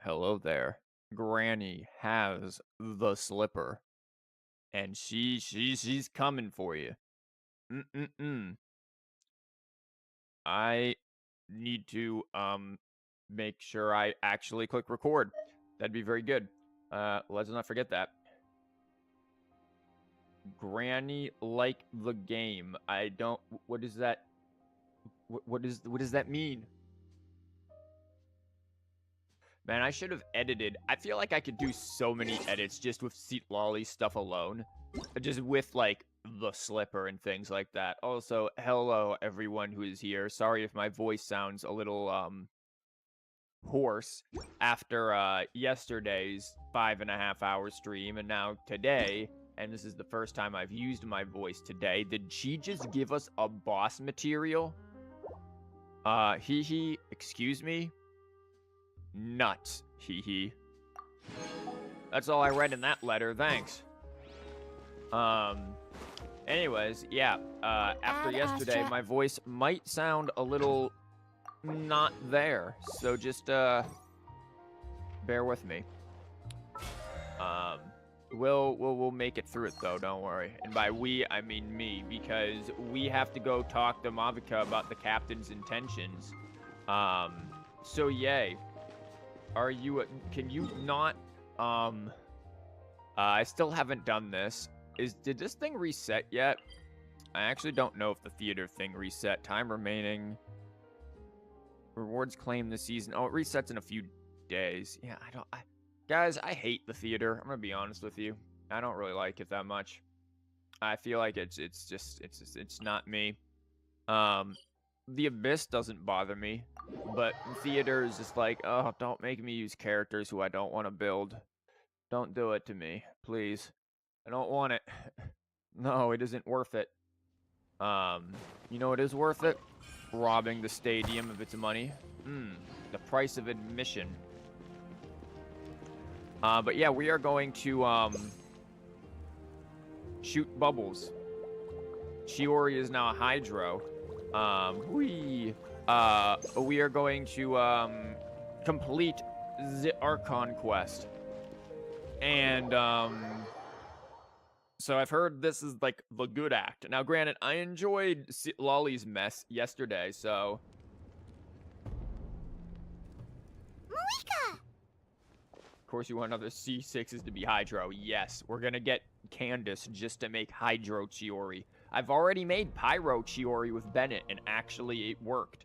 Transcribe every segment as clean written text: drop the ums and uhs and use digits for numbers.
Hello there. Granny has the slipper, and she's coming for you. Mm-mm-mm. I need to make sure I actually click record. That'd be very good. Let's not forget that. Granny like the game. I don't. What is that? What does that mean? Man, I should have edited. I feel like I could do so many edits just with Seat Lolly stuff alone. Just with, like, the slipper and things like that. Also, hello, everyone who is here. Sorry if my voice sounds a little, hoarse after, yesterday's 5.5-hour stream. And now today, and this is the first time I've used my voice today, did she just give us a boss material? Excuse me? Nuts, hee. That's all I read in that letter, thanks. Anyways, yeah, after yesterday, my voice might sound a little not there, so just, bear with me. We'll make it through it, though, don't worry. And by we, I mean me, because we have to go talk to Mavica about the captain's intentions. So yay. Are you, can you not, I still haven't done this. Did this thing reset yet? I actually don't know if the theater thing reset. Time remaining. Rewards claimed this season. Oh, it resets in a few days. Yeah, guys, I hate the theater. I'm gonna be honest with you. I don't really like it that much. I feel like it's not me. The Abyss doesn't bother me, but theater is just like, oh, don't make me use characters who I don't want to build. Don't do it to me, please. I don't want it. No, it isn't worth it. You know what is worth it? Robbing the stadium of its money. The price of admission. But yeah, we are going to shoot bubbles. Chiori is now a Hydro. We are going to complete the Archon quest. And so I've heard this is like the good act. Now granted, I enjoyed Lolly's mess yesterday, so Marika! Of course you want another C6s to be Hydro. Yes, we're gonna get Candace just to make Hydro Chiori. I've already made Pyro Chiori with Bennett, and actually it worked.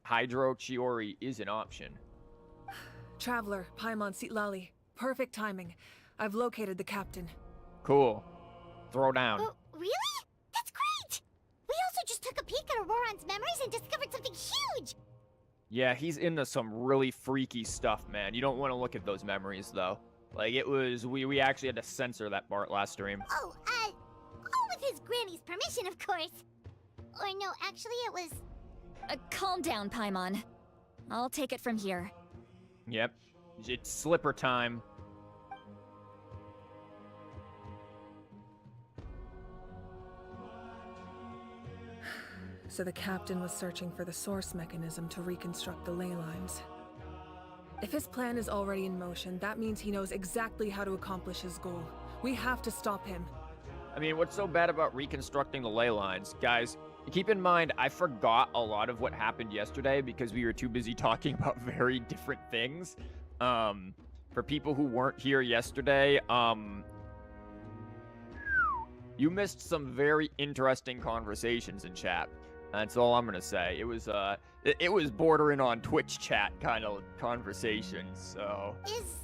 Hydro Chiori is an option. Traveler, Paimon, Sitlali. Perfect timing. I've located the captain. Cool. Throw down. Oh, really? That's great! We also just took a peek at Oooohroron's memories and discovered something huge! Yeah, he's into some really freaky stuff, man. You don't want to look at those memories, though. Like, it was... We actually had to censor that part last stream. Oh, all with his granny's permission, of course. Or no, actually it was... Calm down, Paimon. I'll take it from here. Yep. It's slipper time. So the captain was searching for the source mechanism to reconstruct the ley lines. If his plan is already in motion, that means he knows exactly how to accomplish his goal. We have to stop him. I mean, what's so bad about reconstructing the ley lines? Guys, keep in mind, I forgot a lot of what happened yesterday because we were too busy talking about very different things. For people who weren't here yesterday, you missed some very interesting conversations in chat. That's all I'm gonna say. It was bordering on Twitch chat kind of conversations, so... Is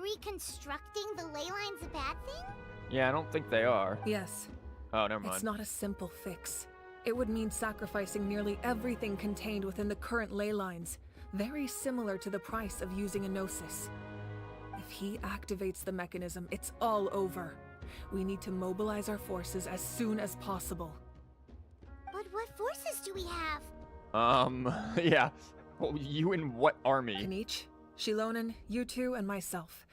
reconstructing the ley lines a bad thing? Yeah, I don't think they are. Yes. Oh, never mind. It's not a simple fix. It would mean sacrificing nearly everything contained within the current ley lines, very similar to the price of using a Gnosis. If he activates the mechanism, it's all over. We need to mobilize our forces as soon as possible. But what forces do we have? Yeah. Well, you in what army? Kanich, Shilonen, you two, and myself.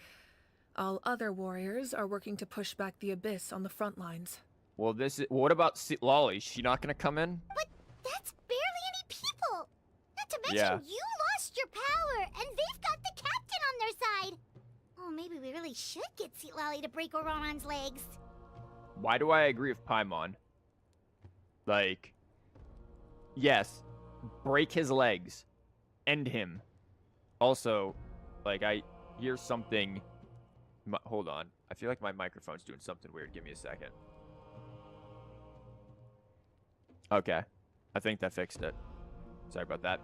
All other warriors are working to push back the Abyss on the front lines. Well, what about Lolly? Is she not gonna come in? But that's barely any people! Not to mention, Yeah. you lost your power, and they've got the captain on their side! Oh, maybe we really should get Lolly to break Oooohroron's legs. Why do I agree with Paimon? Like, yes, break his legs. End him. Also, like, I hear something... Hold on. I feel like my microphone's doing something weird. Give me a second. Okay. I think that fixed it. Sorry about that.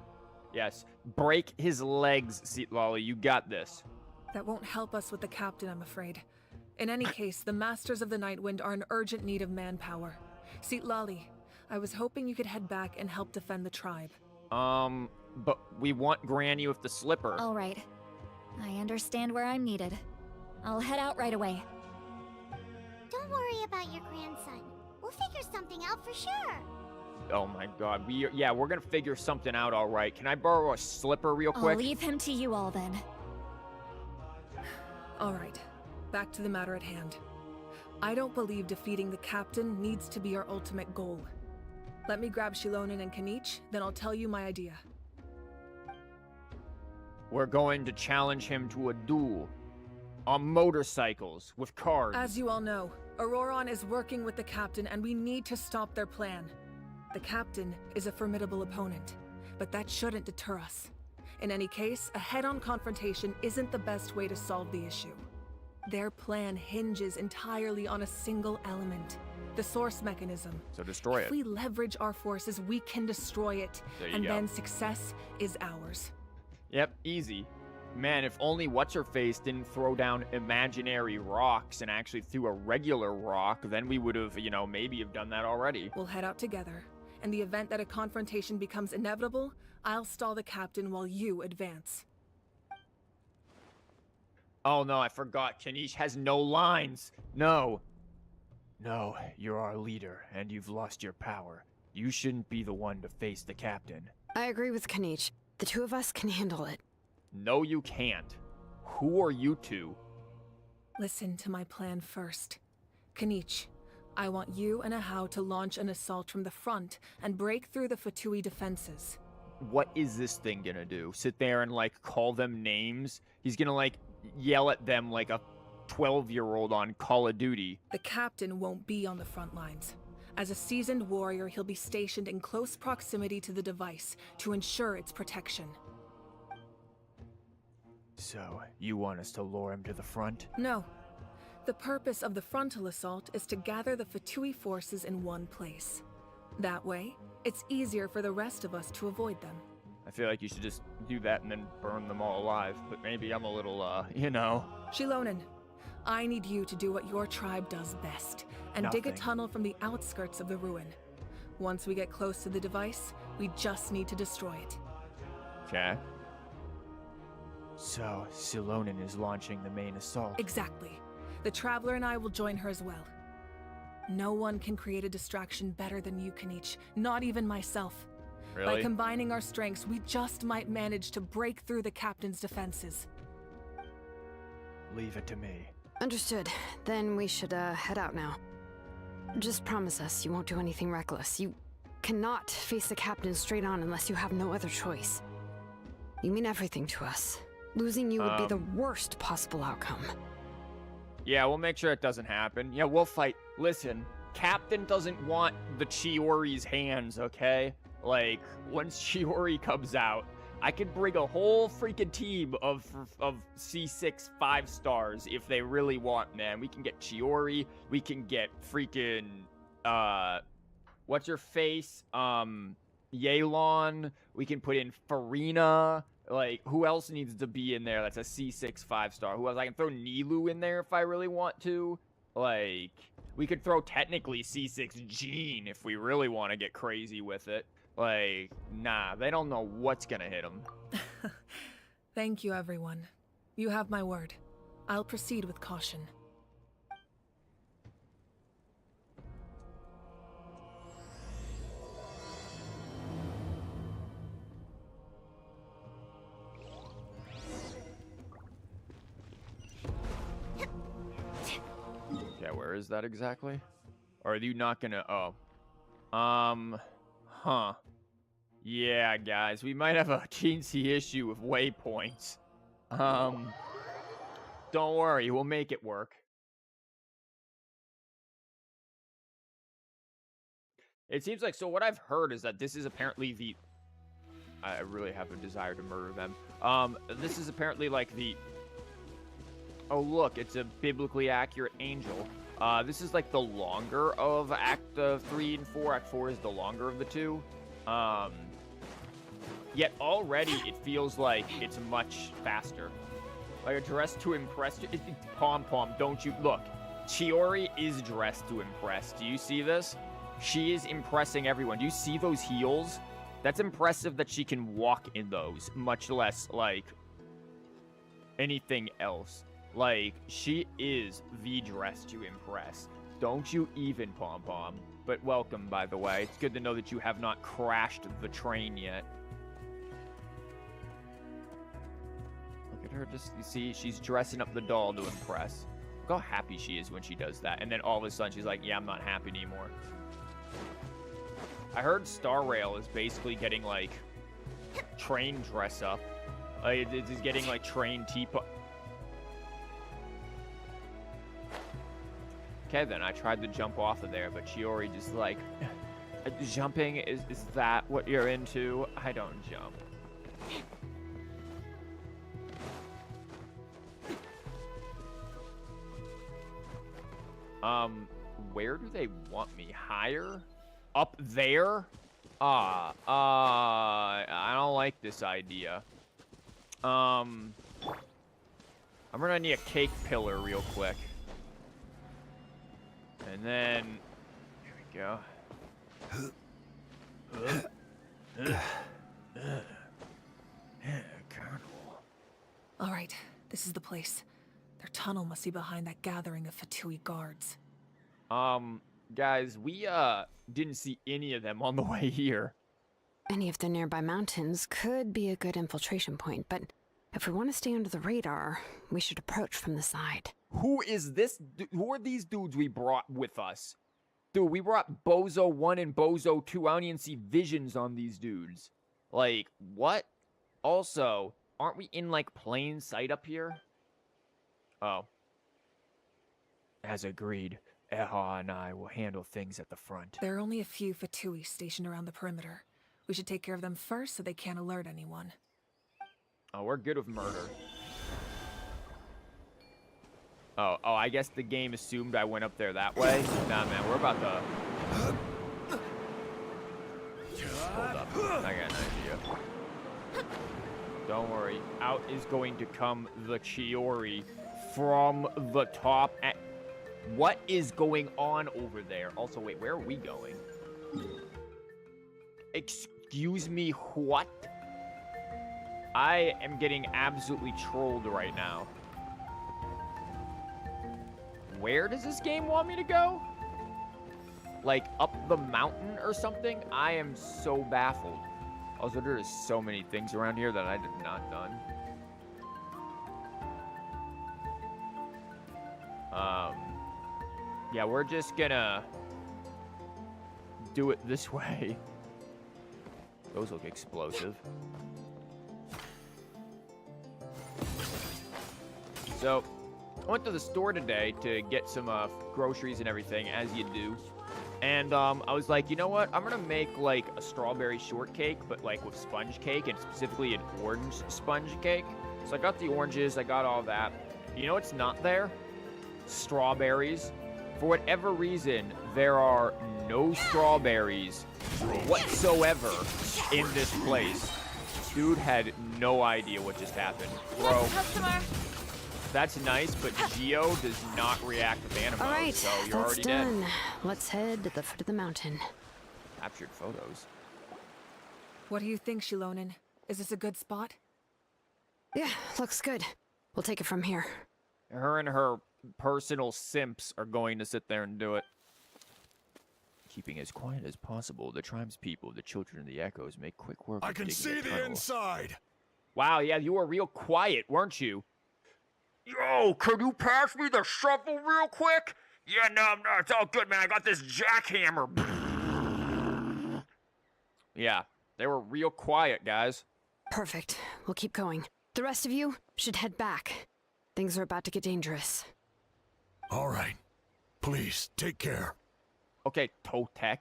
Yes. Break his legs, Lolly. You got this. That won't help us with the captain, I'm afraid. In any case, the Masters of the Nightwind are in urgent need of manpower. Sitlali, I was hoping you could head back and help defend the tribe. But we want Granny with the slipper. All right. I understand where I'm needed. I'll head out right away. Don't worry about your grandson. We'll figure something out for sure. Oh my god, we're gonna figure something out, all right. Can I borrow a slipper real quick? I'll leave him to you all then. All right, back to the matter at hand. I don't believe defeating the captain needs to be our ultimate goal. Let me grab Shilonen and Kanich, then I'll tell you my idea. We're going to challenge him to a duel. On motorcycles, with cars. As you all know, Oooohroron is working with the captain and we need to stop their plan. The captain is a formidable opponent, but that shouldn't deter us. In any case, a head-on confrontation isn't the best way to solve the issue. Their plan hinges entirely on a single element, the source mechanism. So destroy it. If we leverage our forces, we can destroy it, and then success is ours. Yep, easy. Man, if only What's-Her-Face didn't throw down imaginary rocks and actually threw a regular rock, then we would have, you know, maybe have done that already. We'll head out together. In the event that a confrontation becomes inevitable, I'll stall the captain while you advance. Oh no, I forgot. Kanish has no lines. No. No, you're our leader, and you've lost your power. You shouldn't be the one to face the captain. I agree with Kanich. The two of us can handle it. No, you can't. Who are you two? Listen to my plan first. Kanich, I want you and Ahau to launch an assault from the front and break through the Fatui defenses. What is this thing gonna do? Sit there and, like, call them names? He's gonna, like, yell at them like a 12-year-old on Call of Duty. The captain won't be on the front lines. As a seasoned warrior, he'll be stationed in close proximity to the device to ensure its protection. So, you want us to lure him to the front? No. The purpose of the frontal assault is to gather the Fatui forces in one place. That way, it's easier for the rest of us to avoid them. I feel like you should just do that and then burn them all alive, but maybe I'm a little, you know. Shilonen, I need you to do what your tribe does best, and dig a Nothing. tunnel from the outskirts of the ruin. Once we get close to the device, we just need to destroy it. Okay. So, Silonen is launching the main assault. Exactly. The Traveler and I will join her as well. No one can create a distraction better than you, Kanich, not even myself. By Really? combining our strengths, we just might manage to break through the captain's defenses. Leave it to me. Understood. Then we should, head out now. Just promise us you won't do anything reckless. You cannot face the captain straight on unless you have no other choice. You mean everything to us. Losing you would be the worst possible outcome. Yeah, we'll make sure it doesn't happen. Yeah, we'll fight. Listen, Captain doesn't want the Chiori's hands, okay? Like, once Chiori comes out, I could bring a whole freaking team of C6 5 stars if they really want, man. We can get Chiori, we can get freaking, what's her face? Yelan, we can put in Farina. Like, who else needs to be in there that's a C6 5 star? Who else? I can throw Nilu in there if I really want to. Like, we could throw technically C6 Jean if we really want to get crazy with it. Like, nah, they don't know what's gonna hit them. Thank you, everyone. You have my word. I'll proceed with caution. Yeah, where is that exactly? Or are you not gonna... Oh. Huh. Yeah, guys, we might have a teensy issue with waypoints. Don't worry, we'll make it work. It seems like, so what I've heard is that this is apparently the... I really have a desire to murder them. This is apparently like the... Oh, look, it's a biblically accurate angel. This is like the longer of Act 3 and 4. Act 4 is the longer of the two. Yet already it feels like it's much faster. Like a dress to impress. Pom Pom, don't you look? Chiori is dressed to impress. Do you see this? She is impressing everyone. Do you see those heels? That's impressive that she can walk in those, much less like anything else. Like, she is the dress to impress. Don't you even, Pom Pom. But welcome, by the way. It's good to know that you have not crashed the train yet. Look at her, just, you see, she's dressing up the doll to impress. Look how happy she is when she does that. And then all of a sudden, she's like, yeah, I'm not happy anymore. I heard Star Rail is basically getting, like, train dress up. It's getting, like, train teapot. Okay, then I tried to jump off of there, but Chiori just like, jumping, is that what you're into? I don't jump. Where do they want me? Higher? Up there? I don't like this idea. I'm gonna need a cake pillar real quick. And then, here we go. Colonel. All right, this is the place. Their tunnel must be behind that gathering of Fatui guards. Guys, we, didn't see any of them on the way here. Any of the nearby mountains could be a good infiltration point, but if we want to stay under the radar, we should approach from the side. Who is this? Who are these dudes we brought with us? Dude, we brought Bozo 1 and Bozo 2. I don't even see visions on these dudes. Like, what? Also, aren't we in, like, plain sight up here? Oh. As agreed, Eha and I will handle things at the front. There are only a few Fatui stationed around the perimeter. We should take care of them first so they can't alert anyone. Oh, we're good with murder. Oh, I guess the game assumed I went up there that way. Nah, man, we're about to... Hold up. I got an idea. Don't worry. Out is going to come the Chiori from the top. What is going on over there? Also, wait, where are we going? Excuse me, what? I am getting absolutely trolled right now. Where does this game want me to go? Like, up the mountain or something? I am so baffled. Also, there is so many things around here that I did not done. Yeah, we're just gonna do it this way. Those look explosive. So, I went to the store today to get some groceries and everything, as you do. And I was like, you know what? I'm gonna make like a strawberry shortcake, but like with sponge cake, and specifically an orange sponge cake. So I got the oranges, I got all that. You know what's not there? Strawberries. For whatever reason, there are no strawberries whatsoever in this place. Dude had no idea what just happened. Bro. That's nice, but Geo does not react with animo, All right, so you're that's already done. dead. Let's head to the foot of the mountain. Captured photos. What do you think, Shilonen? Is this a good spot? Yeah, looks good. We'll take it from here. Her and her personal simps are going to sit there and do it. Keeping as quiet as possible, the tribespeople, the children of the echoes, make quick work of I can digging see a the tunnel. inside. Wow, yeah, you were real quiet, weren't you? Yo, could you pass me the shovel real quick? Yeah, no, it's all good, man. I got this jackhammer. Yeah, they were real quiet, guys. Perfect. We'll keep going. The rest of you should head back. Things are about to get dangerous. All right. Please, take care. Okay, Totek.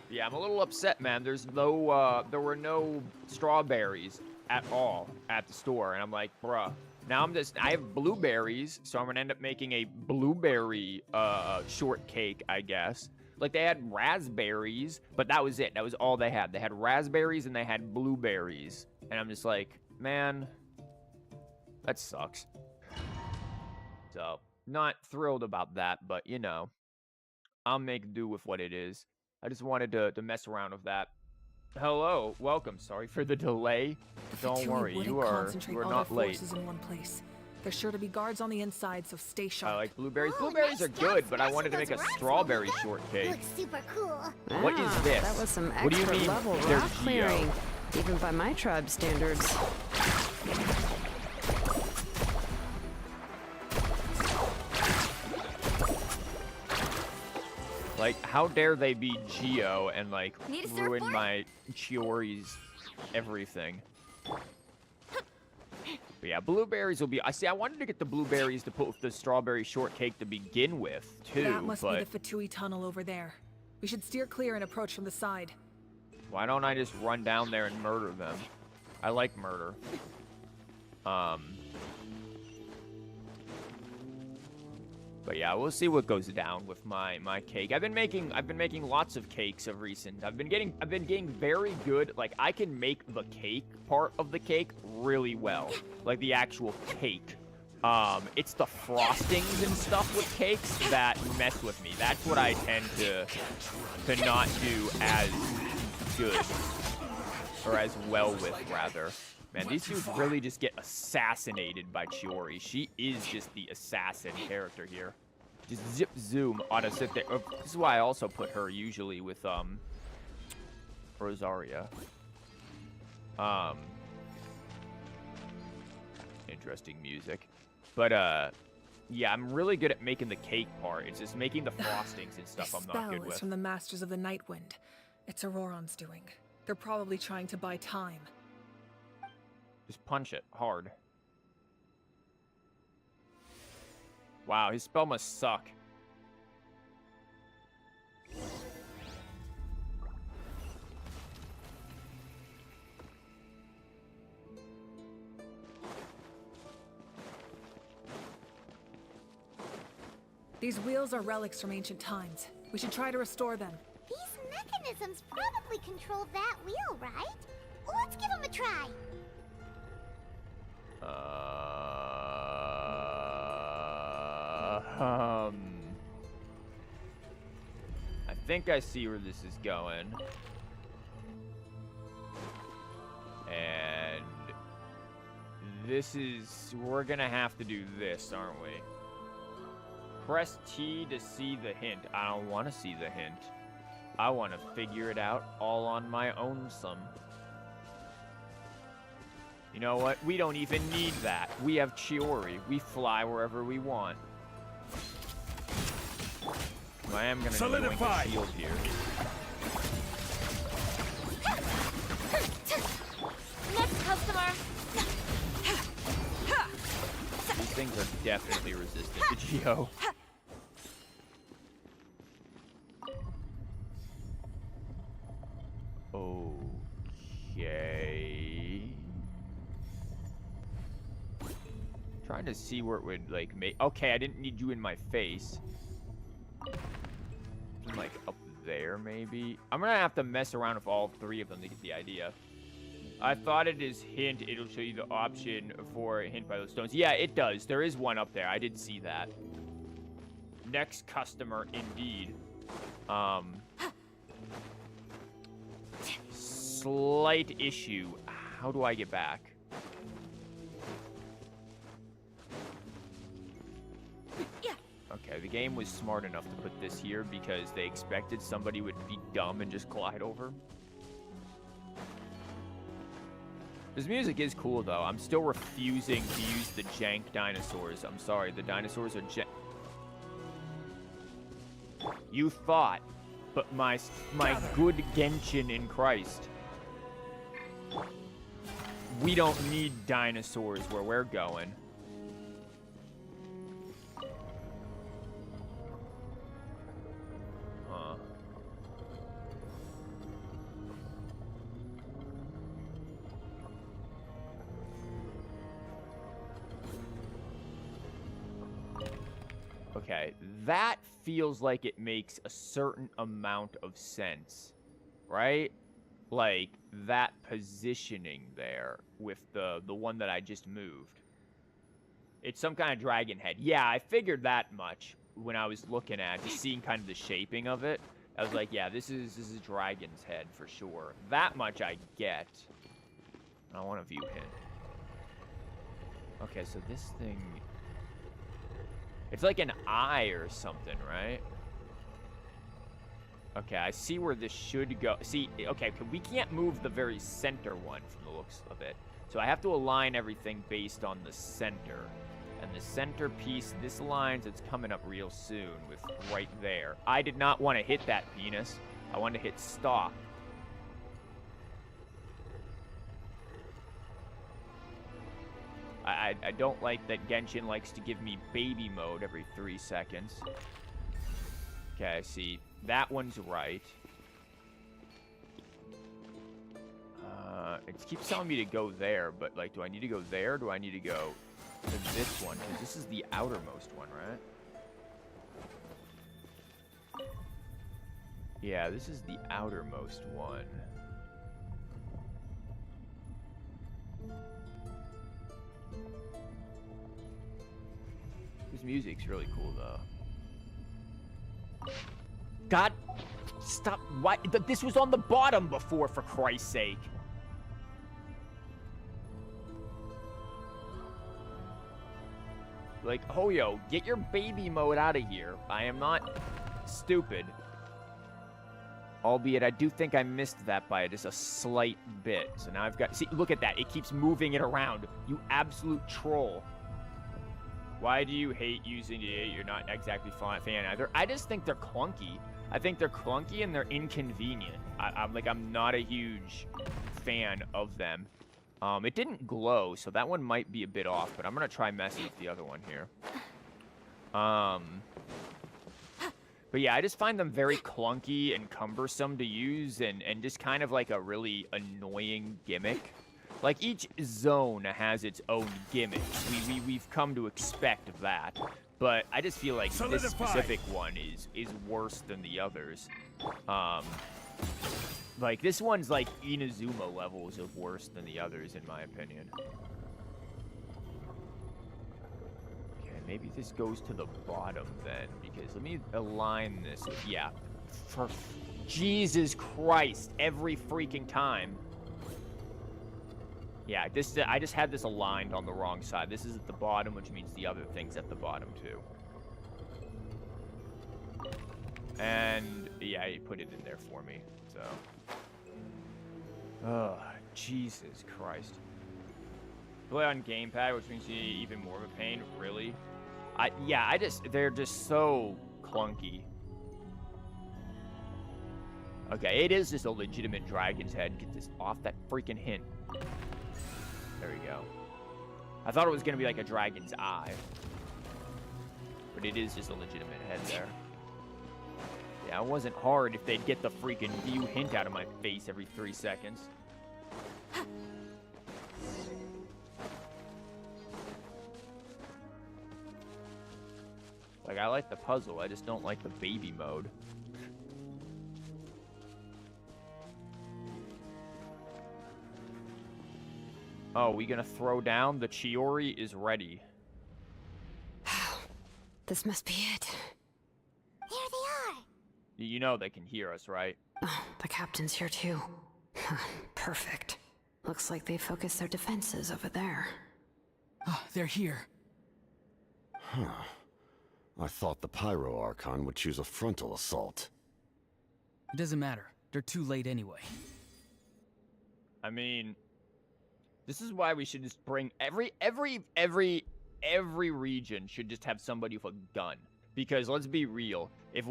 Yeah, I'm a little upset, man. There's no, there were no strawberries at all at the store. And I'm like, bruh. Now I have blueberries, so I'm gonna end up making a blueberry, shortcake, I guess. Like, they had raspberries, but that was it. That was all they had. They had raspberries and they had blueberries. And I'm just like, man, that sucks. So, not thrilled about that, but, you know, I'll make do with what it is. I just wanted to mess around with that. Hello, welcome. Sorry for the delay. The Don't Fatui worry, wouldn't you are concentrate all not their late. forces in one place. There's sure to be guards on the inside, so stay sharp. I like blueberries. Ooh, Blueberries nice are job good, but I smashing wanted to those make a rocks, strawberry Monica. shortcake. Looks super cool. What is this? That was some What do you expert mean level they're rock Geo? clearing, even by my tribe standards. Like, how dare they be Geo and, like, Need a ruin surfboard? my Chiori's everything. But yeah, blueberries will be... I see, I wanted to get the blueberries to put with the strawberry shortcake to begin with, too, That must but be the Fatui tunnel over there. We should steer clear and approach from the side. why don't I just run down there and murder them? I like murder. But But yeah, we'll see what goes down with my cake. I've been making lots of cakes of recent. I've been getting very good. Like, I can make the cake part of the cake really well. Like the actual cake. It's the frostings and stuff with cakes that mess with me. That's what I tend to not do as good. Or as well with, rather. Man, these dudes really just get assassinated by Chiori. She is just the assassin character here. Just zip zoom ought to sit there. This is why I also put her usually with Rosaria. Interesting music. But yeah, I'm really good at making the cake part. It's just making the frostings and stuff I'm not good Spell with. is from the Masters of the Nightwind. It's Oooohroron's doing. They're probably trying to buy time. Just punch it hard. Wow, his spell must suck. These wheels are relics from ancient times. We should try to restore them. These mechanisms probably control that wheel, right? Let's give them a try. I think I see where this is going. And this is, we're gonna have to do this, aren't we? Press T to see the hint. I don't want to see the hint. I want to figure it out all on my own some. You know what? We don't even need that. We have Chiori. We fly wherever we want. I am gonna Solidify. shield here. Next customer. These things are definitely resistant to Geo. Okay. Trying to see where it would like make. Okay, I didn't need you in my face. Like up there, maybe. I'm gonna have to mess around with all three of them to get the idea. I thought it is hint. It'll show you the option for hint by those stones. Yeah, it does. There is one up there. I did see that. Next customer, indeed. Slight issue. How do I get back? Okay, the game was smart enough to put this here because they expected somebody would be dumb and just glide over. This music is cool, though. I'm still refusing to use the jank dinosaurs. I'm sorry, the dinosaurs are jank. You thought, but my good Genshin in Christ. We don't need dinosaurs where we're going. Okay, that feels like it makes a certain amount of sense, right? Like, that positioning there with the one that I just moved. It's some kind of dragon head. Yeah, I figured that much when I was looking at just seeing kind of the shaping of it. I was like, yeah, this is dragon's head for sure. That much I get. I want a view hint. Okay, so this thing... It's like an eye or something, right? Okay, I see where this should go. See, okay, we can't move the very center one from the looks of it. So I have to align everything based on the center. And the center piece, this aligns, it's coming up real soon with right there. I did not want to hit that penis. I wanted to hit stop. I don't like that Genshin likes to give me baby mode every 3 seconds. Okay, I see. That one's right. It keeps telling me to go there, but, like, do I need to go there? Or do I need to go to this one? Because this is the outermost one, right? Yeah, this is the outermost one. This music's really cool, though. God, stop! Why? This was on the bottom before, for Christ's sake. Like, Hoyo, get your baby mode out of here. I am not stupid. Albeit, I do think I missed that by just a slight bit. So now I've got... See, look at that. It keeps moving it around. You absolute troll. Why do you hate using it? You're not exactly a fan either. I just think they're clunky. I think they're clunky and they're inconvenient. I'm not a huge fan of them. It didn't glow, so that one might be a bit off, but I'm gonna try messing with the other one here. But yeah, I just find them very clunky and cumbersome to use and just kind of like a really annoying gimmick. Like, each zone has its own gimmicks. We've come to expect that. But I just feel like this specific one is worse than the others. Like, this one's like Inazuma levels of worse than the others, in my opinion. Okay, maybe this goes to the bottom then, because let me align this. Yeah, for Jesus Christ, every freaking time. Yeah, I just had this aligned on the wrong side. This is at the bottom, which means the other thing's at the bottom too. And yeah, he put it in there for me, so. Oh, Jesus Christ. Play on gamepad, which means you need even more of a pain, really? They're just so clunky. Okay, it is just a legitimate dragon's head. Get this off that freaking hint. There we go. I thought it was gonna be like a dragon's eye. But it is just a legitimate head there. Yeah, it wasn't hard if they'd get the freaking view hint out of my face every 3 seconds. Like, I like the puzzle, I just don't like the baby mode. Oh, we gonna throw down? The Chiori is ready. This must be it. There they are. You know they can hear us, right? Oh, the captain's here too. Perfect. Looks like they focused their defenses over there. Oh, they're here. Huh. I thought the Pyro Archon would choose a frontal assault. It doesn't matter. They're too late anyway. I mean, this is why we should just bring every region should just have somebody with a gun. Because let's be real, if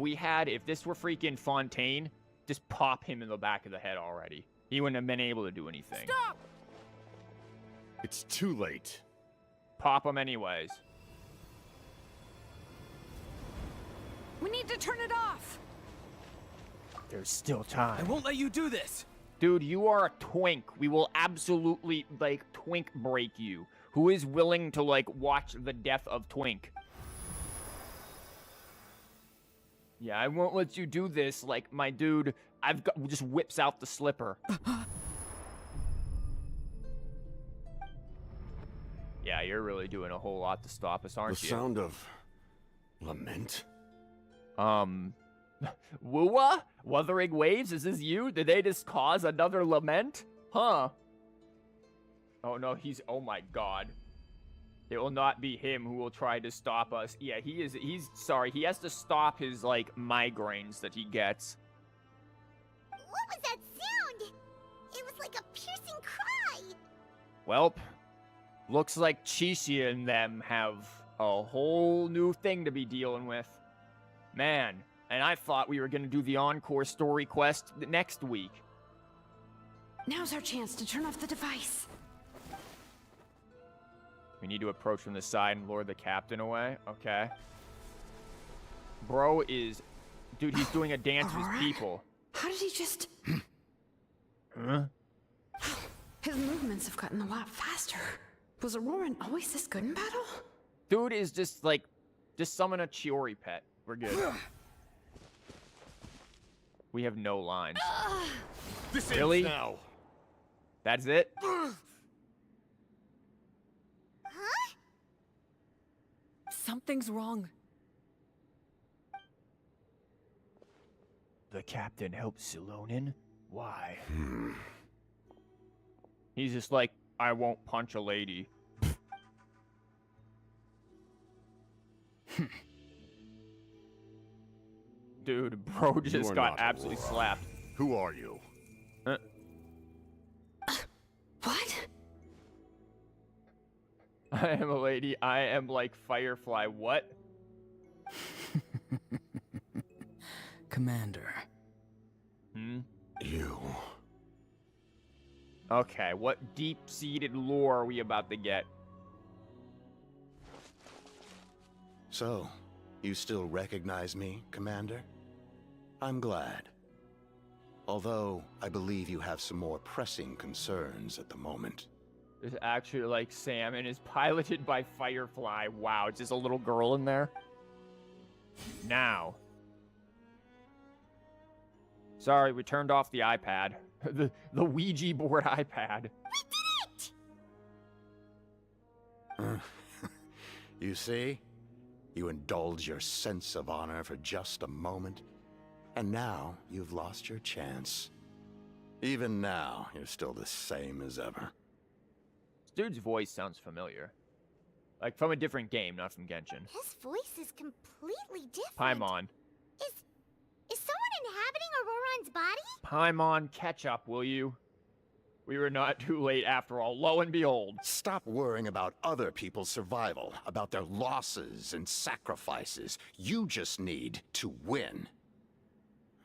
this were freaking Fontaine, just pop him in the back of the head already. He wouldn't have been able to do anything. Stop! It's too late. Pop him anyways. We need to turn it off! There's still I time. won't let you do this! Dude, you are a twink. We will absolutely, like, twink break you. Who is willing to, like, watch the death of Twink? Yeah, I won't let you do this, like, my dude. Just whips out the slipper. Yeah, you're really doing a whole lot to stop us, aren't The you? sound of lament? Wooa? Wuthering Waves, is this you? Did they just cause another lament? Huh. Oh no, oh my god. It will not be him who will try to stop us. Yeah, he's sorry, he has to stop his, like, migraines that he gets. What was that sound? It was like a piercing cry. Welp, looks like Chishi and them have a whole new thing to be dealing with. Man, and I thought we were gonna do the encore story quest next week. Now's our chance to turn off the device. We need to approach from the side and lure the captain away. Okay. Bro is... Dude, he's doing a dance with his people. How did he just... Huh? His movements have gotten a lot faster. Was Oooohroron always this good in battle? Dude is just, like... Just summon a Chiori pet. We're good. We have no lines. This Really? ends now. That's it? Huh? Something's wrong. The captain helped Silonin? Why? He's just like, I won't punch a lady. Dude, bro You just are got not absolutely Oooohroron. slapped. Who are you? What? I am a lady. I am like Firefly. What? Commander. Hmm? You. Okay, what deep-seated lore are we about to get? So, you still recognize me, Commander? I'm glad. Although, I believe you have some more pressing concerns at the moment. There's actually like Salmon is piloted by Firefly. Wow, it's just a little girl in there. Now. Sorry, we turned off the iPad. the Ouija board iPad. You see? You indulge your sense of honor for just a moment, and now you've lost your chance. Even now, you're still the same as ever. This dude's voice sounds familiar. Like from a different game, not from Genshin. His voice is completely different. Paimon. Is someone inhabiting Auroron's body? Paimon, catch up, will you? We were not too late after all. Lo and behold. Stop worrying about other people's survival, about their losses and sacrifices. You just need to win.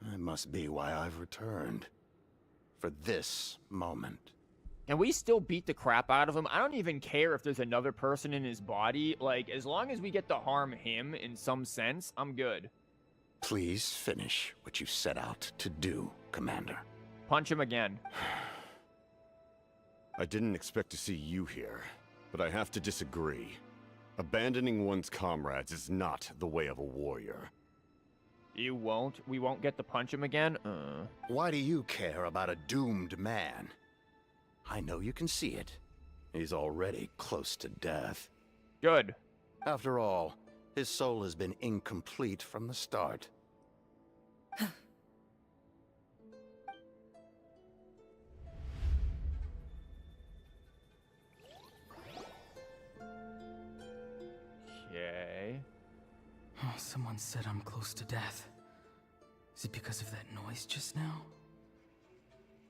That must be why I've returned. For this moment. And we still beat the crap out of him. I don't even care if there's another person in his body. Like, as long as we get to harm him in some sense, I'm good. Please finish what you set out to do, Commander. Punch him again. I didn't expect to see you here, but I have to disagree. Abandoning one's comrades is not the way of a warrior. You won't? We won't get to punch him again? Why do you care about a doomed man? I know you can see it. He's already close to death. Good. After all, his soul has been incomplete from the start. Okay. Oh, someone said I'm close to death. Is it because of that noise just now?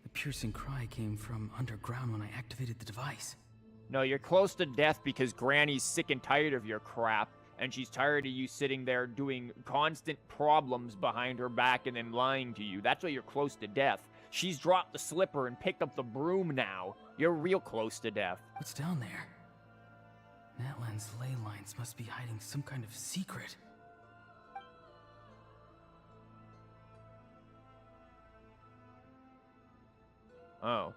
The piercing cry came from underground when I activated the device. No, you're close to death because Granny's sick and tired of your crap, and she's tired of you sitting there doing constant problems behind her back and then lying to you. That's why you're close to death. She's dropped the slipper and picked up the broom now. You're real close to death. What's down there? Natlan's ley lines must be hiding some kind of secret. Oh.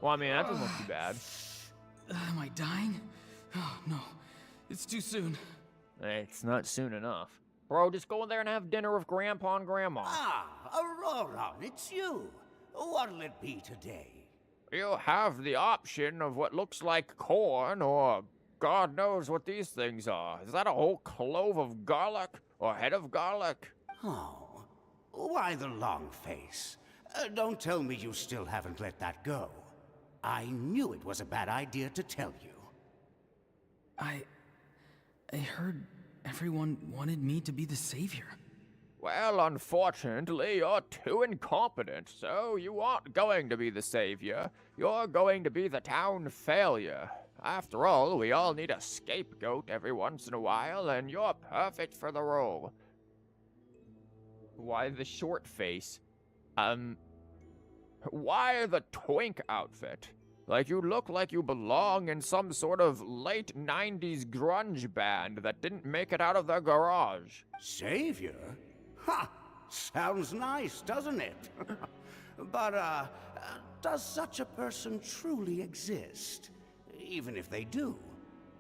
Well, I mean, that doesn't look too bad. Am I dying? Oh, no. It's too soon. It's not soon enough. Bro, just go in there and have dinner with Grandpa and Grandma. Ah, Oooohroron, it's you. What'll it be today? You have the option of what looks like corn, or God knows what these things are. Is that a whole clove of garlic, or head of garlic? Oh, why the long face? Don't tell me you still haven't let that go. I knew it was a bad idea to tell you. I heard everyone wanted me to be the savior. Well, unfortunately, you're too incompetent, so you aren't going to be the savior. You're going to be the town failure. After all, we all need a scapegoat every once in a while, and you're perfect for the role. Why the short face? Why the twink outfit? Like you look like you belong in some sort of late 90s grunge band that didn't make it out of their garage. Savior? Ha! Sounds nice, doesn't it? But, does such a person truly exist? Even if they do,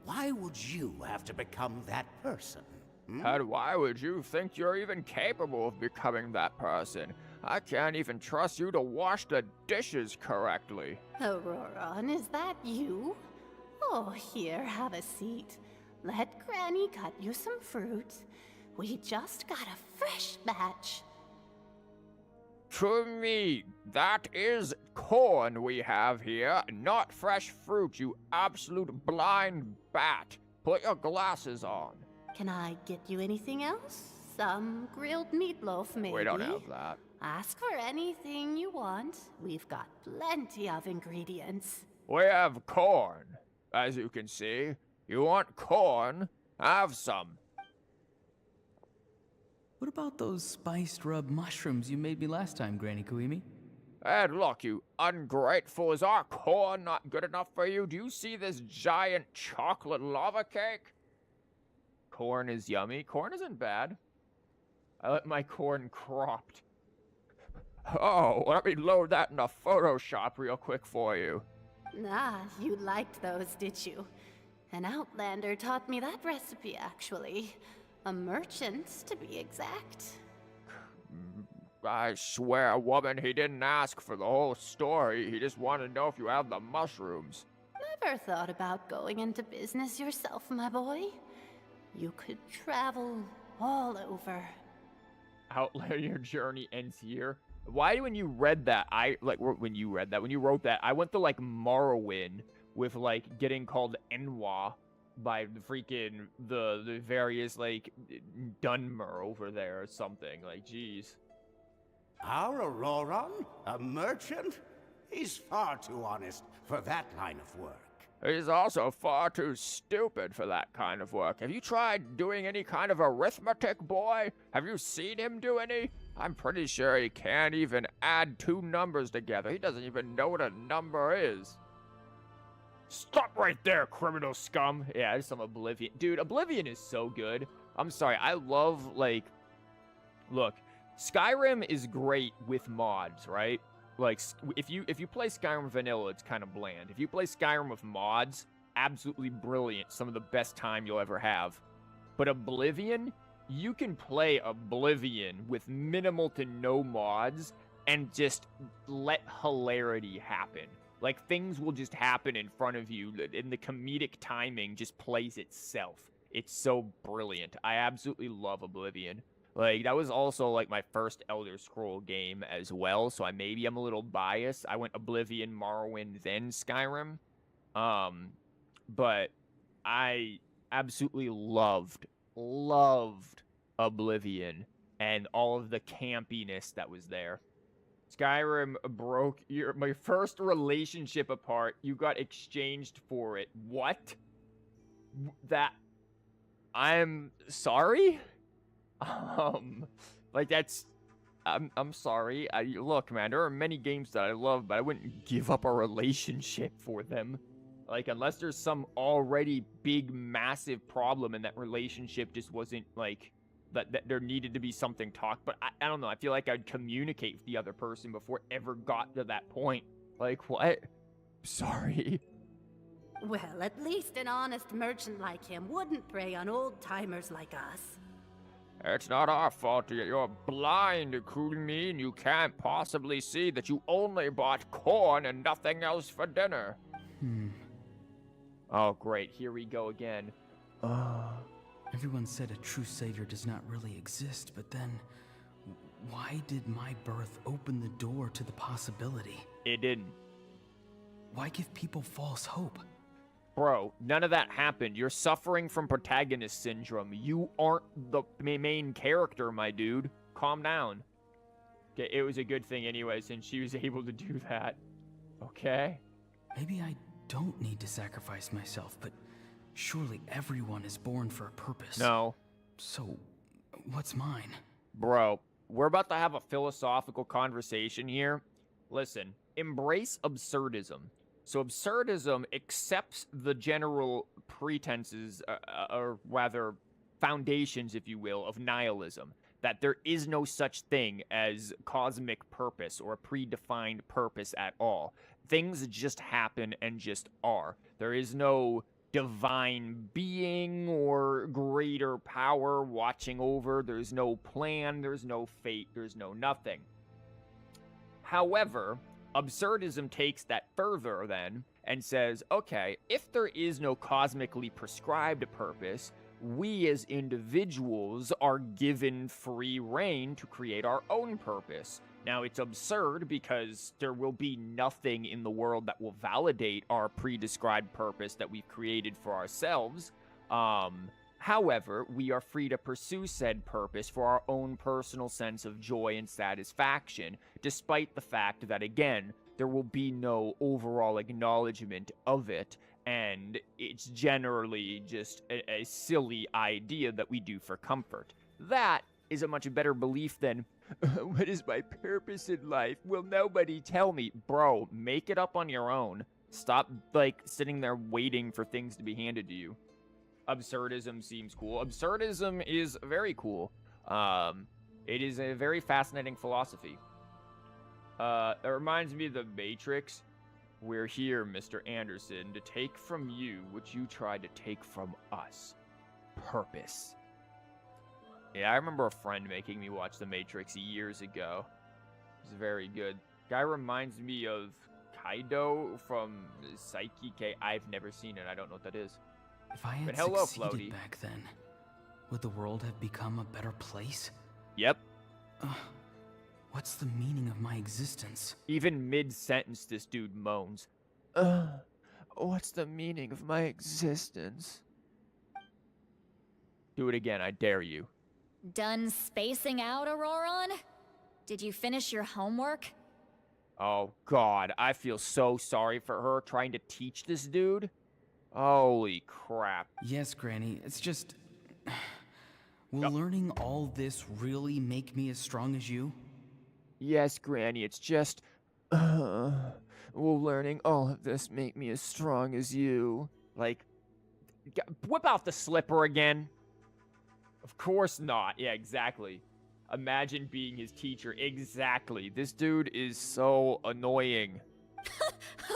why would you have to become that person? And why would you think you're even capable of becoming that person? I can't even trust you to wash the dishes correctly. Oooohroron, is that you? Oh, here, have a seat. Let Granny cut you some fruit. We just got a fresh batch. To me, that is corn we have here, not fresh fruit, you absolute blind bat. Put your glasses on. Can I get you anything else? Some grilled meatloaf, maybe? We don't have that. Ask for anything you want. We've got plenty of ingredients. We have corn, as you can see. You want corn? Have some. What about those spiced rub mushrooms you made me last time, Granny Kuimi? And look, you ungrateful, is our corn not good enough for you? Do you see this giant chocolate lava cake? Corn is yummy. Corn isn't bad. I let my corn cropped. Oh, let me load that into Photoshop real quick for you. Ah, you liked those, did you? An outlander taught me that recipe, actually. A merchant, to be exact. I swear, woman, he didn't ask for the whole story. He just wanted to know if you have the mushrooms. Never thought about going into business yourself, my boy? You could travel all over. Outlander journey ends here. Why, when you read that, when you wrote that, I went to, like, Morrowind with, like, getting called Enwa by the freaking, the various, like, Dunmer over there or something. Like, jeez. Our Oooohroron? A merchant? He's far too honest for that line of work. He's also far too stupid for that kind of work. Have you tried doing any kind of arithmetic, boy? Have you seen him do any? I'm pretty sure he can't even add two numbers together. He doesn't even know what a number is. Stop right there, criminal scum. Yeah, there's some Oblivion. Dude, Oblivion is so good. I'm sorry, I love, like... Look, Skyrim is great with mods, right? Like, if you play Skyrim vanilla, it's kind of bland. If you play Skyrim with mods, absolutely brilliant. Some of the best time you'll ever have. But Oblivion, you can play Oblivion with minimal to no mods and just let hilarity happen. Like, things will just happen in front of you, and the comedic timing just plays itself. It's so brilliant. I absolutely love Oblivion. Like, that was also, like, my first Elder Scroll game as well, so maybe I'm a little biased. I went Oblivion, Morrowind, then Skyrim. But I absolutely loved Oblivion and all of the campiness that was there. Skyrim broke my first relationship apart. You got exchanged for it. What? I'm sorry? Like, that's... I'm sorry. Look, man, there are many games that I love, but I wouldn't give up a relationship for them. Like, unless there's some already big, massive problem and that relationship just wasn't, like... That there needed to be something talked, but I don't know. I feel like I'd communicate with the other person before it ever got to that point. Like, what? Sorry. Well, at least an honest merchant like him wouldn't prey on old-timers like us. It's not our fault that you're blind, Kumi, and you can't possibly see that you only bought corn and nothing else for dinner. Oh, great. Here we go again. Everyone said a true savior does not really exist, but then why did my birth open the door to the possibility? It didn't. Why give people false hope? Bro, none of that happened. You're suffering from protagonist syndrome. You aren't the main character, my dude. Calm down. Okay, it was a good thing anyway, since she was able to do that. Okay? Maybe I don't need to sacrifice myself, but surely everyone is born for a purpose. No. So, what's mine? Bro, we're about to have a philosophical conversation here. Listen, embrace absurdism. So absurdism accepts the general pretenses, or rather foundations, if you will, of nihilism. That there is no such thing as cosmic purpose or a predefined purpose at all. Things just happen and just are. There is no divine being or greater power watching over. There's no plan. There's no fate. There's no nothing. However, absurdism takes that further then and says, okay, if there is no cosmically prescribed purpose, we as individuals are given free reign to create our own purpose. Now, it's absurd because there will be nothing in the world that will validate our pre-described purpose that we've created for ourselves. However, we are free to pursue said purpose for our own personal sense of joy and satisfaction, despite the fact that, again, there will be no overall acknowledgement of it, and it's generally just a silly idea that we do for comfort. That is a much better belief than, what is my purpose in life? Will nobody tell me? Bro, make it up on your own. Stop, like, sitting there waiting for things to be handed to you. Absurdism seems cool. Absurdism is very cool. It is a very fascinating philosophy. It reminds me of the Matrix. We're here, Mr. Anderson, to take from you what you tried to take from us. Purpose. Yeah, I remember a friend making me watch The Matrix years ago. It was very good. Guy reminds me of Kaido from Psyche K. I've never seen it. I don't know what that is. If I had But hello, succeeded Floaty. back then, would the world have become a better place? Yep. What's the meaning of my existence? Even mid-sentence, this dude moans. What's the meaning of my existence? Do it again, I dare you. Done spacing out, Oooohroron? Did you finish your homework? Oh, God, I feel so sorry for her trying to teach this dude. Holy crap. Yes, Granny, it's just... Will learning all this really make me as strong as you? Yes, Granny, it's just... will learning all of this make me as strong as you? Like, whip out the slipper again. Of course not. Yeah, exactly. Imagine being his teacher. Exactly. This dude is so annoying.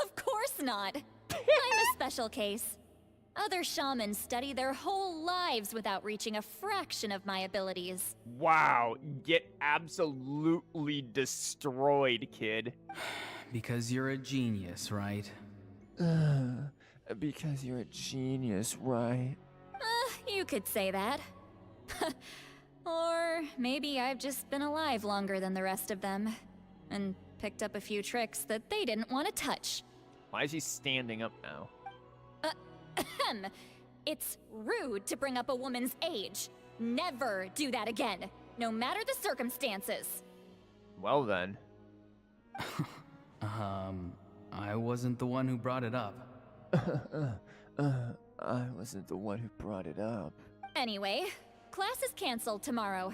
Of course not. I'm a special case. Other shamans study their whole lives without reaching a fraction of my abilities. Wow, get absolutely destroyed, kid. Because you're a genius, right? Because you're a genius, right? You could say that. Or maybe I've just been alive longer than the rest of them, and picked up a few tricks that they didn't want to touch. Why is he standing up now? It's rude to bring up a woman's age. Never do that again, no matter the circumstances. Well then. I wasn't the one who brought it up. I wasn't the one who brought it up. Anyway, class is canceled tomorrow.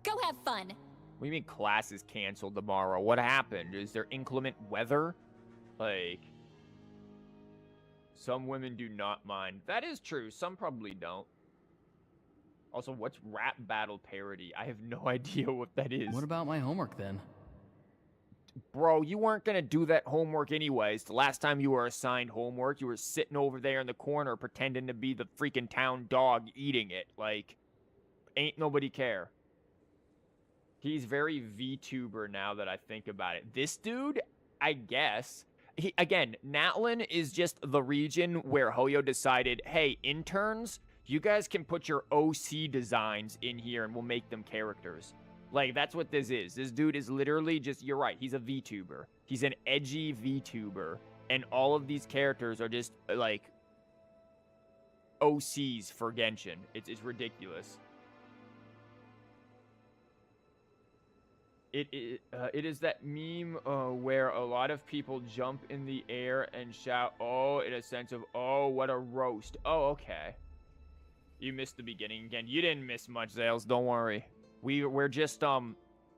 Go have fun. What do you mean class is canceled tomorrow? What happened? Is there inclement weather? Like... Some women do not mind. That is true. Some probably don't. Also, what's rap battle parody? I have no idea what that is. What about my homework then? Bro, you weren't gonna do that homework anyways. The last time you were assigned homework, you were sitting over there in the corner pretending to be the freaking town dog eating it. Like, ain't nobody care. He's very VTuber now that I think about it. This dude, I guess... Again, Natlan is just the region where Hoyo decided, hey, interns, you guys can put your OC designs in here and we'll make them characters. Like, that's what this is. This dude is literally just, you're right, he's a VTuber. He's an edgy VTuber. And all of these characters are just, like, OCs for Genshin. It's ridiculous. It is that meme where a lot of people jump in the air and shout, oh, in a sense of, oh, what a roast. Oh, okay. You missed the beginning again. You didn't miss much, Zales. Don't worry. We're just,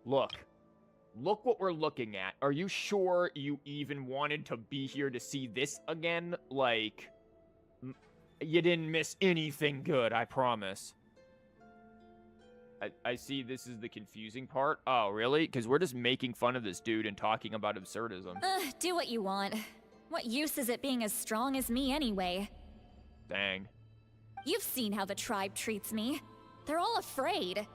look. Look what we're looking at. Are you sure you even wanted to be here to see this again? Like, you didn't miss anything good, I promise. I see this is the confusing part. Oh, really? Because we're just making fun of this dude and talking about absurdism. Do what you want. What use is it being as strong as me anyway? Dang. You've seen how the tribe treats me. They're all afraid.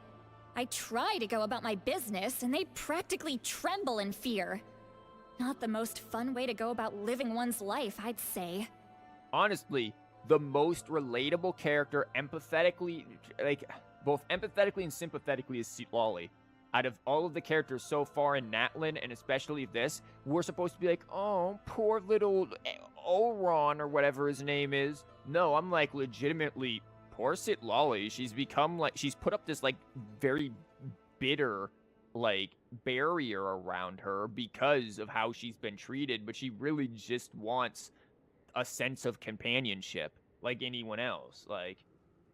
I try to go about my business, and they practically tremble in fear. Not the most fun way to go about living one's life, I'd say. Honestly, the most relatable character empathetically, like, both empathetically and sympathetically is Seatlali. Out of all of the characters so far in Natlan, and especially this, we're supposed to be like, oh, poor little Oooohroron or whatever his name is. No, I'm like, legitimately, poor Seatlali. She's become like, she's put up this like very bitter like barrier around her because of how she's been treated, but she really just wants a sense of companionship like anyone else. Like,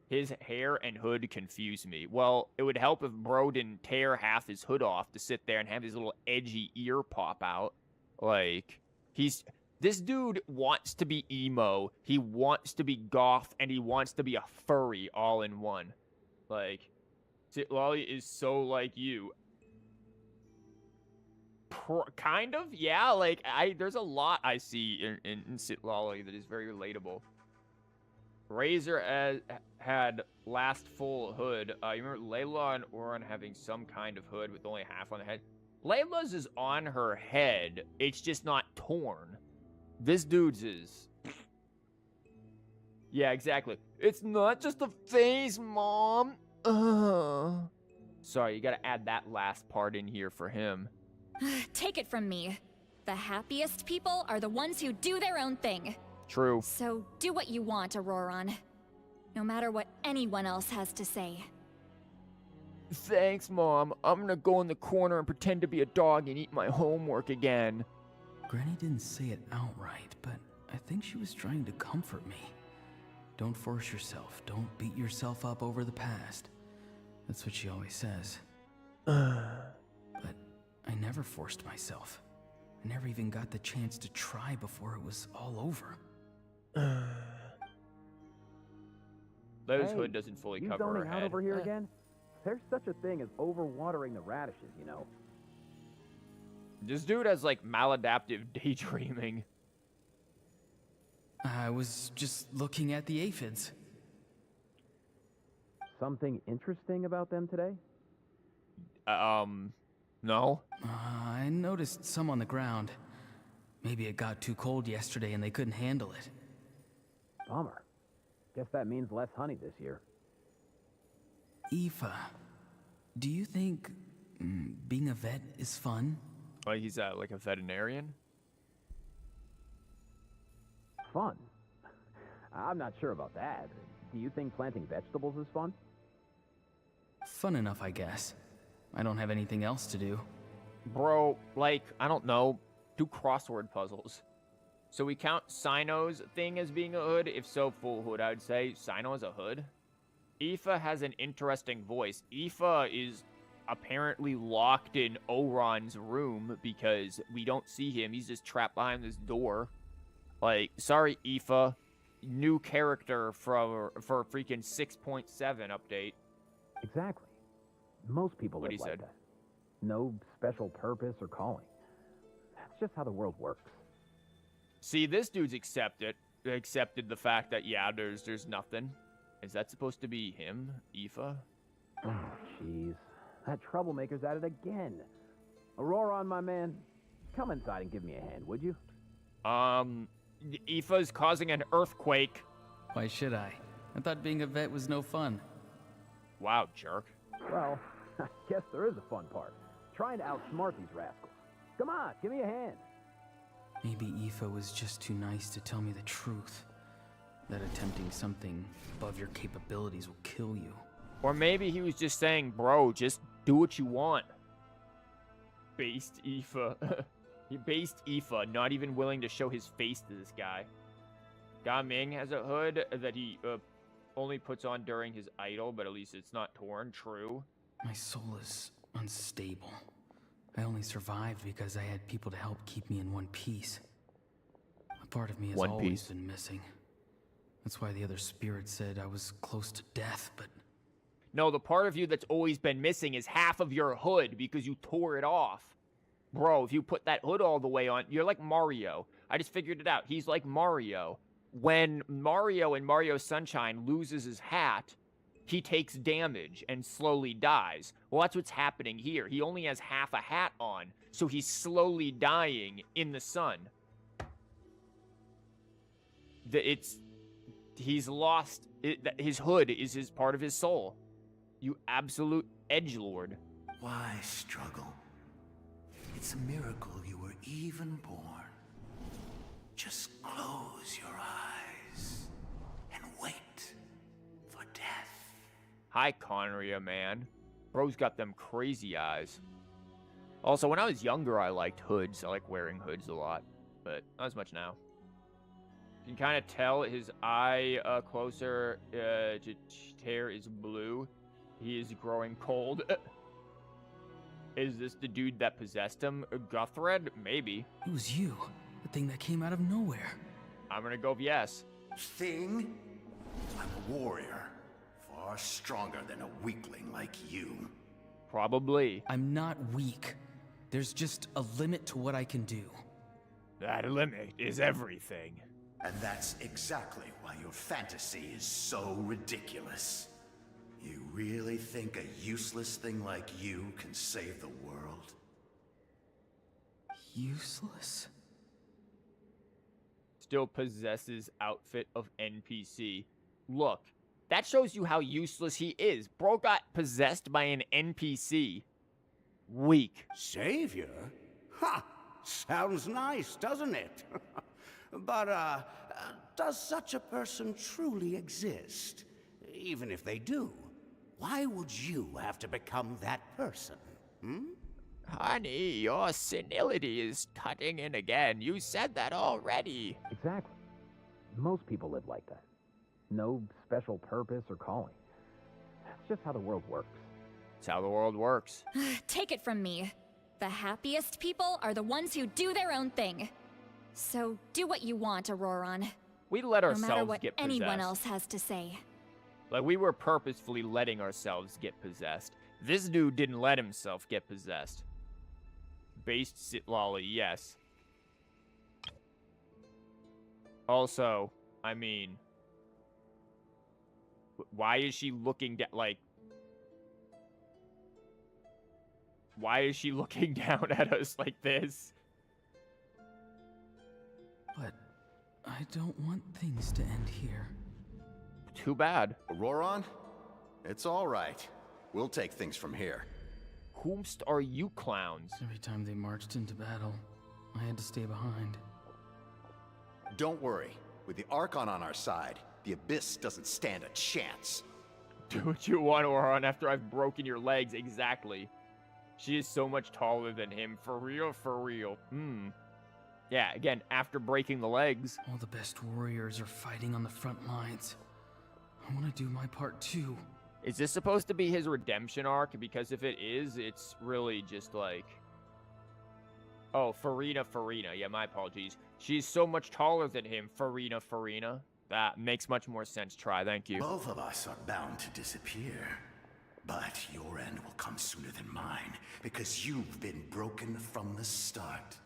his hair and hood confuse me. Well, it would help if bro didn't tear half his hood off to sit there and have his little edgy ear pop out. Like, this dude wants to be emo, he wants to be goth, and he wants to be a furry all in one. Like, Seatlali is so like you. Kind of, yeah, like, there's a lot I see in Seatlali that is very relatable. Razor had last full hood. You remember Layla and Oooohroron having some kind of hood with only half on the head? Layla's is on her head. It's just not torn. This dude's is. Yeah, exactly. It's not just a face, Mom. Sorry, you gotta add that last part in here for him. Take it from me. The happiest people are the ones who do their own thing. True. So do what you want, Oooohroron. No matter what anyone else has to say. Thanks, Mom. I'm gonna go in the corner and pretend to be a dog and eat my homework again. Granny didn't say it outright, but I think she was trying to comfort me. Don't force yourself. Don't beat yourself up over the past. That's what she always says. But I never forced myself. I never even got the chance to try before it was all over. Those hood doesn't fully cover her zoning out head. over here again? There's such a thing as overwatering the radishes, you know. This dude has like maladaptive daydreaming. I was just looking at the aphids. Something interesting about them today? No. I noticed some on the ground. Maybe it got too cold yesterday and they couldn't handle it. Bummer. Guess that means less honey this year. Aoife, do you think being a vet is fun? Like he's like a veterinarian? Fun? I'm not sure about that. Do you think planting vegetables is fun? Fun enough, I guess. I don't have anything else to do. Bro, like, I don't know, do crossword puzzles. So we count Sino's thing as being a hood? If so, full hood, I would say. Sino is a hood? Aoife has an interesting voice. Aoife is apparently locked in Oooohron's room because we don't see him. He's just trapped behind this door. Like, sorry, Aoife. New character for freaking 6.7 update. Exactly. Most people What live he like said. that. No special purpose or calling. That's just how the world works. See, this dude's accepted the fact that, yeah, there's nothing. Is that supposed to be him, Aoife? Oh, jeez. That troublemaker's at it again. Oooohroron, my man, come inside and give me a hand, would you? Aoife's causing an earthquake. Why should I? I thought being a vet was no fun. Wow, jerk. Well, I guess there is a fun part. Trying to outsmart these rascals. Come on, give me a hand. Maybe Aoife was just too nice to tell me the truth. That attempting something above your capabilities will kill you. Or maybe he was just saying, bro, just do what you want. Based Aoife. He based Aoife, not even willing to show his face to this guy. Ga Ming has a hood that he only puts on during his idol, but at least it's not torn. True. My soul is unstable. I only survived because I had people to help keep me in one piece. A part of me has always been missing. That's why the other spirits said I was close to death, but... No, the part of you that's always been missing is half of your hood because you tore it off. Bro, if you put that hood all the way on, you're like Mario. I just figured it out. He's like Mario. When Mario in Mario Sunshine loses his hat, he takes damage and slowly dies. Well, that's what's happening here. He only has half a hat on, so he's slowly dying in the sun. He's lost, his hood is his part of his soul. You absolute edgelord. Why struggle? It's a miracle you were even born. Just close your eyes and wait for death. Hi, Conria, man. Bro's got them crazy eyes. Also, when I was younger, I liked hoods. I like wearing hoods a lot, but not as much now. You can kind of tell his eye closer to tear is blue. He is growing cold. Is this the dude that possessed him? Guthred? Maybe. It was you. The thing that came out of nowhere. I'm gonna go with yes. Thing? I'm a warrior. Far stronger than a weakling like you. Probably. I'm not weak. There's just a limit to what I can do. That limit is everything. And that's exactly why your fantasy is so ridiculous. You really think a useless thing like you can save the world? Useless? Still possesses outfit of NPC. Look, that shows you how useless he is. Bro got possessed by an NPC. Weak. Savior? Ha! Sounds nice, doesn't it? But, does such a person truly exist? Even if they do, why would you have to become that person? Honey, your senility is cutting in again. You said that already. Exactly. Most people live like that. No special purpose or calling. That's just how the world works. It's how the world works. Take it from me. The happiest people are the ones who do their own thing. So do what you want, Oooohroron. We let No ourselves matter what get possessed. anyone else has to say. Like, we were purposefully letting ourselves get possessed. This dude didn't let himself get possessed. Based Sitlali, yes. Also, I mean, why is she looking down, like, why is she looking down at us like this? But I don't want things to end here. Too bad. Oooohroron? It's all right. We'll take things from here. Whomst are you clowns? Every time they marched into battle, I had to stay behind. Don't worry. With the Archon on our side, the Abyss doesn't stand a chance. Do what you want, Oooohroron, after I've broken your legs. Exactly. She is so much taller than him. For real, for real. Yeah, again, after breaking the legs. All the best warriors are fighting on the front lines. I want to do my part too. Is this supposed to be his redemption arc? Because if it is, it's really just like... Oh, Farina. Yeah, my apologies. She's so much taller than him, Farina. That makes much more sense. Try, thank you. Both of us are bound to disappear. But your end will come sooner than mine, because you've been broken from the start.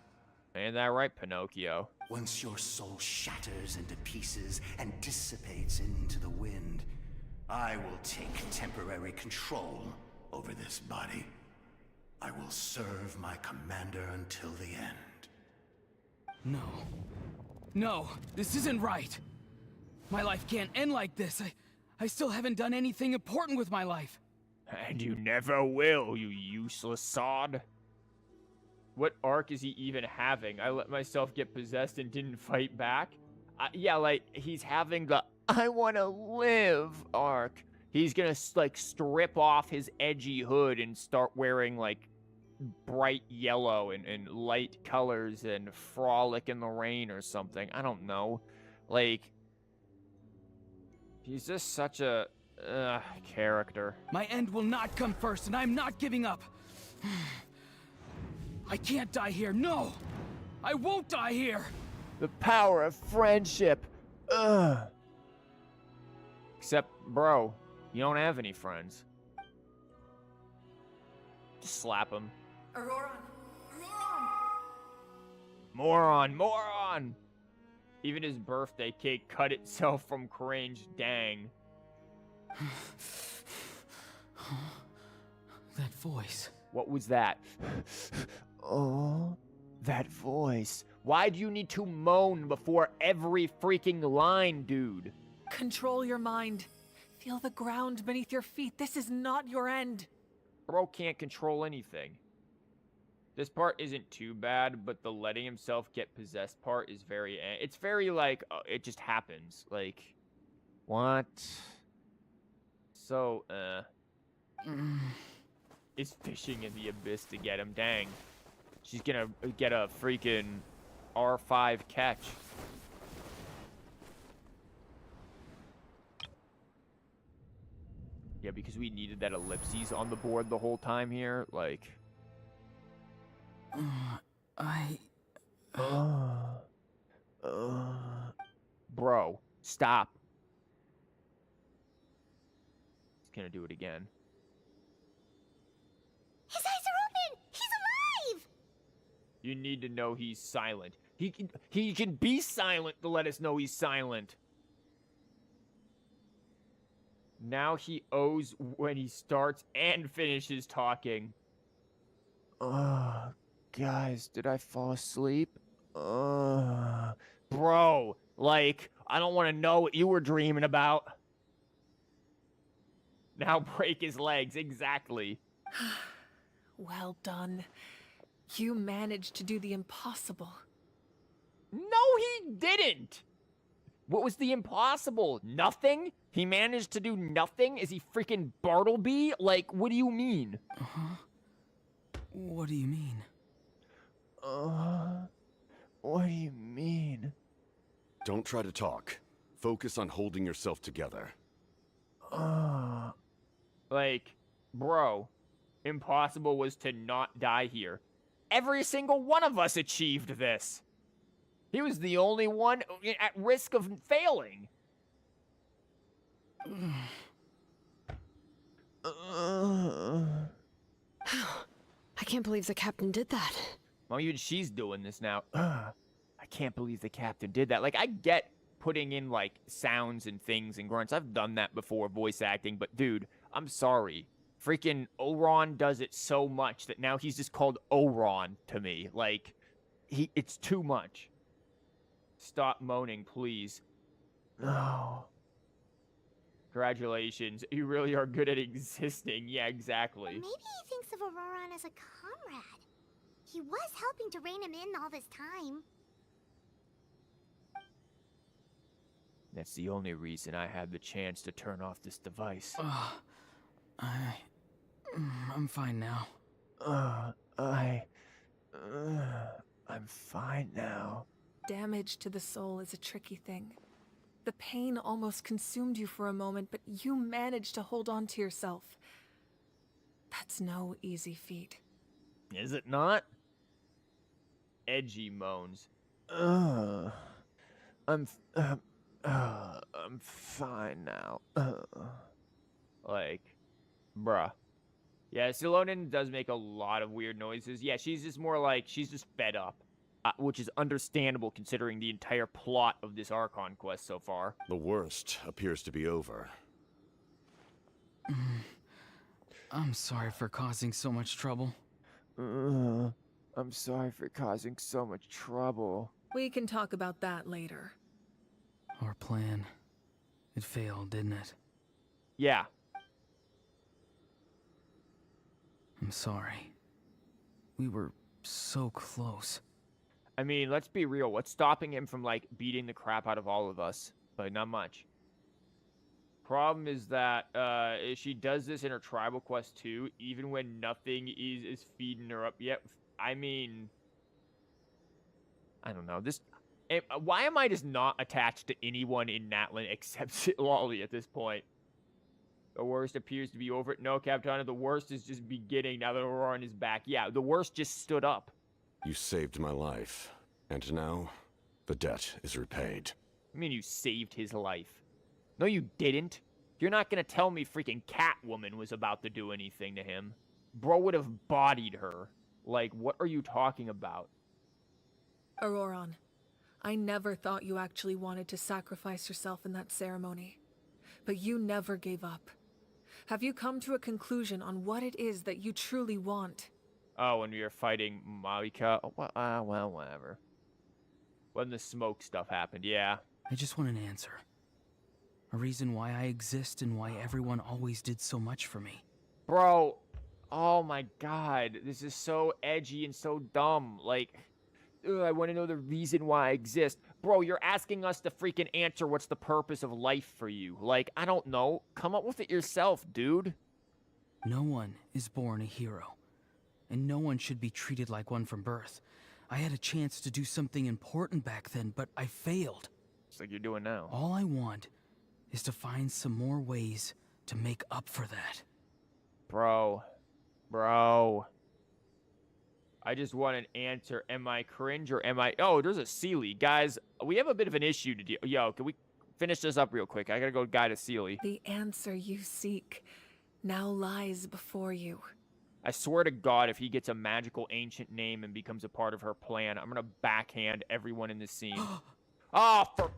Ain't that right, Pinocchio? Once your soul shatters into pieces and dissipates into the wind, I will take temporary control over this body. I will serve my commander until the end. No, this isn't right. My life can't end like this. I still haven't done anything important with my life. And you never will, you useless sod. What arc is he even having? I let myself get possessed and didn't fight back? Yeah, like, he's having the I wanna live arc. He's gonna, like, strip off his edgy hood and start wearing, like, bright yellow and light colors and frolic in the rain or something. I don't know. Like, he's just such a character. My end will not come first, and I'm not giving up. I can't die here. No! I won't die here! The power of friendship. Ugh. Except, bro, you don't have any friends. Just slap him. Moron! Even his birthday cake cut itself from cringe. Dang. That voice. What was that? Oh, that voice. Why do you need to moan before every freaking line, dude? Control your mind. Feel the ground beneath your feet. This is not your end. Bro can't control anything. This part isn't too bad, but the letting himself get possessed part is very... It's very, like, it just happens. Like, what? So, is fishing in the abyss to get him. Dang. She's gonna get a freaking R5 catch. Yeah, because we needed that ellipses on the board the whole time here. Like... Bro, stop. He's gonna do it again. His eyes are open! He's alive! You need to know he's silent. He can be silent to let us know he's silent. Now he owes when he starts and finishes talking. Guys, did I fall asleep? Bro, like, I don't want to know what you were dreaming about. Now break his legs, exactly. Well done. You managed to do the impossible. No, he didn't! What was the impossible? Nothing? He managed to do nothing? Is he freaking Bartleby? Like, what do you mean? What do you mean? What do you mean? Don't try to talk. Focus on holding yourself together. Like, bro, impossible was to not die here. Every single one of us achieved this. He was the only one at risk of failing. I can't believe the captain did that. Well, even she's doing this now. I can't believe the captain did that. Like, I get putting in, like, sounds and things and grunts. I've done that before, voice acting. But, dude, I'm sorry. Freaking Oooohroron does it so much that now he's just called Oooohroron to me. Like, it's too much. Stop moaning, please. No. Congratulations. You really are good at existing. Yeah, exactly. Maybe he thinks of Oooohroron as a comrade. He was helping to rein him in all this time. That's the only reason I had the chance to turn off this device. I'm fine now. I'm fine now. Damage to the soul is a tricky thing. The pain almost consumed you for a moment, but you managed to hold on to yourself. That's no easy feat. Is it not? Edgy moans. I'm fine now. Like, bruh. Yeah, Silonen does make a lot of weird noises. Yeah, she's just more like, she's just fed up. Which is understandable considering the entire plot of this Archon quest so far. The worst appears to be over. I'm sorry for causing so much trouble. I'm sorry for causing so much trouble. We can talk about that later. Our plan, it failed, didn't it? Yeah. I'm sorry. We were so close. I mean, let's be real. What's stopping him from, like, beating the crap out of all of us? Like, not much. Problem is that, she does this in her tribal quest too, even when nothing is feeding her up yet. I mean... I don't know. Why am I just not attached to anyone in Natlan except Lolly at this point? The worst appears to be over. No, Captain, the worst is just beginning now that Oooohroron is back. Yeah, the worst just stood up. You saved my life, and now the debt is repaid. I mean, you saved his life. No, you didn't. You're not gonna tell me freaking Catwoman was about to do anything to him. Bro would have bodied her. Like, what are you talking about? Oooohroron, I never thought you actually wanted to sacrifice yourself in that ceremony. But you never gave up. Have you come to a conclusion on what it is that you truly want? Oh, when we were fighting Marika. Oh, well, whatever. When the smoke stuff happened, yeah. I just want an answer. A reason why I exist and why everyone always did so much for me. Bro, oh my god. This is so edgy and so dumb. Like, I want to know the reason why I exist. Bro, you're asking us to freaking answer what's the purpose of life for you. Like, I don't know. Come up with it yourself, dude. No one is born a hero. And no one should be treated like one from birth. I had a chance to do something important back then, but I failed. It's like you're doing now. All I want is to find some more ways to make up for that. Bro. I just want an answer. Am I cringe or am I... Oh, there's a Sealy. Guys, we have a bit of an issue to deal... Yo, can we finish this up real quick? I gotta go guide a Sealy. The answer you seek now lies before you. I swear to God, if he gets a magical ancient name and becomes a part of her plan, I'm gonna backhand everyone in this scene. Oh, for...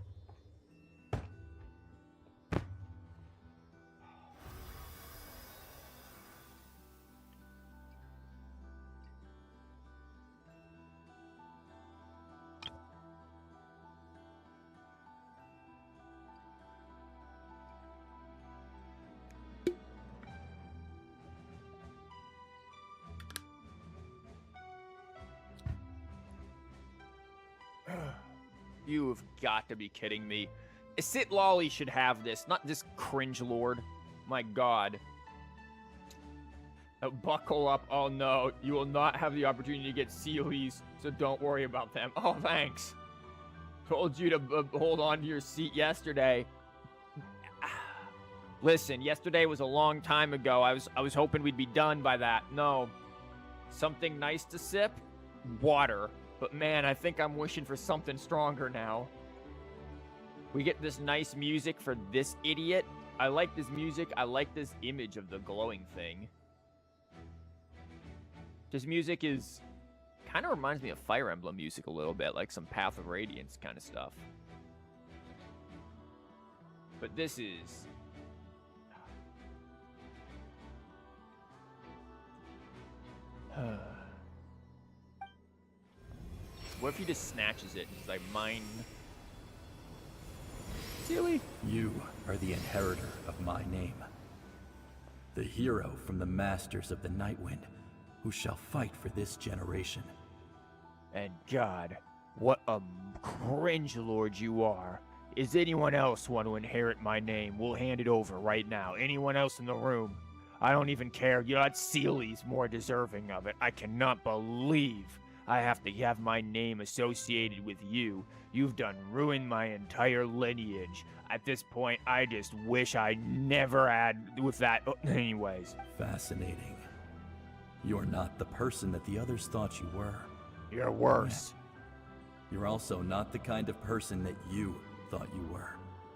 You've got to be kidding me. Sit Lolly should have this, not this cringe lord. My God. Buckle up. Oh no, you will not have the opportunity to get Sealies, so don't worry about them. Oh, thanks. Told you to hold on to your seat yesterday. Listen, yesterday was a long time ago. I was hoping we'd be done by that. No. Something nice to sip? Water. But man, I think I'm wishing for something stronger now. We get this nice music for this idiot. I like this music. I like this image of the glowing thing. This music is... kind of reminds me of Fire Emblem music a little bit. Like some Path of Radiance kind of stuff. But this is... What if he just snatches it and he's like, mine? Sealy? You are the inheritor of my name. The hero from the masters of the Nightwind, who shall fight for this generation. And God, what a cringe lord you are. Is anyone else want to inherit my name? We'll hand it over right now. Anyone else in the room? I don't even care. You know, that Sealy's more deserving of it. I cannot believe I have to have my name associated with you. You've done ruined my entire lineage. At this point, I just wish I never had with that. Anyways. Fascinating. You're not the person that the others thought you were. You're worse. You're also not the kind of person that you thought you were.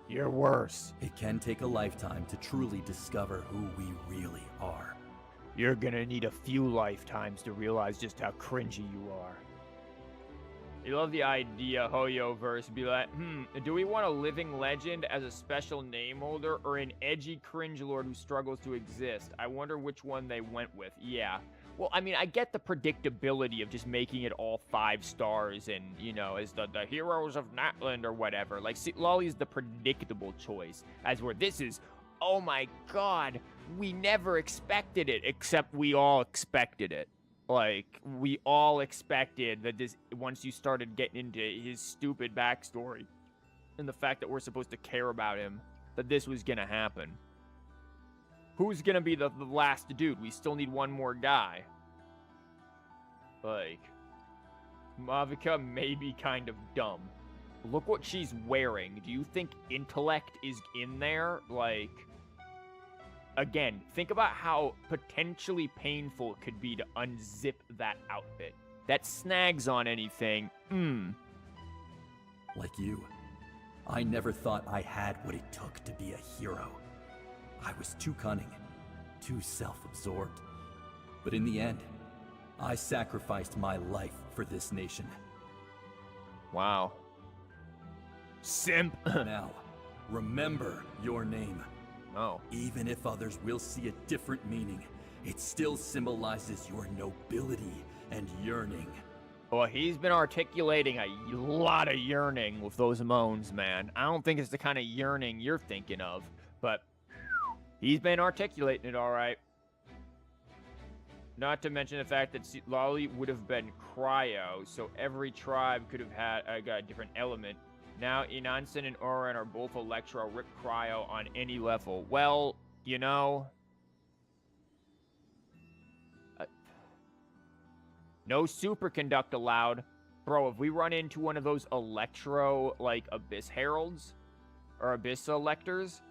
You're worse. It can take a lifetime to truly discover who we really are. You're gonna need a few lifetimes to realize just how cringy you are. You love the idea, Hoyo-verse, be like, do we want a living legend as a special name holder or an edgy cringe lord who struggles to exist? I wonder which one they went with. Yeah. Well, I mean, I get the predictability of just making it all 5 stars and, you know, as the heroes of Natlan or whatever. Like, see, Lolly's the predictable choice. As where this is, oh my God, we never expected it, except we all expected it. Like, we all expected that this, once you started getting into his stupid backstory, and the fact that we're supposed to care about him, that this was gonna happen. Who's gonna be the last dude? We still need one more guy. Like, Mavica may be kind of dumb. Look what she's wearing. Do you think intellect is in there? Like, again, think about how potentially painful it could be to unzip that outfit. That snags on anything. Like you, I never thought I had what it took to be a hero. I was too cunning, too self-absorbed. But in the end, I sacrificed my life for this nation. Wow. Simp. Now, remember your name. Oh. Even if others will see a different meaning, it still symbolizes your nobility and yearning. Well, he's been articulating a lot of yearning with those moans, man. I don't think it's the kind of yearning you're thinking of, but he's been articulating it all right. Not to mention the fact that Lolly would have been cryo, so every tribe could have had got a different element. Now, Inansen and Oren are both electro, rip cryo on any level. Well, you know... no superconduct allowed. Bro, if we run into one of those electro, like, Abyss Heralds, or Abyss Electors,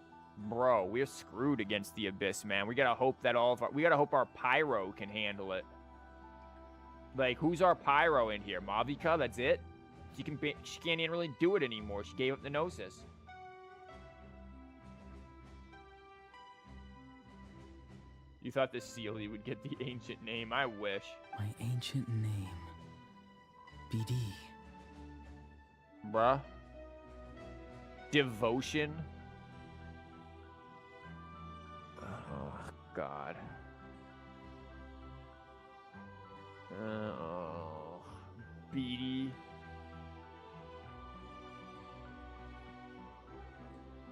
bro, we're screwed against the Abyss, man. We gotta hope that we gotta hope our Pyro can handle it. Like, who's our Pyro in here? Mavica, that's it? She can't even really do it anymore. She gave up the Gnosis. You thought the Sealy would get the ancient name. I wish. My ancient name. BD. Bruh. Devotion. Oh, God. Oh. BD.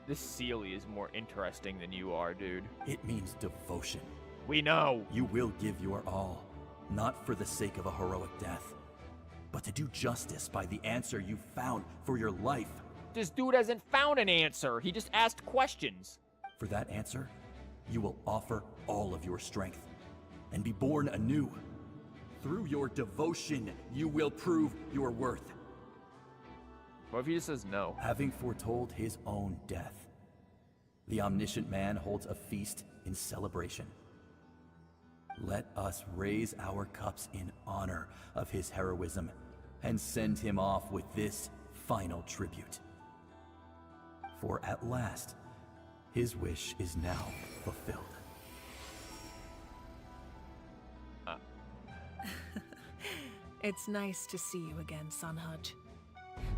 This Sealy is more interesting than you are, dude. It means devotion. We know. You will give your all, not for the sake of a heroic death, but to do justice by the answer you found for your life. This dude hasn't found an answer. He just asked questions. For that answer, you will offer all of your strength and be born anew. Through your devotion, you will prove your worth. What if he just says no? Having foretold his own death, the omniscient man holds a feast in celebration. Let us raise our cups in honor of his heroism and send him off with this final tribute. For at last, his wish is now fulfilled. It's nice to see you again, Sunhudge.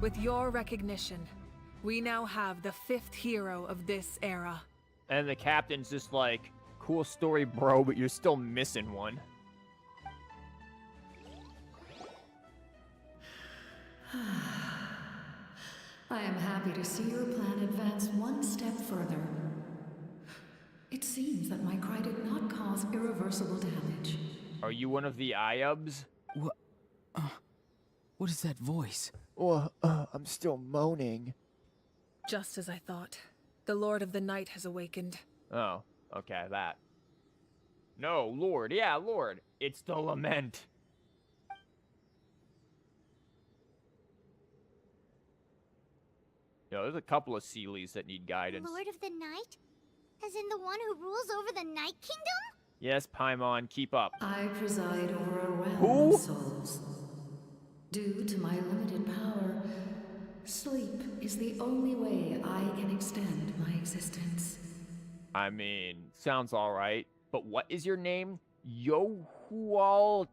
With your recognition, we now have the 5th hero of this era. And the captain's just like, cool story, bro, but you're still missing one. I am happy to see your plan advance one step further. It seems that my cry did not cause irreversible damage. Are you one of the Iubs? What is that voice? I'm still moaning. Just as I thought. The Lord of the Night has awakened. Oh, okay, that. No, Lord, yeah, Lord. It's the lament. Yo, there's a couple of Sealies that need guidance. Lord of the Night? As in the one who rules over the Night Kingdom? Yes, Paimon, keep up. I preside over a realm Who? of souls. Due to my limited power, sleep is the only way I can extend my existence. I mean, sounds alright. But what is your name? Yohual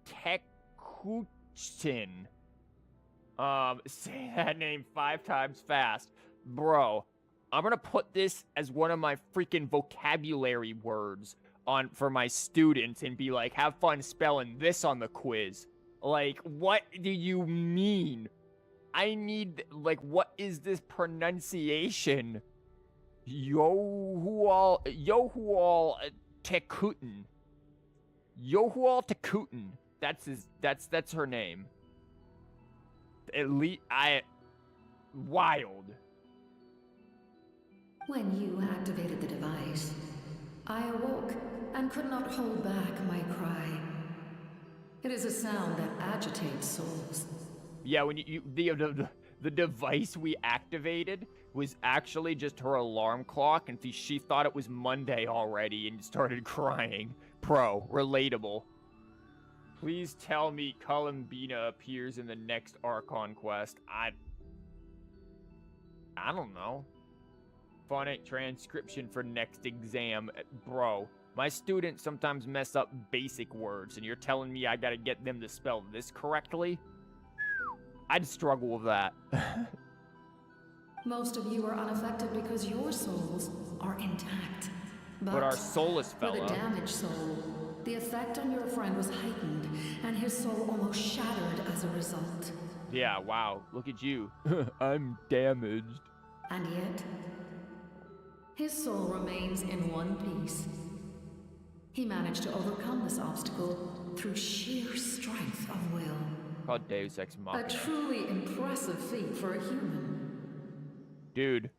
Tekuchin. Say that name 5 times fast. Bro, I'm gonna put this as one of my freaking vocabulary words for my students and be like, have fun spelling this on the quiz. Like, what do you mean? I need, like, what is this pronunciation? Yohual Tekutin. Yohual Tekutin. That's her name. Wild. When you activated the device, I awoke and could not hold back my cry. It is a sound that agitates souls. Yeah, when the device we activated was actually just her alarm clock, and she thought it was Monday already and started crying. Pro, relatable. Please tell me Columbina appears in the next Archon quest. I don't know. Phonic transcription for next exam. Bro, my students sometimes mess up basic words, and you're telling me I gotta get them to spell this correctly? I'd struggle with that. Most of you are unaffected because your souls are intact. But our soulless for the fella. damaged soul, the effect on your friend was heightened, and his soul almost shattered as a result. Yeah, wow. Look at you. I'm damaged. And yet, his soul remains in one piece. He managed to overcome this obstacle through sheer strength of will. Called Deus Ex A Machina. truly impressive feat for a human. Dude,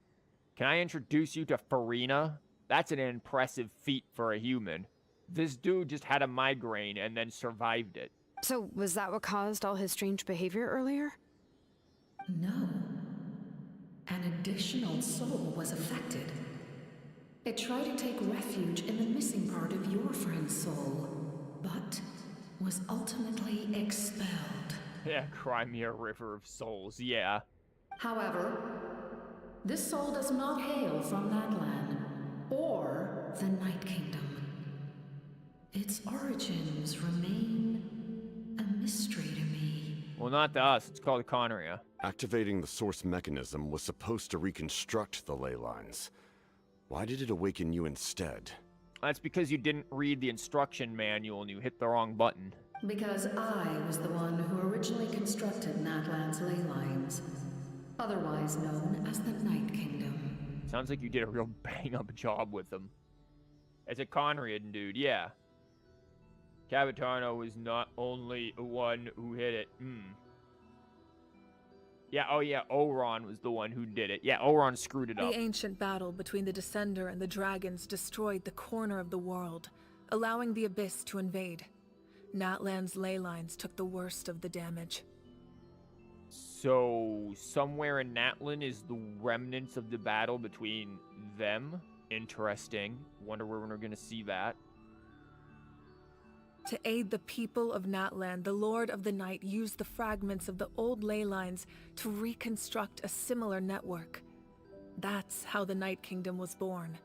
can I introduce you to Farina? That's an impressive feat for a human. This dude just had a migraine and then survived it. So, was that what caused all his strange behavior earlier? No. An additional soul was affected. It tried to take refuge in the missing part of your friend's soul, but was ultimately expelled. Yeah, Crimea River of Souls, yeah. However, this soul does not hail from Natlan or the Night Kingdom. Its origins remain a mystery to me. Well, not to us. It's called Conria. Activating the source mechanism was supposed to reconstruct the ley lines. Why did it awaken you instead? That's because you didn't read the instruction manual and you hit the wrong button. Because I was the one who originally constructed Natlan's ley lines, otherwise known as the Night Kingdom. Sounds like you did a real bang-up job with them. As a Conrian dude, yeah. Cavitano was not only the one who hit it. Yeah, oh yeah, Oooohroron was the one who did it. Yeah, Oooohroron screwed it up. The ancient battle between the Descender and the dragons destroyed the corner of the world, allowing the Abyss to invade. Natlan's ley lines took the worst of the damage. So, somewhere in Natlan is the remnants of the battle between them? Interesting. Wonder where we're gonna see that. To aid the people of Natlan, the Lord of the Night used the fragments of the old ley lines to reconstruct a similar network. That's how the Night Kingdom was born.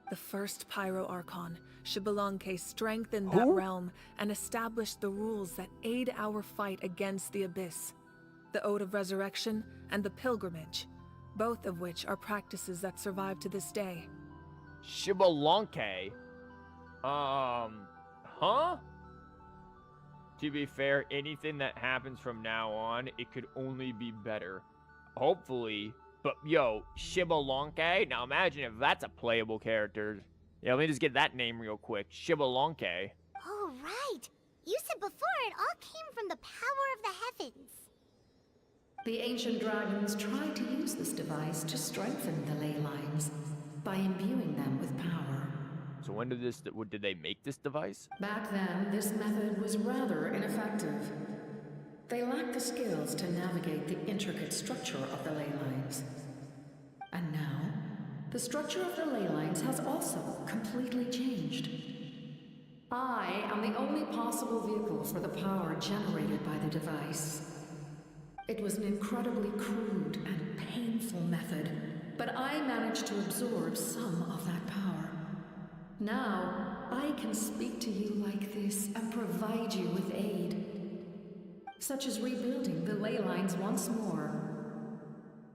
The first Pyro Archon, Xbalanque, strengthened that realm and established the rules that aid our fight against the Abyss. The Ode of Resurrection and the Pilgrimage, both of which are practices that survive to this day. Xbalanque? Huh? To be fair, anything that happens from now on, it could only be better. Hopefully. But, yo, Xbalanque? Now imagine if that's a playable character. Yeah, let me just get that name real quick. Xbalanque. Oh, right. You said before it all came from the power of the heavens. The ancient dragons tried to use this device to strengthen the ley lines by imbuing them with power. So when did they make this device? Back then, this method was rather ineffective. They lacked the skills to navigate the intricate structure of the ley lines. And now, the structure of the ley lines has also completely changed. I am the only possible vehicle for the power generated by the device. It was an incredibly crude and painful method, but I managed to absorb some of that power. Now, I can speak to you like this and provide you with aid, such as rebuilding the ley lines once more,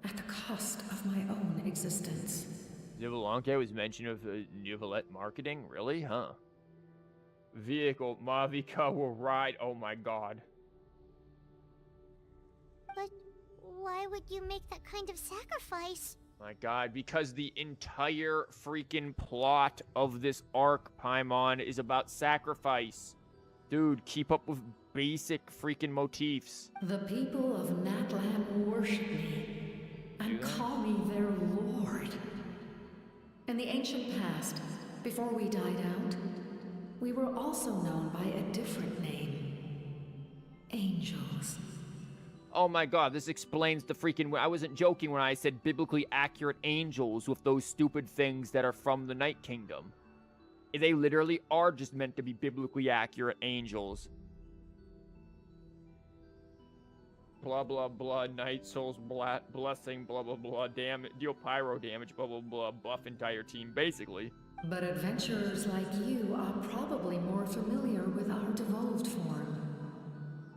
at the cost of my own existence. Xbalanque was mentioned of the Neuvillette marketing? Really? Huh. Vehicle, Mavica will ride. Oh my god. But why would you make that kind of sacrifice? My god, because the entire freaking plot of this arc, Paimon, is about sacrifice. Dude, keep up with basic freaking motifs. The people of Natlan worship me and call me their lord. In the ancient past, before we died out, we were also known by a different name. Angels. Oh my god, this explains the freaking... I wasn't joking when I said biblically accurate angels with those stupid things that are from the Night Kingdom. They literally are just meant to be biblically accurate angels. Blah, blah, blah, Night Souls, blessing, blah, blah, blah, deal pyro damage, blah, blah, blah, buff entire team, basically. But adventurers like you are probably more familiar with our devolved form.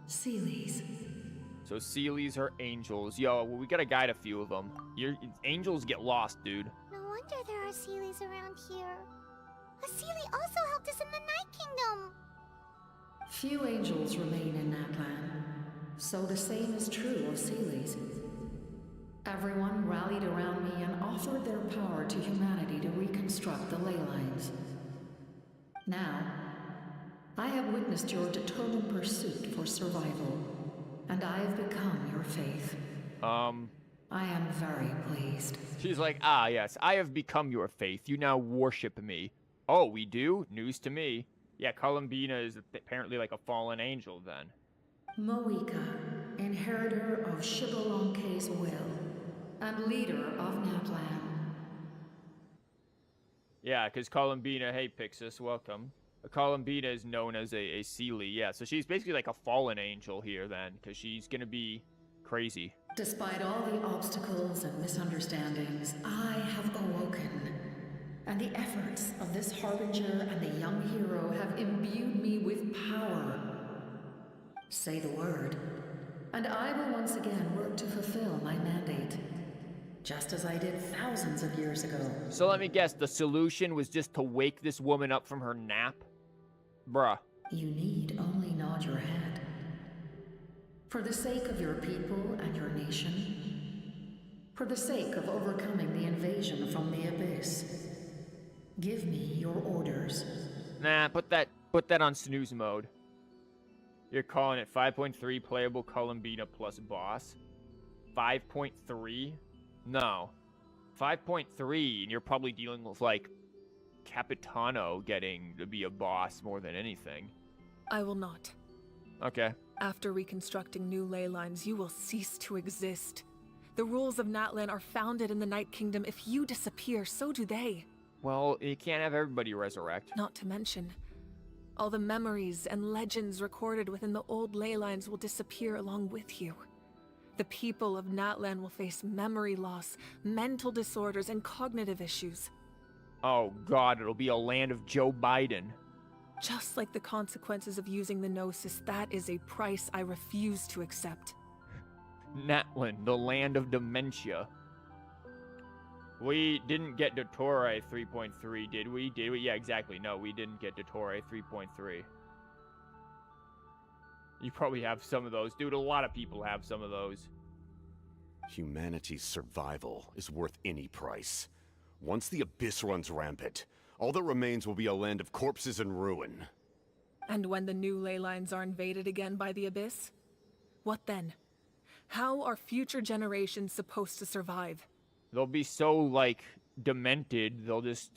Seelies. So Seelies are angels. Yo, well, we gotta guide a few of them. Angels get lost, dude. No wonder there are Seelies around here. A Seelie also helped us in the Night Kingdom. Few angels remain in Natlan, so the same is true of Seelies. Everyone rallied around me and offered their power to humanity to reconstruct the ley lines. Now, I have witnessed your determined pursuit for survival, and I have become your faith. I am very pleased. She's like, ah, yes, I have become your faith. You now worship me. Oh, we do? News to me. Yeah, Columbina is apparently like a fallen angel then. Moika, inheritor of Shibalonke's will, and leader of Natlan. Yeah, because Columbina, hey Pixis, welcome. Columbina is known as a Seelie, yeah, so she's basically like a fallen angel here then, because she's gonna be crazy. Despite all the obstacles and misunderstandings, I have awoken. And the efforts of this Harbinger and the young hero have imbued me with power. Say the word, and I will once again work to fulfill my mandate. Just as I did thousands of years ago. So let me guess, the solution was just to wake this woman up from her nap? Bruh. You need only nod your head. For the sake of your people and your nation. For the sake of overcoming the invasion from the Abyss. Give me your orders. Nah, put that on snooze mode. You're calling it 5.3 playable Columbina plus boss? 5.3? No. 5.3, and you're probably dealing with, like, Capitano getting to be a boss more than anything. I will not. Okay. After reconstructing new ley lines, you will cease to exist. The rules of Natlan are founded in the Night Kingdom. If you disappear, so do they. Well, you can't have everybody resurrect. Not to mention, all the memories and legends recorded within the old ley lines will disappear along with you. The people of Natlan will face memory loss, mental disorders, and cognitive issues. Oh god, it'll be a land of Joe Biden. Just like the consequences of using the Gnosis, that is a price I refuse to accept. Natlan, the land of dementia. We didn't get Dottore 3.3, did we? Did we? Yeah, exactly. No, we didn't get Dottore 3.3. You probably have some of those. Dude, a lot of people have some of those. Humanity's survival is worth any price. Once the Abyss runs rampant, all that remains will be a land of corpses and ruin. And when the new ley lines are invaded again by the Abyss? What then? How are future generations supposed to survive? They'll be so, like, demented, they'll just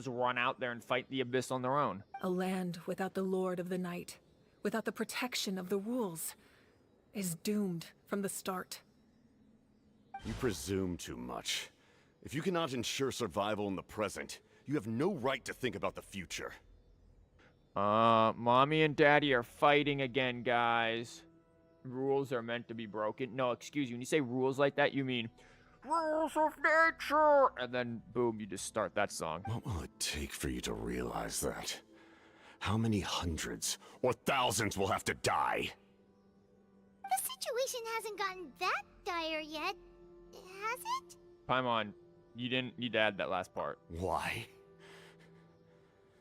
run out there and fight the Abyss on their own. A land without the Lord of the Night, without the protection of the rules, is doomed from the start. You presume too much. If you cannot ensure survival in the present, you have no right to think about the future. Mommy and Daddy are fighting again, guys. Rules are meant to be broken. No, excuse you, when you say rules like that, you mean rules of nature! And then, boom, you just start that song. What will it take for you to realize that? How many hundreds or thousands will have to die? The situation hasn't gotten that dire yet, has it? Paimon, you didn't need to add that last part. Why?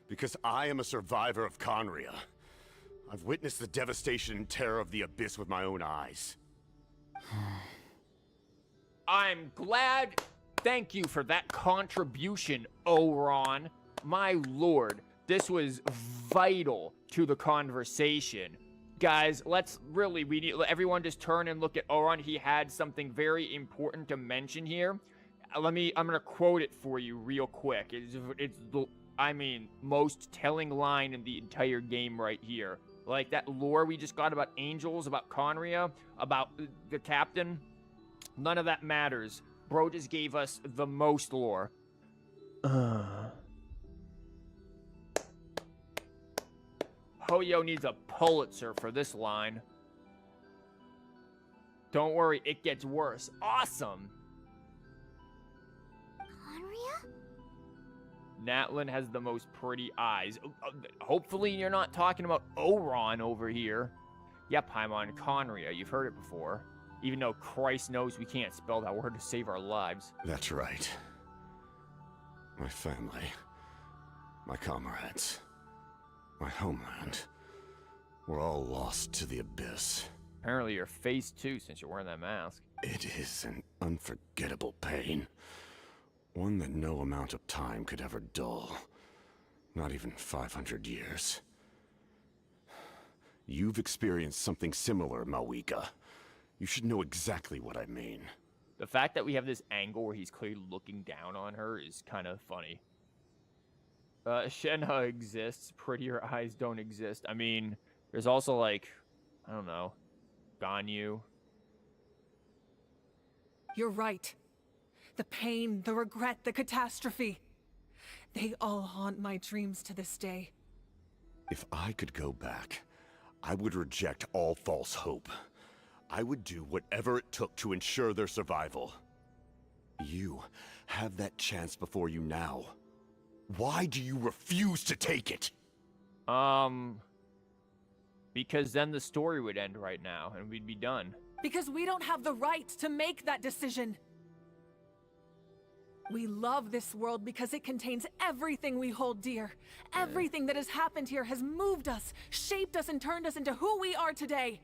Because I am a survivor of Conria. I've witnessed the devastation and terror of the Abyss with my own eyes. I'm glad. Thank you for that contribution, Oooohroron. My lord, this was vital to the conversation. Guys, let's really, we need everyone just turn and look at Oooohroron. He had something very important to mention here. I'm gonna quote it for you real quick. It's the, I mean, most telling line in the entire game right here. Like that lore we just got about angels, about Conria, about the captain. None of that matters. Bro just gave us the most lore. Hoyo needs a Pulitzer for this line. Don't worry, it gets worse. Awesome! Conria? Natlan has the most pretty eyes. Hopefully you're not talking about Oooohroron over here. Yep, Paimon, Conria, you've heard it before. Even though Christ knows we can't spell that word to save our lives. That's right. My family, my comrades, my homeland, we're all lost to the abyss. Apparently your face too, since you're wearing that mask. It is an unforgettable pain. One that no amount of time could ever dull. Not even 500 years. You've experienced something similar, Mawika. You should know exactly what I mean. The fact that we have this angle where he's clearly looking down on her is kind of funny. Shenhe exists. Prettier eyes don't exist. I mean, there's also like, I don't know, Ganyu. You're right. The pain, the regret, the catastrophe. They all haunt my dreams to this day. If I could go back, I would reject all false hope. I would do whatever it took to ensure their survival. You have that chance before you now. Why do you refuse to take it? Because then the story would end right now, and we'd be done. Because we don't have the right to make that decision. We love this world because it contains everything we hold dear. Everything that has happened here has moved us, shaped us, and turned us into who we are today.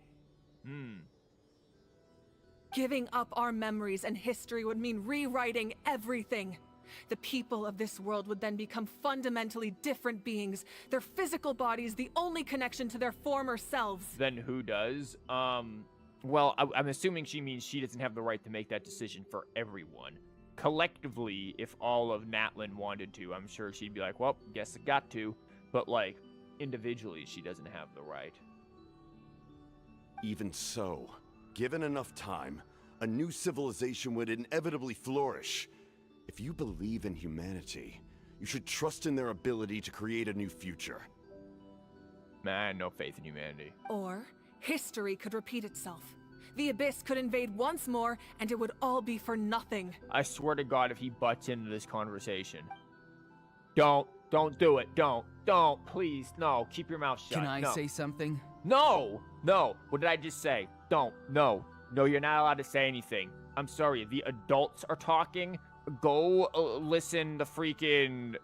Giving up our memories and history would mean rewriting everything. The people of this world would then become fundamentally different beings, their physical bodies the only connection to their former selves. Then who does? Well, I'm assuming she means she doesn't have the right to make that decision for everyone. Collectively, if all of Natlan wanted to, I'm sure she'd be like, well, guess I got to. But, like, individually, she doesn't have the right. Even so, given enough time, a new civilization would inevitably flourish. If you believe in humanity, you should trust in their ability to create a new future. Man, no faith in humanity. Or, history could repeat itself. The Abyss could invade once more, and it would all be for nothing. I swear to God, if he butts into this conversation. Don't do it. Don't, please, no, keep your mouth shut. Can I say something? No, what did I just say? Don't, no, you're not allowed to say anything. I'm sorry, the adults are talking. Go listen to freaking,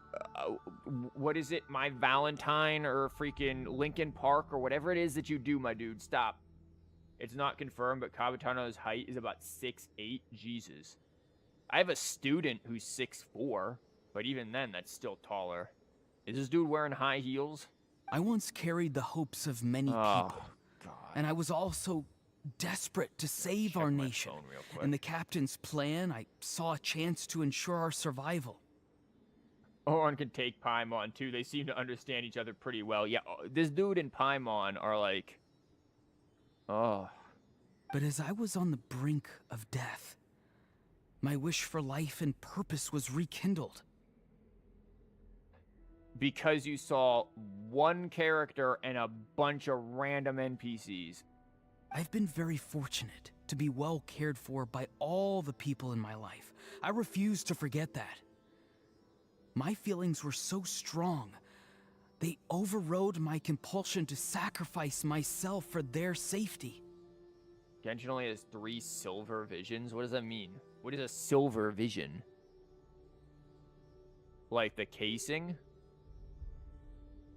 what is it, My Valentine, or freaking Linkin Park, or whatever it is that you do, my dude, stop. It's not confirmed, but Kabatano's height is about 6'8". Jesus. I have a student who's 6'4", but even then, that's still taller. Is this dude wearing high heels? I once carried the hopes of many people. God. And I was also desperate to save our nation. In the captain's plan, I saw a chance to ensure our survival. Oron can take Paimon, too. They seem to understand each other pretty well. Yeah, this dude and Paimon are like... Oh. But as I was on the brink of death, my wish for life and purpose was rekindled. Because you saw one character and a bunch of random NPCs. I've been very fortunate to be well cared for by all the people in my life. I refuse to forget that. My feelings were so strong, they overrode my compulsion to sacrifice myself for their safety. Genshin only has 3 silver visions? What does that mean? What is a silver vision? Like the casing?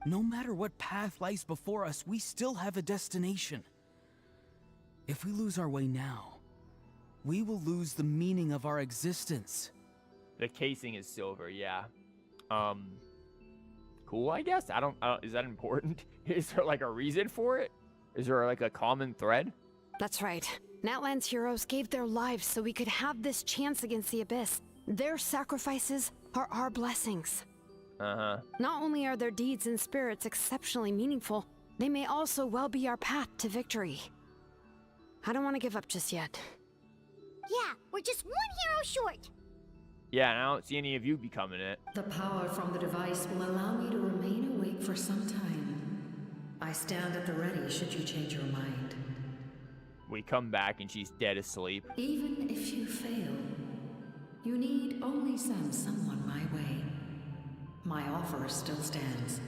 No matter what path lies before us, we still have a destination. If we lose our way now, we will lose the meaning of our existence. The casing is silver, yeah. Cool, I guess. I don't, is that important? Is there like a reason for it? Is there like a common thread? That's right. Natlan's heroes gave their lives so we could have this chance against the Abyss. Their sacrifices are our blessings. Uh-huh. Not only are their deeds and spirits exceptionally meaningful, they may also well be our path to victory. I don't want to give up just yet. Yeah, we're just one hero short. Yeah, and I don't see any of you becoming it. The power from the device will allow me to remain awake for some time. I stand at the ready should you change your mind. We come back and she's dead asleep. Even if you fail, you need only send someone my way. My offer still stands.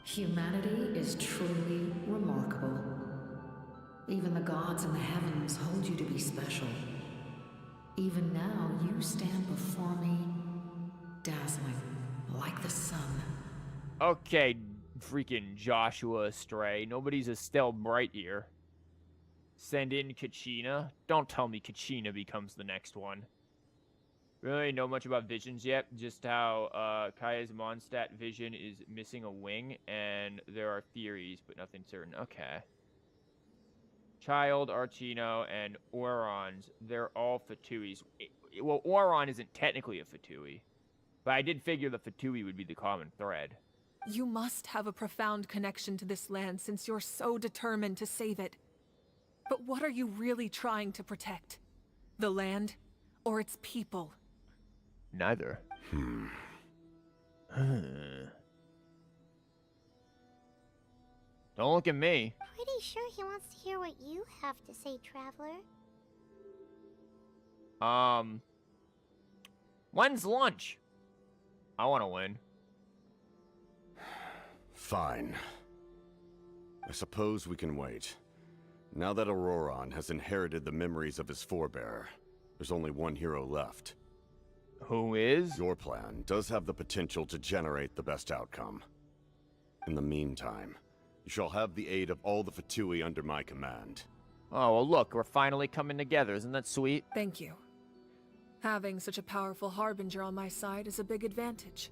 Humanity is truly remarkable. Even the gods in the heavens hold you to be special. Even now, you stand before me dazzling, like the sun. Okay, freaking Joshua Stray. Nobody's Estelle Bright here. Send in Kachina. Don't tell me Kachina becomes the next one. Really know much about visions yet. Just how Kaya's Mondstadt vision is missing a wing, and there are theories, but nothing certain. Okay. Child, Archino, and Oooohroron's. They're all Fatuis. Well, Oooohroron isn't technically a Fatui, but I did figure the Fatui would be the common thread. You must have a profound connection to this land since you're so determined to save it. But what are you really trying to protect? The land or its people? Neither. Don't look at me. Pretty sure he wants to hear what you have to say, Traveler. When's lunch? I want to win. Fine. I suppose we can wait. Now that Oooohroron has inherited the memories of his forebear, there's only one hero left. Who is? Your plan does have the potential to generate the best outcome. In the meantime, you shall have the aid of all the Fatui under my command. Oh, well look, we're finally coming together. Isn't that sweet? Thank you. Having such a powerful harbinger on my side is a big advantage.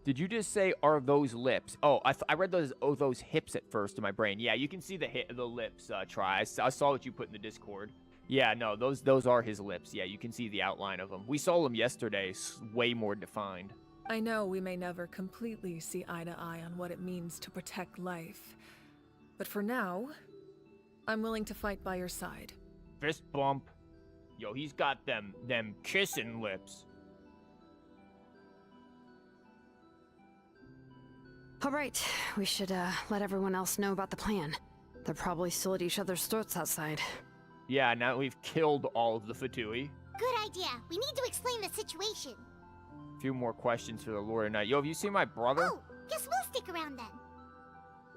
Did you just say, are those lips? Oh, I read those hips at first in my brain. Yeah, you can see the lips, Try. I saw what you put in the Discord. Yeah, no, those are his lips. Yeah, you can see the outline of them. We saw them yesterday, way more defined. I know we may never completely see eye to eye on what it means to protect life. But for now, I'm willing to fight by your side. Fist bump. Yo, he's got them kissing lips. All right, we should let everyone else know about the plan. They're probably still at each other's throats outside. Yeah, now that we've killed all of the Fatui. Good idea. We need to explain the situation. A few more questions for the Lord Knight. Yo, have you seen my brother? Oh, guess we'll stick around then.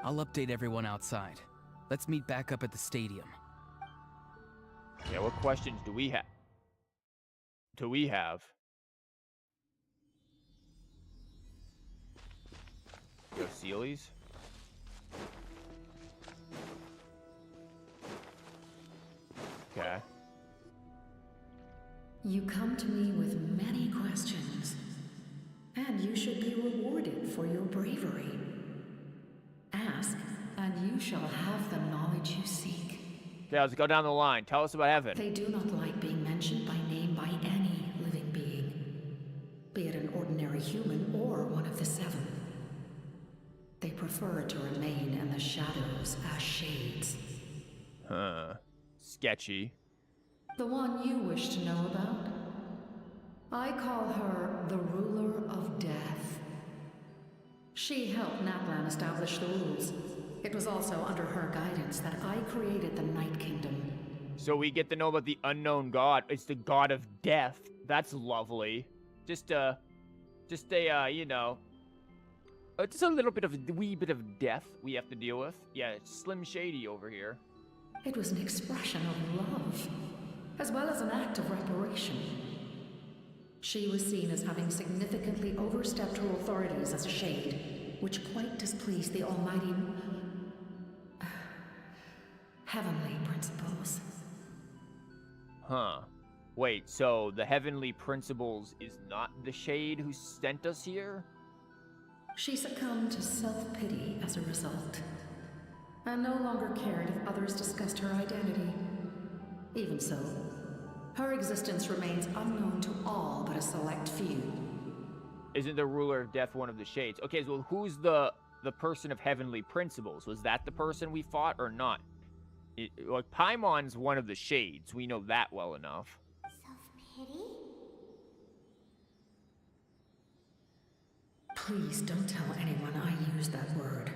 I'll update everyone outside. Let's meet back up at the stadium. Yeah, what questions do we have? Yo, Sealies? Okay. You come to me with many questions, and you should be rewarded for your bravery. Ask, and you shall have the knowledge you seek. Okay, let's go down the line. Tell us about heaven. They do not like being mentioned by name by any living being, be it an ordinary human or one of the seven. They prefer to remain in the shadows as shades. Huh. Sketchy. The one you wish to know about? I call her the Ruler of Death. She helped Natlan establish the rules. It was also under her guidance that I created the Night Kingdom. So we get to know about the unknown god. It's the god of death. That's lovely. Just a you know, just a little bit of wee bit of death we have to deal with. Yeah, it's Slim Shady over here. It was an expression of love, as well as an act of reparation. She was seen as having significantly overstepped her authorities as a shade, which quite displeased the almighty heavenly principles. Huh. Wait, so the heavenly principles is not the shade who sent us here? She succumbed to self-pity as a result, and no longer cared if others discussed her identity. Even so, her existence remains unknown to all but a select few. Isn't the ruler of death one of the shades? Okay, so who's the person of heavenly principles? Was that the person we fought or not? Like, Paimon's one of the shades. We know that well enough. Self-pity? Please don't tell anyone I used that word.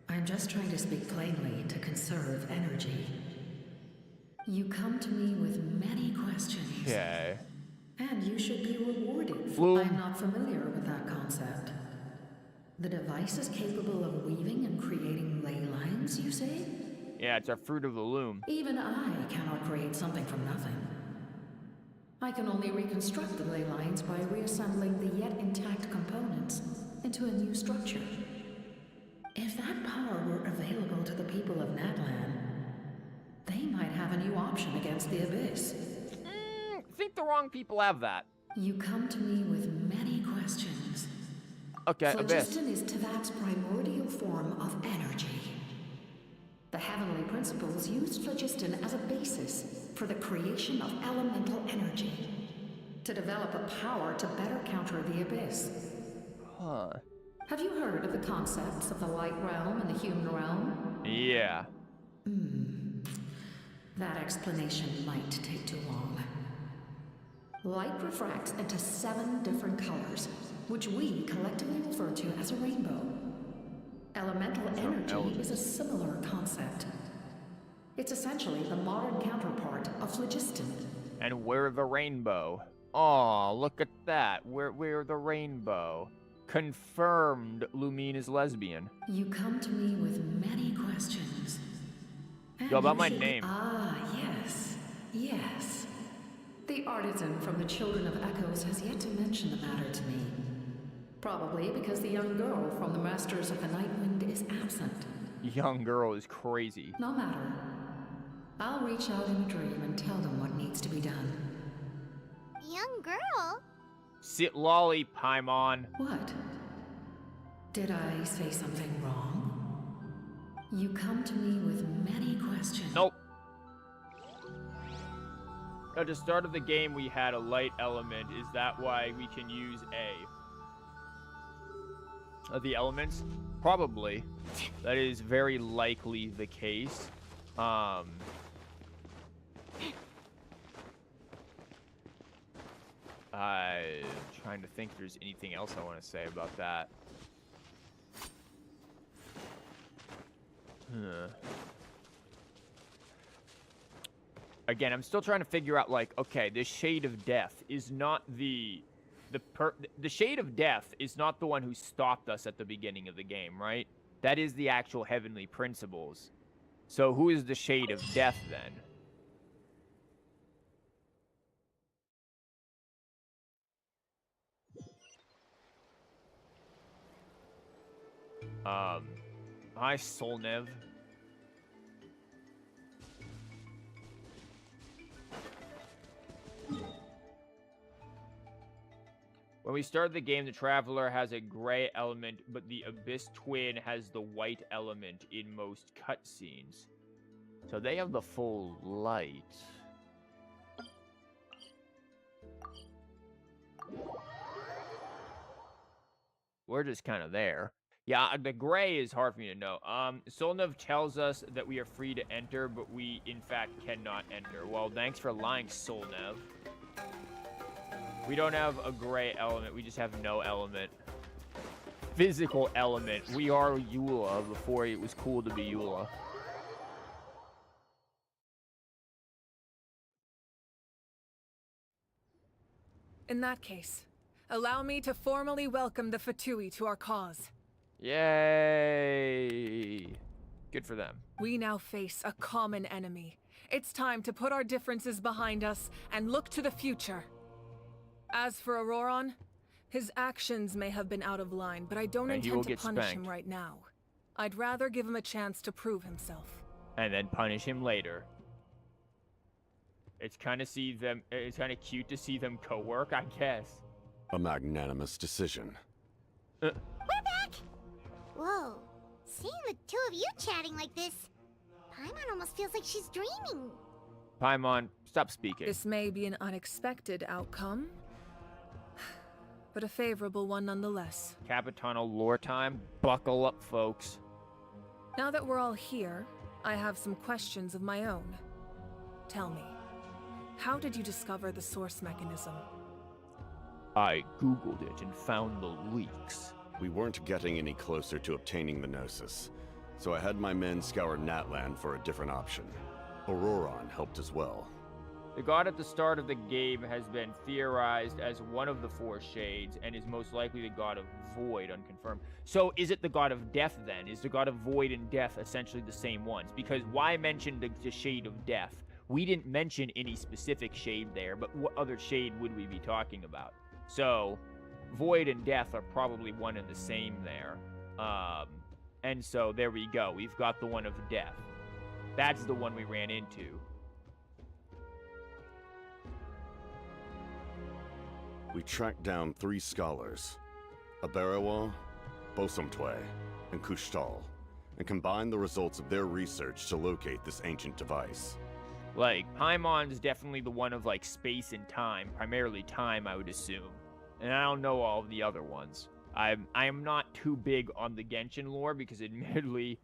I'm just trying to speak plainly to conserve energy. You come to me with many questions. Okay. And you should be rewarded. I'm not familiar with that concept. The device is capable of weaving and creating ley lines, you say? Yeah, it's our fruit of the loom. Even I cannot create something from nothing. I can only reconstruct the ley lines by reassembling the yet intact components into a new structure. If that power were available to the people of Natlan, they might have a new option against the Abyss. I think the wrong people have that. You come to me with many questions. Okay, Abyss. Phlogiston is Tevat's primordial form of energy. The heavenly principles used phlogiston as a basis for the creation of elemental energy, to develop a power to better counter the Abyss. Huh. Have you heard of the concepts of the light realm and the human realm? Yeah. That explanation might take too long. Light refracts into 7 different colors, which we collectively refer to as a rainbow. Elemental energy is a similar concept. It's essentially the modern counterpart of phlogiston. And we're the rainbow. Aw, look at that. We're the rainbow. Confirmed Lumine is lesbian. You come to me with many questions. Yo, about my name. Ah, yes. Yes. The artisan from the Children of Echoes has yet to mention the matter to me. Probably because the young girl from the Masters of the Nightwind is absent. Young girl is crazy. No matter. I'll reach out in a dream and tell them what needs to be done. Young girl? Sit lolly, Paimon. What? Did I say something wrong? You come to me with many questions. Nope. At the start of the game, we had a light element. Is that why we can use the elements? Probably. That is very likely the case. I'm trying to think if there's anything else I want to say about that. Again, I'm still trying to figure out, like, okay, the Shade of Death is not the Shade of Death is not the one who stopped us at the beginning of the game, right? That is the actual heavenly principles. So who is the Shade of Death then? Hi, Solnev. When we start the game, the Traveler has a gray element, but the Abyss Twin has the white element in most cutscenes. So they have the full light. We're just kind of there. Yeah, the gray is hard for me to know. Solnev tells us that we are free to enter, but we, in fact, cannot enter. Well, thanks for lying, Solnev. We don't have a gray element. We just have no element. Physical element. We are Eula before it was cool to be Eula. In that case, allow me to formally welcome the Fatui to our cause. Yay! Good for them. We now face a common enemy. It's time to put our differences behind us and look to the future. As for Oooohroron, his actions may have been out of line, but I don't intend to punish him right now. I'd rather give him a chance to prove himself. And then punish him later. It's kind of cute to see them co-work, I guess. A magnanimous decision. We're back! Whoa, seeing the two of you chatting like this, Paimon almost feels like she's dreaming. Paimon, stop speaking. This may be an unexpected outcome, but a favorable one nonetheless. Capitano lore time. Buckle up, folks. Now that we're all here, I have some questions of my own. Tell me, how did you discover the source mechanism? I Googled it and found the leaks. We weren't getting any closer to obtaining the Gnosis, so I had my men scour Natlan for a different option. Oooohroron helped as well. The god at the start of the game has been theorized as one of the four shades and is most likely the god of void, unconfirmed. So is it the god of death then? Is the god of void and death essentially the same ones? Because why mention the shade of death we didn't mention any specific shade there, but what other shade would we be talking about? So, Void and Death are probably one and the same there. And so there we go. We've got the one of Death. That's the one we ran into. We tracked down 3 scholars, Aberawa, Bosomtwe, and Kushtal, and combined the results of their research to locate this ancient device. Like, Paimon's definitely the one of, like, space and time. Primarily time, I would assume. And I don't know all of the other ones. I am not too big on the Genshin lore because, admittedly,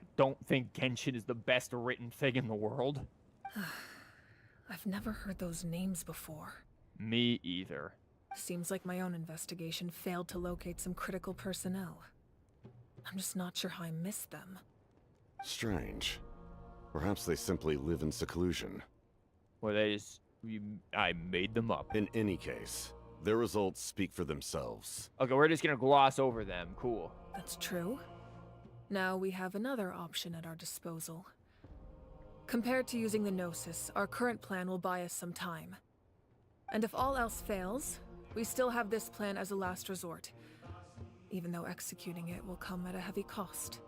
I don't think Genshin is the best written thing in the world. I've never heard those names before. Me either. Seems like my own investigation failed to locate some critical personnel. I'm just not sure how I missed them. Strange. Perhaps they simply live in seclusion. Well, I made them up. In any case, their results speak for themselves. Okay, we're just gonna gloss over them. Cool. That's true. Now we have another option at our disposal. Compared to using the Gnosis, our current plan will buy us some time. And if all else fails, we still have this plan as a last resort, even though executing it will come at a heavy cost.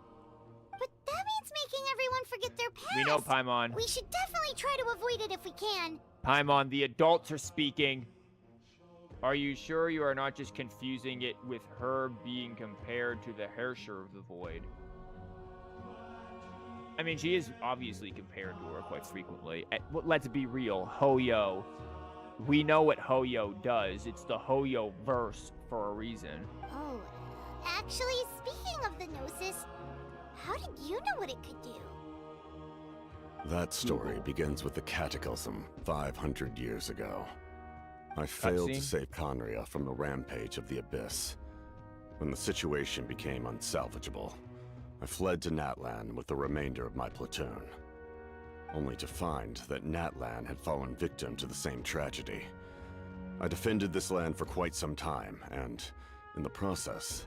But that means making everyone forget their past. We know, Paimon. We should definitely try to avoid it if we can. Paimon, the adults are speaking. Are you sure you are not just confusing it with her being compared to the Herrscher of the Void? I mean, she is obviously compared to her quite frequently. Let's be real, Hoyo. We know what Hoyo does. It's the Hoyo verse for a reason. Oh, actually, speaking of the Gnosis, how did you know what it could do? That story begins with the Cataclysm 500 years ago. I failed to save Conria from the rampage of the Abyss. When the situation became unsalvageable, I fled to Natlan with the remainder of my platoon, only to find that Natlan had fallen victim to the same tragedy. I defended this land for quite some time, and, in the process,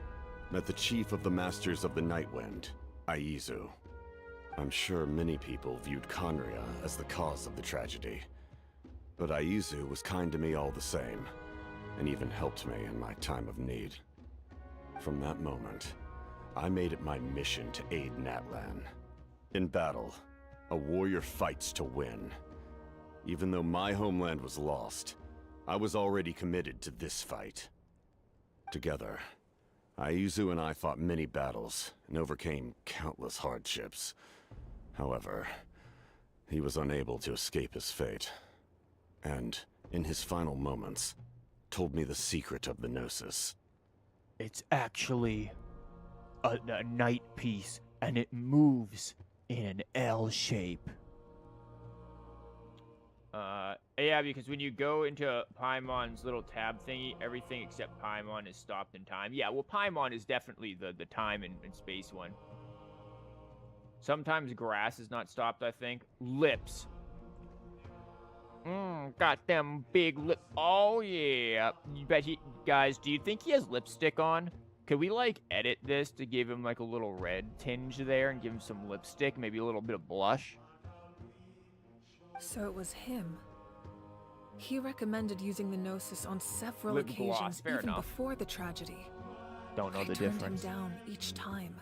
met the chief of the Masters of the Nightwind, Aizu. I'm sure many people viewed Conria as the cause of the tragedy, but Aizu was kind to me all the same, and even helped me in my time of need. From that moment, I made it my mission to aid Natlan. In battle, a warrior fights to win. Even though my homeland was lost, I was already committed to this fight. Together, Aizu and I fought many battles and overcame countless hardships. However, he was unable to escape his fate, and, in his final moments, told me the secret of the Gnosis. It's actually a night piece, and it moves in an L shape. Yeah, because when you go into Paimon's little tab thingy, everything except Paimon is stopped in time. Yeah, well, Paimon is definitely the time and space one. Sometimes grass is not stopped, I think. Lips. Got them big lip. Oh, yeah. You bet guys, do you think he has lipstick on? Could we, like, edit this to give him, like, a little red tinge there and give him some lipstick? Maybe a little bit of blush? So it was him. He recommended using the Gnosis on several Lip occasions, gloss, fair even enough. before the tragedy. Don't know I the turned difference. him down each time.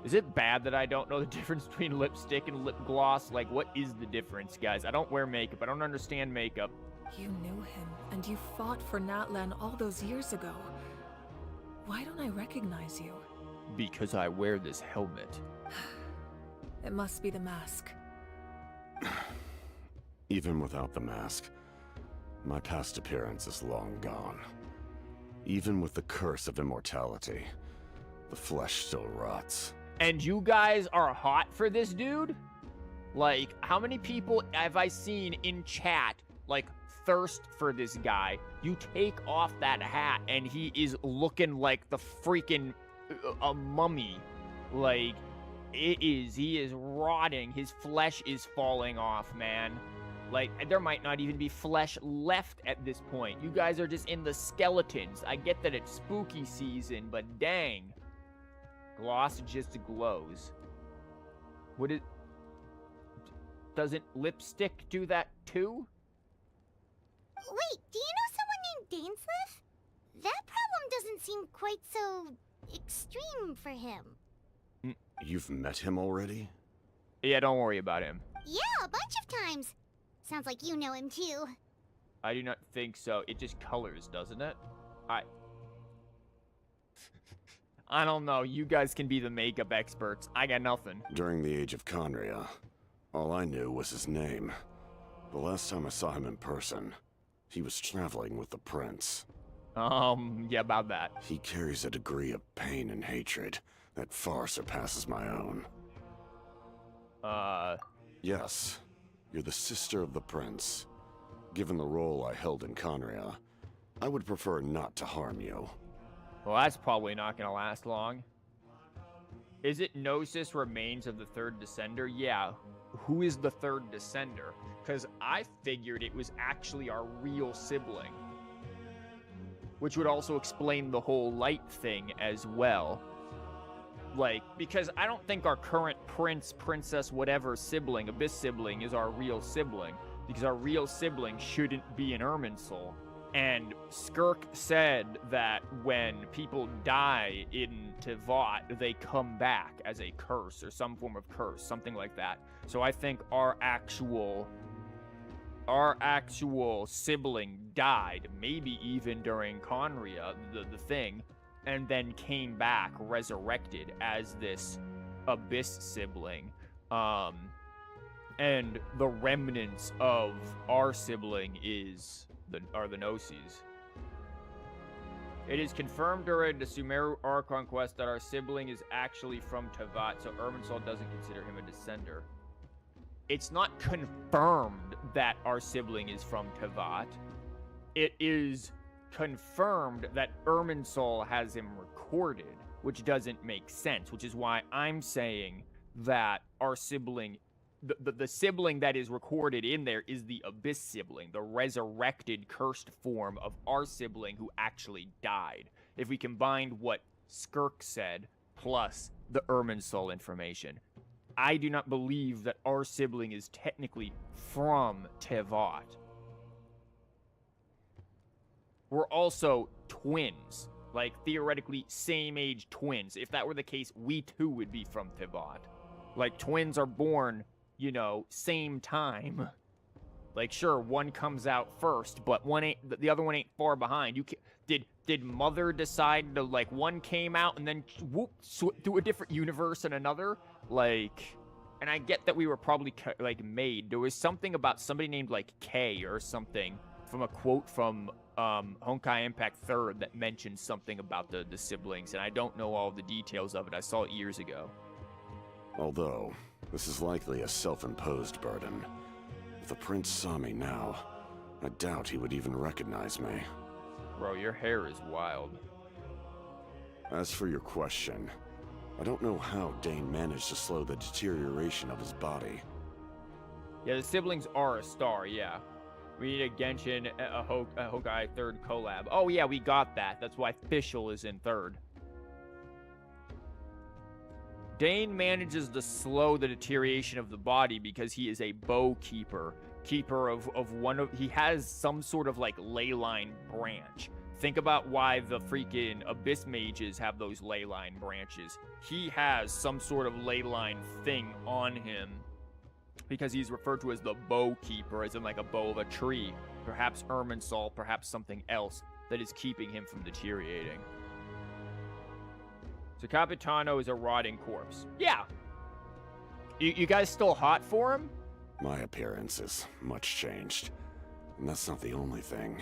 Is it bad that I don't know the difference between lipstick and lip gloss? Like, what is the difference, guys? I don't wear makeup. I don't understand makeup. You knew him, and you fought for Natlan all those years ago. Why don't I recognize you? Because I wear this helmet. It must be the mask. Even without the mask, my past appearance is long gone. Even with the curse of immortality, the flesh still rots. And you guys are hot for this dude? Like, how many people have I seen in chat, like, thirst for this guy? You take off that hat and he is looking like the freaking a mummy. Like, he is rotting. His flesh is falling off, man. Like, there might not even be flesh left at this point. You guys are just in the skeletons. I get that it's spooky season, but dang. Gloss just glows. What is... Doesn't lipstick do that too? Wait, do you know someone named Dainsleif? That problem doesn't seem quite so extreme for him. You've met him already? Yeah, don't worry about him. Yeah, a bunch of times. Sounds like you know him too. I do not think so. It just colors, doesn't it? I don't know. You guys can be the makeup experts. I got nothing. During the age of Conria, all I knew was his name. The last time I saw him in person, he was traveling with the prince. Yeah, about that. He carries a degree of pain and hatred that far surpasses my own. Yes, you're the sister of the prince. Given the role I held in Conria, I would prefer not to harm you. Well, that's probably not gonna last long. Is it Gnosis remains of the third descender? Yeah. Who is the third descender? Because I figured it was actually our real sibling. Which would also explain the whole light thing as well. Like, because I don't think our current prince, princess, whatever sibling, abyss sibling, is our real sibling. Because our real sibling shouldn't be an Irminsul. And Skirk said that when people die in Tevat, they come back as a curse or some form of curse, something like that. So I think our actual sibling died, maybe even during Conria, the thing, and then came back resurrected as this abyss sibling. And the remnants of our sibling are the Gnosis. It is confirmed during the Sumeru Archon quest that our sibling is actually from Tevat, so Irminsul doesn't consider him a descender. It's not confirmed that our sibling is from Tevat. It is confirmed that Irminsul has him recorded, which doesn't make sense, which is why I'm saying that our sibling, the sibling that is recorded in there is the Abyss sibling, the resurrected, cursed form of our sibling who actually died. If we combined what Skirk said plus the Irminsul information, I do not believe that our sibling is technically from Tevat. We're also twins, like theoretically same age twins. If that were the case, we too would be from Tevat. Like twins are born, you know, same time. Like sure, one comes out first, but the other one ain't far behind. Did mother decide to, like, one came out and then whoop to a different universe and another? Like, and I get that we were probably like made. There was something about somebody named like K or something from a quote from Honkai Impact 3rd that mentioned something about the siblings, and I don't know all the details of it. I saw it years ago. Although, this is likely a self-imposed burden. If the prince saw me now, I doubt he would even recognize me. Bro, your hair is wild. As for your question, I don't know how Dane managed to slow the deterioration of his body. Yeah, the siblings are a star, yeah. We need a Genshin, a Honkai 3rd collab. Oh yeah, we got that. That's why Fischl is in 3rd. Dane manages to slow the deterioration of the body because he is a bow keeper. He has some sort of like ley line branch. Think about why the freaking Abyss mages have those ley line branches. He has some sort of ley line thing on him because he's referred to as the bow keeper, as in like a bow of a tree. Perhaps Irminsul, perhaps something else that is keeping him from deteriorating. So Capitano is a rotting corpse. Yeah. You guys still hot for him? My appearance is much changed. And that's not the only thing.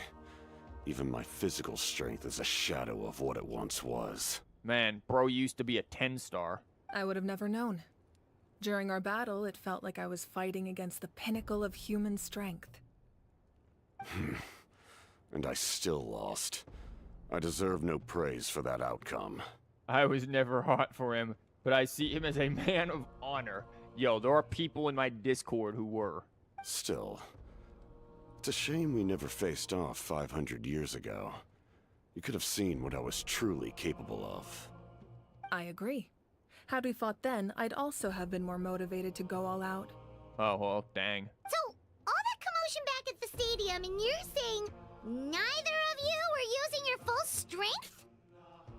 Even my physical strength is a shadow of what it once was. Man, bro used to be a 10-star. I would have never known. During our battle, it felt like I was fighting against the pinnacle of human strength. And I still lost. I deserve no praise for that outcome. I was never hot for him, but I see him as a man of honor. Yo, there are people in my Discord who were. Still, it's a shame we never faced off 500 years ago. You could have seen what I was truly capable of. I agree. Had we fought then, I'd also have been more motivated to go all out. Oh, well, dang. So, all that commotion back at the stadium, and you're saying neither of you were using your full strength?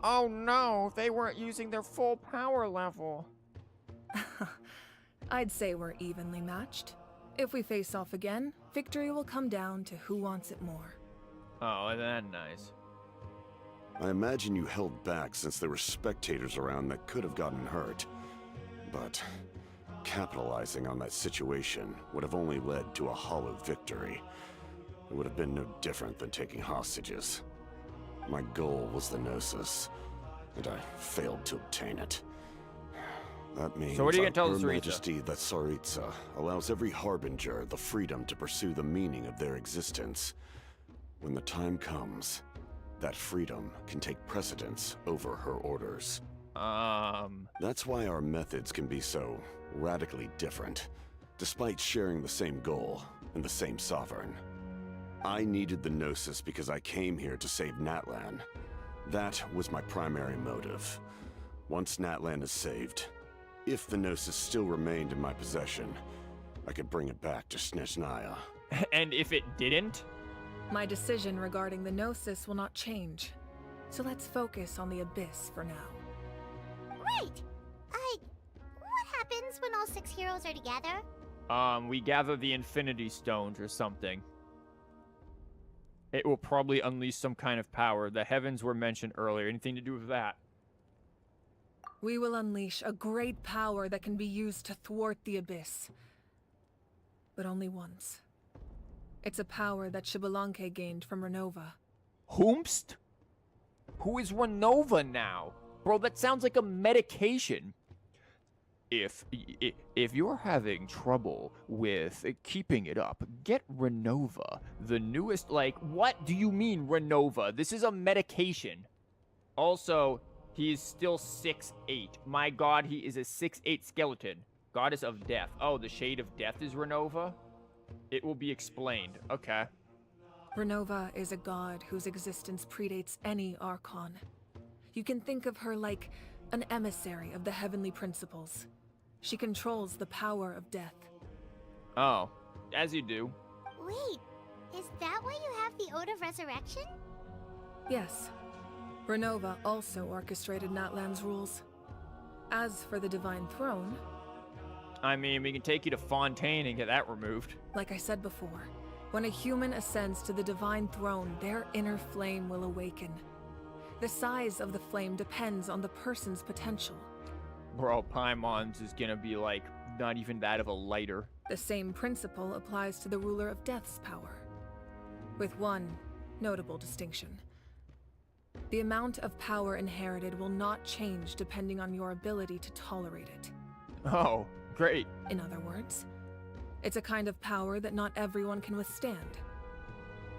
Oh no, they weren't using their full power level. I'd say we're evenly matched. If we face off again, victory will come down to who wants it more. Oh, that's nice. I imagine you held back since there were spectators around that could have gotten hurt. But capitalizing on that situation would have only led to a hollow victory. It would have been no different than taking hostages. My goal was the Gnosis, and I failed to obtain it. That means so what are you gonna tell Her Tsaritsa? Majesty that Tsaritsa allows every Harbinger the freedom to pursue the meaning of their existence. When the time comes, that freedom can take precedence over her orders. That's why our methods can be so radically different, despite sharing the same goal and the same sovereign. I needed the Gnosis because I came here to save Natlan. That was my primary motive. Once Natlan is saved, if the Gnosis still remained in my possession, I could bring it back to Snezhnaya. And if it didn't? My decision regarding the Gnosis will not change. So let's focus on the Abyss for now. Right. What happens when all 6 heroes are together? We gather the Infinity Stones or something. It will probably unleash some kind of power. The heavens were mentioned earlier. Anything to do with that? We will unleash a great power that can be used to thwart the Abyss. But only once. It's a power that Xbalanque gained from Renova. Whomst? Who is Renova now? Bro, that sounds like a medication. If you're having trouble with keeping it up, get Renova. The newest, like, what do you mean Renova? This is a medication. Also, he is still 6'8". My god, he is a 6'8" skeleton. Goddess of Death. Oh, the Shade of Death is Renova? It will be explained. Okay. Renova is a god whose existence predates any Archon. You can think of her like an emissary of the heavenly principles. She controls the power of death. Oh, as you do. Wait, is that why you have the Ode of Resurrection? Yes. Renova also orchestrated Natlan's rules. As for the Divine Throne... I mean, we can take you to Fontaine and get that removed. Like I said before, when a human ascends to the Divine Throne, their inner flame will awaken. The size of the flame depends on the person's potential. Bro, Paimon's is gonna be like, not even that of a lighter. The same principle applies to the ruler of Death's power. With one notable distinction. The amount of power inherited will not change depending on your ability to tolerate it. Oh, great. In other words, it's a kind of power that not everyone can withstand.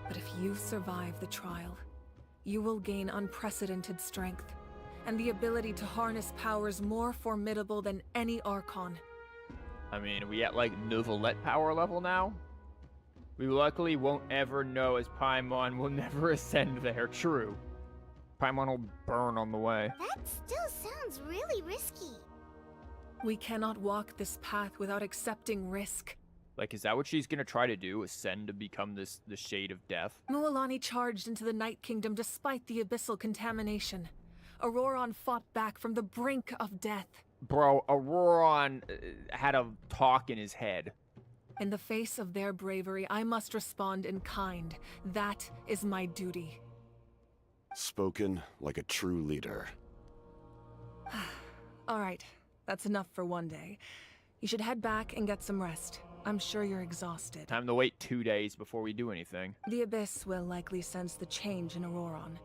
But if you survive the trial, you will gain unprecedented strength, and the ability to harness powers more formidable than any Archon. I mean, are we at like Novelette power level now? We luckily won't ever know, as Paimon will never ascend there. True. Paimon will burn on the way. That still sounds really risky. We cannot walk this path without accepting risk. Like, is that what she's gonna try to do? Ascend to become the Shade of Death? Mualani charged into the Night Kingdom despite the abyssal contamination. Oooohroron fought back from the brink of death. Bro, Oooohroron had a talk in his head. In the face of their bravery, I must respond in kind. That is my duty. Spoken like a true leader. All right, that's enough for one day. You should head back and get some rest. I'm sure you're exhausted. Time to wait 2 days before we do anything. The Abyss will likely sense the change in Oooohroron.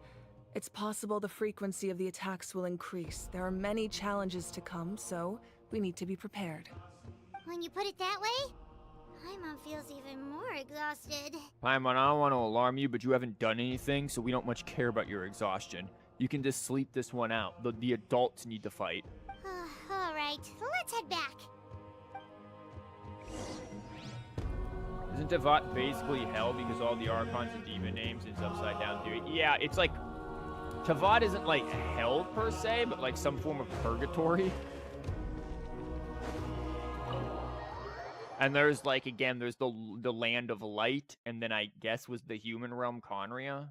It's possible the frequency of the attacks will increase. There are many challenges to come, so we need to be prepared. When you put it that way, Paimon feels even more exhausted. Paimon, I don't want to alarm you, but you haven't done anything, so we don't much care about your exhaustion. You can just sleep this one out. The adults need to fight. Alright, let's head back. Isn't Tevat basically hell because all the Archons and demon names is upside down theory? Yeah, it's like... Tevat isn't like hell per se, but like some form of purgatory. And there's like, again, there's the land of light, and then I guess was the human realm Conria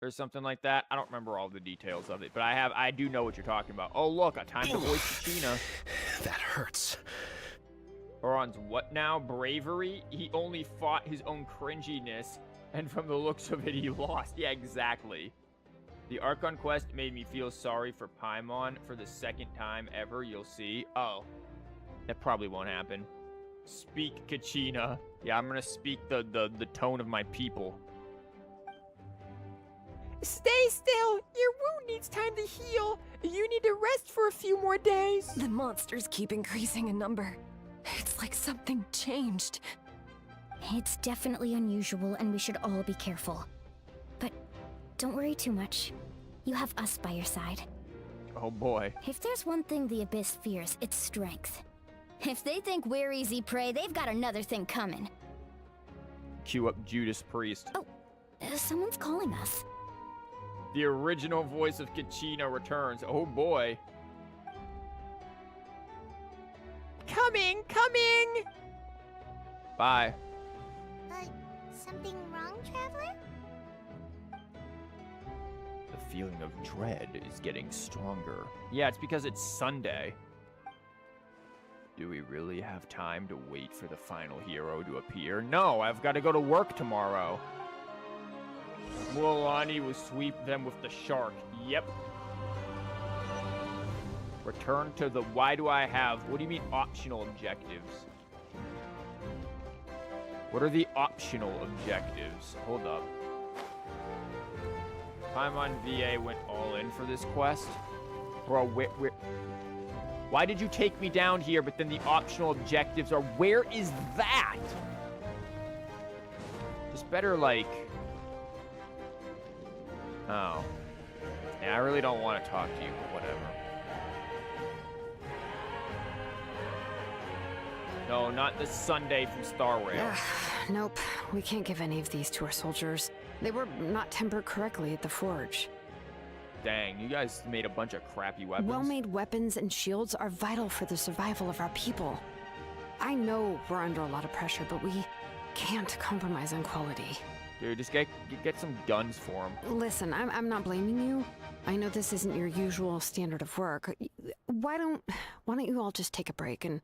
or something like that. I don't remember all the details of it, but I do know what you're talking about. Oh look, a time to voice Kachina. That hurts. Oron's what now? Bravery? He only fought his own cringiness, and from the looks of it, he lost. Yeah, exactly. The Archon quest made me feel sorry for Paimon for the second time ever, you'll see. Oh, that probably won't happen. Speak, Kachina. Yeah, I'm gonna speak the tone of my people. Stay still! Your wound needs time to heal. You need to rest for a few more days. The monsters keep increasing in number. It's like something changed. It's definitely unusual, and we should all be careful. But don't worry too much. You have us by your side. Oh boy. If there's one thing the Abyss fears, it's strength. If they think we're easy prey, they've got another thing coming. Cue up Judas Priest. Oh, someone's calling us. The original voice of Kachina returns. Oh boy. Coming! Coming! Bye. Something wrong, Traveler? The feeling of dread is getting stronger. Yeah, it's because it's Sunday. Do we really have time to wait for the final hero to appear? No, I've got to go to work tomorrow. Mualani will sweep them with the shark. Yep. Return to the... Why do I have... What do you mean optional objectives? What are the optional objectives? Hold up. Paimon VA went all in for this quest. Bro, why did you take me down here, but then the optional objectives are... Where is that? Just better, like... Oh. Yeah, I really don't want to talk to you, but whatever. No, not this Sunday from Star Rail. Nope, we can't give any of these to our soldiers. They were not tempered correctly at the forge. Dang, you guys made a bunch of crappy weapons. Well-made weapons and shields are vital for the survival of our people. I know we're under a lot of pressure, but we can't compromise on quality. Dude, just get some guns for him. Listen, I'm not blaming you. I know this isn't your usual standard of work. Why don't you all just take a break and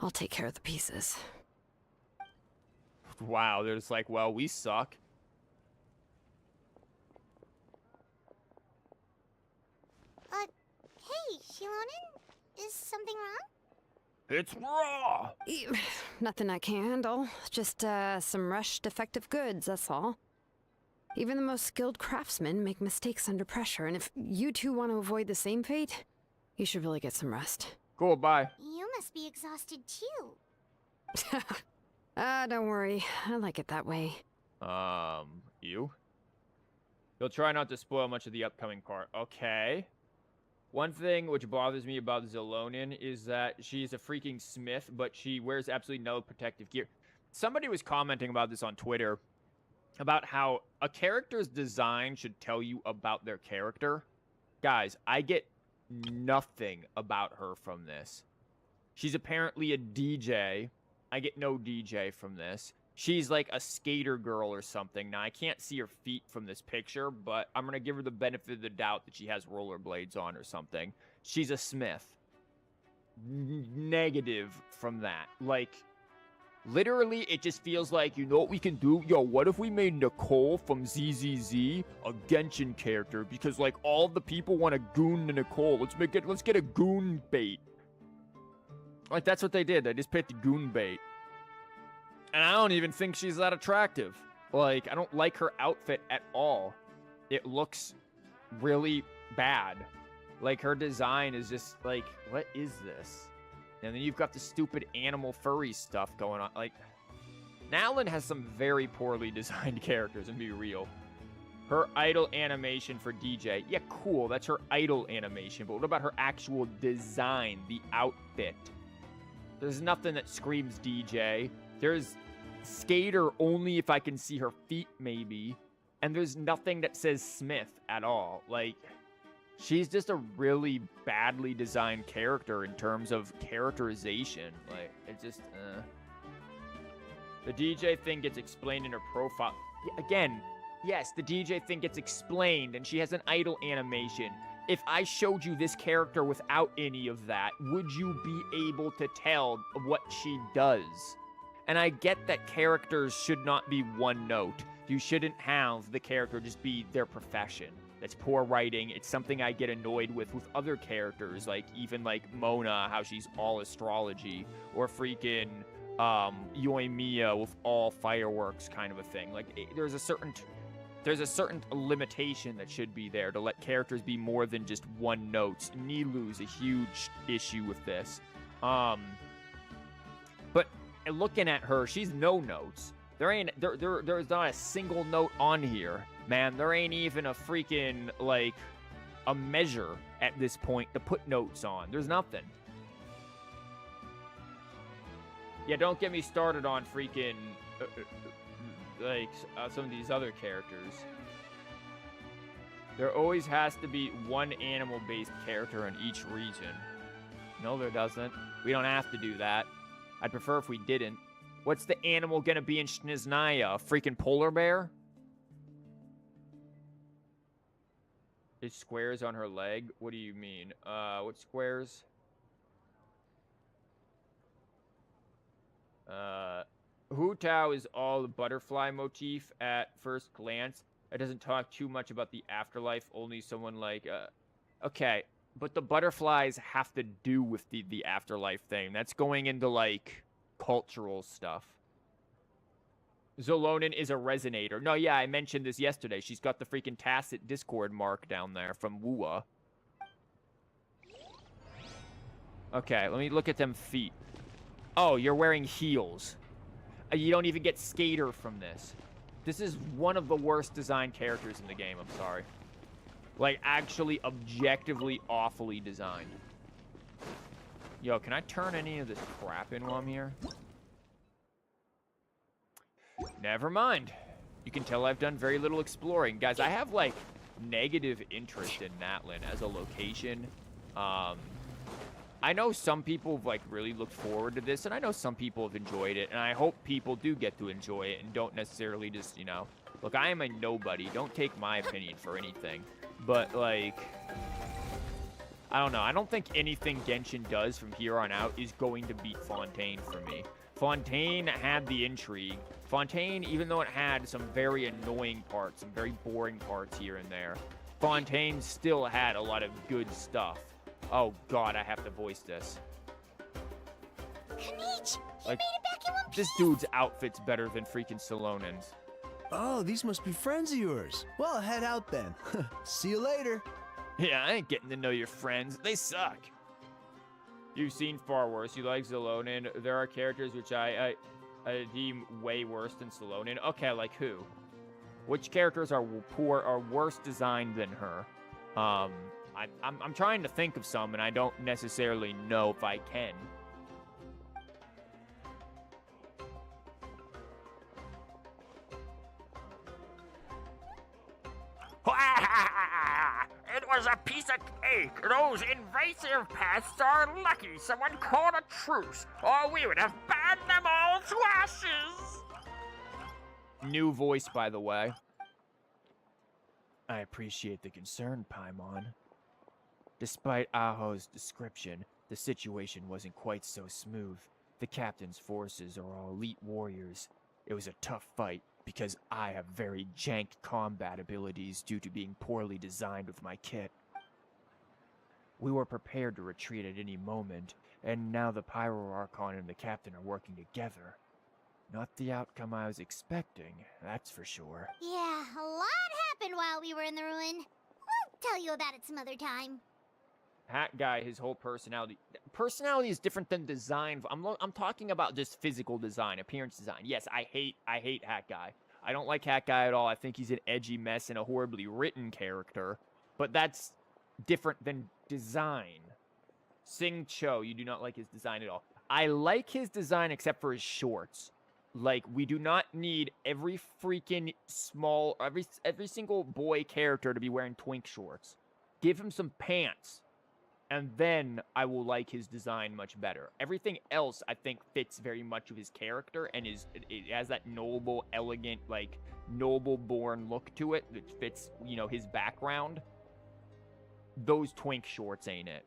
I'll take care of the pieces. Wow, they're just like, well, we suck. Hey, Shilonen? Is something wrong? It's raw! Nothing I can handle. Just, some rushed defective goods, that's all. Even the most skilled craftsmen make mistakes under pressure, and if you two want to avoid the same fate, you should really get some rest. Cool, bye. You must be exhausted too. Don't worry. I like it that way. You? You'll try not to spoil much of the upcoming part. Okay. One thing which bothers me about Zelonin is that she's a freaking smith, but she wears absolutely no protective gear. Somebody was commenting about this on Twitter, about how a character's design should tell you about their character. Guys, I get nothing about her from this. She's apparently a DJ. I get no DJ from this. She's like a skater girl or something. Now, I can't see her feet from this picture, but I'm going to give her the benefit of the doubt that she has rollerblades on or something. She's a smith. Negative from that. Like, literally, it just feels like, you know what we can do? Yo, what if we made Nicole from ZZZ a Genshin character? Because, like, all the people want to goon to Nicole. Let's get a goon bait. Like, that's what they did. They just picked goon bait. And I don't even think she's that attractive. Like, I don't like her outfit at all. It looks really bad. Like, her design is just like, what is this? And then you've got the stupid animal furry stuff going on. Like, Natlan has some very poorly designed characters, and be real. Her idle animation for DJ. Yeah, cool. That's her idle animation. But what about her actual design, the outfit? There's nothing that screams DJ. There's skater only if I can see her feet, maybe. And there's nothing that says Smith at all. Like, she's just a really badly designed character in terms of characterization. Like, it's just, The DJ thing gets explained in her profile. Again, yes, the DJ thing gets explained, and she has an idle animation. If I showed you this character without any of that, would you be able to tell what she does? And I get that characters should not be one note. You shouldn't have the character just be their profession. That's poor writing. It's something I get annoyed with other characters, like even like Mona, how she's all astrology, or freaking Yoimiya with all fireworks kind of a thing. Like there's a certain limitation that should be there to let characters be more than just one note. Nilu's a huge issue with this. But looking at her, she's no notes. There's not a single note on here. Man, there ain't even a freaking, like, a measure at this point to put notes on. There's nothing. Yeah, don't get me started on freaking, some of these other characters. There always has to be one animal-based character in each region. No, there doesn't. We don't have to do that. I'd prefer if we didn't. What's the animal gonna be in Shniznaya? A freaking polar bear? Is squares on her leg? What do you mean? What squares? Hu Tao is all the butterfly motif at first glance. It doesn't talk too much about the afterlife, only someone like, okay, but the butterflies have to do with the afterlife thing. That's going into, like, cultural stuff. Zolonin is a resonator. No, yeah, I mentioned this yesterday. She's got the freaking tacit Discord mark down there from Wua. Okay, let me look at them feet. Oh, you're wearing heels. You don't even get skater from this. This is one of the worst designed characters in the game, I'm sorry. Like, actually, objectively, awfully designed. Yo, can I turn any of this crap in while I'm here? Never mind. You can tell I've done very little exploring. Guys, I have, like, negative interest in Natlan as a location. I know some people have, like, really looked forward to this, and I know some people have enjoyed it, and I hope people do get to enjoy it and don't necessarily just, you know... Look, I am a nobody. Don't take my opinion for anything. But, like... I don't know. I don't think anything Genshin does from here on out is going to beat Fontaine for me. Fontaine had the intrigue. Fontaine, even though it had some very annoying parts, some very boring parts here and there, Fontaine still had a lot of good stuff. Oh god, I have to voice this. Kanich, you Like, made it back in one piece. This dude's outfit's better than freaking Salonin's. Oh, these must be friends of yours. Well, head out then. See you later. Yeah, I ain't getting to know your friends. They suck. You've seen far worse. You like Zalonin. There are characters which I deem way worse than Zalonin. Okay, like who? Which characters are worse designed than her? I'm trying to think of some, and I don't necessarily know if I can. It was a piece of cake. Those invasive pests are lucky someone called a truce, or we would have burned them all to ashes. New voice, by the way. I appreciate the concern, Paimon. Despite Aho's description, the situation wasn't quite so smooth. The captain's forces are all elite warriors. It was a tough fight, because I have very jank combat abilities due to being poorly designed with my kit. We were prepared to retreat at any moment, and now the Archon and the captain are working together. Not the outcome I was expecting, that's for sure. Yeah, a lot happened while we were in the ruin. We'll tell you about it some other time. Hat guy, his whole personality. Personality is different than design. I'm talking about just physical design, appearance design. Yes, I hate Hat guy. I don't like Hat guy at all. I think he's an edgy mess and a horribly written character. But that's different than design. Sing Cho, you do not like his design at all. I like his design except for his shorts. Like, we do not need every freaking every single boy character to be wearing twink shorts. Give him some pants. and then I will like his design much better. Everything else, I think, fits very much with his character, and it has that noble, elegant, like, noble-born look to it that fits, you know, his background. Those twink shorts ain't it.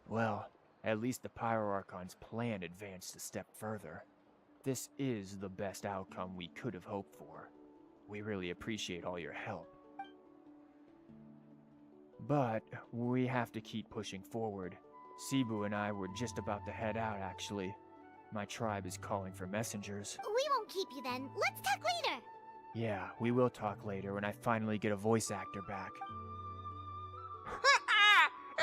Well, at least the Pyro-Archon's plan advanced a step further. This is the best outcome we could have hoped for. We really appreciate all your help. But we have to keep pushing forward. Cebu and I were just about to head out, actually. My tribe is calling for messengers. We won't keep you then. Let's talk later. Yeah, we will talk later when I finally get a voice actor back.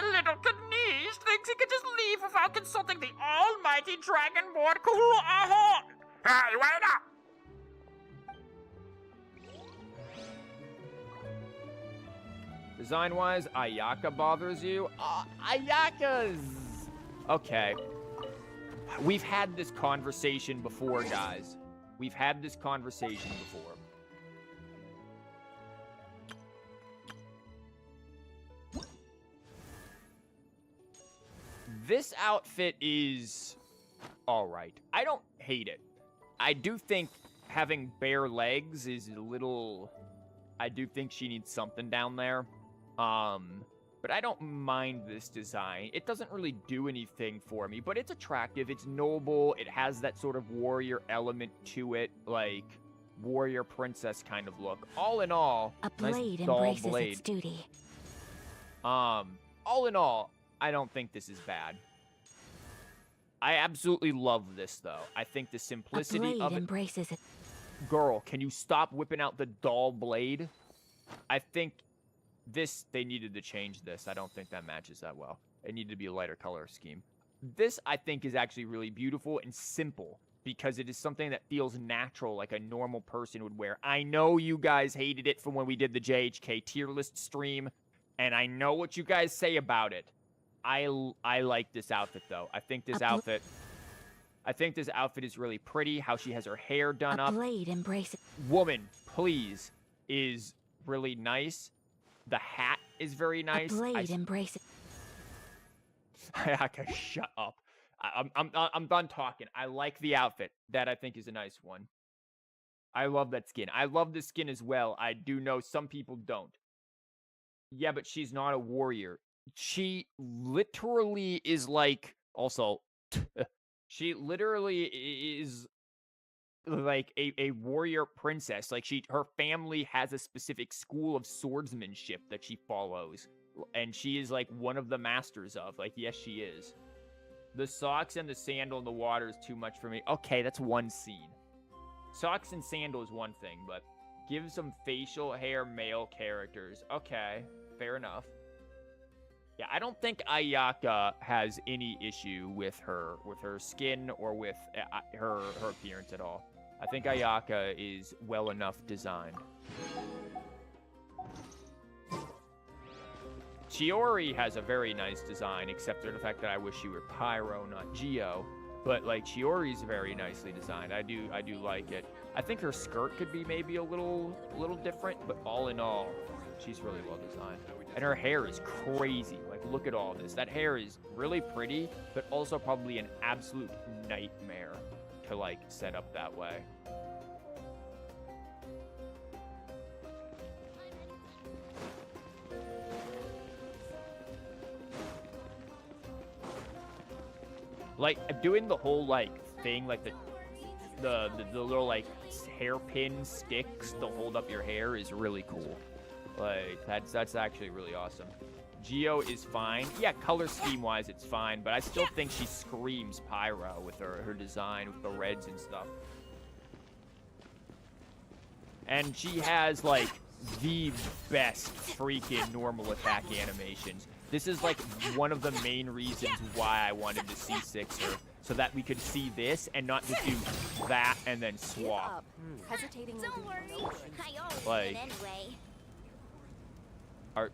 Little Kenese thinks he can just leave without consulting the almighty Dragonborn Oooohroron. Hey, wait up! Design-wise, Ayaka bothers you? Ayaka's... Okay. We've had this conversation before, guys. We've had this conversation before. This outfit is alright. I don't hate it. I do think having bare legs is a little... I do think she needs something down there. But I don't mind this design. It doesn't really do anything for me, but it's attractive, it's noble, it has that sort of warrior element to it, like warrior princess kind of look. All in all, a blade nice dull embraces blade. its duty. All in all, I don't think this is bad. I absolutely love this, though. I think the simplicity of it... embraces it. Girl, can you stop whipping out the dull blade? I think this... They needed to change this. I don't think that matches that well. It needed to be a lighter color scheme. This, I think, is actually really beautiful and simple because it is something that feels natural, like a normal person would wear. I know you guys hated it from when we did the JHK tier list stream, and I know what you guys say about it. I like this outfit, though. I think this outfit is really pretty. How she has her hair done up. Blade embraces. Woman, please, is really nice. The hat is very nice. Blade embraces. I can shut up. I'm done talking. I like the outfit. That I think is a nice one. I love that skin. I love the skin as well. I do know some people don't. Yeah, but she's not a warrior. She literally is like, also, she literally is like a warrior princess. Like her family has a specific school of swordsmanship that she follows. And she is like one of the masters of. Like, yes, she is. The socks and the sandal in the water is too much for me. Okay, that's one scene. Socks and sandal is one thing, but give some facial hair male characters. Okay, fair enough. Yeah, I don't think Ayaka has any issue with her skin or with her appearance at all. I think Ayaka is well enough designed. Chiori has a very nice design, except for the fact that I wish she were Pyro, not Geo. But like Chiori's very nicely designed. I do like it. I think her skirt could be maybe a little different, but all in all, she's really well designed. And her hair is crazy. Like, look at all this. That hair is really pretty, but also probably an absolute nightmare to, like, set up that way. Like, doing the whole, like, thing, like, the little, like, hairpin sticks to hold up your hair is really cool. Like, that's actually really awesome. Geo is fine. Yeah, color scheme-wise, it's fine, but I still think she screams Pyro with her design, with the reds and stuff. And she has, like, the best freaking normal attack animations. This is, like, one of the main reasons why I wanted to C6 her, so that we could see this and not just do that and then swap. Don't worry. I always Like, win anyway.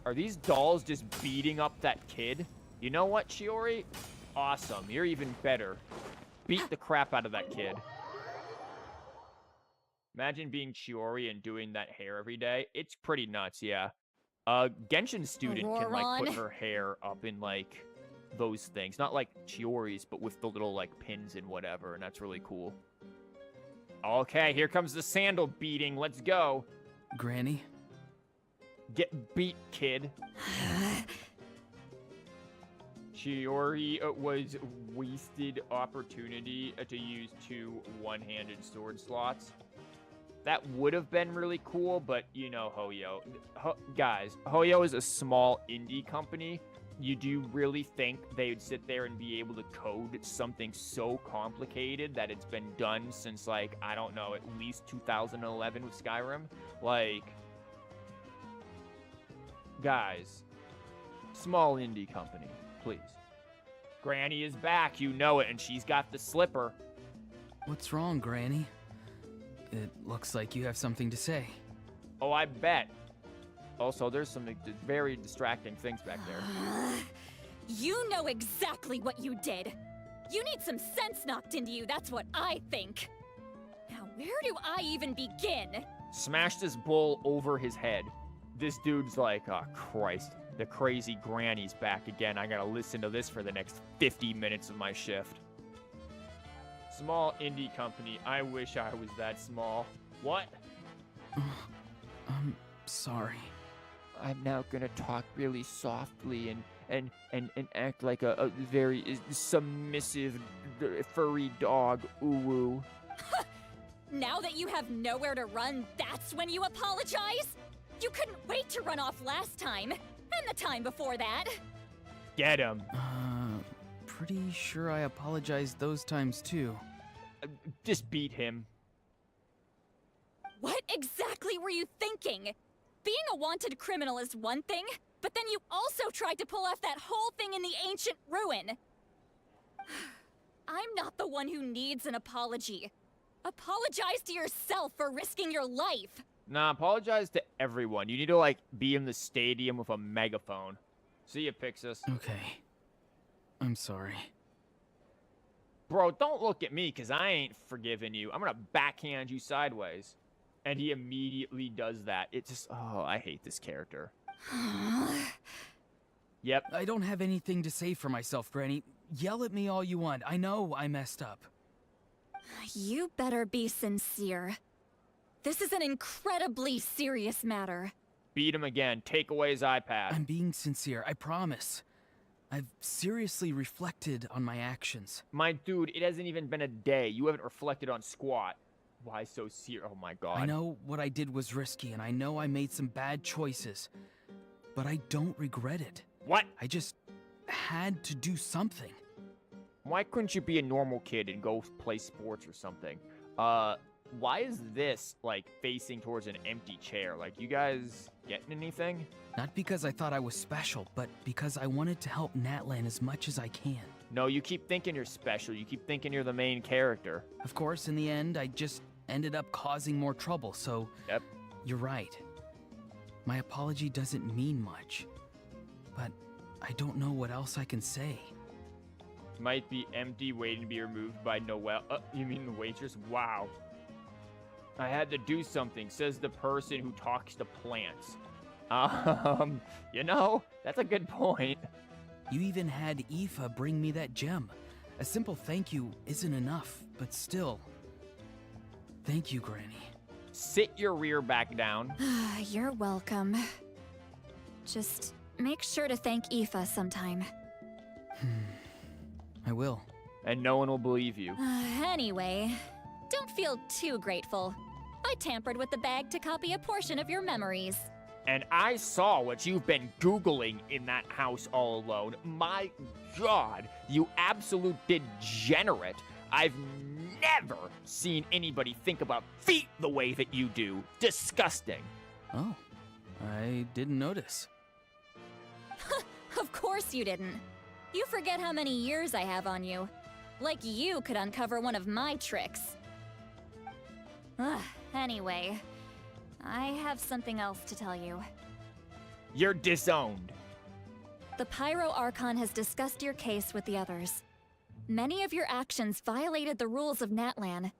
Are these dolls just beating up that kid? You know what, Chiori? Awesome. You're even better. Beat the crap out of that kid. Imagine being Chiori and doing that hair every day. It's pretty nuts, yeah. Genshin student can like put Oooohroron. her hair up in like those things, not like Chiori's, but with the little like pins and whatever, and that's really cool. Okay, here comes the sandal beating. Let's go. Granny? Get beat, kid. Chiori was wasted opportunity to use 2 one-handed sword slots. That would have been really cool, but you know Hoyo. Guys, Hoyo is a small indie company. You do really think they would sit there and be able to code something so complicated that it's been done since, like, I don't know, at least 2011 with Skyrim? Like, guys, small indie company, please. Granny is back, you know it, and she's got the slipper. What's wrong, Granny? It looks like you have something to say. Oh, I bet. Also, there's some very distracting things back there. You know exactly what you did. You need some sense knocked into you, that's what I think. Now, where do I even begin? Smashed his bowl over his head. This dude's like, oh, Christ. The crazy granny's back again. I gotta listen to this for the next 50 minutes of my shift. Small indie company. I wish I was that small. What? I'm sorry. I'm now gonna talk really softly and act like a very submissive furry dog. Ooh. Now that you have nowhere to run, that's when you apologize? You couldn't wait to run off last time, and the time before that. Get him. Pretty sure I apologized those times too. Just beat him. What exactly were you thinking? Being a wanted criminal is one thing, but then you also tried to pull off that whole thing in the ancient ruin. I'm not the one who needs an apology. Apologize to yourself for risking your life. Nah, apologize to everyone. You need to, like, be in the stadium with a megaphone. See ya, Pixis. Okay. I'm sorry. Bro, don't look at me, because I ain't forgiving you. I'm gonna backhand you sideways. And he immediately does that. It just, oh, I hate this character. Yep. I don't have anything to say for myself, Granny. Yell at me all you want. I know I messed up. You better be sincere. This is an incredibly serious matter. Beat him again. Take away his iPad. I'm being sincere, I promise. I've seriously reflected on my actions. My dude, it hasn't even been a day. You haven't reflected on squat. Why so serious? Oh my god. I know what I did was risky, and I know I made some bad choices. But I don't regret it. What? I just had to do something. Why couldn't you be a normal kid and go play sports or something? Why is this, like, facing towards an empty chair? Like, you guys getting anything? Not because I thought I was special, but because I wanted to help Natlan as much as I can. No, you keep thinking you're special. You keep thinking you're the main character. Of course, in the end, I just ended up causing more trouble, so... Yep. You're right. My apology doesn't mean much. But I don't know what else I can say. Might be empty, waiting to be removed by Noelle. You mean the waitress? Wow. I had to do something, says the person who talks to plants. You know, that's a good point. You even had Aoife bring me that gem. A simple thank you isn't enough, but still. Thank you, Granny. Sit your rear back down. You're welcome. Just make sure to thank Aoife sometime. I will. And no one will believe you. Anyway, don't feel too grateful. I tampered with the bag to copy a portion of your memories. And I saw what you've been Googling in that house all alone. My god, you absolute degenerate. I've never seen anybody think about feet the way that you do. Disgusting. Oh, I didn't notice. Of course you didn't. You forget how many years I have on you. Like you could uncover one of my tricks. Anyway, I have something else to tell you. You're disowned. The Pyro Archon has discussed your case with the others. Many of your actions violated the rules of Natlan,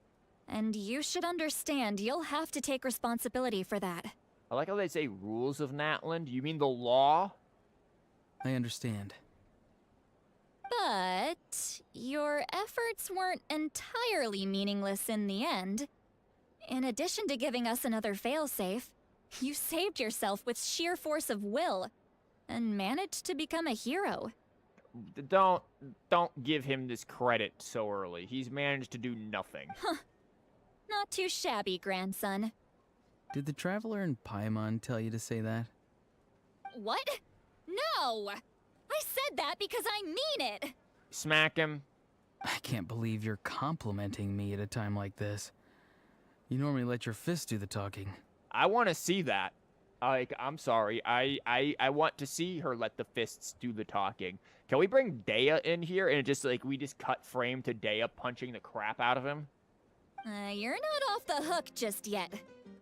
and you should understand you'll have to take responsibility for that. I like how they say rules of Natlan. Do you mean the law? I understand. But your efforts weren't entirely meaningless in the end. In addition to giving us another failsafe, you saved yourself with sheer force of will and managed to become a hero. Don't give him this credit so early. He's managed to do nothing. Huh. Not too shabby, grandson. Did the Traveler in Paimon tell you to say that? What? No! I said that because I mean it! Smack him. I can't believe you're complimenting me at a time like this. You normally let your fists do the talking. I want to see that. Like, I'm sorry. I want to see her let the fists do the talking. Can we bring Dea in here and just, like, we just cut frame to Dea punching the crap out of him? You're not off the hook just yet.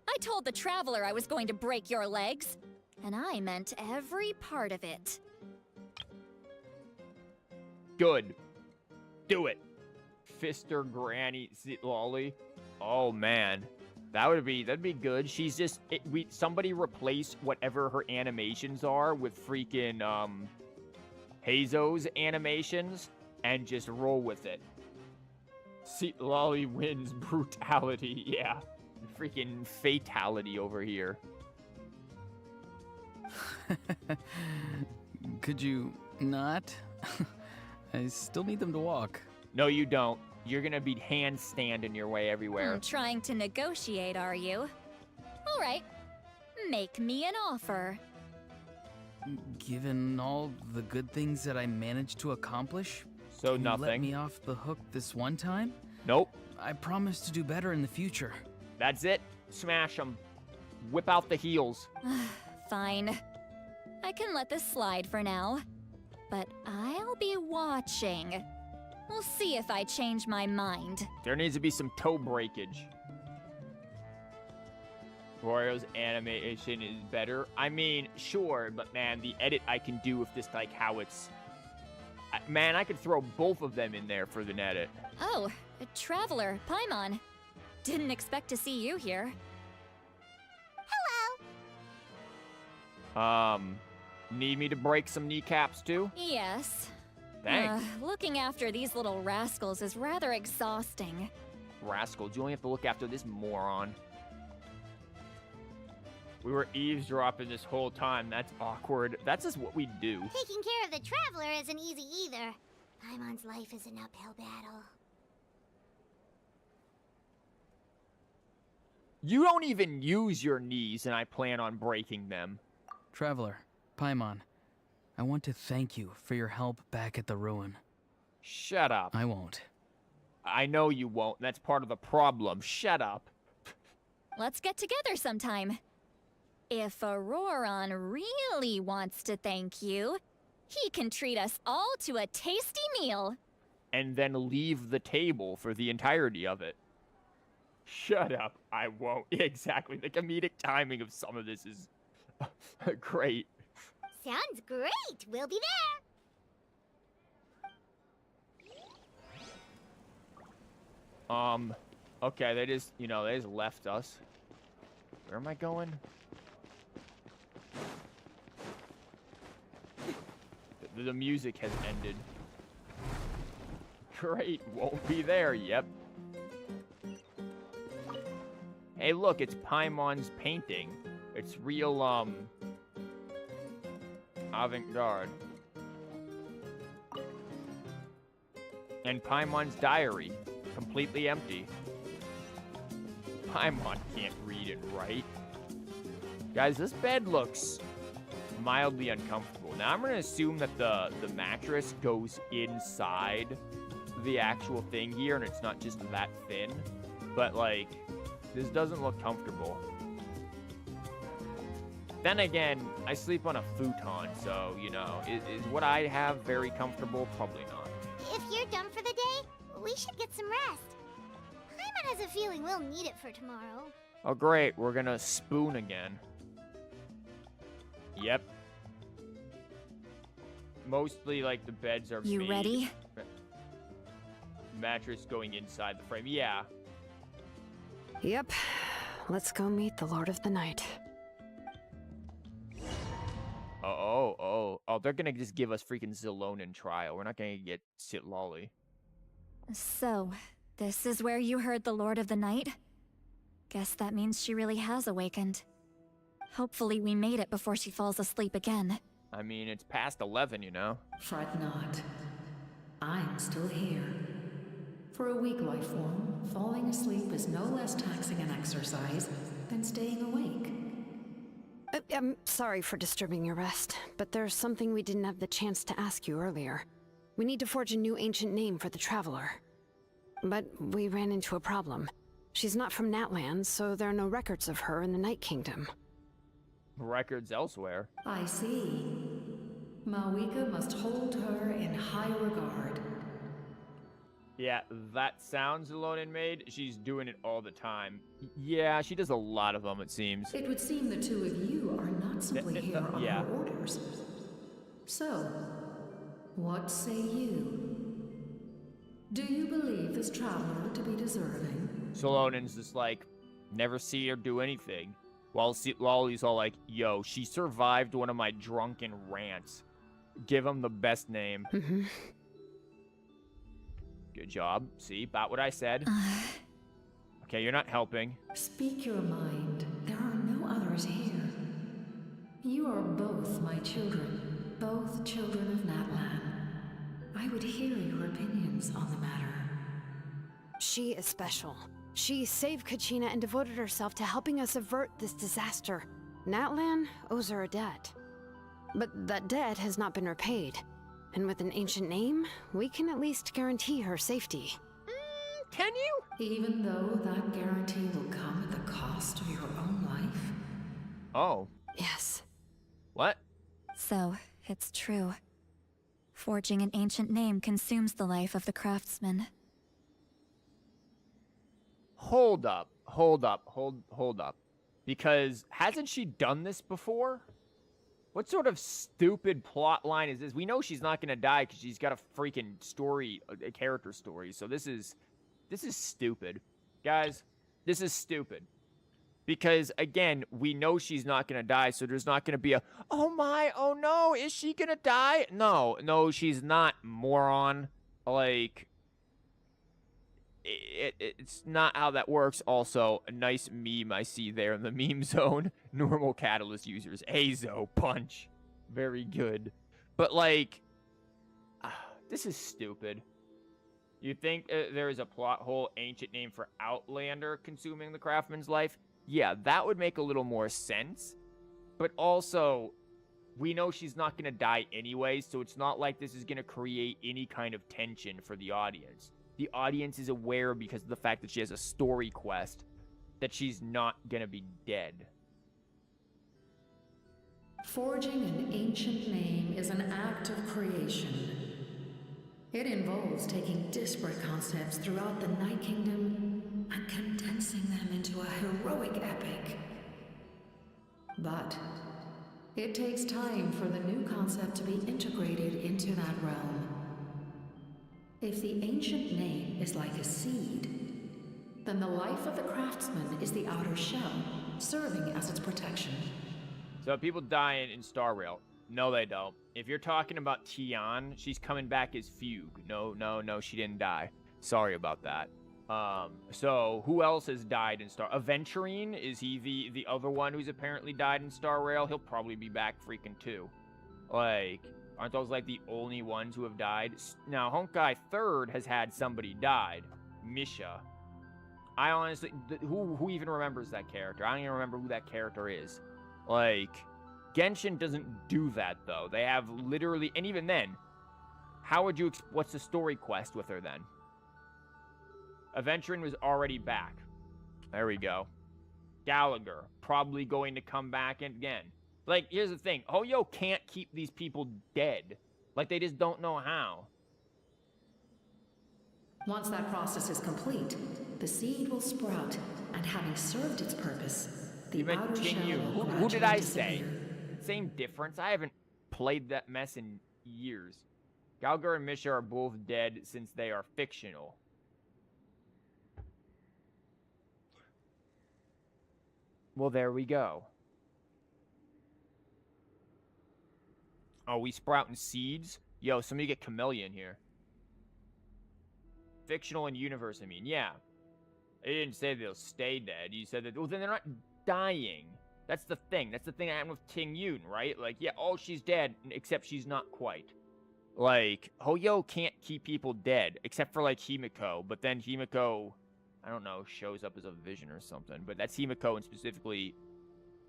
I told the Traveler I was going to break your legs, and I meant every part of it. Good. Do it. Fister Granny Lolly. Oh man. That'd be good. She's just somebody replace whatever her animations are with freaking Hazo's animations and just roll with it. See, Lolly wins brutality. Yeah. Freaking fatality over here. Could you not? I still need them to walk. No, you don't. You're gonna be handstanding your way everywhere. Trying to negotiate, are you? All right. Make me an offer. Given all the good things that I managed to accomplish, so can nothing. You let me off the hook this one time? Nope. I promise to do better in the future. That's it. Smash them. Whip out the heels. Fine. I can let this slide for now. But I'll be watching. We'll see if I change my mind. There needs to be some toe breakage. Wario's animation is better. I mean, sure, but man, the edit I can do with this, like, how it's... Man, I could throw both of them in there for the edit. Oh, a Traveler, Paimon. Didn't expect to see you here. Hello. Need me to break some kneecaps too? Yes. Thanks. Looking after these little rascals is rather exhausting. Rascals, you only have to look after this moron. We were eavesdropping this whole time. That's awkward. That's just what we do. Taking care of the Traveler isn't easy either. Paimon's life is an uphill battle. You don't even use your knees, and I plan on breaking them. Traveler, Paimon, I want to thank you for your help back at the ruin. Shut up. I won't. I know you won't. That's part of the problem. Shut up. Let's get together sometime. If Oooohroron really wants to thank you, he can treat us all to a tasty meal. And then leave the table for the entirety of it. Shut up. I won't. Exactly. The comedic timing of some of this is great. Sounds great. We'll be there. Okay, they just left us. Where am I going? The music has ended. Great, won't be there, yep. Hey, look, it's Paimon's painting. It's real, avant-garde. And Paimon's diary, completely empty. Paimon can't read and write. Guys, this bed looks mildly uncomfortable. Now I'm gonna assume that the mattress goes inside the actual thing here and it's not just that thin. But like, this doesn't look comfortable. Then again, I sleep on a futon, so, you know, is what I have very comfortable? Probably not. If you're done for the day, we should get some rest. Paimon has a feeling we'll need it for tomorrow. Oh great, we're gonna spoon again. Yep. Mostly, like, the beds are You made. ready? Mattress going inside the frame, yeah. Yep. Let's go meet the Lord of the Night. Oh, they're gonna just give us freaking Zalonin trial. We're not gonna get Sitlali. So, this is where you heard the Lord of the Night? Guess that means she really has awakened. Hopefully we made it before she falls asleep again. I mean, it's past 11, you know? Fret not. I'm still here. For a weak life form, falling asleep is no less taxing an exercise than staying awake. I'm sorry for disturbing your rest, but there's something we didn't have the chance to ask you earlier. We need to forge a new ancient name for the Traveler. But we ran into a problem. She's not from Natlan, so there are no records of her in the Night Kingdom. Records elsewhere. I see. Mawika must hold her in high regard. Yeah, that sounds Zalonin made. She's doing it all the time. Yeah, she does a lot of them, it seems. It would seem the two of you are not simply here on her orders. So, what say you? Do you believe this traveler to be deserving? Zalonin's just like, never see her do anything. While Lolly's all like, yo, she survived one of my drunken rants. Give him the best name. Good job. See, about what I said. Okay, you're not helping. Speak your mind. There are no others here. You are both my children. Both children of Natlan. I would hear your opinions on the matter. She is special. She saved Kachina and devoted herself to helping us avert this disaster. Natlan owes her a debt. But that debt has not been repaid. And with an ancient name, we can at least guarantee her safety. Can you? Even though that guarantee will come at the cost of your own life? Oh. Yes. What? So, it's true. Forging an ancient name consumes the life of the craftsman. Hold up. Hold up. Because hasn't she done this before? What sort of stupid plot line is this? We know she's not gonna die because she's got a freaking story, a character story. So this is stupid. Guys, this is stupid. Because, again, we know she's not gonna die, so there's not gonna be a, oh my, oh no, is she gonna die? No, she's not, moron. Like, it's not how that works. Also, a nice meme I see there in the meme zone. Normal Catalyst users. Azo, punch. Very good. But, like, this is stupid. You think there is a plot hole, ancient name for Outlander consuming the craftsman's life? Yeah, that would make a little more sense. But also, we know she's not going to die anyway, so it's not like this is going to create any kind of tension for the audience. The audience is aware because of the fact that she has a story quest that she's not going to be dead. Forging an ancient name is an act of creation. It involves taking disparate concepts throughout the Night Kingdom and condensing them into a heroic epic. But it takes time for the new concept to be integrated into that realm. If the ancient name is like a seed, then the life of the craftsman is the outer shell, serving as its protection. So people dying in Star Rail. No, they don't. If you're talking about Tian, she's coming back as Fugue. No, she didn't die. Sorry about that. So who else has died in Star? Aventurine, is he the other one who's apparently died in Star Rail? He'll probably be back freaking too. Like, aren't those like the only ones who have died? Now, Honkai 3rd has had somebody died. Misha. I honestly, who even remembers that character? I don't even remember who that character is. Like, Genshin doesn't do that, though. They have literally, and even then, how would you, what's the story quest with her then? Aventurine was already back. There we go. Gallagher, probably going to come back again. Like, here's the thing. Hoyo can't keep these people dead. Like, they just don't know how. Once that process is complete, the seed will sprout, and having served its purpose, the outer shell will Who did I gradually say? disappear. Same difference. I haven't played that mess in years. Gallagher and Misha are both dead since they are fictional. Well, there we go. Oh, we sprouting seeds? Yo, somebody get Camellia in here. Fictional and universe, I mean, yeah. It didn't say they'll stay dead. You said that, well, then they're not dying. That's the thing. That's the thing that happened with Ting Yun, right? Like, yeah, oh, she's dead, except she's not quite. Like, Hoyo can't keep people dead, except for, like, Himiko. But then Himiko, I don't know, shows up as a vision or something. But that's Himiko and specifically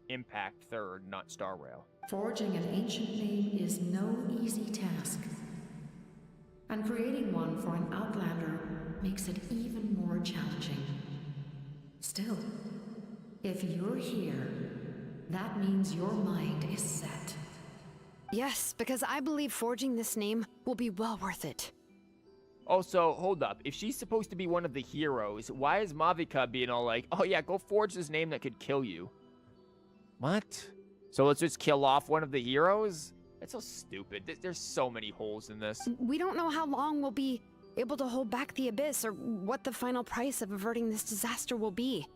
Impact 3rd, not Star Rail. Forging an ancient name is no easy task. And creating one for an outlander makes it even more challenging. Still, if you're here, that means your mind is set. Yes, because I believe forging this name will be well worth it. Also, hold up. If she's supposed to be one of the heroes, why is Mavika being all like, oh yeah, go forge this name that could kill you? What? So let's just kill off one of the heroes? That's so stupid. There's so many holes in this. We don't know how long we'll be able to hold back the abyss or what the final price of averting this disaster will be.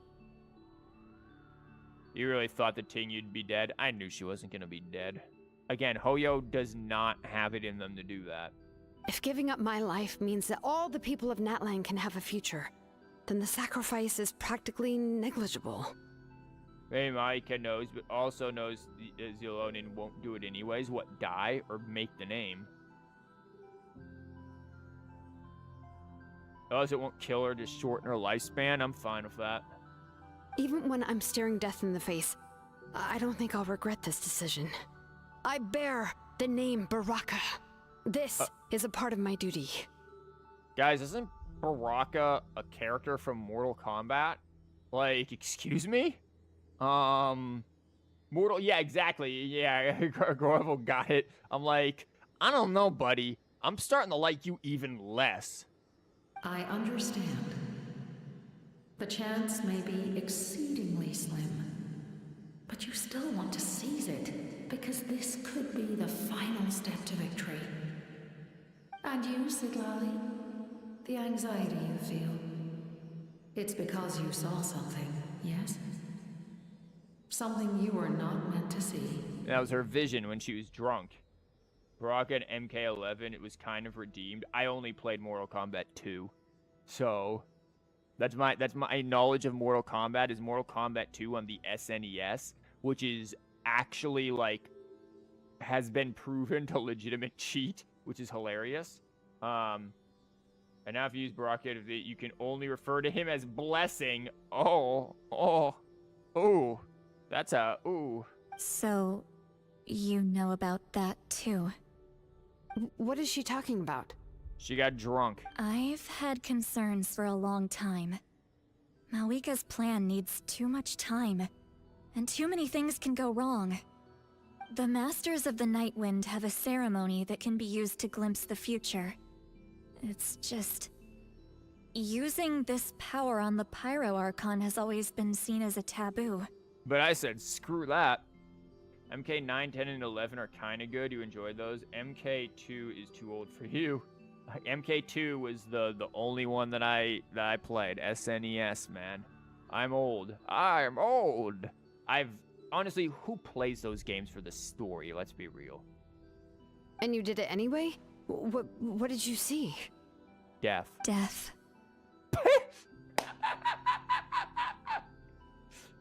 You really thought that Ting Yu'd be dead? I knew she wasn't going to be dead. Again, Hoyo does not have it in them to do that. If giving up my life means that all the people of Natlan can have a future, then the sacrifice is practically negligible. Maybe Maika knows, but also knows Zelonin won't do it anyways. What, die or make the name? Unless it won't kill her, just shorten her lifespan. I'm fine with that. Even when I'm staring death in the face, I don't think I'll regret this decision. I bear the name Baraka. This is a part of my duty. Guys, isn't Baraka a character from Mortal Kombat? Like, excuse me? Yeah, exactly. Yeah, Grovel got it. I'm like, I don't know, buddy. I'm starting to like you even less. I understand. The chance may be exceedingly slim, but you still want to seize it, because this could be the final step to victory. And you, Siglali, the anxiety you feel, it's because you saw something, yes? Something you were not meant to see. That was her vision when she was drunk. Baraka and MK11, it was kind of redeemed. I only played Mortal Kombat 2. So, that's my knowledge of Mortal Kombat is Mortal Kombat 2 on the SNES, which is actually, like, has been proven to legitimate cheat, which is hilarious. And now if you use Baraka, you can only refer to him as Blessing. Oh. That's a ooh. So, you know about that too. What is she talking about? She got drunk. I've had concerns for a long time. Malika's plan needs too much time, and too many things can go wrong. The Masters of the Night Wind have a ceremony that can be used to glimpse the future. It's just... using this power on the Pyro Archon has always been seen as a taboo. But I said, screw that. MK 9, 10, and 11 are kind of good. You enjoyed those. MK2 is too old for you. MK2 was the only one that I played. SNES, man. I'm old. Honestly, who plays those games for the story? Let's be real. And you did it anyway? What did you see? Death. Death.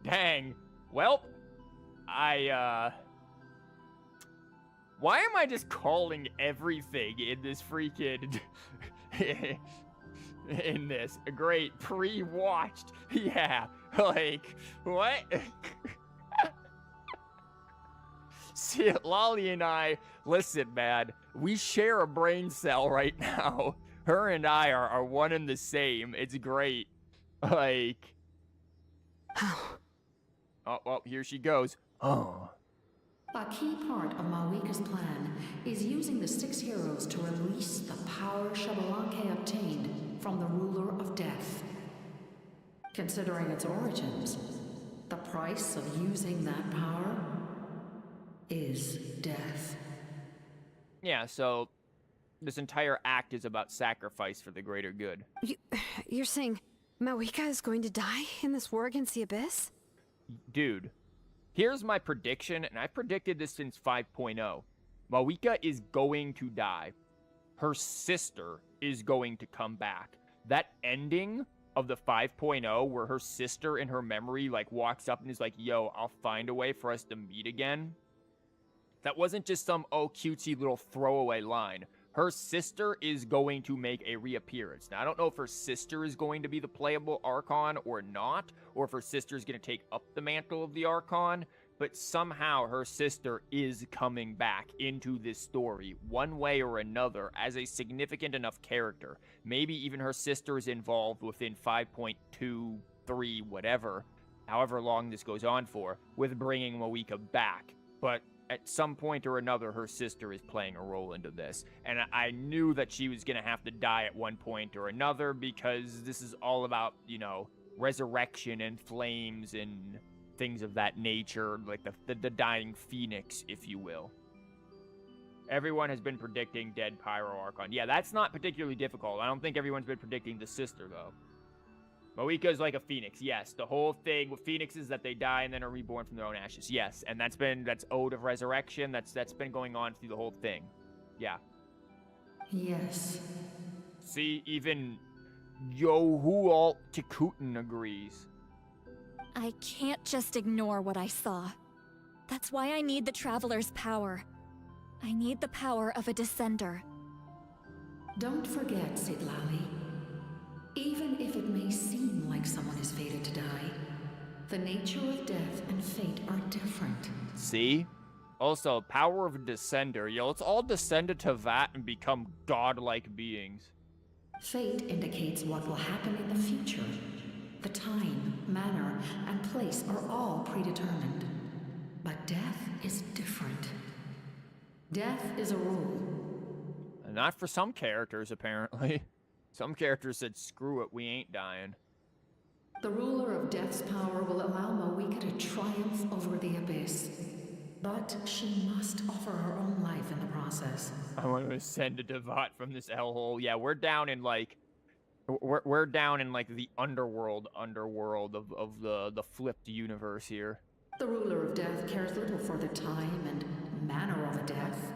Dang. Well, why am I just calling everything in this freaking... in this? Great, pre-watched. Yeah, like, what? See, Lolly and I, listen, man, we share a brain cell right now. Her and I are one and the same. It's great. Like... Oh, well, here she goes. Oh. A key part of Mawika's plan is using the 6 heroes to release the power Xbalanque obtained from the ruler of death. Considering its origins, the price of using that power is death. Yeah, so this entire act is about sacrifice for the greater good. You're saying Mawika is going to die in this war against the Abyss? Dude, here's my prediction, and I predicted this since 5.0. Mawika is going to die. Her sister is going to come back. That ending of the 5.0 where her sister in her memory like walks up and is like, yo, I'll find a way for us to meet again. That wasn't just some, oh, cutesy little throwaway line. Her sister is going to make a reappearance. Now, I don't know if her sister is going to be the playable Archon or not, or if her sister is going to take up the mantle of the Archon, but somehow her sister is coming back into this story, one way or another, as a significant enough character. Maybe even her sister is involved within 5.2, 3, whatever, however long this goes on for, with bringing Mawika back. But at some point or another, her sister is playing a role into this. And I knew that she was going to have to die at one point or another because this is all about, you know, resurrection and flames and things of that nature, like the dying phoenix, if you will. Everyone has been predicting dead Pyro Archon. Yeah, that's not particularly difficult. I don't think everyone's been predicting the sister, though. Mawika's like a phoenix, yes. The whole thing with phoenixes that they die and then are reborn from their own ashes, yes. And that's Ode of Resurrection. That's been going on through the whole thing. Yeah. Yes. See, even Yohualt Tikutin agrees. I can't just ignore what I saw. That's why I need the Traveler's power. I need the power of a Descender. Don't forget, Sidlali. Even if it may seem like someone is fated to die, the nature of death and fate are different. See? Also, power of a Descender. Yo, let's all descend to that and become godlike beings. Fate indicates what will happen in the future. The time, manner, and place are all predetermined. But death is different. Death is a rule. And not for some characters, apparently. Some characters said, screw it, we ain't dying. The ruler of death's power will allow Mawika to triumph over the abyss. But she must offer her own life in the process. I want to ascend a Devat from this hellhole. Yeah, we're down in like... We're down in like the underworld of the flipped universe here. The ruler of death cares little for the time and manner of a death.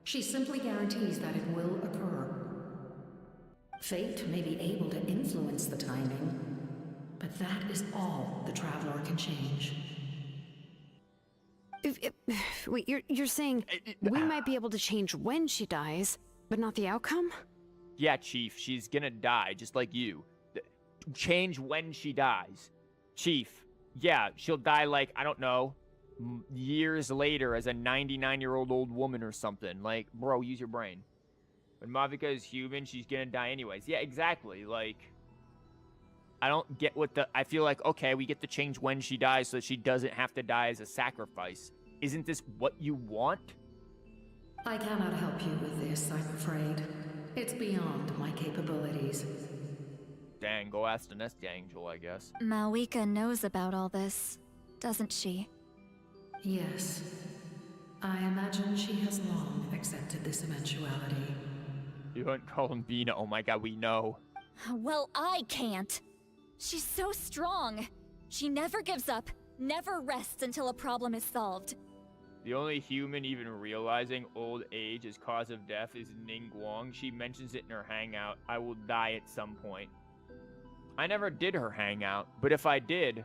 She simply guarantees that it will occur. Fate may be able to influence the timing, but that is all the Traveler can change. Wait, you're saying we might be able to change when she dies, but not the outcome? Yeah, Chief, she's gonna die, just like you. Change when she dies. Chief, yeah, she'll die like, I don't know, years later as a 99-year-old old woman or something. Like, bro, use your brain. When Mavika is human, she's gonna die anyways. Yeah, exactly. Like, I don't get what I feel like, okay, we get to change when she dies so that she doesn't have to die as a sacrifice. Isn't this what you want? I cannot help you with this, I'm afraid. It's beyond my capabilities. Dang, go ask the Nest Angel, I guess. Mawika knows about all this, doesn't she? Yes. I imagine she has long accepted this eventuality. You wouldn't call him Bina. Oh my god, we know. Well, I can't. She's so strong. She never gives up, never rests until a problem is solved. The only human even realizing old age as cause of death is Ning Guang. She mentions it in her hangout. I will die at some point. I never did her hangout, but if I did,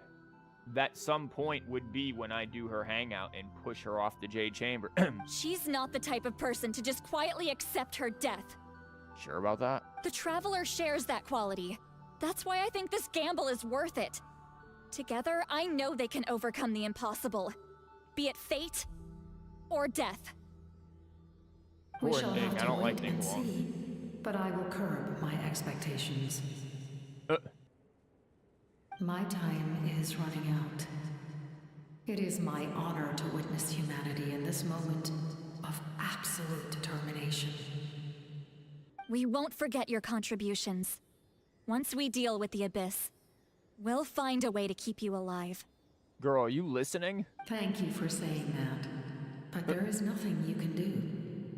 that some point would be when I do her hangout and push her off the Jade Chamber. She's not the type of person to just quietly accept her death. Sure about that? The Traveler shares that quality. That's why I think this gamble is worth it. Together, I know they can overcome the impossible. Be it fate or death. We Poor shall Ning. have I to don't like wait Ning and Guang. see, but I will curb my expectations. My time is running out. It is my honor to witness humanity in this moment of absolute determination. We won't forget your contributions. Once we deal with the Abyss, we'll find a way to keep you alive. Girl, are you listening? Thank you for saying that. But there is nothing you can do.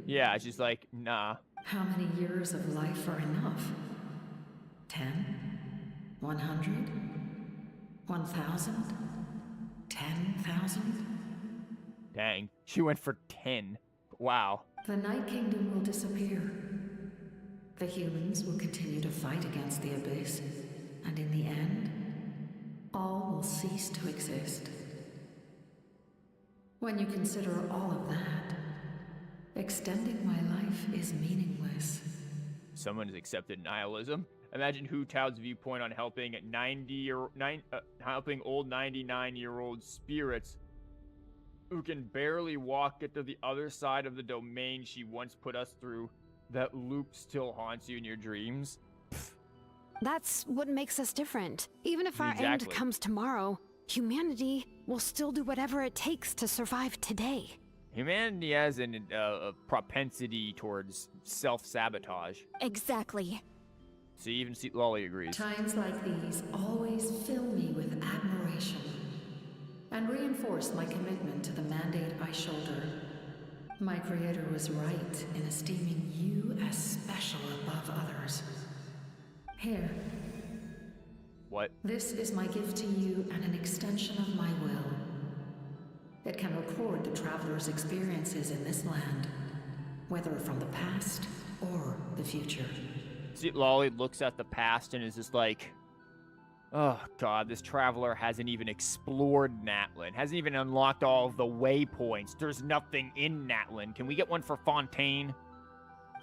Yeah, she's like, nah. How many years of life are enough? 10? 100? 1,000? 10,000? Dang, she went for 10. Wow. The Night Kingdom will disappear. The humans will continue to fight against the Abyss, and in the end, all will cease to exist. When you consider all of that, extending my life is meaningless. Someone has accepted nihilism. Imagine Hu Tao's viewpoint on helping helping old 99-year-old spirits who can barely walk get to the other side of the domain she once put us through. That loop still haunts you in your dreams. That's what makes us different. Even if our end Exactly. comes tomorrow, humanity will still do whatever it takes to survive today. Humanity has a propensity towards self-sabotage. Exactly. See, even Seat Lolly agrees. Times like these always fill me with admiration and reinforce my commitment to the mandate I shoulder. My creator was right in esteeming you as special above others. Here. What? This is my gift to you and an extension of my will. It can record the traveler's experiences in this land, whether from the past or the future. See, Lolly looks at the past and is just like, oh god, this traveler hasn't even explored Natlan, hasn't even unlocked all of the waypoints. There's nothing in Natlan. Can we get one for Fontaine?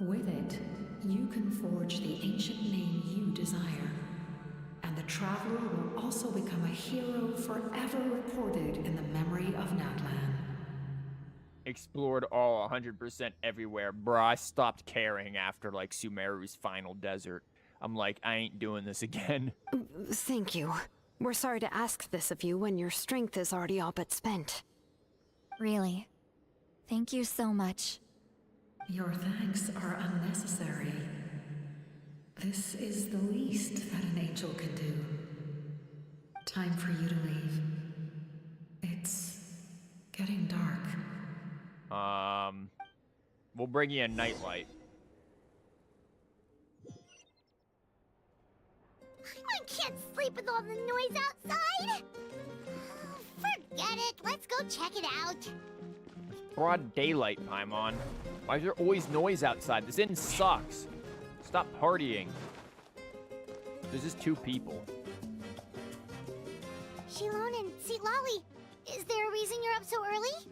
With it, you can forge the ancient name you desire, and the traveler will also become a hero forever recorded in the memory of Natlan. Explored all 100% everywhere. Bruh, I stopped caring after, like, Sumeru's final desert. I'm like, I ain't doing this again. Thank you. We're sorry to ask this of you when your strength is already all but spent. Really. Thank you so much. Your thanks are unnecessary. This is the least that an angel can do. Time for you to leave. It's getting dark. We'll bring you a nightlight. I can't sleep with all the noise outside. Forget it. Let's go check it out. Broad daylight, Paimon. Why is there always noise outside? This inn sucks. Stop partying. There's just 2 people. Shilon and Seat Lolly, is there a reason you're up so early?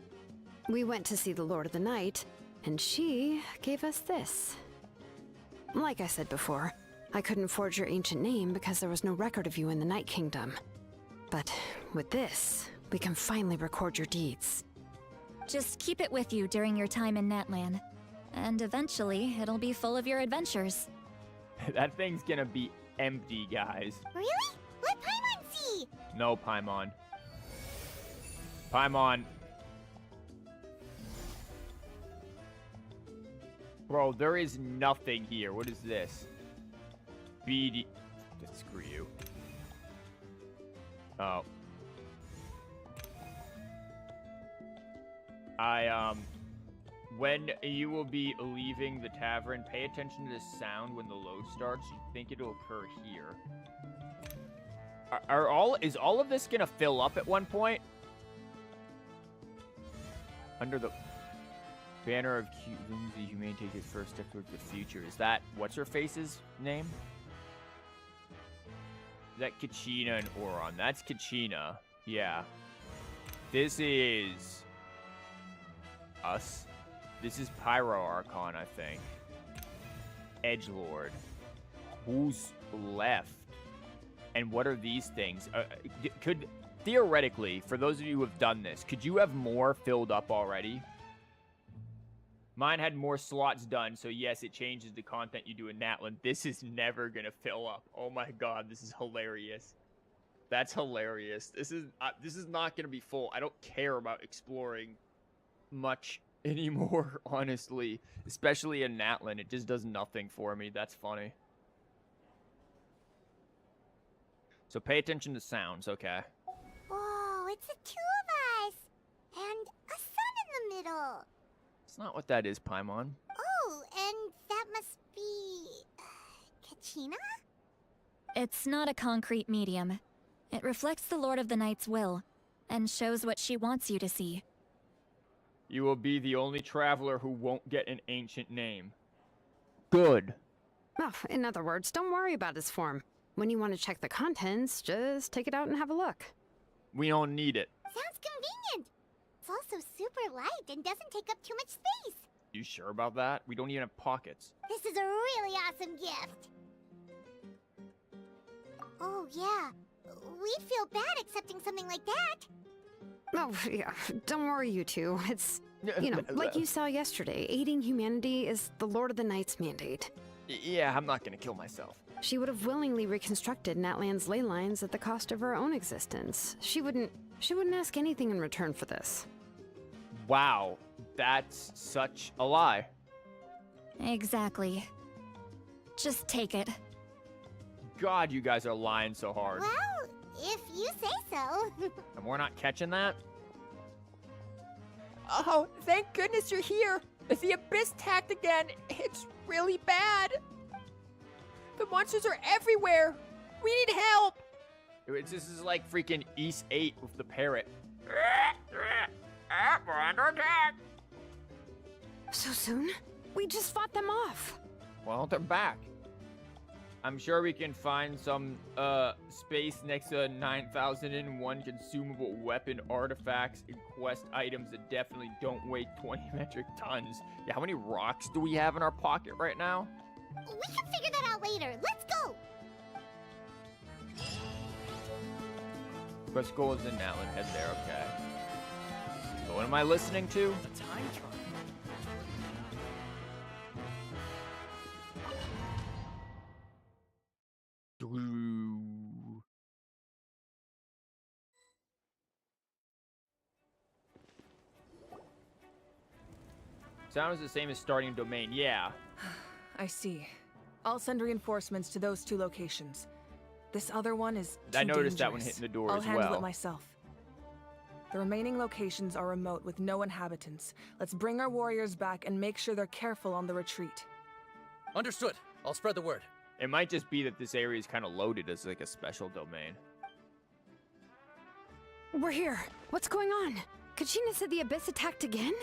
We went to see the Lord of the Night, and she gave us this. Like I said before, I couldn't forge your ancient name because there was no record of you in the Night Kingdom. But with this, we can finally record your deeds. Just keep it with you during your time in Natlan. And eventually, it'll be full of your adventures. That thing's gonna be empty, guys. Really? Let Paimon see! No, Paimon. Paimon. Bro, there is nothing here. What is this? BD... Screw you. Oh. When you will be leaving the tavern, pay attention to the sound when the load starts. You think it'll occur here. Is all of this gonna fill up at one point? Under the banner of Whimsy, you may take his first step towards the future. Is that what's-her-face's name? Is that Kachina and Oooohroron? That's Kachina. Yeah. This is... us. This is Pyro Archon, I think. Edgelord. Who's left? And what are these things? Could, theoretically, for those of you who have done this, could you have more filled up already? Mine had more slots done, so yes, it changes the content you do in Natlan. This is never gonna fill up. Oh my god, this is hilarious. That's hilarious. This is not gonna be full. I don't care about exploring much anymore, honestly. Especially in Natlan, it just does nothing for me. That's funny. So pay attention to sounds, okay? Whoa, it's the 2 of us! And a sun in the middle! It's not what that is, Paimon. Oh, and that must be... Kachina? It's not a concrete medium. It reflects the Lord of the Night's will, and shows what she wants you to see. You will be the only traveler who won't get an ancient name. Good. Oh, in other words, don't worry about his form. When you want to check the contents, just take it out and have a look. We don't need it. Sounds convenient. It's also super light and doesn't take up too much space. You sure about that? We don't even have pockets. This is a really awesome gift. Oh, yeah. We'd feel bad accepting something like that. Oh, yeah. Don't worry, you two. It's, you know, like you saw yesterday, aiding humanity is the Lord of the Night's mandate. Yeah, I'm not gonna kill myself. She would have willingly reconstructed Natlan's ley lines at the cost of her own existence. She wouldn't ask anything in return for this. Wow, that's such a lie. Exactly. Just take it. God, you guys are lying so hard. Well, if you say so. And we're not catching that? Oh, thank goodness you're here. The Abyss tacked again. It's really bad. The monsters are everywhere. We need help. This is like freaking East 8 with the parrot. We're under attack. So soon? We just fought them off. Well, they're back. I'm sure we can find some space next to 9,001 consumable weapon artifacts and quest items that definitely don't weigh 20 metric tons. Yeah, how many rocks do we have in our pocket right now? We can figure that out later. Let's go. Quest goal is in Natlan. Head there, okay. So what am I listening to? The time trial. Sounds the same as starting domain, yeah. I see. I'll send reinforcements to those 2 locations. This other one is too I noticed that one dangerous. hitting the door I'll as handle well. it myself. The remaining locations are remote with no inhabitants. Let's bring our warriors back and make sure they're careful on the retreat. Understood. I'll spread the word. It might just be that this area is kind of loaded as like a special domain. We're here. What's going on? Kachina said the Abyss attacked again?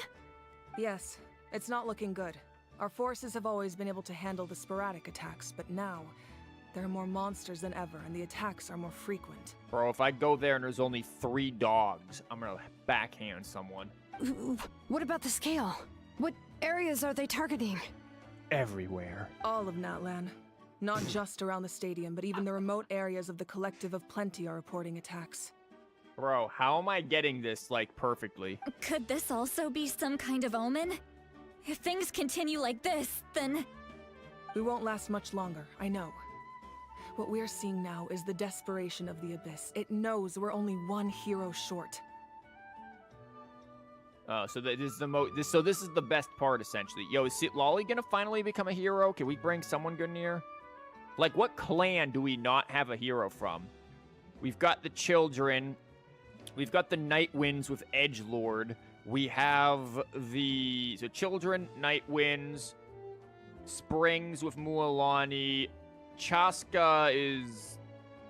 Yes, it's not looking good. Our forces have always been able to handle the sporadic attacks, but now there are more monsters than ever, and the attacks are more frequent. Bro, if I go there and there's only 3 dogs, I'm gonna backhand someone. Ooh, what about the scale? What areas are they targeting? Everywhere. All of Natlan. Not just around the stadium, but even the remote areas of the Collective of Plenty are reporting attacks. Bro, how am I getting this, like, perfectly? Could this also be some kind of omen? If things continue like this, then... We won't last much longer, I know. What we're seeing now is the desperation of the Abyss. It knows we're only 1 hero short. So this is this is the best part, essentially. Yo, is Lolly gonna finally become a hero? Can we bring someone good near? Like, what clan do we not have a hero from? We've got the children. We've got the Night Winds with Edgelord. We have the children, Night Winds, Springs with Mualani. Chaska is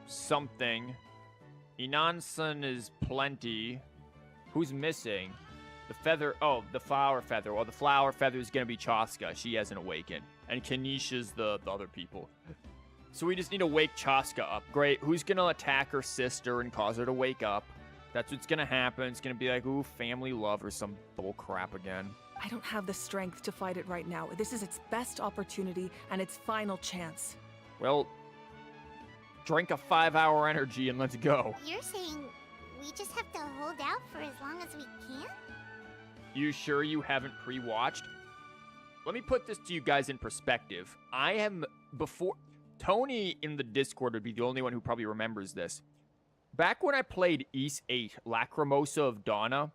something. Inansan is plenty. Who's missing? The feather. Oh, the flower feather. Well, the flower feather is gonna be Chaska. She hasn't awakened, and Kanisha's the other people. So we just need to wake Chaska up. Great. Who's gonna attack her sister and cause her to wake up? That's what's gonna happen. It's gonna be like, ooh, family love or some bull crap again. I don't have the strength to fight it right now. This is its best opportunity and its final chance. Well, drink a 5-hour energy and let's go. You're saying we just have to hold out for as long as we can? You sure you haven't pre-watched? Let me put this to you guys in perspective. I am before... Tony in the Discord would be the only one who probably remembers this. Back when I played East 8, Lacrimosa of Donna,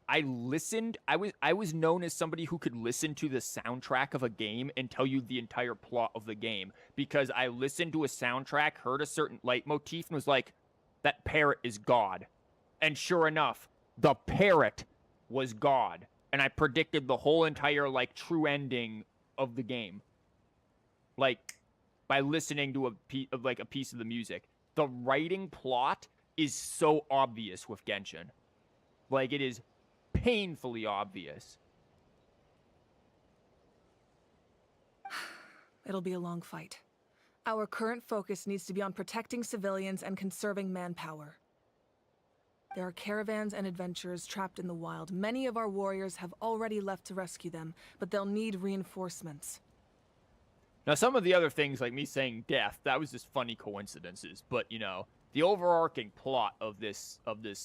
I was known as somebody who could listen to the soundtrack of a game and tell you the entire plot of the game. Because I listened to a soundtrack, heard a certain leitmotif, and was like, that parrot is God. And sure enough, the parrot was God. And I predicted the whole entire, like, true ending of the game. Like, by listening to a piece of the music. The writing plot is so obvious with Genshin. Like, it is painfully obvious. It'll be a long fight. Our current focus needs to be on protecting civilians and conserving manpower. There are caravans and adventurers trapped in the wild. Many of our warriors have already left to rescue them, but they'll need reinforcements. Now, some of the other things, like me saying death, that was just funny coincidences. But, you know, the overarching plot of this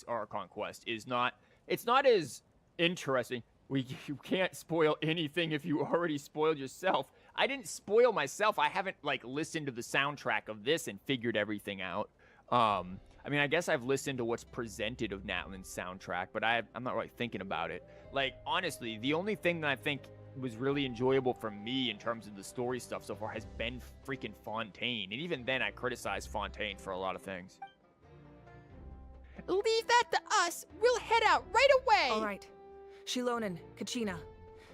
Archon quest is not... It's not as interesting. You can't spoil anything if you already spoiled yourself. I didn't spoil myself. I haven't, like, listened to the soundtrack of this and figured everything out. I mean, I guess I've listened to what's presented of Natlan's soundtrack, but I'm not really thinking about it. Like, honestly, the only thing that I think was really enjoyable for me in terms of the story stuff so far has been freaking Fontaine. And even then, I criticized Fontaine for a lot of things. Leave that to us. We'll head out right away. All right. Shilonen, Kachina,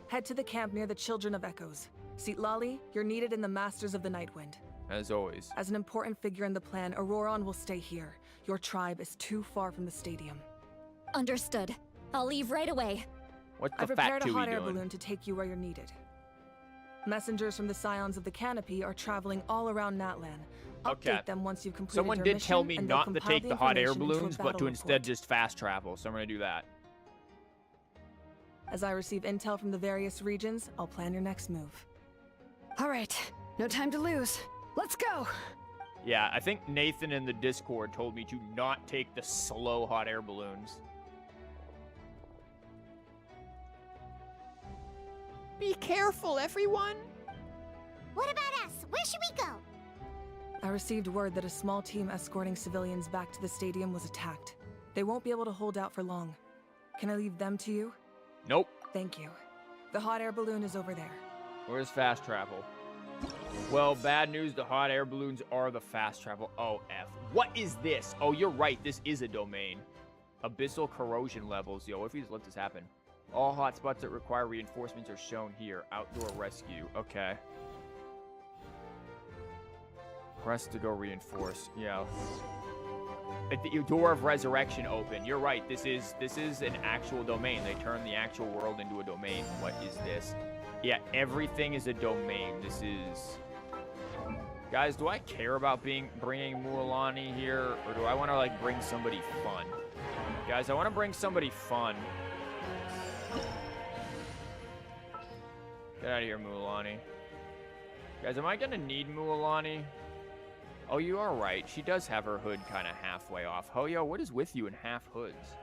head to the camp near the Children of Echoes. Lali, you're needed in the Masters of the Nightwind. As always. As an important figure in the plan, Oooohroron will stay here. Your tribe is too far from the stadium. Understood. I'll leave right away. What's the I've fat prepared a Tui hot air doing? balloon to take you where you're needed. Messengers from the Scions of the Canopy are traveling all around Natlan. Update Okay. them once you've completed Someone your did mission, tell me and they'll not to compile take the hot air information into a balloons, but to battle instead report. just fast travel. So I'm going to do that. As I receive intel from the various regions, I'll plan your next move. All right, no time to lose. Let's go! Yeah, I think Nathan in the Discord told me to not take the slow hot air balloons. Be careful, everyone. What about us? Where should we go? I received word that a small team escorting civilians back to the stadium was attacked. They won't be able to hold out for long. Can I leave them to you? Nope. Thank you. The hot air balloon is over there. Where's fast travel? Well, bad news, the hot air balloons are the fast travel. Oh, F. What is this? Oh, you're right, this is a domain. Abyssal corrosion levels. Yo, what if we just let this happen? All hotspots that require reinforcements are shown here. Outdoor rescue. Okay. Press to go reinforce. Yeah. At the door of resurrection open. You're right. This is an actual domain. They turn the actual world into a domain. What is this? Yeah, everything is a domain. This is... Guys, do I care about bringing Mualani here, or do I want to like bring somebody fun? Guys, I want to bring somebody fun. Get out of here, Mualani. Guys, am I gonna need Mualani? Oh, you are right. She does have her hood kind of halfway off. Hoyo, what is with you in half hoods?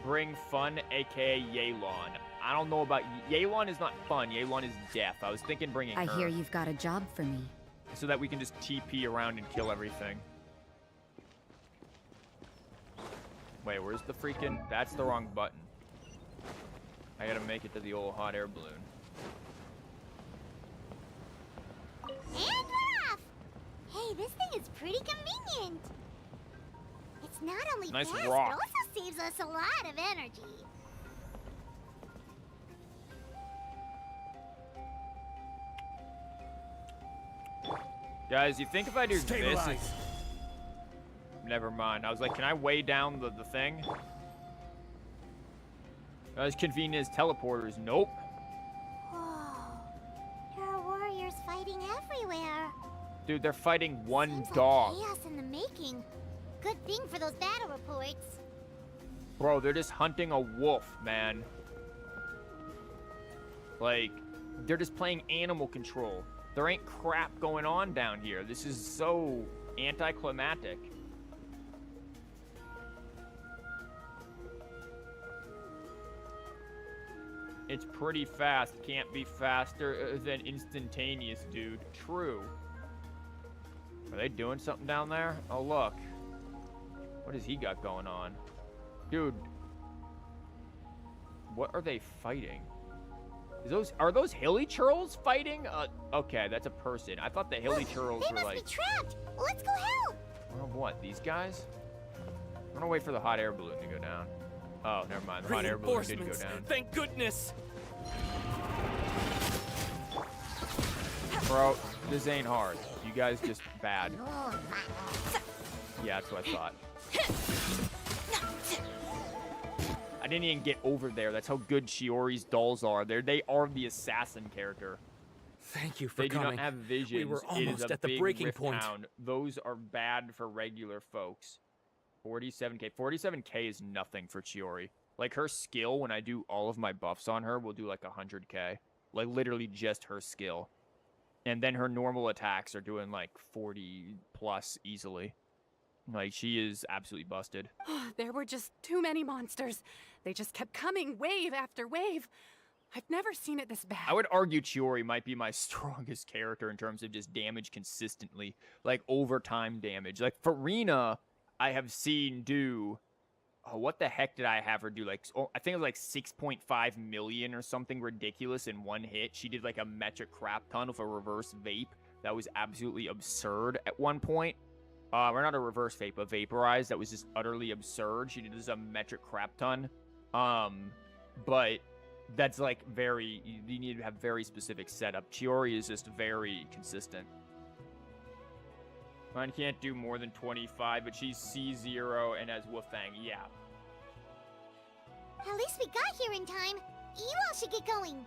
Bring fun, aka Yelan. I don't know about... Yelan is not fun. Yelan is death. I was thinking bringing her. I hear you've got a job for me. So that we can just TP around and kill everything. Wait, where's the freaking... That's the wrong button. I gotta make it to the old hot air balloon. And we're off! Hey, this thing is pretty convenient. It's not only Nice fast, rock. but also saves us a lot of energy. Guys, you think if I do Stabilize. this... Never mind. I was like, can I weigh down the thing? As convenient as teleporters. Nope. Whoa. There are warriors fighting everywhere. Dude, they're fighting one Seems dog. like chaos in the making. Good thing for those battle reports. Bro, they're just hunting a wolf, man. Like, they're just playing animal control. There ain't crap going on down here. This is so anticlimactic. It's pretty fast. Can't be faster than instantaneous, dude. True. Are they doing something down there? Oh, look. What has he got going on? Dude. What are they fighting? Are those hilly churls fighting? Okay, that's a person. I thought the hilly churls They were must like... be trapped. Let's go help. Oh, what, these guys? I'm gonna wait for the hot air balloon to go down. Oh, never mind. The hot air balloon didn't go down. Thank goodness. Bro, this ain't hard. You guys just bad. Yeah, that's what I thought. I didn't even get over there. That's how good Shiori's dolls are. They are the assassin character. Thank you for They coming. do not have visions. We were It is almost a at the big breaking rift point. town. Those are bad for regular folks. 47k. 47k is nothing for Chiori. Like, her skill, when I do all of my buffs on her, will do like 100k. Like, literally just her skill. And then her normal attacks are doing like 40 plus easily. Like, she is absolutely busted. There were just too many monsters. They just kept coming, wave after wave. I've never seen it this bad. I would argue Chiori might be my strongest character in terms of just damage consistently. Like, overtime damage. Like, Farina, I have seen do... Oh, what the heck did I have her do? Like, I think it was like 6.5 million or something ridiculous in one hit. She did like a metric crap ton with a reverse vape. That was absolutely absurd at one point. Or not a reverse vape, a vaporize. That was just utterly absurd. She did this a metric crap ton. But that's like very, you need to have very specific setup. Chiori is just very consistent. Mine can't do more than 25, but she's C0 and has Woofang. Yeah. At least we got here in time. You all should get going.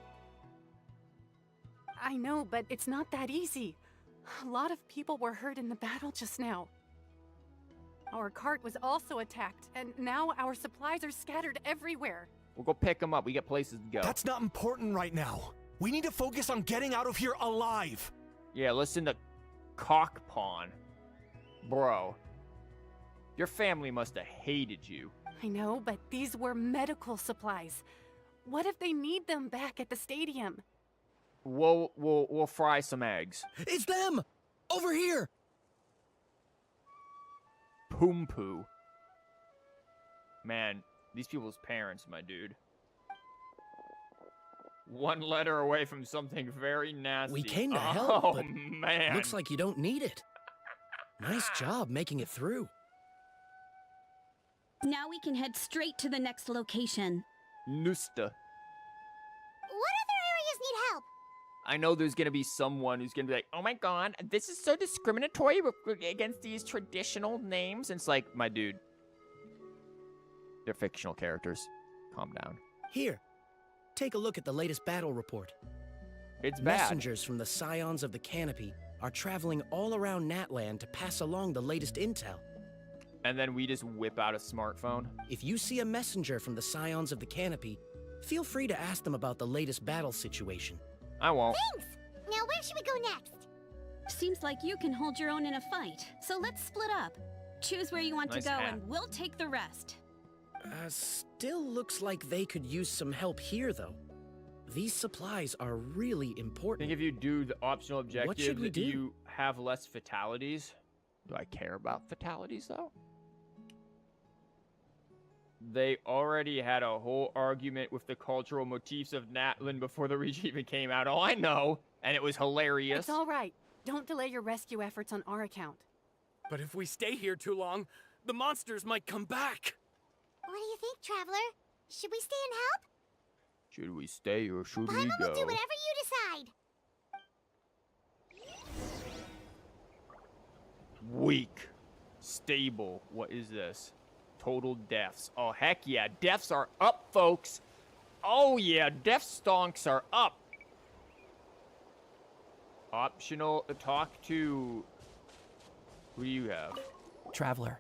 I know, but it's not that easy. A lot of people were hurt in the battle just now. Our cart was also attacked, and now our supplies are scattered everywhere. We'll go pick them up. We got places to go. That's not important right now. We need to focus on getting out of here alive. Yeah, listen to Cockpawn. Bro, your family must have hated you. I know, but these were medical supplies. What if they need them back at the stadium? We'll fry some eggs. It's them! Over here! Poom poo. Man, these people's parents, my dude. One letter away from something very nasty. We came to oh, help, but man. looks like you don't need it. Nice job making it through. Now we can head straight to the next location. Nusta. What other areas need help? I know there's gonna be someone who's gonna be like, oh my god, this is so discriminatory against these traditional names. And it's like, my dude, they're fictional characters. Calm down. Here, take a look at the latest battle report. It's bad. Messengers from the Scions of the Canopy are traveling all around Natlan to pass along the latest intel. And then we just whip out a smartphone. If you see a messenger from the Scions of the Canopy, feel free to ask them about the latest battle situation. I won't. Thanks! Now where should we go next? Seems like you can hold your own in a fight, so let's split up. Choose where you want Nice to go hat. and we'll take the rest. Still looks like they could use some help here, though. These supplies are really I important. think if you do the optional objective, What should we do? you have less fatalities. Do I care about fatalities, though? They already had a whole argument with the cultural motifs of Natlan before the Reach even came out. Oh, I know. And it was hilarious. It's all right. Don't delay your rescue efforts on our account. But if we stay here too long, the monsters might come back. What do you think, Traveler? Should we stay and help? Should we stay or should we Paimon go? will do whatever you decide. Weak. Stable. What is this? Total deaths. Oh, heck yeah. Deaths are up, folks. Oh, yeah. Death stonks are up. Optional talk to... Who do you have? Traveler,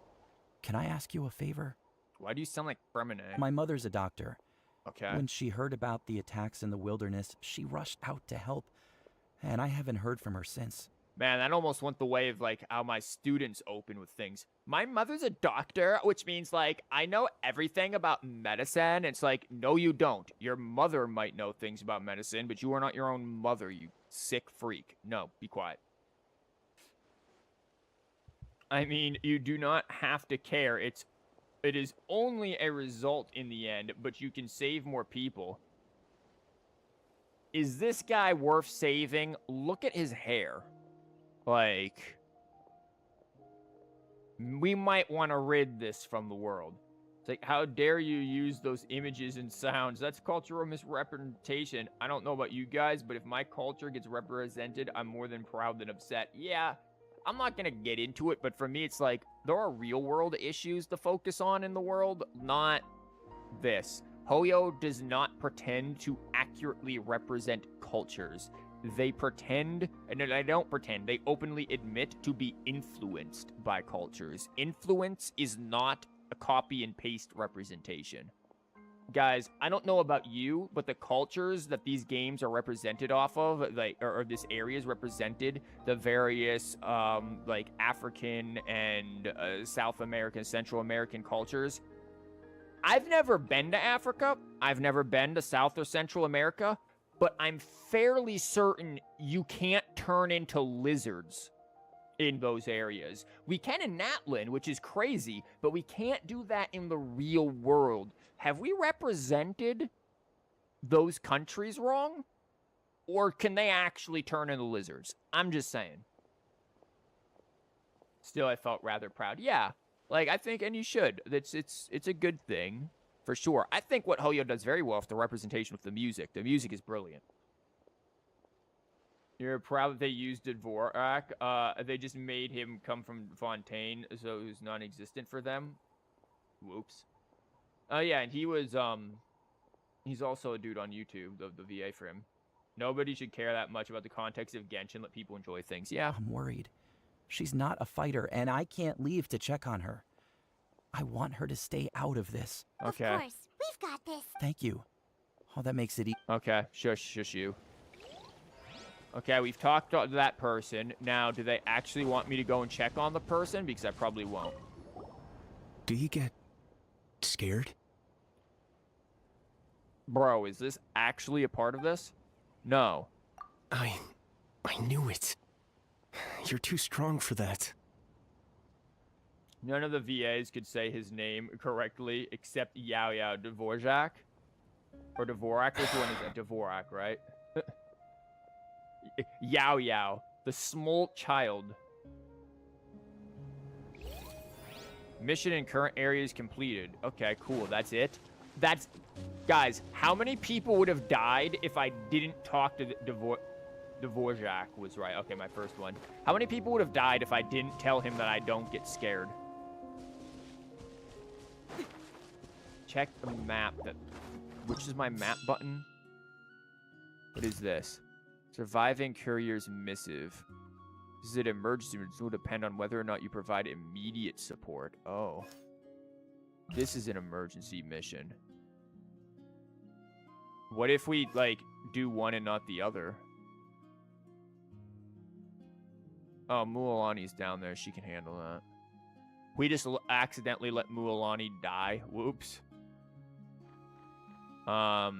can I ask you a favor? Why do you sound like Fremine? My mother's a doctor. Okay. When she heard about the attacks in the wilderness, she rushed out to help, and I haven't heard from her since. Man, that almost went the way of, like, how my students open with things. My mother's a doctor, which means, like, I know everything about medicine. It's like, no, you don't. Your mother might know things about medicine, but you are not your own mother, you sick freak. No, be quiet. I mean, you do not have to care. It is only a result in the end, but you can save more people. Is this guy worth saving? Look at his hair. Like, we might want to rid this from the world. It's like, how dare you use those images and sounds? That's cultural misrepresentation. I don't know about you guys, but if my culture gets represented, I'm more than proud than upset. Yeah, I'm not going to get into it, but for me, it's like, there are real world issues to focus on in the world, not this. Hoyo does not pretend to accurately represent cultures. They pretend, and I don't pretend, they openly admit to be influenced by cultures. Influence is not a copy and paste representation. Guys, I don't know about you, but the cultures that these games are represented off of, like, or this area is represented, the various, like, African and South American, Central American cultures. I've never been to Africa. I've never been to South or Central America, but I'm fairly certain you can't turn into lizards in those areas. We can in Natlan, which is crazy, but we can't do that in the real world. Have we represented those countries wrong? Or can they actually turn into lizards? I'm just saying. Still, I felt rather proud. Yeah, like, I think, and you should. It's a good thing, for sure. I think what Hoyo does very well is the representation with the music. The music is brilliant. You're proud that they used Dvorak. They just made him come from Fontaine, so he was non-existent for them. Whoops. Oh, yeah, and he was, he's also a dude on YouTube, the VA for him. Nobody should care that much about the context of Genshin. Let people enjoy things. Yeah. I'm worried. She's not a fighter, and I can't leave to check on her. I want her to stay out of this. Okay. Of course. We've got this. Thank you. Oh, that makes it easy. Okay. Shush you. Okay, we've talked to that person. Now, do they actually want me to go and check on the person? Because I probably won't. Do you get scared? Bro, is this actually a part of this? No. I knew it. You're too strong for that. None of the VAs could say his name correctly except Yao Dvorak. Or Dvorak, which one is that? Dvorak, right? Yao, the small child. Mission in current areas completed. Okay, cool. That's it. Guys, how many people would have died if I didn't talk to Dvorak was right. Okay, my first one. How many people would have died if I didn't tell him that I don't get scared? Check the map. Which is my map button? What is this? Surviving courier's missive. This is an emergency. It will depend on whether or not you provide immediate support. Oh. This is an emergency mission. What if we, like, do one and not the other? Oh, Mualani's down there. She can handle that. We just accidentally let Mualani die. Whoops. I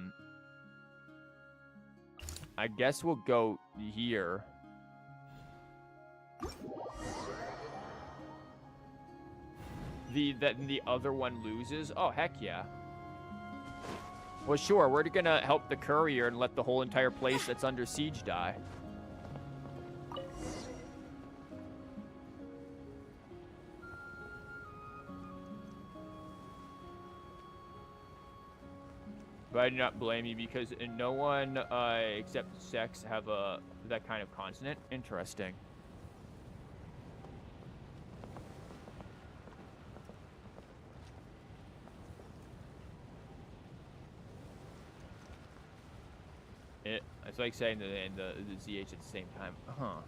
guess we'll go here. The other one loses? Oh, heck yeah. Well, sure. We're gonna help the courier and let the whole entire place that's under siege die. But I do not blame you because no one except sex have that kind of consonant. Interesting. It's like saying the ZH at the same time. Huh.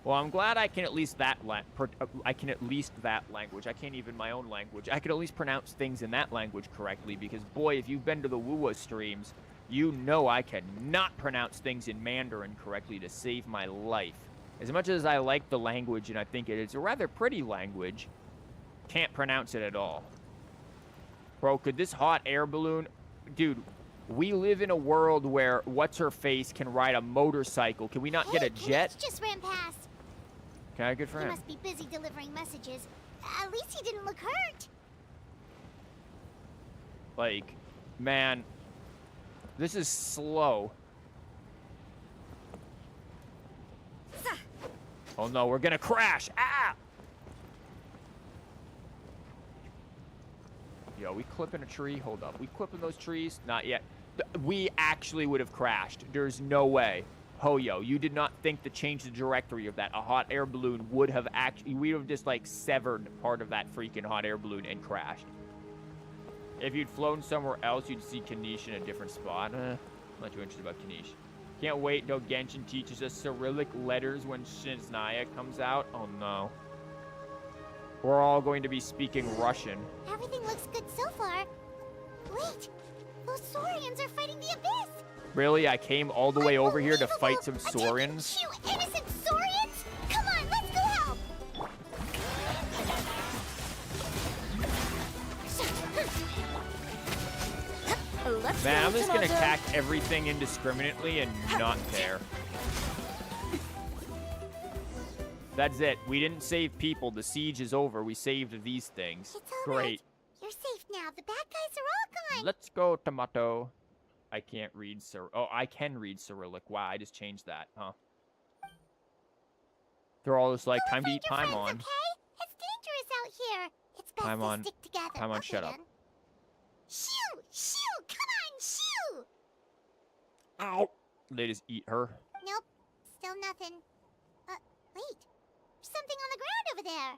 Well, I'm glad I can at least that language. I can't even my own language. I can at least pronounce things in that language correctly because, boy, if you've been to the Woowa streams, you know I cannot pronounce things in Mandarin correctly to save my life. As much as I like the language and I think it's a rather pretty language, can't pronounce it at all. Bro, could this hot air balloon... Dude, we live in a world where What's-Her-Face can ride a motorcycle. Can we not get a jet? Just ran past. Okay, good for him. He must be busy delivering messages. At least he didn't look hurt. Like, man, this is slow. Oh no, we're gonna crash! Ah! Yo, we clipping a tree? Hold up. We clipping those trees? Not yet. We actually would have crashed. There's no way. Hoyo, you did not think to change the directory of that. A hot air balloon would have actually... We would have just, like, severed part of that freaking hot air balloon and crashed. If you'd flown somewhere else, you'd see Kanish in a different spot. I'm not too interested about Kanish. Can't wait until Genshin teaches us Cyrillic letters when Shiznaya comes out. Oh, no. We're all going to be speaking Russian. Everything looks good so far. Wait, those Saurians are fighting the Abyss! Really? I came all the way over here to fight some Saurians? You innocent Saurians! Come on, let's go help! Man, I'm just gonna attack everything indiscriminately and not care. That's it. We didn't save people. The siege is over. We saved these things. It's all Great. right. You're safe now. The bad guys are all gone. Let's go, Tomato. I can't read Oh, I can read Cyrillic. Wow, I just changed that, huh? They're all just like, time to eat Paimon. Okay? It's dangerous out here. It's best Paimon. to stick together. Paimon, Okay, shut up. then. Shoo! Shoo! Come on, shoo! Ow! They just eat her. Nope. Still nothing. Wait. There's something on the ground over there.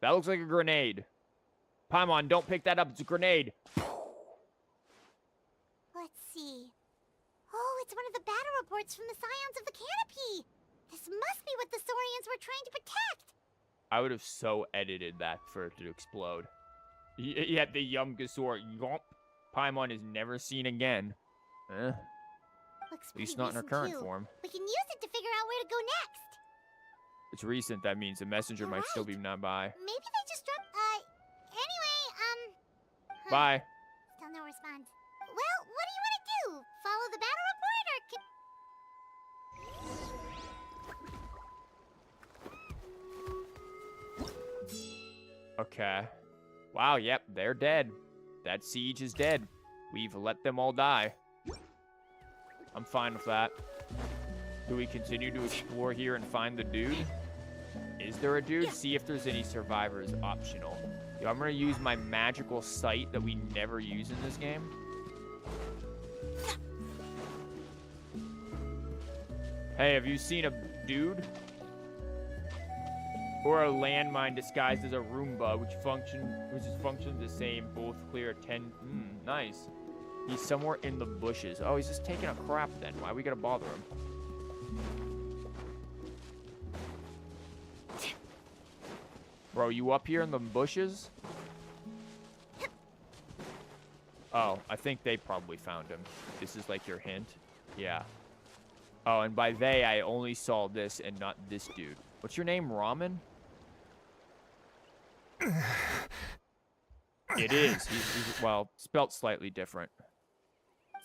That looks like a grenade. Paimon, don't pick that up. It's a grenade. Let's see. Oh, it's one of the battle reports from the Scions of the Canopy. This must be what the Saurians were trying to protect. I would have so edited that for it to explode. Yet the Yumgasaur yomp. Paimon is never seen again. Looks At least pretty not in her recent, current too. form. We can use it to figure out where to go next. It's recent. That means the messenger might still be not by. Maybe they just dropped. Anyway, Bye. Still no response. Well, what do you want to do? Follow the battle report or Okay. Wow, yep, they're dead. That siege is dead. We've let them all die. I'm fine with that. Do we continue to explore here and find the dude? Is there a dude? See if there's any survivors optional. Yo, I'm gonna use my magical sight that we never use in this game. Hey, have you seen a dude? Or a landmine disguised as a Roomba, which functions the same, both clear 10. Nice. He's somewhere in the bushes. Oh, he's just taking a crap then. Why we gotta bother him? Bro, you up here in the bushes? Oh, I think they probably found him. This is like your hint. Yeah. Oh, and by they, I only saw this and not this dude. What's your name, Ramen? It is. He's well, spelt slightly different.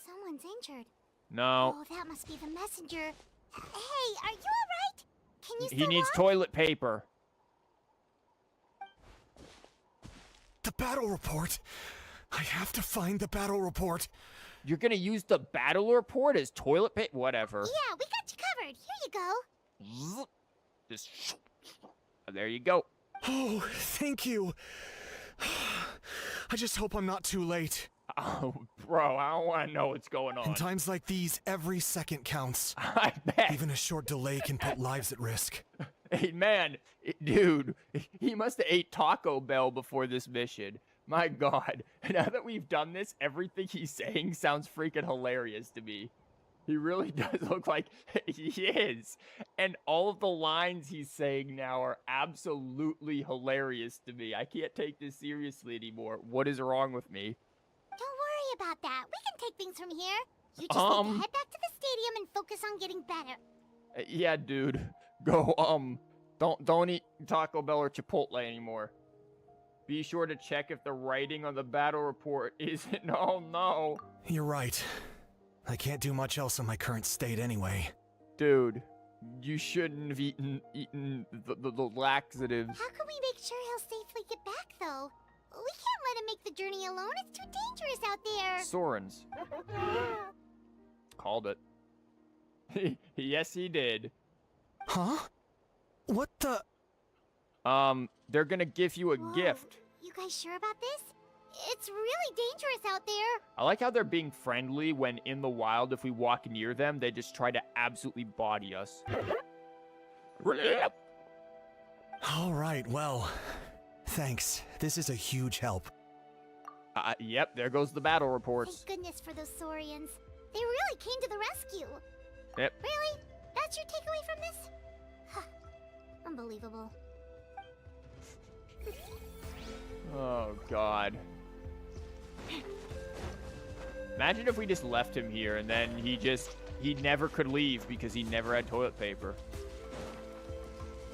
someone's injured. No. Oh, that must be the messenger. Hey, are you alright? Can you still He needs walk? toilet paper. The battle report. I have to find the battle report. You're gonna use the battle report as toilet paper? Whatever. Yeah, we got you covered. Here you go. Just there you go. Oh, thank you. I just hope I'm not too late. Oh, bro, I don't want to know what's going on. In times like these, every second counts. I bet. Even a short delay can put lives at risk. Hey, man, dude, he must have ate Taco Bell before this mission. My God, now that we've done this, everything he's saying sounds freaking hilarious to me. He really does look like he is. And all of the lines he's saying now are absolutely hilarious to me. I can't take this seriously anymore. What is wrong with me? Don't worry about that. We can take things from here. You just need to head back to the stadium and focus on getting better. Yeah, dude. Go, don't eat Taco Bell or Chipotle anymore. Be sure to check if the writing on the battle report isn't. Oh, no. You're right. I can't do much else in my current state anyway. Dude, you shouldn't have eaten the laxatives. How can we make sure he'll safely get back, though? We can't let him make the journey alone. It's too dangerous out there. Sorens. Called it. Yes, he did. Huh? What the? They're gonna give you a gift. You guys sure about this? It's really dangerous out there. I like how they're being friendly when in the wild, if we walk near them, they just try to absolutely body us. All right, well, thanks. This is a huge help. Yep, there goes the battle reports. Thank goodness for those Saurians. They really came to the rescue. Yep. Really? That's your takeaway from this? Huh. Unbelievable. Oh, God. Imagine if we just left him here and then he never could leave because he never had toilet paper.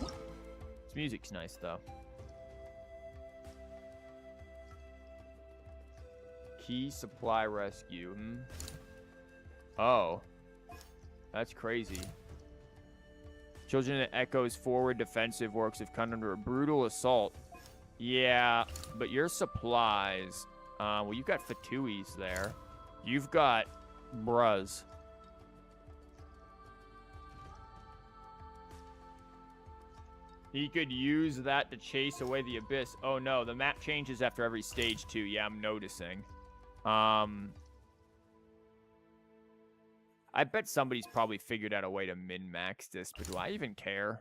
This music's nice, though. Key supply rescue. Oh. That's crazy. Children in Echo's forward defensive works have come under a brutal assault. Yeah, but your supplies... well, you've got Fatuis there. You've got Bruz. He could use that to chase away the Abyss. Oh, no, the map changes after every stage, too. Yeah, I'm noticing. I bet somebody's probably figured out a way to min-max this, but do I even care?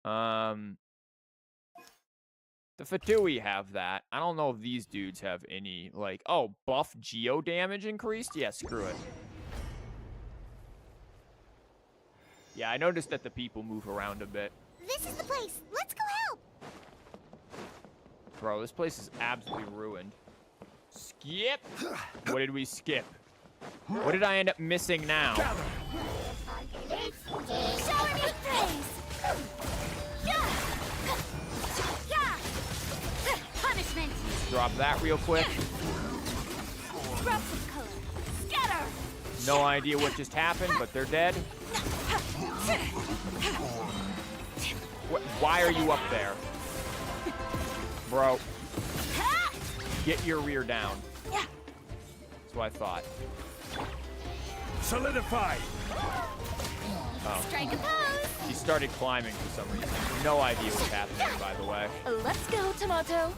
The Fatui have that. I don't know if these dudes have any, like, oh, buff geo damage increased? Yeah, screw it. Yeah, I noticed that the people move around a bit. This is the place. Let's go help. Bro, this place is absolutely ruined. Skip? What did we skip? What did I end up missing now? Shower me praise. Punishment. Drop that real quick. Drop some color. Scatter. No idea what just happened, but they're dead. Why are you up there? Bro. Get your rear down. That's what I thought. Solidify. Oh. Strike a pose. He started climbing for some reason. No idea what's happening, by the way. Let's go, Tomato.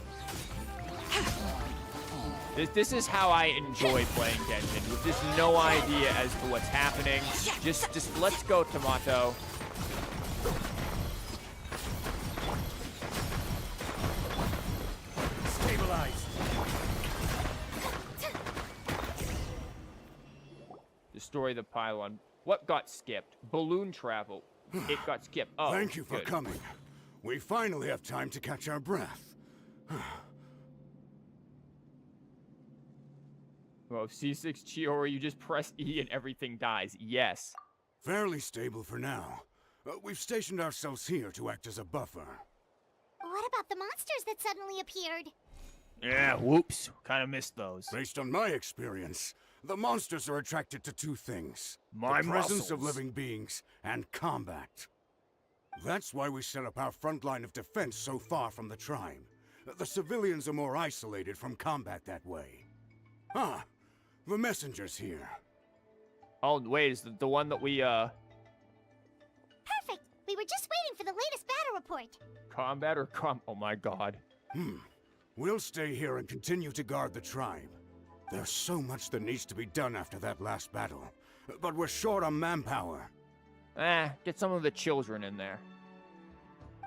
This is how I enjoy playing Genshin, with just no idea as to what's happening. Just let's go, Tomato. Stabilize. Destroy the pylon. What got skipped? Balloon travel. It got skipped. Oh, Thank you for good. coming. We finally have time to catch our breath. Well, C6 Chiori, you just press E and everything dies. Yes. Fairly stable for now. We've stationed ourselves here to act as a buffer. What about the monsters that suddenly appeared? Yeah, whoops. Kind of missed those. Based on my experience, the monsters are attracted to two things. My the presence of muscles. living beings and combat. That's why we set up our front line of defense so far from the tribe. The civilians are more isolated from combat that way. Ah, the messenger's here. Oh, wait, is the one that we, Perfect. We were just waiting for the latest battle report. combat or oh my god. We'll stay here and continue to guard the tribe. There's so much that needs to be done after that last battle. But we're short on manpower. Get some of the children in there.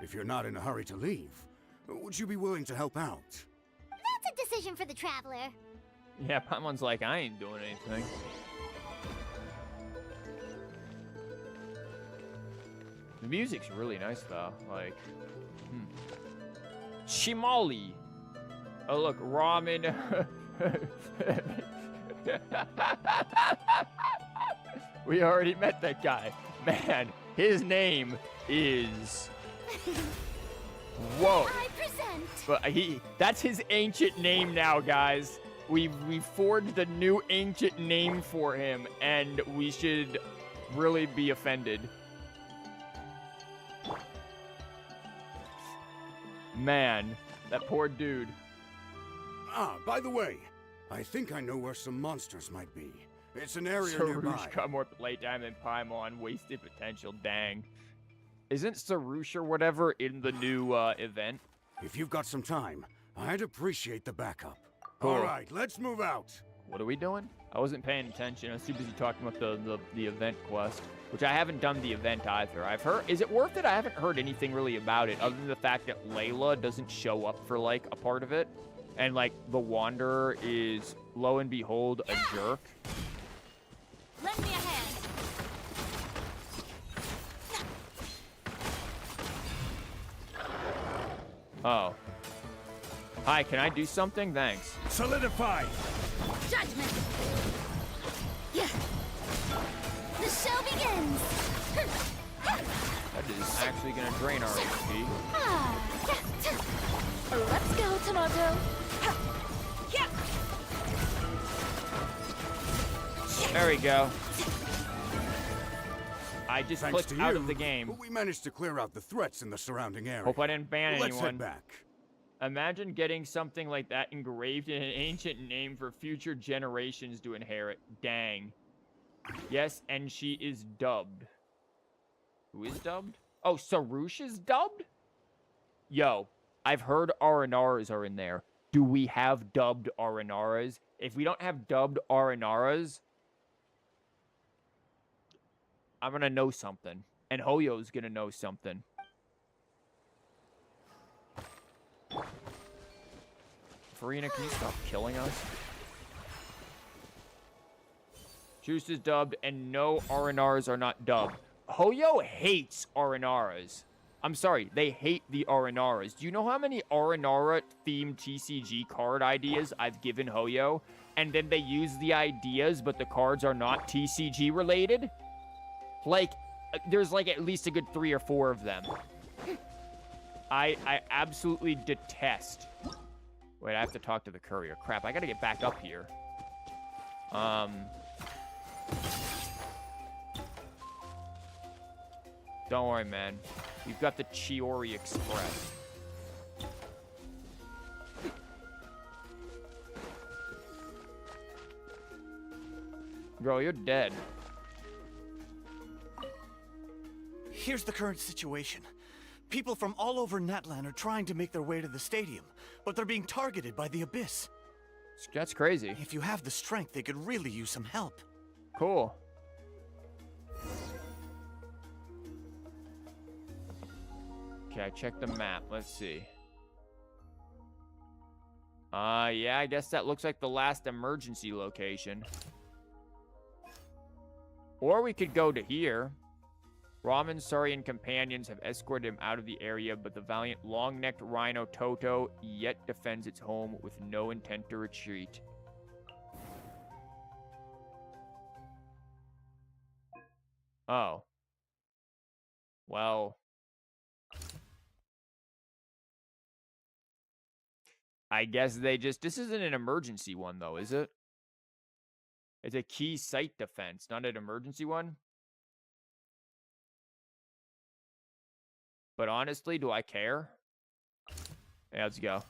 If you're not in a hurry to leave, would you be willing to help out? That's a decision for the traveler. Yeah, Paimon's like, I ain't doing anything. The music's really nice, though. Like, Shimali. Oh, look, ramen. We already met that guy. Man, his name is... Whoa. I present. But that's his ancient name now, guys. We forged a new ancient name for him, and we should really be offended. Man, that poor dude. Ah, by the way, I think I know where some monsters might be. It's an area nearby. Rouge got more playtime than Paimon. Wasted potential, dang. Isn't Sarush or whatever in the new event? If you've got some time, I'd appreciate the backup. Cool. All right, let's move out. What are we doing? I wasn't paying attention. I was too busy talking about the event quest, which I haven't done the event either. I've heard. Is it worth it? I haven't heard anything really about it, other than the fact that Layla doesn't show up for like a part of it, and like the Wanderer is, lo and behold, a jerk. Lend me a hand. Oh. Hi, can I do something? Thanks. Solidify. Judgment. Yeah. The show begins. That is actually gonna drain our HP. Let's go, Tomato. There we go. I just Thanks clicked to out you, of the game. we managed to clear out the threats in the surrounding area. Hope I didn't ban Let's anyone. head back. Imagine getting something like that engraved in an ancient name for future generations to inherit. Dang. Yes, and she is dubbed. Who is dubbed? Oh, Sarush is dubbed? Yo, I've heard Aranaras are in there. Do we have dubbed Aranaras? If we don't have dubbed Aranaras, I'm gonna know something. And Hoyo's gonna know something. Farina, can you stop killing us? Juice is dubbed, and no Aranaras are not dubbed. Hoyo hates Aranaras. I'm sorry, they hate the Aranaras. Do you know how many Aranara-themed TCG card ideas I've given Hoyo? And then they use the ideas, but the cards are not TCG-related? Like, there's like at least a good 3 or 4 of them. I absolutely detest. Wait, I have to talk to the courier. Crap, I gotta get back up here. Don't worry, man. We've got the Chiori Express. Bro, you're dead. Here's the current situation. People from all over Natlan are trying to make their way to the stadium, but they're being targeted by the Abyss. That's crazy. If you have the strength, they could really use some help. Cool. Okay, I checked the map. Let's see. Yeah, I guess that looks like the last emergency location. Or we could go to here. Ramen, Sari, and companions have escorted him out of the area, but the valiant long-necked rhino Toto yet defends its home with no intent to retreat. Oh. Well. I guess they just... This isn't an emergency one, though, is it? It's a key site defense, not an emergency one? But honestly, do I care? Yeah, let's go.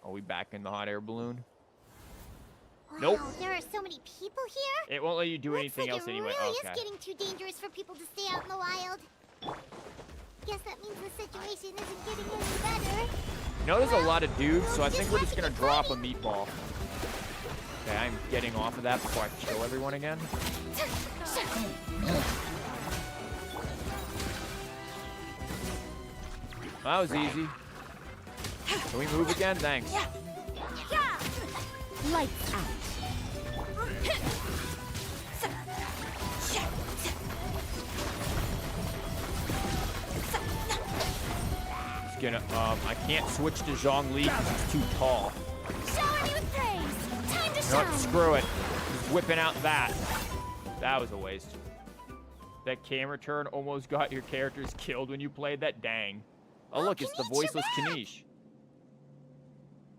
Are we back in the hot air balloon? Wow, Nope. there are so many people here. It won't let you do anything else It anyway. really Okay. is getting too dangerous for people to stay out in the wild. Guess that means the situation isn't getting any better. You know, there's a lot of dudes, so I think we're just gonna drop a meatball. Okay, I'm getting off of that before I kill everyone again. That was easy. Can we move again? Thanks. Lights out. Just gonna, I can't switch to Zhongli because he's too tall. Shower me with praise. Time to You know what? shine. Screw it. Just whipping out that. That was a waste. That camera turn almost got your characters killed when you played that. Dang. Oh, look, it's the voiceless Kanish.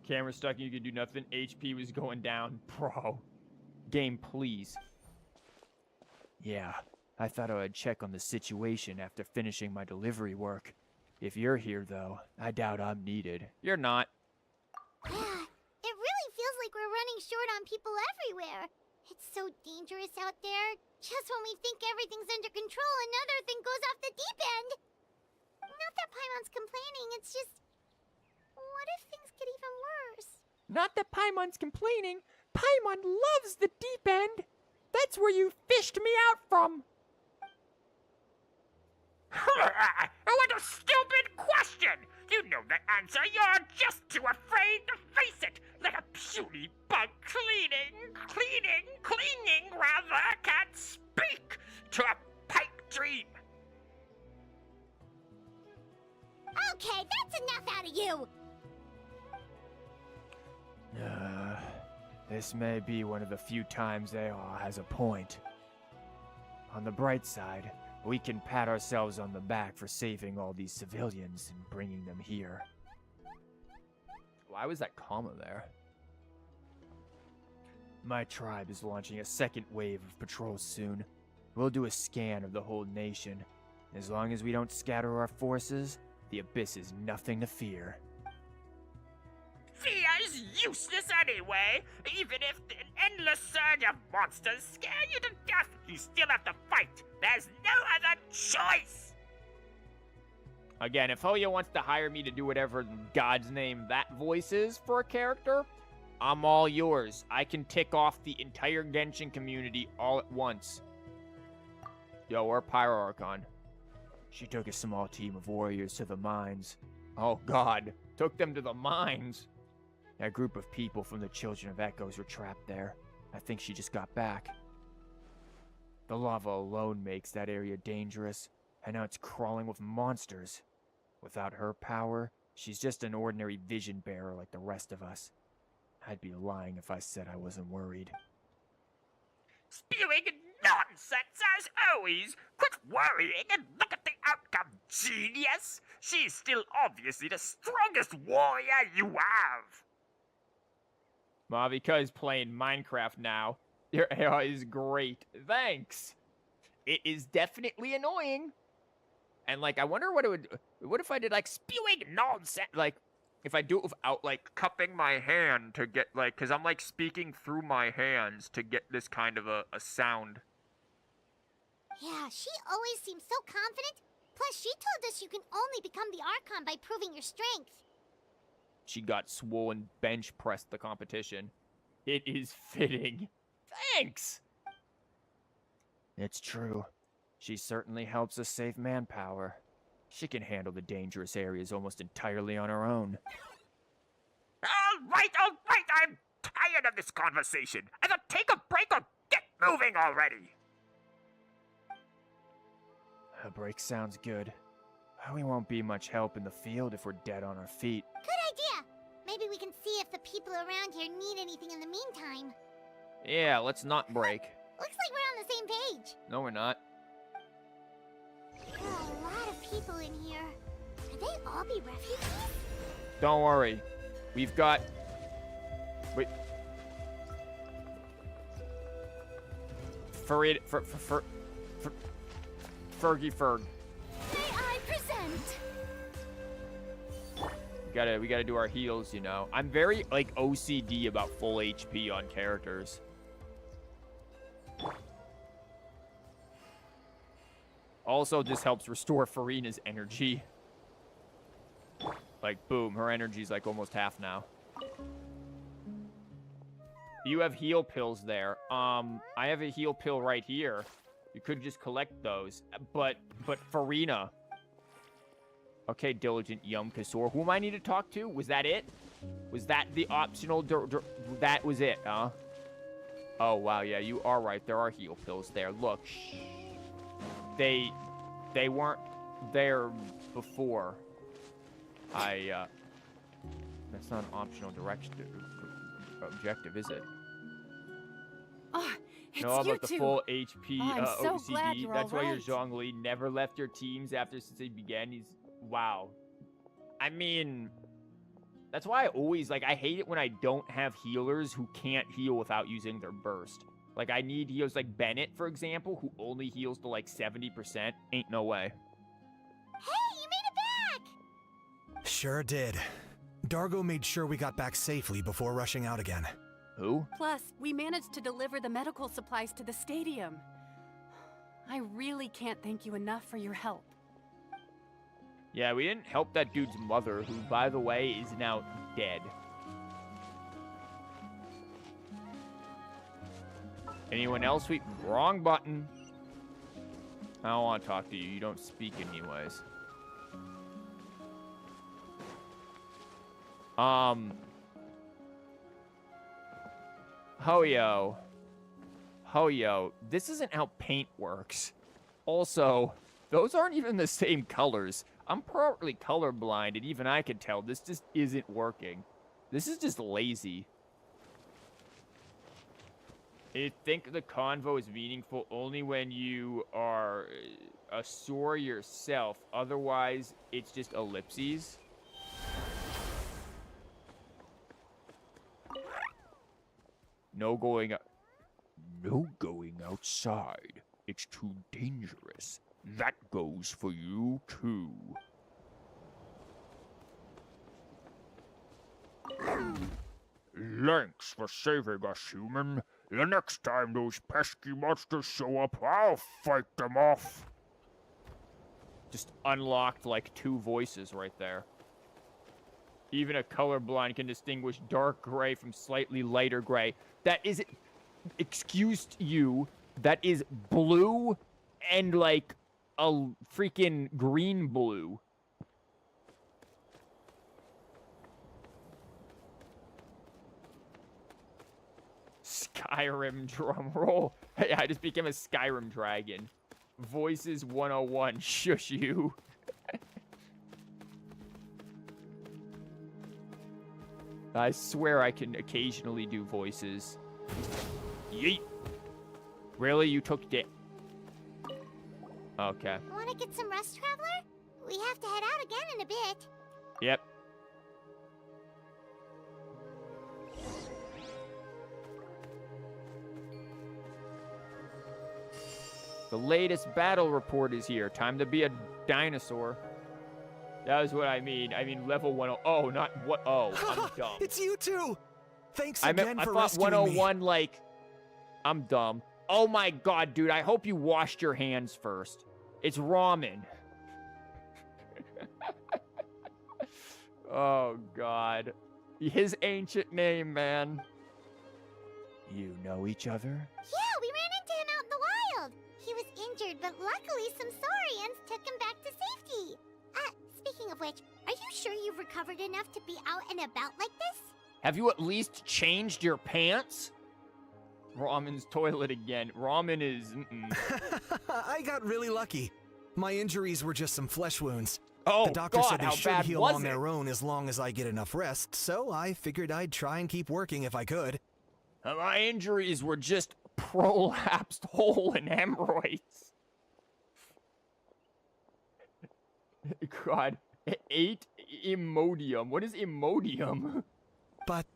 Camera stuck and you could do nothing. HP was going down. Bro. Game, please. Yeah. I thought I would check on the situation after finishing my delivery work. If you're here, though, I doubt I'm needed. You're not. It really feels like we're running short on people everywhere. It's so dangerous out there. Just when we think everything's under control, another thing goes off the deep end. Not that Paimon's complaining, it's just... What if things get even worse? Not that Paimon's complaining. Paimon loves the deep end. That's where you fished me out from. What a stupid question! You know the answer, you're just too afraid to face it! Like a puny bug cleaning, rather, can't speak to a pipe dream! Okay, that's enough out of you! This may be one of the few times Aeol has a point. On the bright side, we can pat ourselves on the back for saving all these civilians and bringing them here. Why was that comma there? My tribe is launching a second wave of patrols soon. We'll do a scan of the whole nation. As long as we don't scatter our forces, the Abyss is nothing to fear. Fear is useless anyway! Even if an endless surge of monsters scare you to death, you still have to fight! There's no other choice! Again, if Hoya wants to hire me to do whatever in God's name that voice is for a character, I'm all yours. I can tick off the entire Genshin community all at once. Yo, we're Pyro Archon. She took a small team of warriors to the mines. Oh God, took them to the mines. A group of people from the Children of Echoes were trapped there. I think she just got back. The lava alone makes that area dangerous, and now it's crawling with monsters. Without her power, she's just an ordinary vision bearer like the rest of us. I'd be lying if I said I wasn't worried. Spewing nonsense as always! Quit worrying and look at the outcome, genius! She's still obviously the strongest warrior you have! Mavika is playing Minecraft now. Your AI is great. Thanks. It is definitely annoying. And, like, I wonder what it would... What if I did, like, spewing nonsense? Like, if I do it without, like, cupping my hand to get, like... Because I'm, like, speaking through my hands to get this kind of a sound. Yeah, she always seems so confident. Plus, she told us you can only become the Archon by proving your strength. She got swollen bench pressed the competition. It is fitting. Thanks! It's true. She certainly helps us save manpower. She can handle the dangerous areas almost entirely on her own. All right, I'm tired of this conversation. Either take a break or get moving already. A break sounds good. We won't be much help in the field if we're dead on our feet. Good idea! Maybe we can see if the people around here need anything in the meantime. Yeah, let's not break. Looks like we're on the same page. No, we're not. There are a lot of people in here. Could they all be refugees? Don't worry. We've got... Wait. Fergie Ferg. May I present? We gotta do our heals, you know. I'm very, like, OCD about full HP on characters. Also, this helps restore Farina's energy. Like, boom, her energy's, like, almost half now. You have heal pills there. I have a heal pill right here. You could just collect those. But Farina... Okay, Diligent Yum Kasor. Who am I need to talk to? Was that it? Was that the optional... that was it, huh? Oh, wow, yeah, you are right. There are heal pills there. Look, shh. They weren't there before. That's not an optional objective, is it? Oh, it's know you about the two. full HP I'm so OCD. glad you're That's all why your right. Zhongli never left your teams since they began. He's wow. I mean, that's why I always I hate it when I don't have healers who can't heal without using their burst. Like I need healers like Bennett, for example, who only heals to like 70%. Ain't no way. Hey, you made it back! Sure did. Dargo made sure we got back safely before rushing out again. Who? Plus, we managed to deliver the medical supplies to the stadium. I really can't thank you enough for your help. Yeah, we didn't help that dude's mother, who, by the way, is now dead. Anyone else? Wrong button. I don't want to talk to you. You don't speak anyways. Ho-yo. Ho-yo. This isn't how paint works. Also, those aren't even the same colors. I'm partly colorblind, and even I can tell this just isn't working. This is just lazy. I think the convo is meaningful only when you are a soar yourself. Otherwise, it's just ellipses. No going outside. It's too dangerous. That goes for you, too. Thanks for saving us, human. The next time those pesky monsters show up, I'll fight them off. Just unlocked like 2 voices right there. Even a colorblind can distinguish dark gray from slightly lighter gray. That is, excuse you, that is blue and like a freaking green blue. Skyrim drum roll. Hey, I just became a Skyrim dragon. Voices 101. Shush you. I swear I can occasionally do voices. Yeet. Really? You took it? Okay. Want to get some rest, Traveler? We have to head out again in a bit. Yep. The latest battle report is here. Time to be a dinosaur. That was what I mean. I mean level 10. Oh, not what? Oh, I'm dumb. It's you two. Thanks I again thought for rescuing 101 me. like. I'm dumb. Oh my god, dude! I hope you washed your hands first. It's ramen. Oh god, his ancient name, man. You know each other? Yeah, we ran into him out in the wild. He was injured, but luckily some saurians took him back to safety. Speaking of which, are you sure you've recovered enough to be out and about like this? Have you at least changed your pants? Ramen's toilet again. Ramen is... I got really lucky. My injuries were just some flesh wounds. Oh, the doctor God, said they how should bad heal was on it? their own as long as I get enough rest, so I figured I'd try and keep working if I could. My injuries were just prolapsed hole and hemorrhoids. God, 8 Imodium. What is Imodium? But,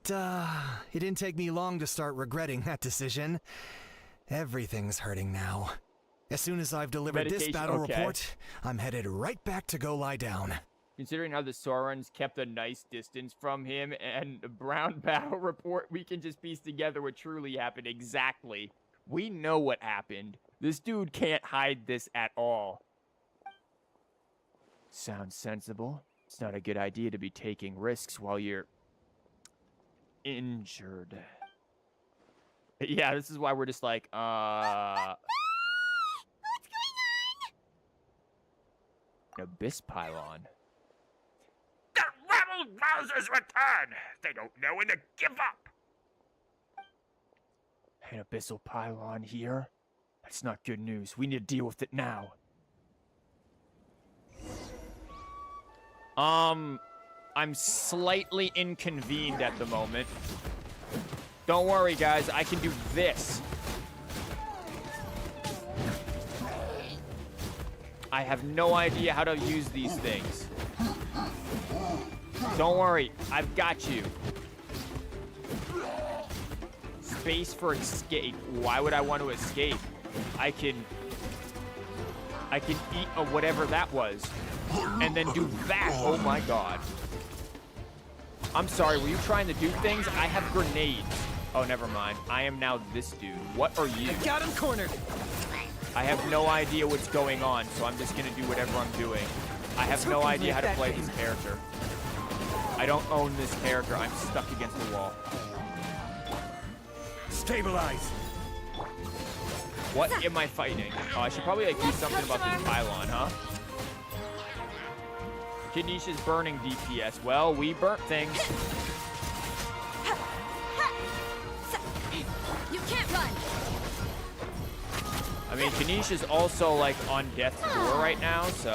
it didn't take me long to start regretting that decision. Everything's hurting now. As soon as I've delivered this battle report, I'm headed right back to go lie down. Considering how the Saurons kept a nice distance from him and the Brown battle report, we can just piece together what truly happened exactly. We know what happened. This dude can't hide this at all. Sounds sensible. It's not a good idea to be taking risks while you're injured. Yeah, this is why we're just like, What's going An abyss pylon. The rebel rousers return! They don't know when to give up! An abyssal pylon here? That's not good news. We need to deal with it now. I'm slightly inconvened at the moment. Don't worry, guys. I can do this. I have no idea how to use these things. Don't worry. I've got you. Space for escape. Why would I want to escape? I can eat whatever that was. And then do that. Oh my god. I'm sorry, were you trying to do things? I have grenades. Oh, never mind. I am now this dude. What are you? Got him cornered. I have no idea what's going on, so I'm just gonna do whatever I'm doing. I have no idea how to play this character. I don't own this character. I'm stuck against the wall. Stabilize. What am I fighting? Oh, I should probably like do something about this pylon, huh? Kinesis burning DPS. Well, we burnt things. You can't run. I mean, Kinesis also like on death's door right now, so.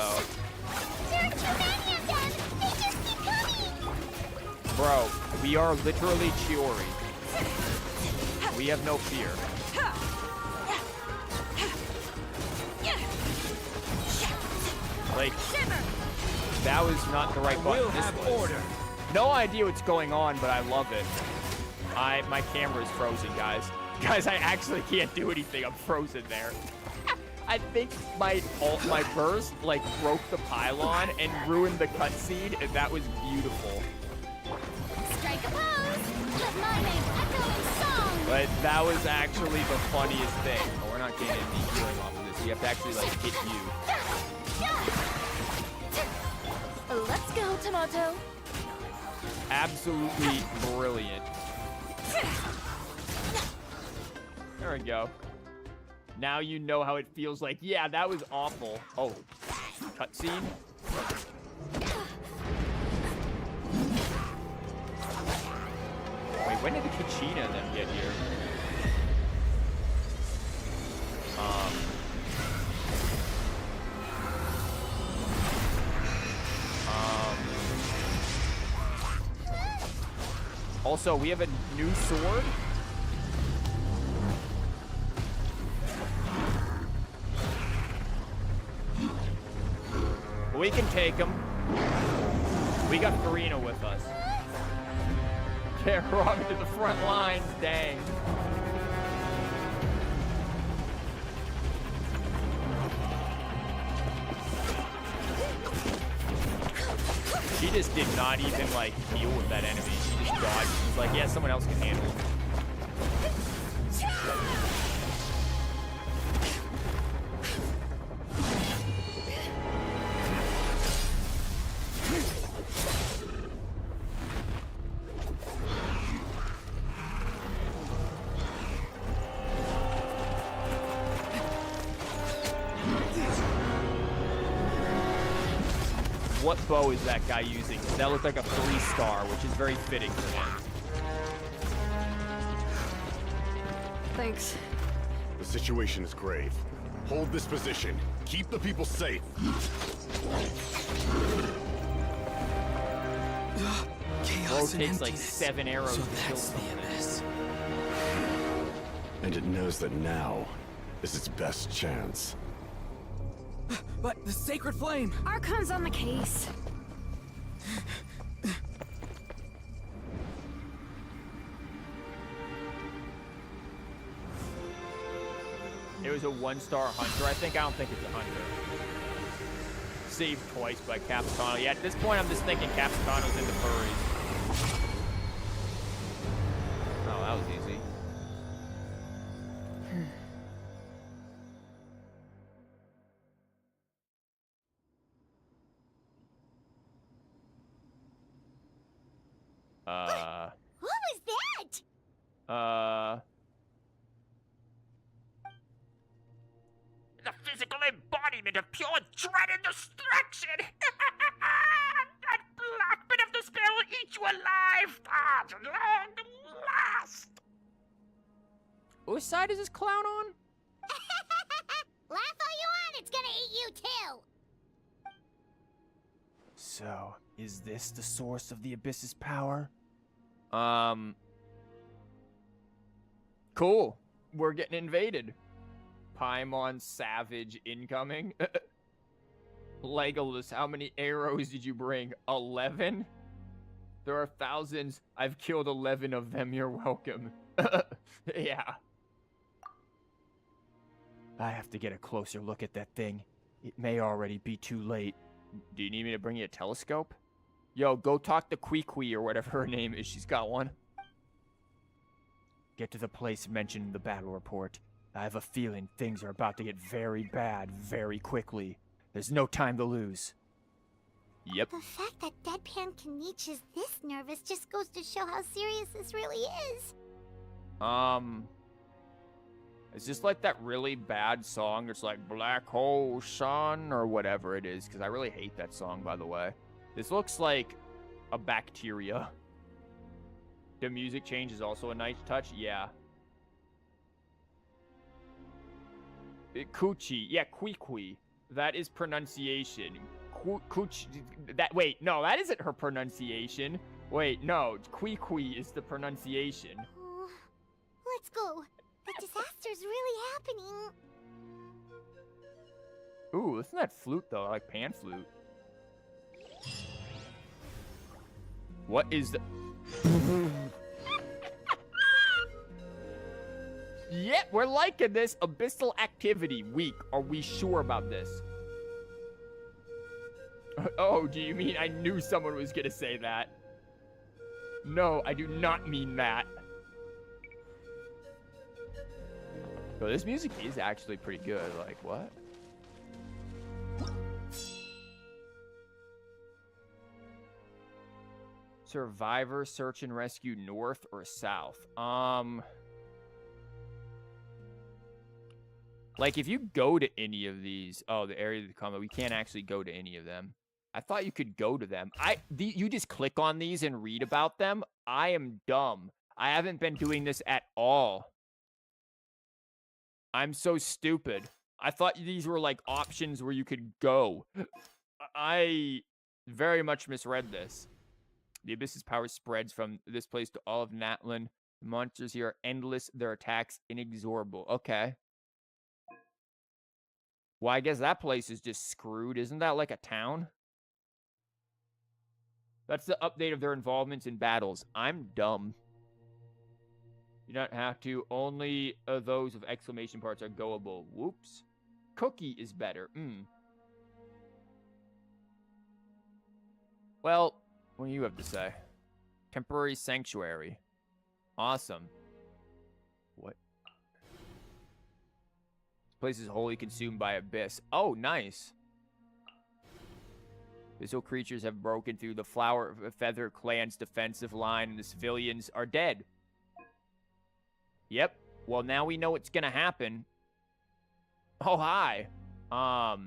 There are too many of them! They just keep coming! Bro, we are literally Chiori. We have no fear. Like, that was not the right button. This was. Order. No idea what's going on, but I love it. My camera is frozen, guys. Guys, I actually can't do anything. I'm frozen there. I think my burst like broke the pylon and ruined the cutscene, and that was beautiful. Strike a pose! Let my name echo in song! But that was actually the funniest thing. Oh, we're not getting any healing off of this. You have to actually like hit you. Let's go, Tomato. Absolutely brilliant. There we go. Now you know how it feels like. Yeah, that was awful. Oh, cutscene. Wait, when did the Kachina and them get here? Also, we have a new sword. We can take him. We got Farina with us. Get Robin to the front lines, dang. She just did not even like deal with that enemy. She just dodged. She's like, yeah, someone else can handle it. What bow is that guy using? That looked like a 3-star, which is very fitting for him. Thanks. The situation is grave. Hold this position. Keep the people safe. Bro takes like 7 arrows to kill someone. And it knows that now is its best chance. But the sacred flame! Archon's on the case. It was a 1-star hunter. I don't think it's a hunter. Saved twice by Capitano. Yeah, at this point, I'm just thinking Capitano's into furries. Oh, that was easy. What was that? The physical embodiment of pure dread and destruction! That black bit of despair will eat you alive! At long last! Whose side is this clown on? Laugh all you want, it's gonna eat you too! So, is this the source of the Abyss's power? Cool. We're getting invaded. Paimon Savage incoming. Legolas, how many arrows did you bring? 11? There are thousands. I've killed 11 of them. You're welcome. Yeah. I have to get a closer look at that thing. It may already be too late. Do you need me to bring you a telescope? Yo, go talk to Kwee or whatever her name is. She's got one. Get to the place mentioned in the battle report. I have a feeling things are about to get very bad very quickly. There's no time to lose. Yep. The fact that Deadpan Kanich is this nervous just goes to show how serious this really is. It's just like that really bad song. It's like Black Hole Sun or whatever it is, because I really hate that song, by the way. This looks like a bacteria. The music change is also a nice touch. Yeah. Coochie. Yeah, Kwee. That is pronunciation. Cooch. Wait, no, that isn't her pronunciation. Wait, no, Kwee is the pronunciation. Let's go. The disaster's really happening. Ooh, listen to that flute, though. I like pan flute. What is the... Yeah, we're liking this. Abyssal activity week. Are we sure about this? Oh, do you mean I knew someone was gonna say that? No, I do not mean that. Bro, this music is actually pretty good. Like, what? Survivor, search and rescue north or south? Like, if you go to any of these... Oh, the area of the coma. We can't actually go to any of them. I thought you could go to them. You just click on these and read about them? I am dumb. I haven't been doing this at all. I'm so stupid. I thought these were, like, options where you could go. I very much misread this. The Abyss's power spreads from this place to all of Natlan. The monsters here are endless. Their attacks inexorable. Okay. Well, I guess that place is just screwed. Isn't that like a town? That's the update of their involvements in battles. I'm dumb. You don't have to. Only those with exclamation parts are goable. Whoops. Cookie is better. Well, what do you have to say? Temporary sanctuary. Awesome. What? This place is wholly consumed by abyss. Oh, nice. Abyssal creatures have broken through the Flower Feather clan's defensive line, and the civilians are dead. Yep. Well, now we know what's gonna happen. Oh, hi. I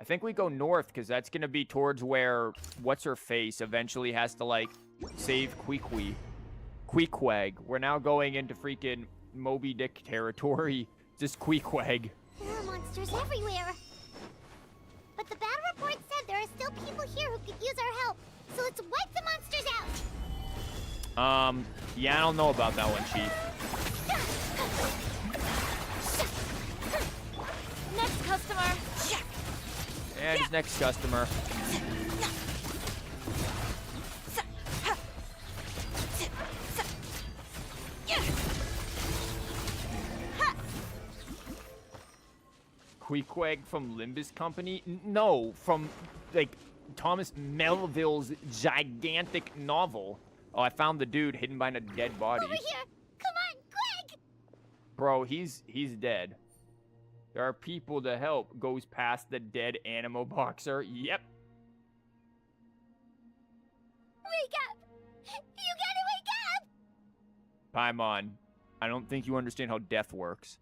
think we go north, because that's gonna be towards where What's-Her-Face eventually has to, like, save Queequeg. We're now going into freaking Moby Dick territory. Just Queequeg. There are monsters everywhere. But the battle report said there are still people here who could use our help. So let's wipe the monsters out. Yeah, I don't know about that one, Chief. Next customer. And next customer. Queequeg from Limbus Company? No, from, like, Thomas Melville's gigantic novel. Oh, I found the dude hidden behind a dead body. Over here! Come on, quick! Bro, he's dead. There are people to help. Goes past the dead Animo Boxer. Yep. Wake up! You gotta wake up! Paimon, I don't think you understand how death works.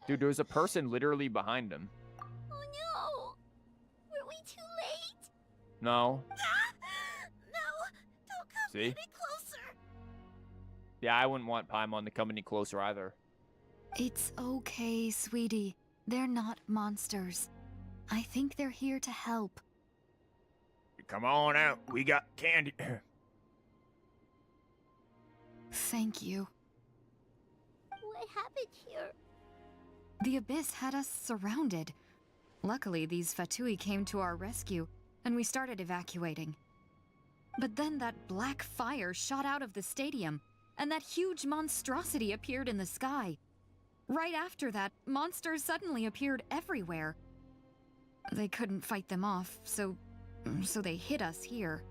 Dude, there's a person literally behind him. Oh no! Were we too late? No. No! Don't come See? any closer! Yeah, I wouldn't want Paimon to come any closer either. It's okay, sweetie. They're not monsters. I think they're here to help. Come on out. We got candy. Thank you. What happened here? The Abyss had us surrounded. Luckily, these Fatui came to our rescue, and we started evacuating. But then that black fire shot out of the stadium, and that huge monstrosity appeared in the sky. Right after that, monsters suddenly appeared everywhere. They couldn't fight them off, so they hit us here.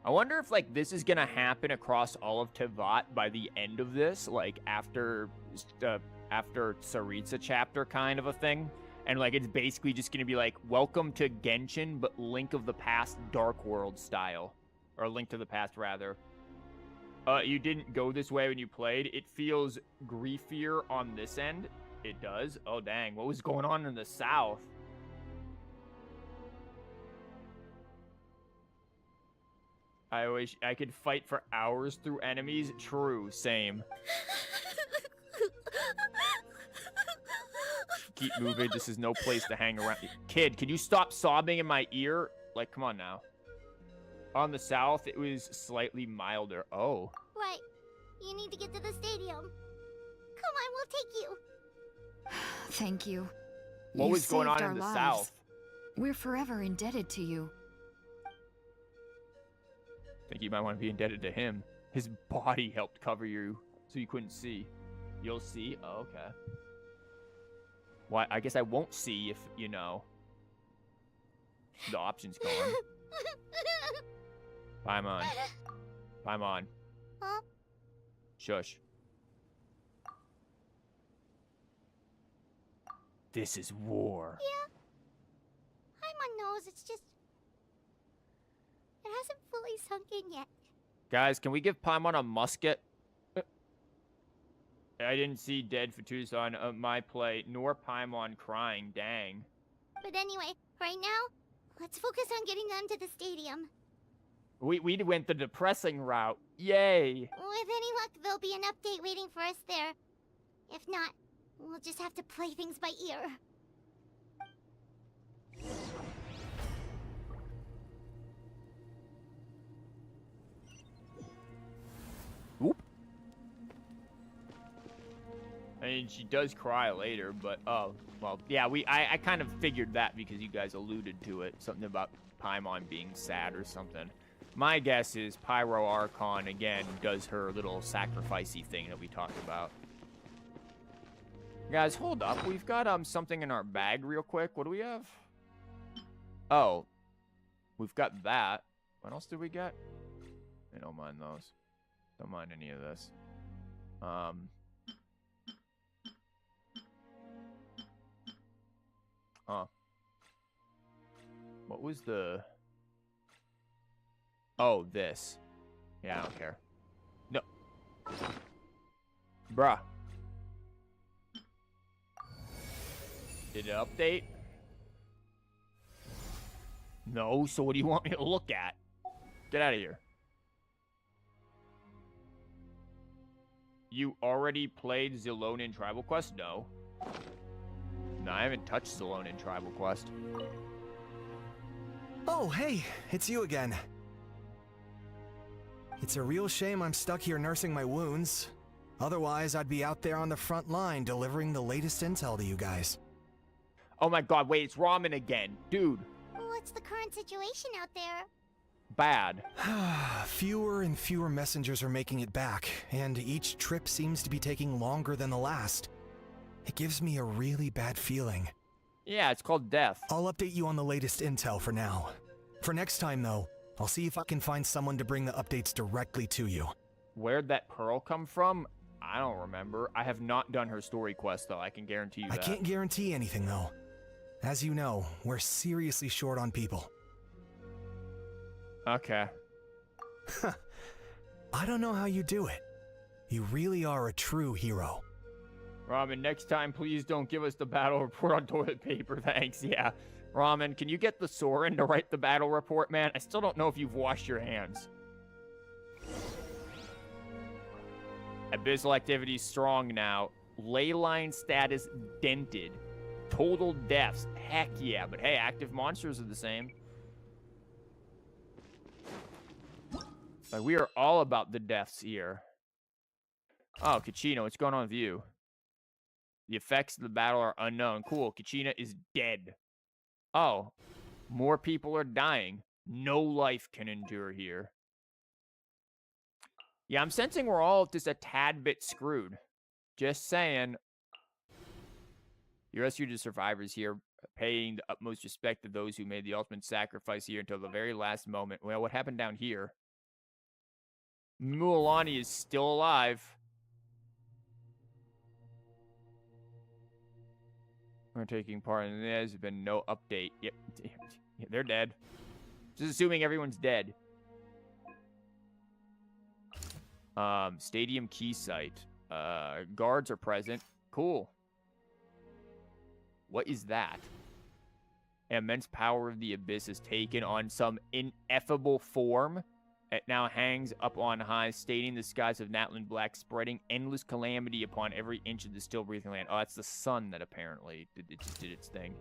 I wonder if, like, this is gonna happen across all of Tevat by the end of this, like, after Saritsa chapter kind of a thing. And, like, it's basically just gonna be like, welcome to Genshin, but Link of the Past Dark World style. Or Link to the Past, rather. You didn't go this way when you played. It feels griefier on this end. It does. Oh, dang. What was going on in the south? I wish I could fight for hours through enemies. True. Same. Keep moving. This is no place to hang around. Kid, can you stop sobbing in my ear? Like, come on now. On the south, it was slightly milder. Oh. Right. You need to get to the stadium. Come on, we'll take you. Thank you. What You was going on saved in our the lives. south? We're forever indebted to you. I think you might want to be indebted to him. His body helped cover you so you couldn't see. You'll see? Oh, okay. Why? I guess I won't see if, you know, the option's gone. Paimon. Paimon. Huh? Shush. This is war. Yeah. Paimon knows, it's just... It hasn't fully sunk in yet. Guys, can we give Paimon a musket? I didn't see dead Fatus on my play, nor Paimon crying, dang. But anyway, right now, let's focus on getting them to the stadium. We went the depressing route. Yay! With any luck, there'll be an update waiting for us there. If not, we'll just have to play things by ear. Oop. I mean, she does cry later, but, oh, well, yeah, I kind of figured that because you guys alluded to it. Something about Paimon being sad or something. My guess is Pyro Archon, again, does her little sacrificey thing that we talked about. Guys, hold up. We've got something in our bag real quick. What do we have? Oh. We've got that. What else did we get? I don't mind those. Don't mind any of this. Huh. What was the... Oh, this. Yeah, I don't care. No. Bruh. Did it update? No, so what do you want me to look at? Get out of here. You already played Zelonin Tribal Quest? No. No, I haven't touched Zelonin Tribal Quest. Oh, hey, it's you again. It's a real shame I'm stuck here nursing my wounds. Otherwise, I'd be out there on the front line delivering the latest intel to you guys. Oh my god, wait, it's Ramen again. Dude. What's the current situation out there? Bad. Fewer and fewer messengers are making it back, and each trip seems to be taking longer than the last. It gives me a really bad feeling. Yeah, it's called death. I'll update you on the latest intel for now. For next time, though, I'll see if I can find someone to bring the updates directly to you. Where'd that pearl come from? I don't remember. I have not done her story quest, though. I can guarantee you that. I can't guarantee anything, though. As you know, we're seriously short on people. Okay. I don't know how you do it. You really are a true hero. Ramen, next time, please don't give us the battle report on toilet paper. Thanks, yeah. Ramen, can you get the Soren to write the battle report, man? I still don't know if you've washed your hands. Abyssal activity strong now. Leyline status dented. Total deaths. Heck yeah, but hey, active monsters are the same. Like, we are all about the deaths here. Oh, Kachina, what's going on with you? The effects of the battle are unknown. Cool, Kachina is dead. Oh, more people are dying. No life can endure here. Yeah, I'm sensing we're all just a tad bit screwed. Just saying. You rescued the survivors here, paying the utmost respect to those who made the ultimate sacrifice here until the very last moment. Well, what happened down here? Mualani is still alive. We're taking part in this. There's been no update. Yep. They're dead. Just assuming everyone's dead. Stadium key site. Guards are present. Cool. What is that? Immense power of the abyss is taken on some ineffable form. It now hangs up on high, staining the skies of Natlan black, spreading endless calamity upon every inch of the still-breathing land. Oh, that's the sun that apparently did its thing.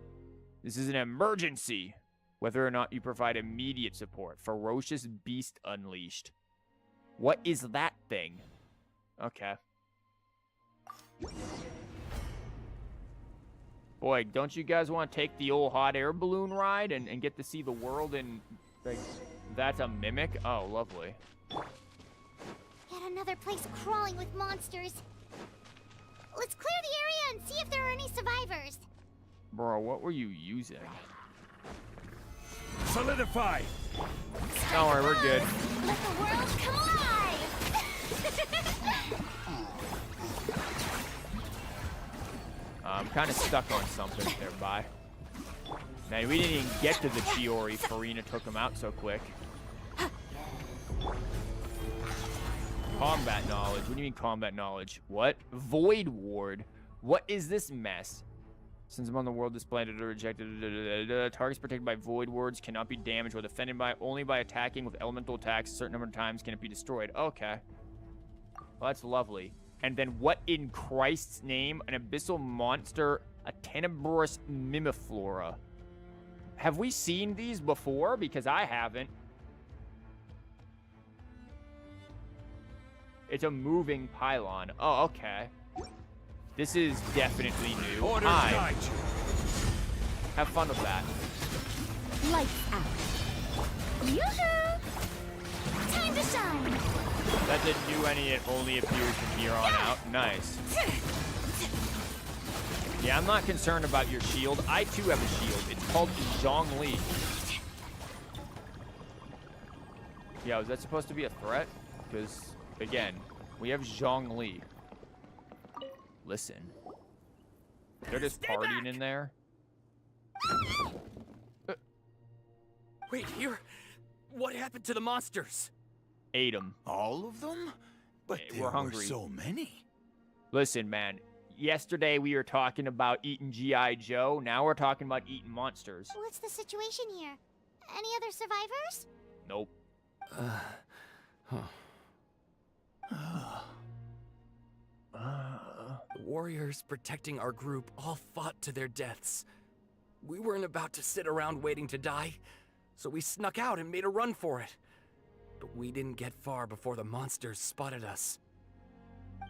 This is an emergency. Whether or not you provide immediate support. Ferocious beast unleashed. What is that thing? Okay. Boy, don't you guys want to take the old hot air balloon ride and get to see the world in, like, that's a mimic? Oh, lovely. Yet another place crawling with monsters. Let's clear the area and see if there are any survivors. Bro, what were you using? Solidify! Don't worry, we're good. Let the world come alive! I'm kind of stuck on something there, bye. Man, we didn't even get to the Chiori. Farina took him out so quick. Combat knowledge. What do you mean combat knowledge? What? Void ward. What is this mess? Since I'm on the world, this planet are rejected. Targets protected by void wards cannot be damaged or defended by only by attacking with elemental attacks. A certain number of times can it be destroyed. Okay. Well, that's lovely. And then what in Christ's name? An abyssal monster, a tenebrous mimiflora. Have we seen these before? Because I haven't. It's a moving pylon. Oh, okay. This is definitely new. Hi. Have fun with that. Lights out. Yoo-hoo! Time to shine! That didn't do any, it only appears from here on out. Nice. Yeah, I'm not concerned about your shield. I too have a shield. It's called Zhongli. Yeah, was that supposed to be a threat? Because, again, we have Zhongli. Listen. They're just partying in there. Wait, here? What happened to the monsters? Ate them. All of them? But we're hungry. So many. Listen, man. Yesterday we were talking about eating G.I. Joe. Now we're talking about eating monsters. What's the situation here? Any other survivors? Nope. The warriors protecting our group all fought to their deaths. We weren't about to sit around waiting to die, so we snuck out and made a run for it. But we didn't get far before the monsters spotted us.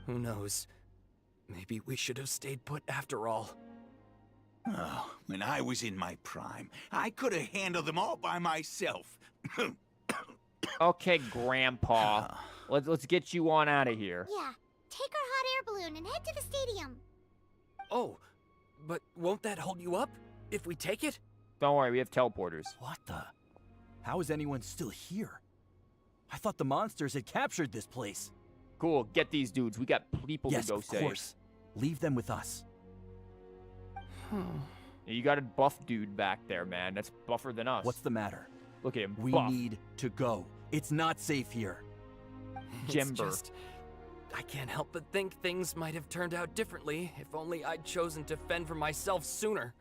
Who knows? Maybe we should have stayed put after all. Oh, when I was in my prime, I could have handled them all by myself. Okay, Grandpa. Let's get you on out of here. Yeah. Take our hot air balloon and head to the stadium. Oh, but won't that hold you up if we take it? Don't worry, we have teleporters. What the? How is anyone still here? I thought the monsters had captured this place. Cool, get these dudes. We got people to go save. Yes, of course. Leave them with us. You got a buff dude back there, man. That's buffer than us. What's the matter? Look at him. We buff. need to go. It's not safe here. Jember. I can't help but think things might have turned out differently if only I'd chosen to fend for myself sooner,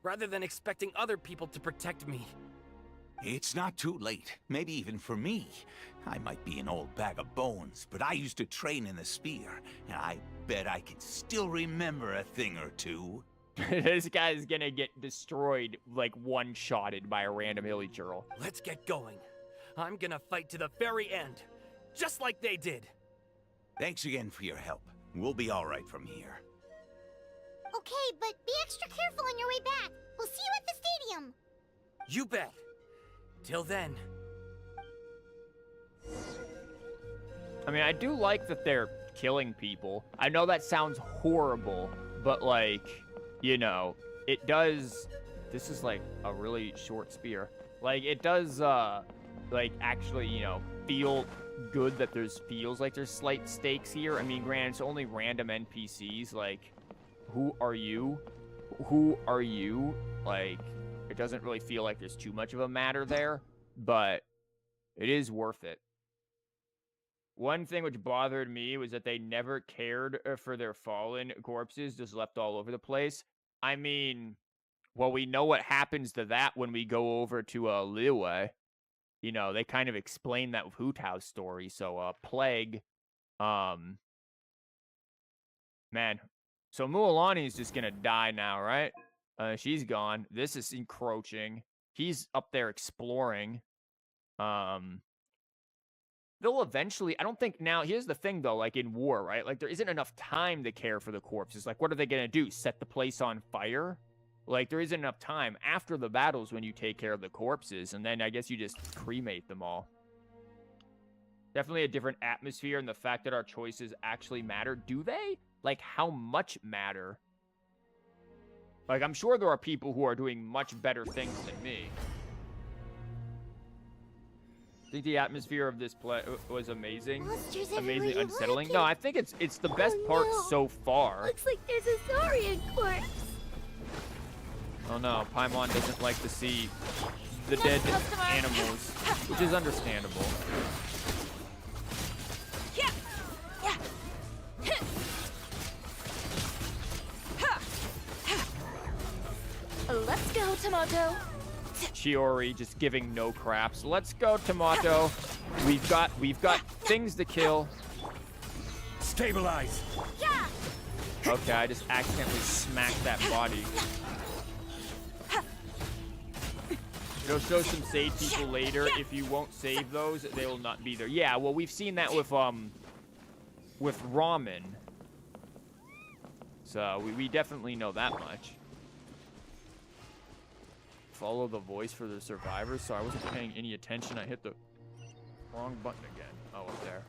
rather than expecting other people to protect me. It's not too late. Maybe even for me. I might be an old bag of bones, but I used to train in the spear, and I bet I can still remember a thing or two. This guy's gonna get destroyed, like one-shotted by a random hilly churl. Let's get going. I'm gonna fight to the very end, just like they did. Thanks again for your help. We'll be all right from here. Okay, but be extra careful on your way back. We'll see you at the stadium. You bet. Till then. I mean, I do like that they're killing people. I know that sounds horrible, but like, you know, it does... This is like a really short spear. Like, it does, like, actually, you know, feel good that feels like there's slight stakes here. I mean, granted, it's only random NPCs. Like, who are you? Who are you? Like, it doesn't really feel like there's too much of a matter there, but it is worth it. One thing which bothered me was that they never cared for their fallen corpses just left all over the place. I mean, well, we know what happens to that when we go over to Liyue. You know, they kind of explain that with Hu Tao's story. So, Plague, man. So Mualani is just gonna die now, right? She's gone. This is encroaching. He's up there exploring. They'll eventually, I don't think now, here's the thing though, like in war, right? Like there isn't enough time to care for the corpses. Like what are they going to do? Set the place on fire? Like there isn't enough time after the battles when you take care of the corpses. And then I guess you just cremate them all. Definitely a different atmosphere, and the fact that our choices actually matter. Do they? Like how much matter? Like I'm sure there are people who are doing much better things than me. I think the atmosphere of this play was amazing. Amazingly unsettling. No, I think it's the best part so far. Looks like there's a Saurian corpse. Oh no, Paimon doesn't like to see the dead animals, which is understandable. Let's go, Tomato. Chiori just giving no craps. Let's go, Tomato. We've got things to kill. Stabilize. Okay, I just accidentally smacked that body. It'll show some save people later. If you won't save those, they will not be there. Yeah, well, we've seen that with Ramen. So we definitely know that much. Follow the voice for the survivors. So I wasn't paying any attention. I hit the wrong button again. Oh, up there.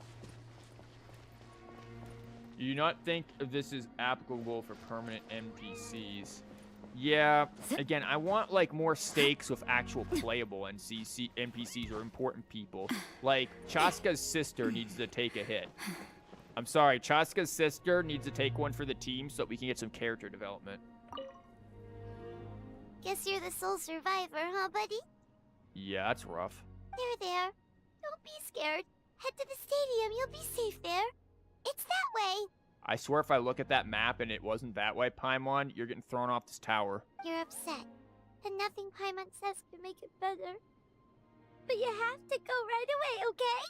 Do you not think this is applicable for permanent NPCs? Yeah. Again, I want like more stakes with actual playable NPCs or important people. Like Chaska's sister needs to take a hit. I'm sorry, Chaska's sister needs to take one for the team so that we can get some character development. Guess you're the sole survivor, huh, buddy? Yeah, that's rough. There. Don't be scared. Head to the stadium. You'll be safe there. It's that way. I swear if I look at that map and it wasn't that way, Paimon, you're getting thrown off this tower. You're upset. And nothing Paimon says can make it better. But you have to go right away, okay?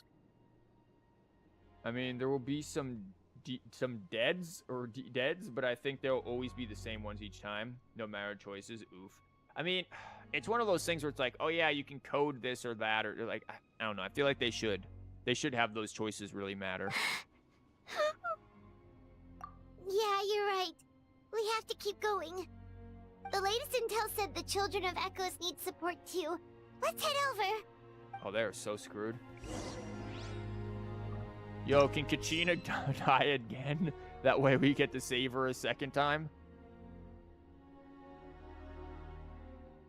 I mean, there will be some deads, but I think they'll always be the same ones each time, no matter choices. Oof. I mean, it's one of those things where it's like, oh yeah, you can code this or that, or like, I don't know. I feel like they should have those choices really matter. Yeah, you're right. We have to keep going. The latest intel said the Children of Echoes need support too. Let's head over. Oh, they're so screwed. Yo, can Kachina die again? That way we get to save her a second time?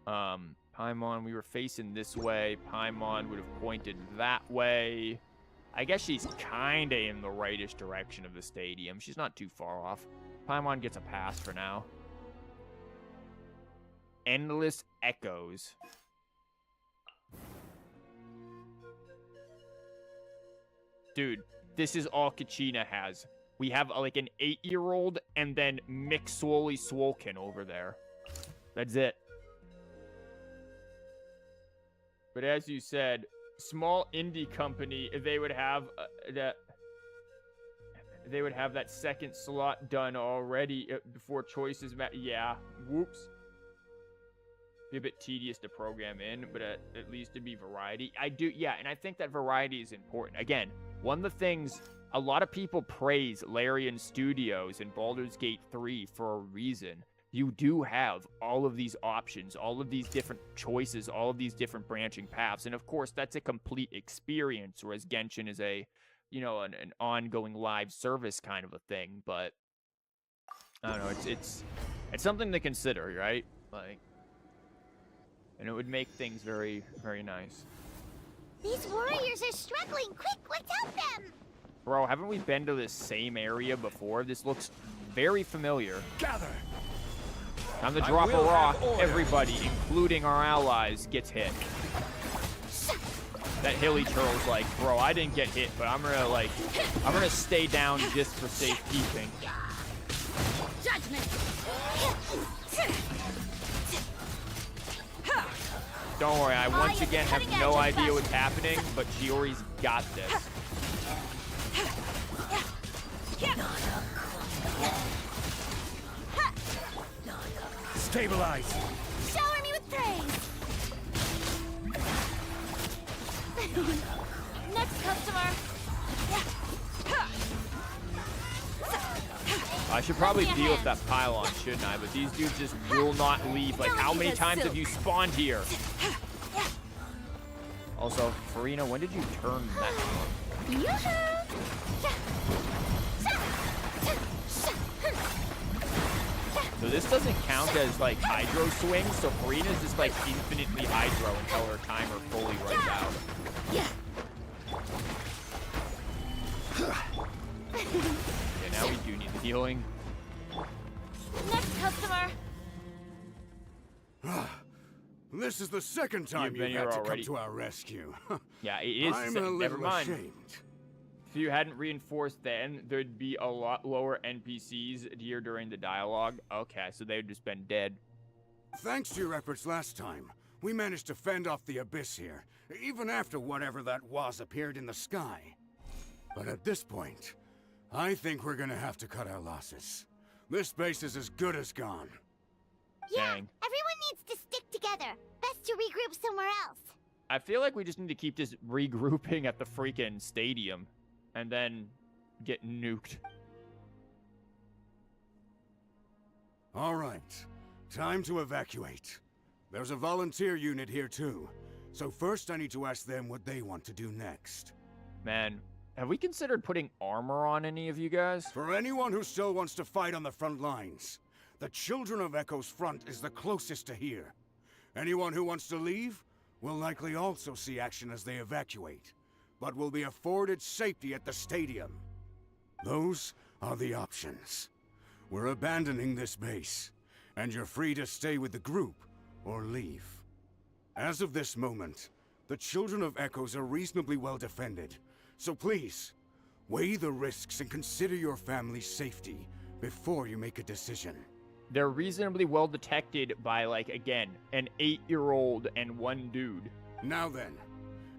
Paimon, we were facing this way. Paimon would have pointed that way. I guess she's kinda in the rightish direction of the stadium. She's not too far off. Paimon gets a pass for now. Endless Echoes. Dude, this is all Kachina has. We have like an 8-year-old and then McSwoley Swolkin over there. That's it. But as you said, small indie company, they would have that second slot done already before choices yeah, whoops. Be a bit tedious to program in, but at least to be variety. Yeah, and I think that variety is important. Again, one of the things a lot of people praise Larian Studios and Baldur's Gate 3 for a reason. You do have all of these options, all of these different choices, all of these different branching paths. And of course, that's a complete experience, whereas Genshin is a, you know, an ongoing live service kind of a thing. But I don't know, it's something to consider, right? Like, and it would make things very, very nice. These warriors are struggling. Quick, let's help them. Bro, haven't we been to this same area before? This looks very familiar. Gather. Time to drop a rock. Everybody, including our allies, gets hit. That hilly turtle's like, bro, I didn't get hit, but I'm gonna stay down just for safekeeping. Judgment. Don't worry, I once again have no idea what's happening, but Chiori's got this. Stabilize. Shower me with praise. Next customer. I should probably deal with that pylon, shouldn't I? But these dudes just will not leave. Like, how many times have you spawned here? Also, Farina, when did you turn that on? So this doesn't count as, like, hydro swings, so Farina's just, like, infinitely hydro until her timer fully runs out. Okay, now we do need the healing. Next customer. This is the second time you've had to come to our rescue. Yeah, it is. I'm a Never little mind. ashamed. If you hadn't reinforced then, there'd be a lot lower NPCs here during the dialogue. Okay, so they'd just been dead. Thanks to your efforts last time, we managed to fend off the abyss here, even after whatever that was appeared in the sky. But at this point, I think we're gonna have to cut our losses. This base is as good as gone. Yeah, everyone needs to stick together. Best to regroup somewhere else. I feel like we just need to keep just regrouping at the freaking stadium and then get nuked. All right, time to evacuate. There's a volunteer unit here too, so first I need to ask them what they want to do next. Man, have we considered putting armor on any of you guys? For anyone who still wants to fight on the front lines, the Children of Echo's front is the closest to here. Anyone who wants to leave will likely also see action as they evacuate, but will be afforded safety at the stadium. Those are the options. We're abandoning this base, and you're free to stay with the group or leave. As of this moment, the Children of Echoes are reasonably well defended, so please, weigh the risks and consider your family's safety before you make a decision. They're reasonably well detected by, like, again, an 8-year-old and one dude. Now then,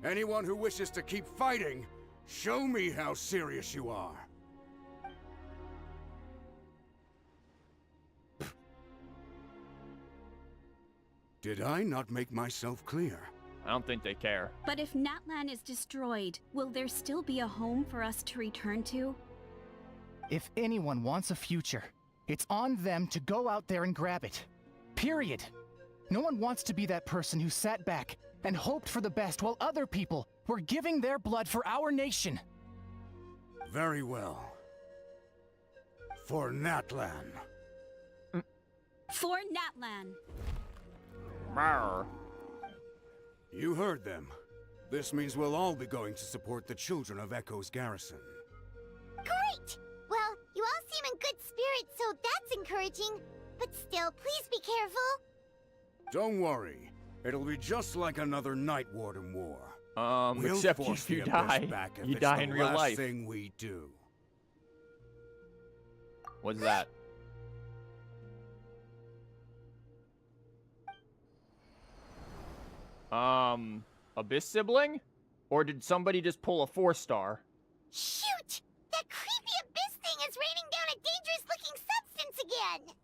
anyone who wishes to keep fighting, show me how serious you are. Did I not make myself clear? I don't think they care. But if Natlan is destroyed, will there still be a home for us to return to? If anyone wants a future, it's on them to go out there and grab it. Period. No one wants to be that person who sat back and hoped for the best while other people were giving their blood for our nation. Very well. For Natlan. For Natlan. Rawr. You heard them. This means we'll all be going to support the Children of Echo's garrison. Great! Well, you all seem in good spirits, so that's encouraging. But still, please be careful. Don't worry. It'll be just like another Night Warden war. We'll except force if you the Abyss die, back if you it's die the in real last life. thing we do. What's that? Abyss sibling? Or did somebody just pull a 4-star? Shoot! That creepy abyss thing is raining down a dangerous-looking substance again!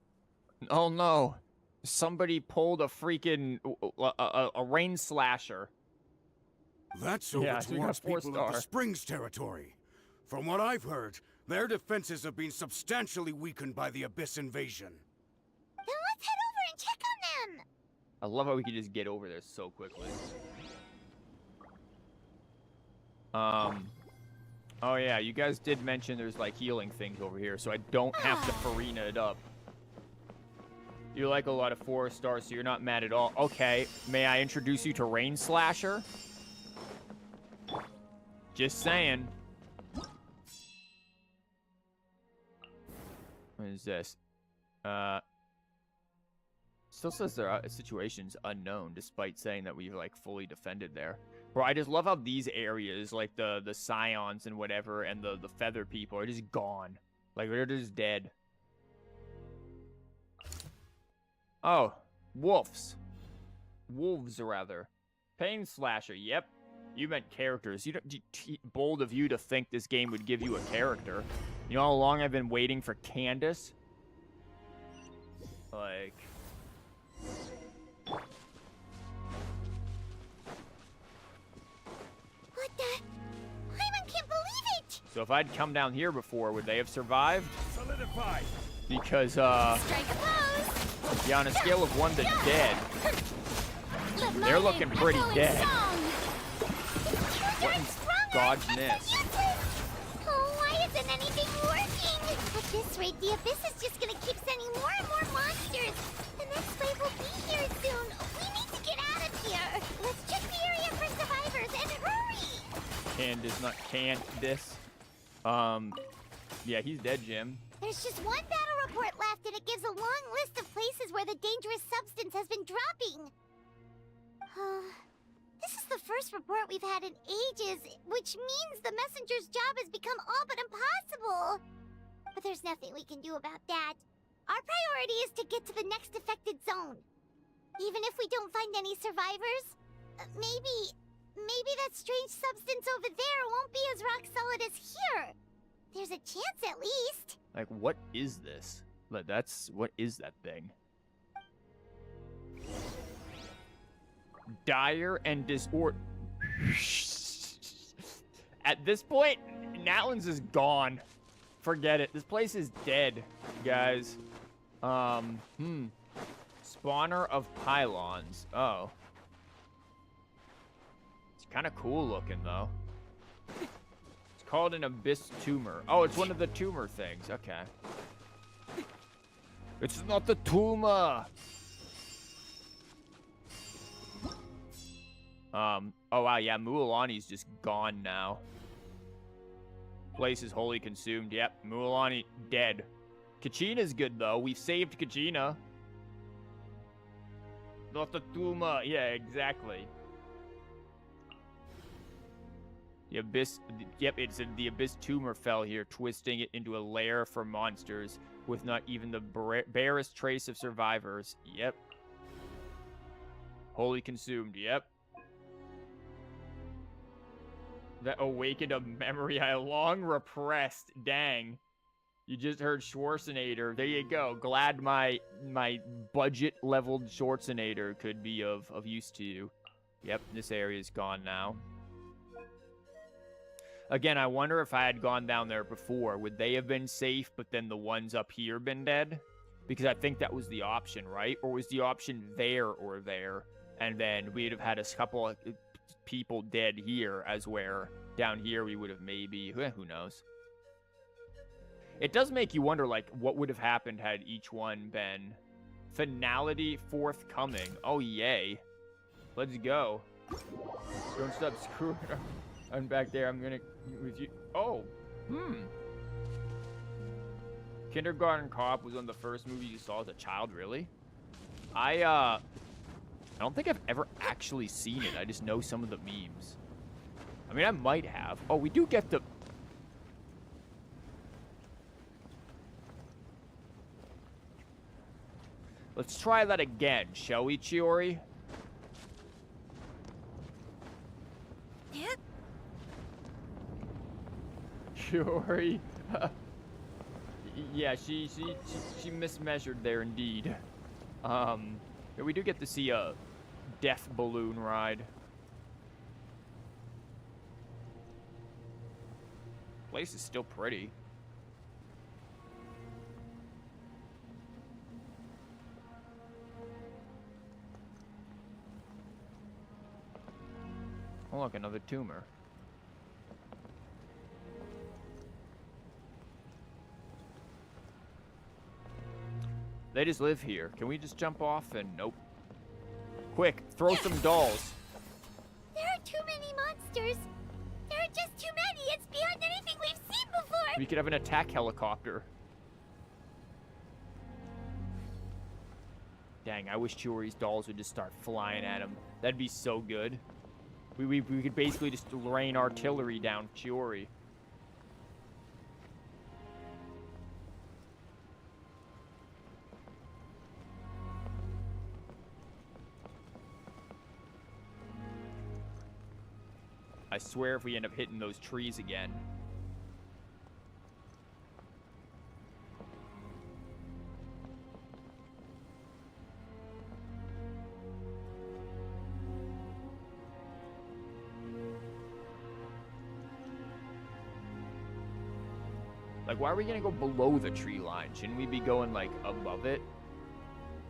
Oh no. Somebody pulled a freaking a rain slasher. That's over Yeah, so we got towards a people of the 4-star. Springs territory. From what I've heard, their defenses have been substantially weakened by the Abyss invasion. Then let's head over and check on them! I love how we can just get over there so quickly. Oh yeah, you guys did mention there's like healing things over here, so I don't have to Farina it up. You like a lot of 4-stars, so you're not mad at all. Okay, may I introduce you to Rain Slasher? Just saying. What is this? Still says there are situations unknown, despite saying that we've like fully defended there. Bro, I just love how these areas, like the scions and whatever, and the feather people are just gone. Like they're just dead. Oh, wolves. Wolves, rather. Pain Slasher, yep. You meant characters. You don't, bold of you to think this game would give you a character. You know how long I've been waiting for Candace? Like... What the? Paimon can't believe it! So if I'd come down here before, would they have survived? Solidify! Because, Strike a pose! yeah, on a scale of 1 to dead, they're looking pretty dead. What in God's nest? Oh, why isn't anything working? At this rate, the Abyss is just gonna keep sending more and more monsters. The next wave will be here soon. We need to get out of here. Let's check the area for survivors and hurry! Candace, not Candace. Yeah, he's dead, Jim. There's just one battle report left, and it gives a long list of places where the dangerous substance has been dropping. This is the first report we've had in ages, which means the messenger's job has become all but impossible. But there's nothing we can do about that. Our priority is to get to the next affected zone. Even if we don't find any survivors, maybe that strange substance over there won't be as rock solid as here. There's a chance at least. Like, what is this? What is that thing? Dire and disorder. At this point, Natlan's is gone. Forget it. This place is dead, guys. Spawner of pylons. Oh. It's kind of cool looking, though. It's called an abyss tumor. Oh, it's one of the tumor things. Okay. It's not the tumor. Oh wow, yeah, Mualani's just gone now. Place is wholly consumed. Yep, Mualani dead. Kachina's good though. We've saved Kachina. Not the tumor. Yeah, exactly. The abyss. Yep, it's the abyss tumor fell here, twisting it into a lair for monsters with not even the barest trace of survivors. Yep. Wholly consumed. Yep. That awakened a memory I long repressed. Dang. You just heard Schwarzenegger. There you go. Glad my budget-leveled Schwarzenegger could be of use to you. Yep, this area's gone now. Again, I wonder if I had gone down there before, would they have been safe, but then the ones up here been dead? Because I think that was the option, right? Or was the option there or there? And then we'd have had a couple of people dead here, as where down here we would have maybe, who knows. It does make you wonder, like, what would have happened had each one been finality forthcoming. Oh, yay. Let's go. Don't stop screwing up. I'm back there. I'm gonna with you. Oh, Kindergarten Cop was one of the first movies you saw as a child, really? I don't think I've ever actually seen it. I just know some of the memes. I mean, I might have. Oh, we do get the... Let's try that again, shall we, Chiori? Yep. Chiori. Yeah, she mismeasured there indeed. Yeah, we do get to see a death balloon ride. Place is still pretty. Oh, look, another tumor. They just live here. Can we just jump off and... Nope. Quick, throw some dolls. There are too many monsters. There are just too We could have an attack helicopter. Dang, I wish Chiori's dolls would just start flying at him. That'd be so good. We could basically just rain artillery down Chiori. I swear if we end up hitting those trees again. Like, why are we gonna go below the tree line? Shouldn't we be going, like, above it?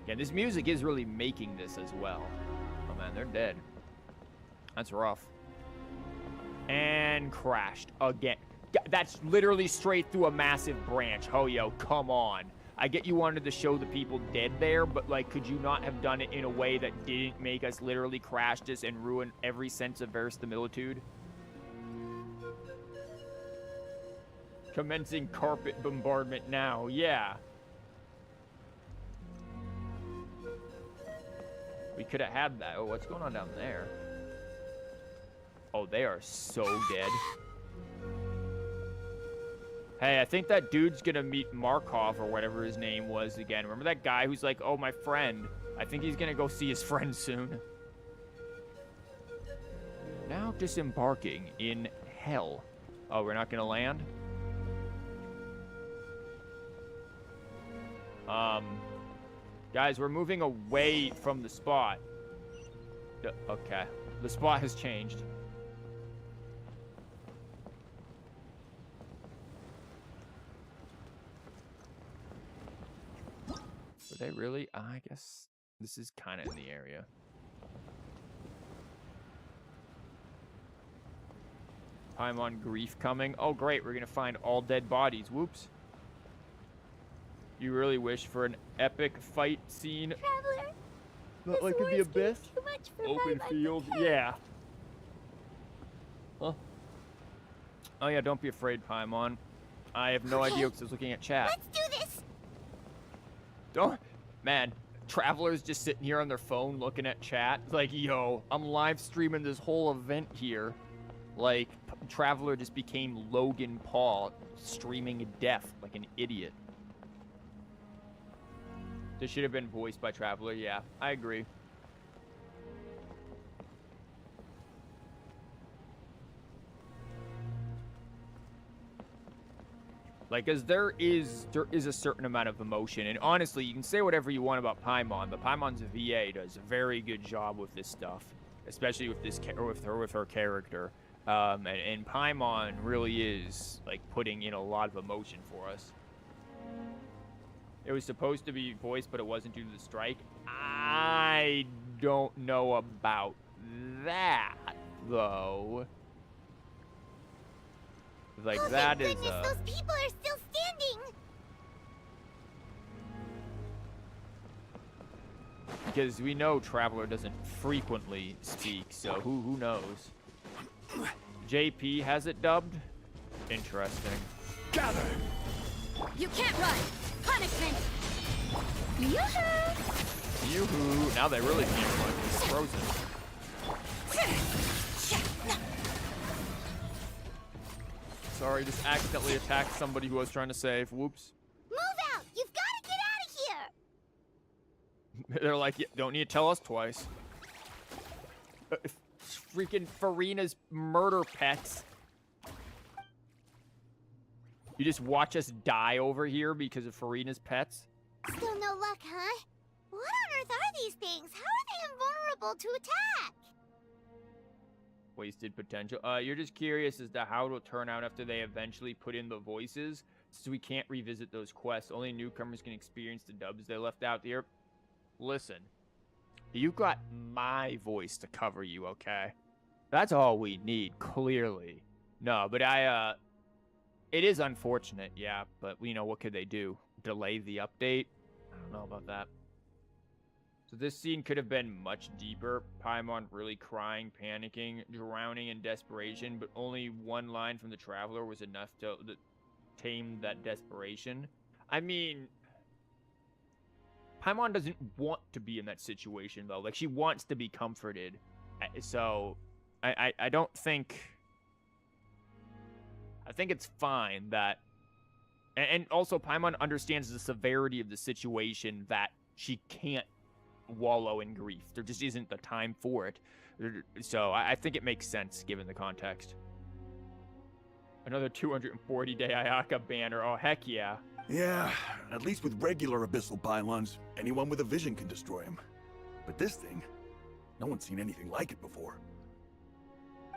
Yeah, this music is really making this as well. Oh, man, they're dead. That's rough. And crashed again. That's literally straight through a massive branch. Oh, yo, come on. I get you wanted to show the people dead there, but, like, could you not have done it in a way that didn't make us literally crash this and ruin every sense of verisimilitude? Commencing carpet bombardment now. Yeah. We could have had that. Oh, what's going on down there? Oh, they are so dead. Hey, I think that dude's gonna meet Markov or whatever his name was again. Remember that guy who's like, oh, my friend? I think he's gonna go see his friend soon. Now disembarking in hell. Oh, we're not gonna land? Guys, we're moving away from the spot. Okay. The spot has changed. Were they really? I guess this is kind of in the area. Paimon grief coming. Oh, great. We're going to find all dead bodies. Whoops. You really wish for an epic fight scene? Traveler, Not like in the Abyss? too much for Open my field? life. Yeah. Huh? Oh, yeah, don't be afraid, Paimon. I have no idea because I was looking at chat. Let's do this. Don't. Man, travelers just sitting here on their phone looking at chat. Like, yo, I'm live streaming this whole event here. Like, Traveler just became Logan Paul, streaming death like an idiot. This should have been voiced by Traveler. Yeah, I agree. Like, cause there is a certain amount of emotion, and honestly, you can say whatever you want about Paimon, but Paimon's VA does a very good job with this stuff, especially with this with her character. And Paimon really is like putting in a lot of emotion for us. It was supposed to be voiced, but it wasn't due to the strike. I don't know about that, though. Like, oh, that thank is goodness, those people are still standing. Because we know Traveler doesn't frequently speak, so who knows? JP has it dubbed? Interesting. Gather! You can't run! Punishment! Yoo-hoo! Yoo-hoo! Now they really can't run. It's frozen. Sorry, just accidentally attacked somebody who I was trying to save. Whoops. Move out! You've got to get out of here! They're like, yeah, don't need to tell us twice. Freaking Farina's murder pets. You just watch us die over here because of Farina's pets? Still no luck, huh? What on earth are these things? How are they invulnerable to attack? Wasted potential. You're just curious as to how it'll turn out after they eventually put in the voices, so we can't revisit those quests. Only newcomers can experience the dubs they left out here. Listen, you got my voice to cover you, okay? That's all we need, clearly. No, but it is unfortunate, yeah, but, you know, what could they do? Delay the update? I don't know about that. So this scene could have been much deeper. Paimon really crying, panicking, drowning in desperation, but only one line from the Traveler was enough to... tamed that desperation. I mean, Paimon doesn't want to be in that situation, though. Like, she wants to be comforted. So, I don't think... I think it's fine that... And also, Paimon understands the severity of the situation, that she can't wallow in grief. There just isn't the time for it. So, I think it makes sense, given the context. Another 240-day Ayaka banner. Oh, heck yeah. Yeah, at least with regular abyssal pylons, anyone with a vision can destroy them. But this thing, no one's seen anything like it before.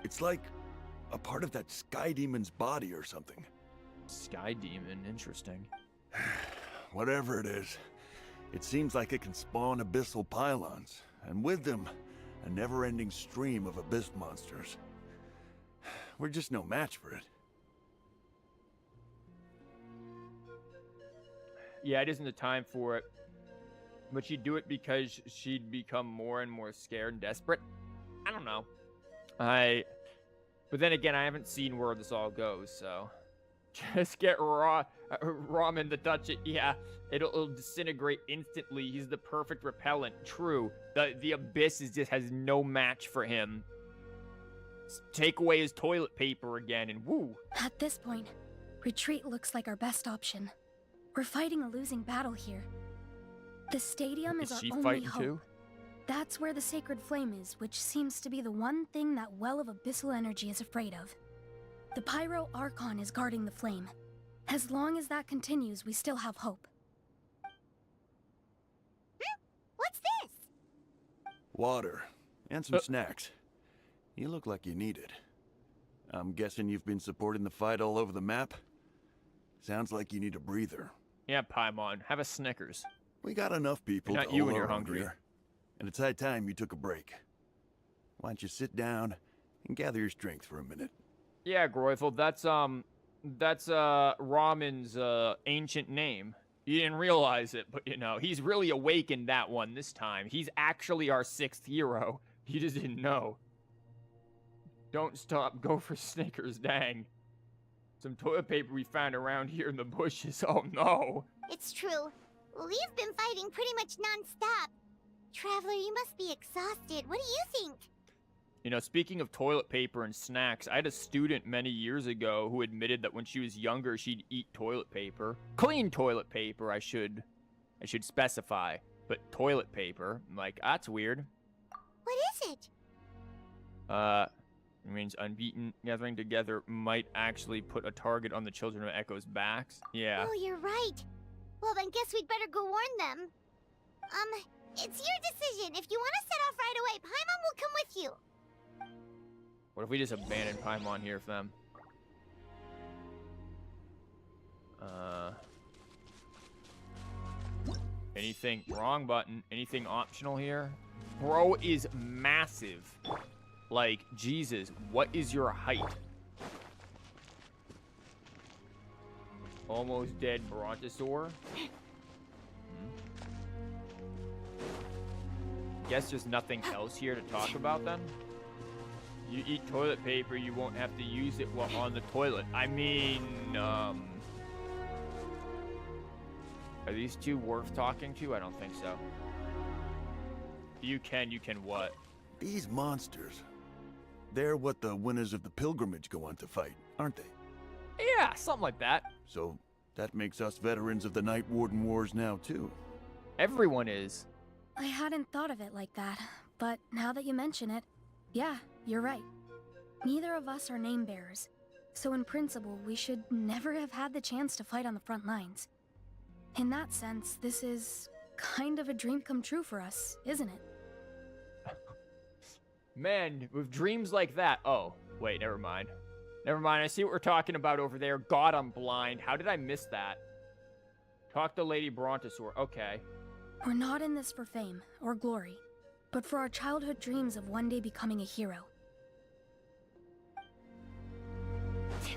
It's like a part of that Sky Demon's body or something. Sky Demon, interesting. Whatever it is, it seems like it can spawn abyssal pylons, and with them, a never-ending stream of abyss monsters. We're just no match for it. Yeah, it isn't the time for it. But she'd do it because she'd become more and more scared and desperate. I don't know. But then again, I haven't seen where this all goes, so... Just get Ramen to touch it. Yeah, it'll disintegrate instantly. He's the perfect repellent. True. The Abyss just has no match for him. Take away his toilet paper again and woo. At this point, retreat looks like our best option. We're fighting a losing battle here. The stadium is our only hope. Too? That's where the sacred flame is, which seems to be the one thing that well of abyssal energy is afraid of. The Pyro Archon is guarding the flame. As long as that continues, we still have hope. What's this? Water. And some snacks. You look like you need it. I'm guessing you've been supporting the fight all over the map? Sounds like you need a breather. Yeah, Paimon. Have a Snickers. We got enough people Not to you hold when you're our own hungry. here, and it's high time you took a break. Why don't you sit down and gather your strength for a minute? Yeah, Groifel, that's Ramen's ancient name. You didn't realize it, but you know, he's really awakened that one this time. He's actually our 6th hero. You just didn't know. Don't stop, go for Snickers, dang. Some toilet paper we found around here in the bushes, oh no. It's true. We've been fighting pretty much non-stop. Traveler, you must be exhausted. What do you think? You know, speaking of toilet paper and snacks, I had a student many years ago who admitted that when she was younger, she'd eat toilet paper. Clean toilet paper, I should specify. But toilet paper, I'm like, that's weird. What is it? It means unbeaten. Gathering together might actually put a target on the children of Echo's backs. Yeah. Oh, you're right. Well, then guess we'd better go warn them. It's your decision. If you want to set off right away, Paimon will come with you. What if we just abandon Paimon here for them? Anything wrong button? Anything optional here? Bro is massive. Like, Jesus, what is your height? Almost dead Brontosaur. Guess there's nothing else here to talk about then? You eat toilet paper, you won't have to use it while on the toilet. I mean, are these two worth talking to? I don't think so. You can what? These monsters. They're what the winners of the pilgrimage go on to fight, aren't they? Yeah, something like that. So, that makes us veterans of the Night Warden Wars now, too. Everyone is. I hadn't thought of it like that, but now that you mention it, yeah, you're right. Neither of us are name bearers, so in principle, we should never have had the chance to fight on the front lines. In that sense, this is kind of a dream come true for us, isn't it? Man, with dreams like that... Oh, wait, never mind. Never mind, I see what we're talking about over there. God, I'm blind. How did I miss that? Talk to Lady Brontosaur. Okay. We're not in this for fame or glory, but for our childhood dreams of one day becoming a hero.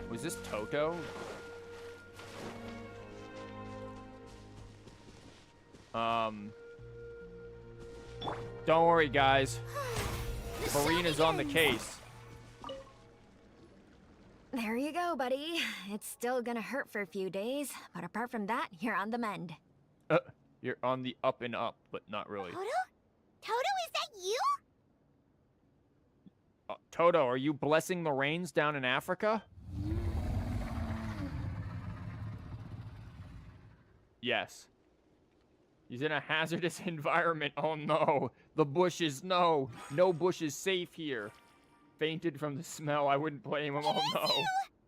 Was this Toto? Don't worry, guys. Marina's on the case. There you go, buddy. It's still gonna hurt for a few days, but apart from that, you're on the mend. You're on the up and up, but not really. Toto? Toto, is that you? Toto, are you blessing the rains down in Africa? Yes. He's in a hazardous environment. Oh no. The bushes, no. No bush is safe here. Fainted from the smell. I wouldn't blame him. Oh no. Oh,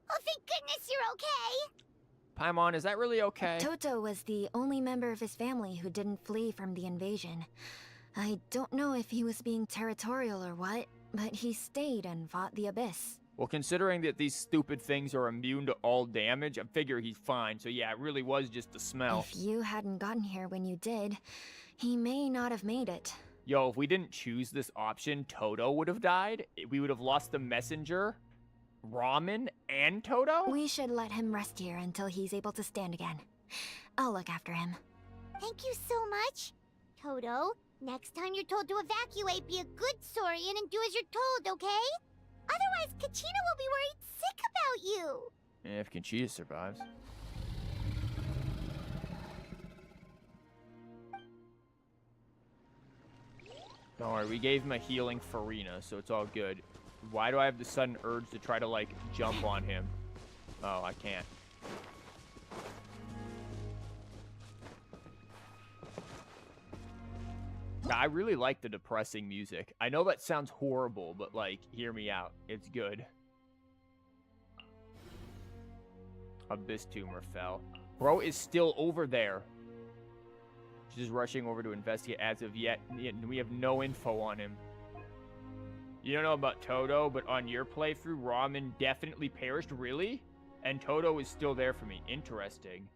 thank goodness you're okay. Paimon, is that really okay? Toto was the only member of his family who didn't flee from the invasion. I don't know if he was being territorial or what, but he stayed and fought the Abyss. Well, considering that these stupid things are immune to all damage, I figure he's fine. So yeah, it really was just the smell. If you hadn't gotten here when you did, he may not have made it. Yo, if we didn't choose this option, Toto would have died. We would have lost the messenger, Ramen, and Toto? We should let him rest here until he's able to stand again. I'll look after him. Thank you so much. Toto, next time you're told to evacuate, be a good saurian and do as you're told, okay? Otherwise, Kachina will be worried sick about you. Yeah, if Conchita survives. Don't worry, we gave him a healing Farina, so it's all good. Why do I have the sudden urge to try to, like, jump on him? Oh, I can't. I really like the depressing music. I know that sounds horrible, but, like, hear me out. It's good. Abyss tumor fell. Bro is still over there. She's just rushing over to investigate. As of yet, we have no info on him. You don't know about Toto, but on your playthrough, Ramen definitely perished. Really? And Toto is still there for me. Interesting.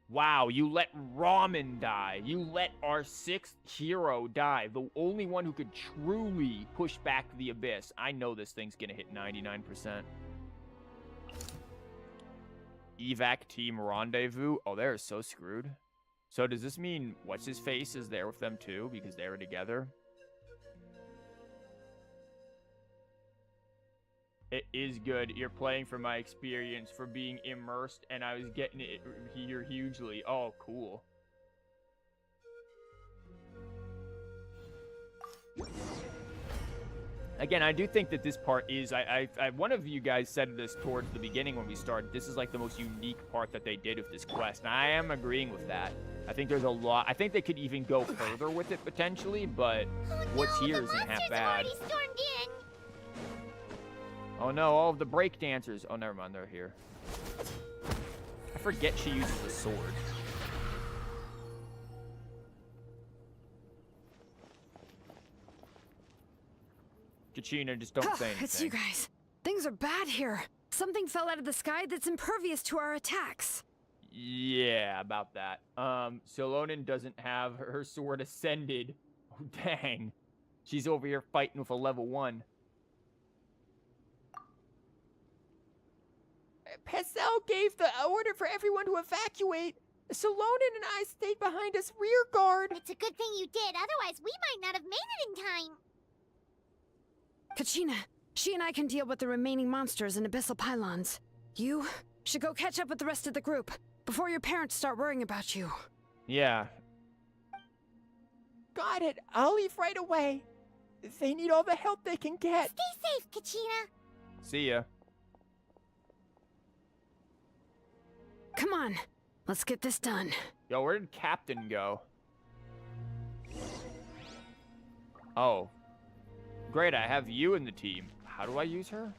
Wow, you let Ramen die. You let our 6th hero die. The only one who could truly push back the Abyss. I know this thing's gonna hit 99%. Evac team rendezvous. Oh, they're so screwed. So does this mean what's-his-face is there with them too? Because they were together? It is good. You're playing from my experience, for being immersed, and I was getting it here hugely. Oh, cool. Again, I do think that this part is, one of you guys said this towards the beginning when we started, this is like the most unique part that they did with this quest, and I am agreeing with that. I think there's a lot, I think they could even go further with it potentially, but what's here isn't half bad. Oh no, all of the break dancers. Oh, never mind, they're here. I forget she uses the sword. Kachina, just don't say anything. It's you guys. Things are bad here. Something fell out of the sky that's impervious to our attacks. Yeah, about that. Solonin doesn't have her sword ascended. Oh, dang. She's over here fighting with a level 1. Pesel gave the order for everyone to evacuate. Solonin and I stayed behind as rear guard. It's a good thing you did, otherwise we might not have made it in time. Kachina, she and I can deal with the remaining monsters and abyssal pylons. You should go catch up with the rest of the group before your parents start worrying about you. Yeah. Got it. I'll leave right away. They need all the help they can get. Stay safe, Kachina. See ya. Come on, let's get this done. Yo, where did Captain go? Oh. Great, I have you in the team. How do I use her?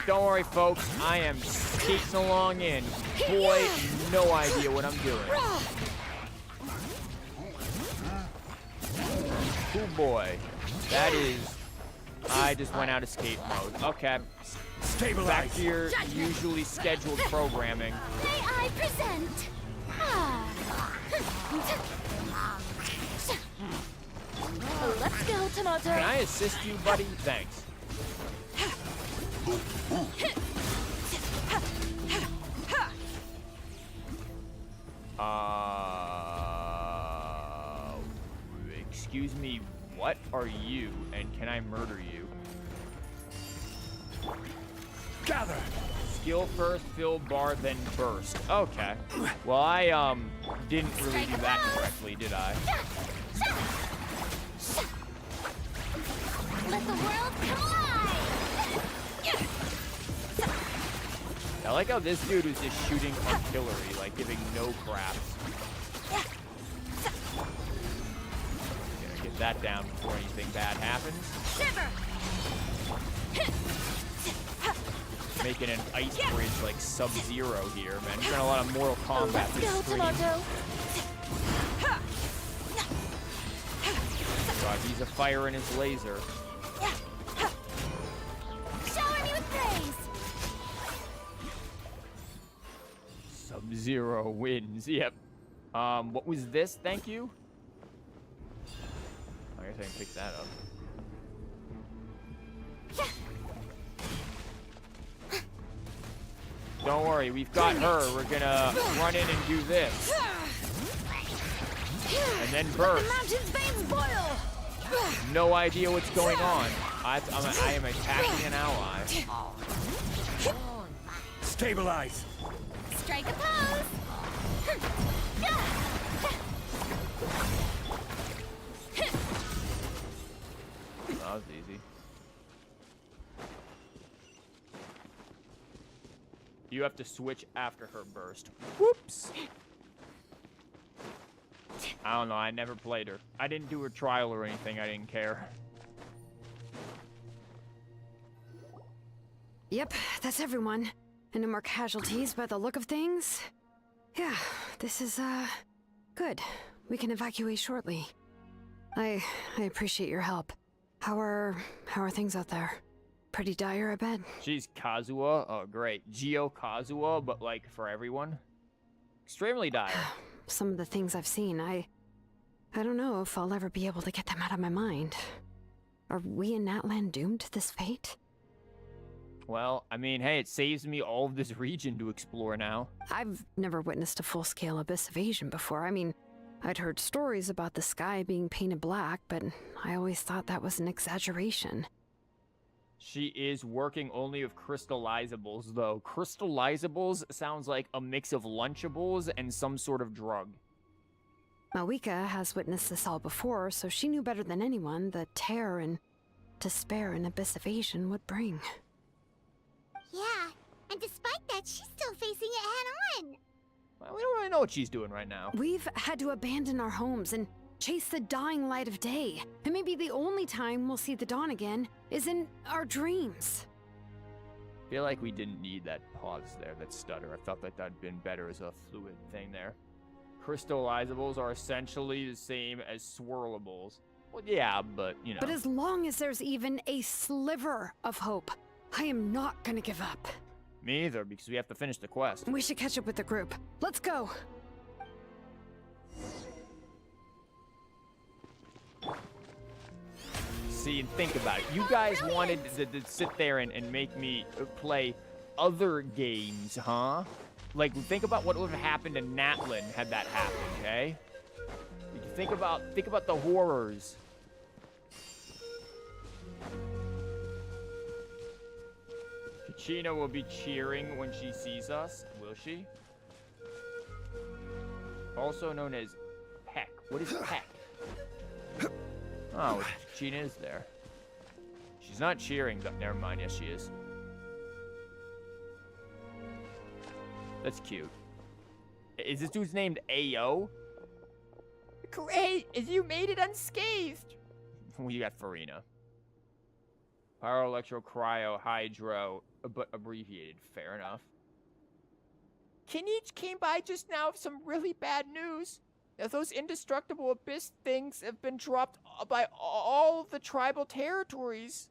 Don't worry, folks. I am skating along in. Boy, no idea what I'm doing. Oh boy. That is... I just went out of skate mode. Okay. Stabilize. Back to your usually scheduled programming. May I present? Let's go, Tomato. Can I assist you, buddy? Thanks. Excuse me, what are you, and can I murder you? Gather! Skill first, fill bar, then burst. Okay. Well, I, didn't really do that correctly, did I? Let the world collide! I like how this dude was just shooting artillery, like giving no craps. Gonna get that down before anything bad happens. Making an ice bridge like Sub-Zero here, man. He's got a lot of Mortal Kombat this stream. God, he's a fire in his laser. Shower me with praise! Sub-Zero wins. Yep. What was this? Thank you. I guess I can pick that up. Don't worry, we've got her. We're gonna run in and do this. And then burst. No idea what's going on. I am attacking an ally. Stabilize. Strike a pose! That was easy. You have to switch after her burst. Whoops! I don't know, I never played her. I didn't do her trial or anything, I didn't care. Yep, that's everyone. And no more casualties by the look of things. Yeah, this is, good. We can evacuate shortly. I appreciate your help. How are things out there? Pretty dire, I bet. She's Kazuha. Oh, great. Geo Kazuha, but like for everyone. Extremely dire. Some of the things I've seen, I don't know if I'll ever be able to get them out of my mind. Are we in Natlan doomed to this fate? Well, I mean, hey, it saves me all of this region to explore now. I've never witnessed a full-scale abyss invasion before. I mean, I'd heard stories about the sky being painted black, but I always thought that was an exaggeration. She is working only with crystallizables, though. Crystallizables sounds like a mix of Lunchables and some sort of drug. Malika has witnessed this all before, so she knew better than anyone the terror and despair an abyss invasion would bring. Yeah, and despite that, she's still facing it head-on. Well, we don't really know what she's doing right now. We've had to abandon our homes and chase the dying light of day. And maybe the only time we'll see the dawn again is in our dreams. I feel like we didn't need that pause there, that stutter. I felt like that'd been better as a fluid thing there. Crystallizables are essentially the same as swirlables. Well, yeah, but, you know. But as long as there's even a sliver of hope, I am not gonna give up. Me either, because we have to finish the quest. We should catch up with the group. Let's go! See, and think about it. You guys wanted to sit there and make me play other games, huh? Like, think about what would have happened to Natlan had that happened, okay? Think about the horrors. Kachina will be cheering when she sees us, will she? Also known as Peck. What is Peck? Oh, Kachina is there. She's not cheering, though. Never mind. Yes, she is. That's cute. Is this dude's named Ayo? Great! You made it unscathed! Well, you got Farina. Pyro, Electro, Cryo, Hydro, but abbreviated. Fair enough. Kinich came by just now with some really bad news. Those indestructible abyss things have been dropped by all of the tribal territories.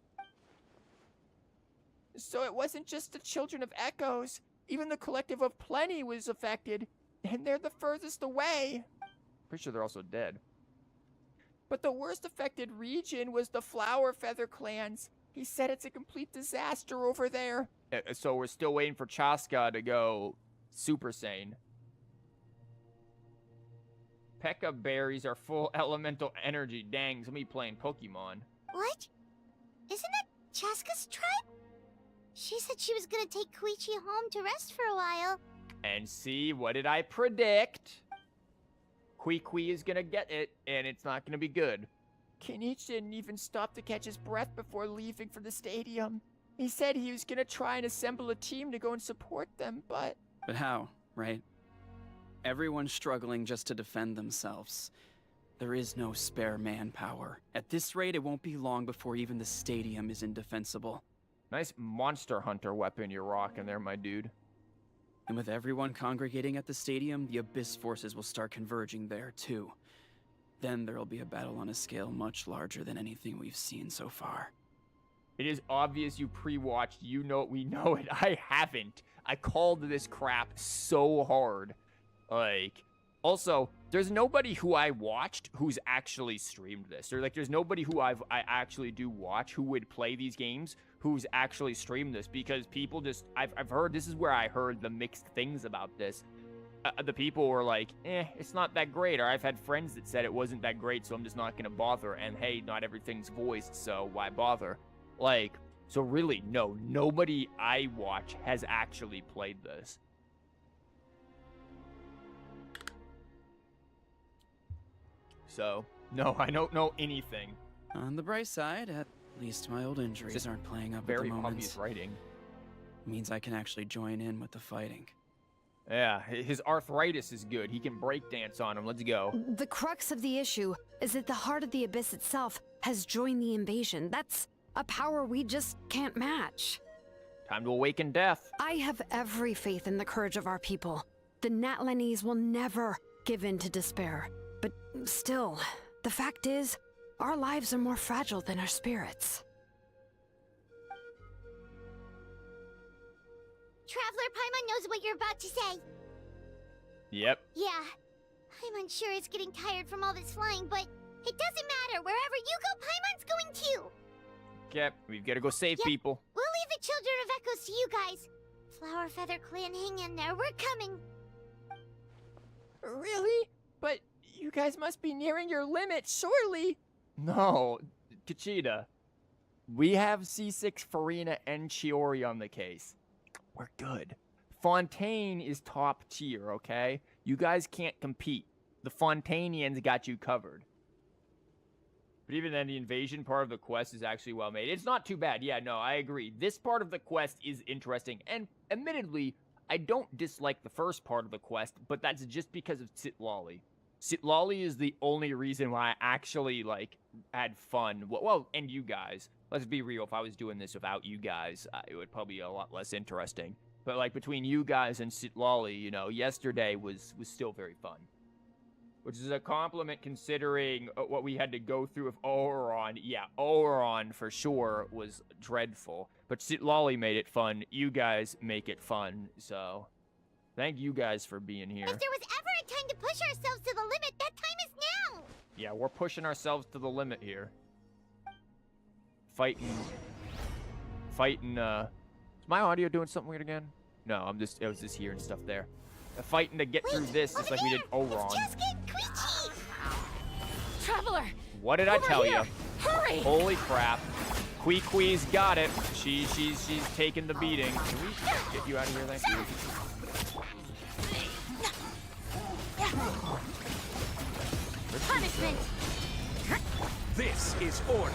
So it wasn't just the Children of Echoes. Even the Collective of Plenty was affected, and they're the furthest away. Pretty sure they're also dead. But the worst affected region was the Flower Feather clans. He said it's a complete disaster over there. So we're still waiting for Chaska to go Super Saiyan. P.E.K.K.A berries are full elemental energy. Dang, somebody playing Pokemon. What? Isn't that Chaska's tribe? She said she was gonna take Koichi home to rest for a while. And see, what did I predict? Kui is gonna get it, and it's not gonna be good. Kenichi didn't even stop to catch his breath before leaving for the stadium. He said he was gonna try and assemble a team to go and support them, but... But how, right? Everyone's struggling just to defend themselves. There is no spare manpower. At this rate, it won't be long before even the stadium is indefensible. Nice monster hunter weapon you're rocking there, my dude. And with everyone congregating at the stadium, the Abyss forces will start converging there, too. Then there'll be a battle on a scale much larger than anything we've seen so far. It is obvious you pre-watched. You know it. We know it. I haven't. I called this crap so hard. Like, also, there's nobody who I watched who's actually streamed this. There's nobody who I actually do watch who would play these games who's actually streamed this, because people just, I've heard, this is where I heard the mixed things about this. The people were like, it's not that great, or I've had friends that said it wasn't that great, so I'm just not gonna bother, and hey, not everything's voiced, so why bother? Like, so really, no, nobody I watch has actually played this. So, no, I don't know anything. On the bright side, at least my old injuries aren't playing up at the moment. Very obvious writing. Means I can actually join in with the fighting. Yeah, his arthritis is good. He can breakdance on him. Let's go. The crux of the issue is that the heart of the Abyss itself has joined the invasion. That's a power we just can't match. Time to awaken death. I have every faith in the courage of our people. The Natlanese will never give in to despair. But still, the fact is, our lives are more fragile than our spirits. Traveler Paimon knows what you're about to say. Yep. Yeah. Paimon sure is getting tired from all this flying, but it doesn't matter. Wherever you go, Paimon's going too. Okay, we've got to go save people. We'll leave the Children of Echoes to you guys. Flower Feather Clan, hang in there. We're coming. Really? But you guys must be nearing your limit, surely. No, Kachida. We have C6, Farina, and Chiori on the case. We're good. Fontaine is top tier, okay? You guys can't compete. The Fontainians got you covered. But even then, the invasion part of the quest is actually well made. It's not too bad. Yeah, no, I agree. This part of the quest is interesting. And admittedly, I don't dislike the first part of the quest, but that's just because of Sitlali. Sitlali is the only reason why I actually, like, had fun. Well, and you guys. Let's be real, if I was doing this without you guys, it would probably be a lot less interesting. But, like, between you guys and Sitlali, you know, yesterday was still very fun. Which is a compliment considering what we had to go through with Oooohroron. Yeah, Oooohroron for sure was dreadful. But Sitlali made it fun. You guys make it fun, so... Thank you guys for being here. If there was ever a time to push ourselves to the limit, that time is now! Yeah, we're pushing ourselves to the limit here. Fighting, is my audio doing something weird again? No, I was just hearing stuff there. Fighting to get through this just like we did Oooohroron. Traveler! What did I tell you? Hurry! Holy crap. Qui's got it. She's taking the beating. Can we get you out of here, thank you? Punishment! This is order.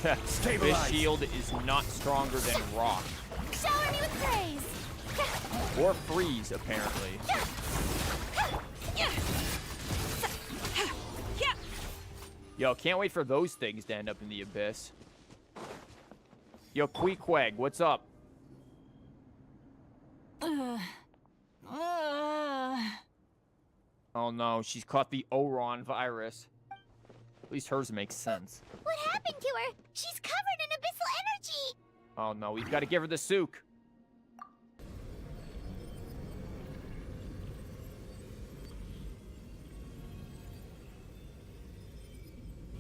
This shield is not stronger than rock. Shower me with praise! Or freeze, apparently. Yo, can't wait for those things to end up in the abyss. Yo, Queequeg, what's up? Oh no, she's caught the Oooohroron virus. At least hers makes sense. What happened to her? She's covered in abyssal energy! Oh no, we've got to give her the souk.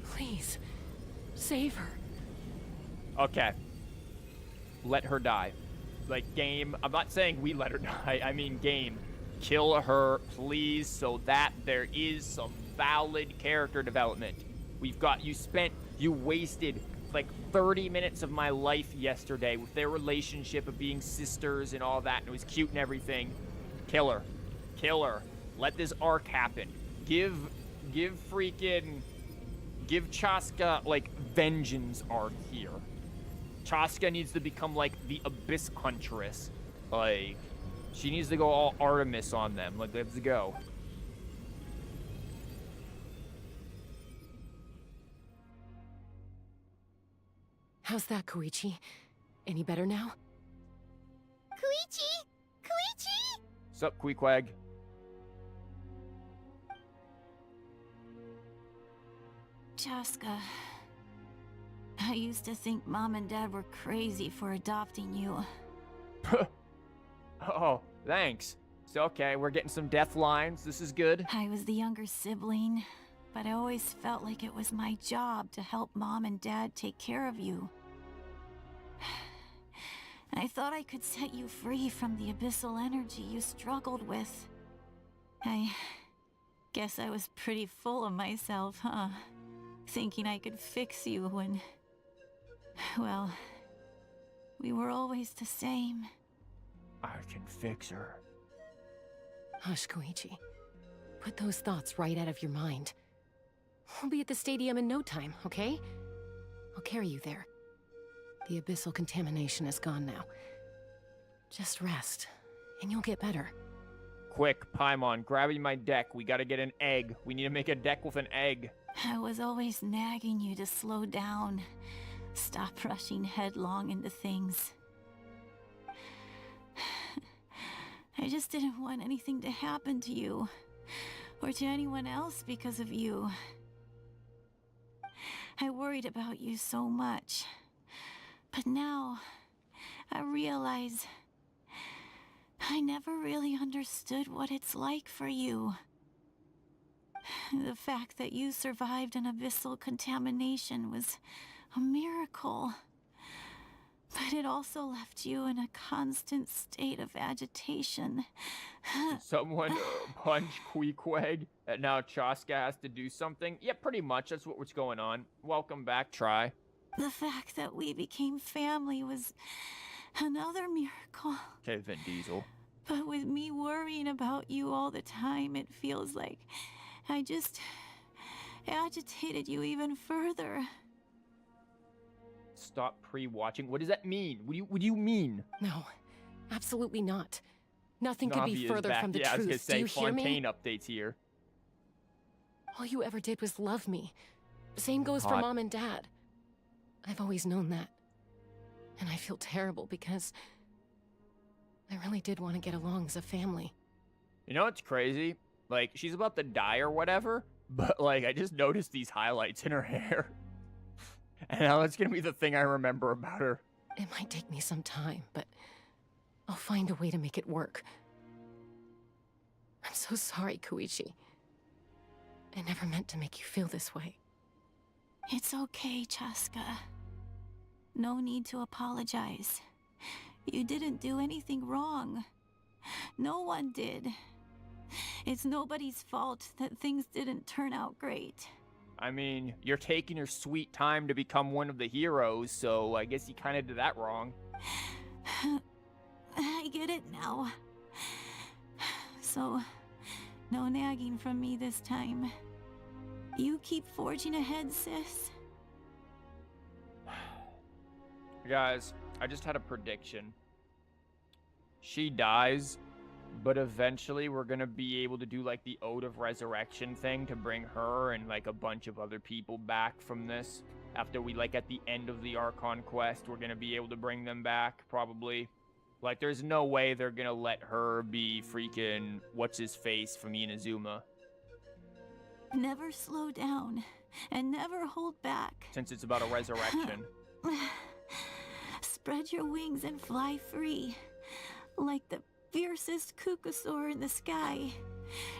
Please, save her. Okay. Let her die. Like, game. I'm not saying we let her die. I mean, game. Kill her, please, so that there is some valid character development. You wasted like 30 minutes of my life yesterday with their relationship of being sisters and all that, and it was cute and everything. Kill her. Kill her. Let this arc happen. Give Chaska, like, vengeance arc here. Chaska needs to become, like, the Abyss Huntress. Like, she needs to go all Artemis on them. Like, let's go. How's that, Koichi? Any better now? Koichi! Koichi! Sup, Queequeg? Chaska, I used to think Mom and Dad were crazy for adopting you. Oh, thanks. It's okay, we're getting some death lines. This is good. I was the younger sibling, but I always felt like it was my job to help Mom and Dad take care of you. I thought I could set you free from the abyssal energy you struggled with. I guess I was pretty full of myself, huh? Thinking I could fix you when... well, we were always the same. I can fix her. Hush, Koichi. Put those thoughts right out of your mind. We'll be at the stadium in no time, okay? I'll carry you there. The abyssal contamination is gone now. Just rest, and you'll get better. Quick, Paimon, grabbing my deck. We gotta get an egg. We need to make a deck with an egg. I was always nagging you to slow down. Stop rushing headlong into things. I just didn't want anything to happen to you, or to anyone else because of you. I worried about you so much. But now, I realize I never really understood what it's like for you. The fact that you survived an abyssal contamination was a miracle. But it also left you in a constant state of agitation. Someone punch Queequeg, and now Chaska has to do something? Yeah, pretty much. That's what's going on. Welcome back, Try. The fact that we became family was another miracle. Okay, Vin Diesel. But with me worrying about you all the time, it feels like I just agitated you even further. Stop pre-watching. What does that mean? What do you mean? No, absolutely not. Nothing could be further from the truth. I was gonna say, Do you hear me? Fontaine updates here. All you ever did was love me. Same goes for Mom and Dad. I've always known that. And I feel terrible because I really did want to get along as a family. You know what's crazy? Like, she's about to die or whatever, but, like, I just noticed these highlights in her hair. And now that's gonna be the thing I remember about her. It might take me some time, but I'll find a way to make it work. I'm so sorry, Koichi. I never meant to make you feel this way. It's okay, Chaska. No need to apologize. You didn't do anything wrong. No one did. It's nobody's fault that things didn't turn out great. I mean, you're taking your sweet time to become one of the heroes, so I guess you kind of did that wrong. I get it now. So, no nagging from me this time. You keep forging ahead, sis. Guys, I just had a prediction. She dies, but eventually we're gonna be able to do like the Ode of Resurrection thing to bring her and like a bunch of other people back from this. After we, like, at the end of the Archon quest, we're gonna be able to bring them back, probably. Like, there's no way they're gonna let her be freaking what's-his-face from Inazuma. Never slow down, and never hold back. Since it's about a resurrection. Spread your wings and fly free, like the fiercest Kukusaur in the sky.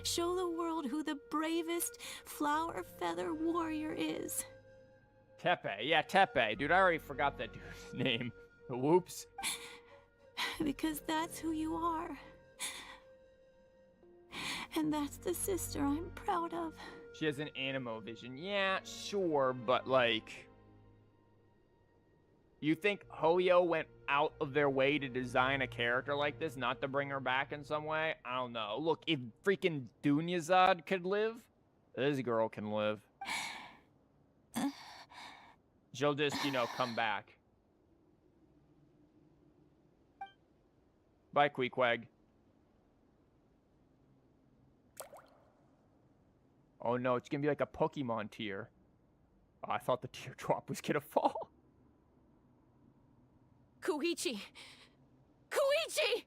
Show the world who the bravest flower feather warrior is. Tepe, yeah, Tepe. Dude, I already forgot that dude's name. Whoops. Because that's who you are. And that's the sister I'm proud of. She has an animo vision. Yeah, sure, but like... You think Hoyo went out of their way to design a character like this, not to bring her back in some way? I don't know. Look, if freaking Dunyazad could live, this girl can live. She'll just, you know, come back. Bye, Queequeg. Oh no, it's gonna be like a Pokemon tear. Oh, I thought the teardrop was gonna fall. Koichi! Koichi!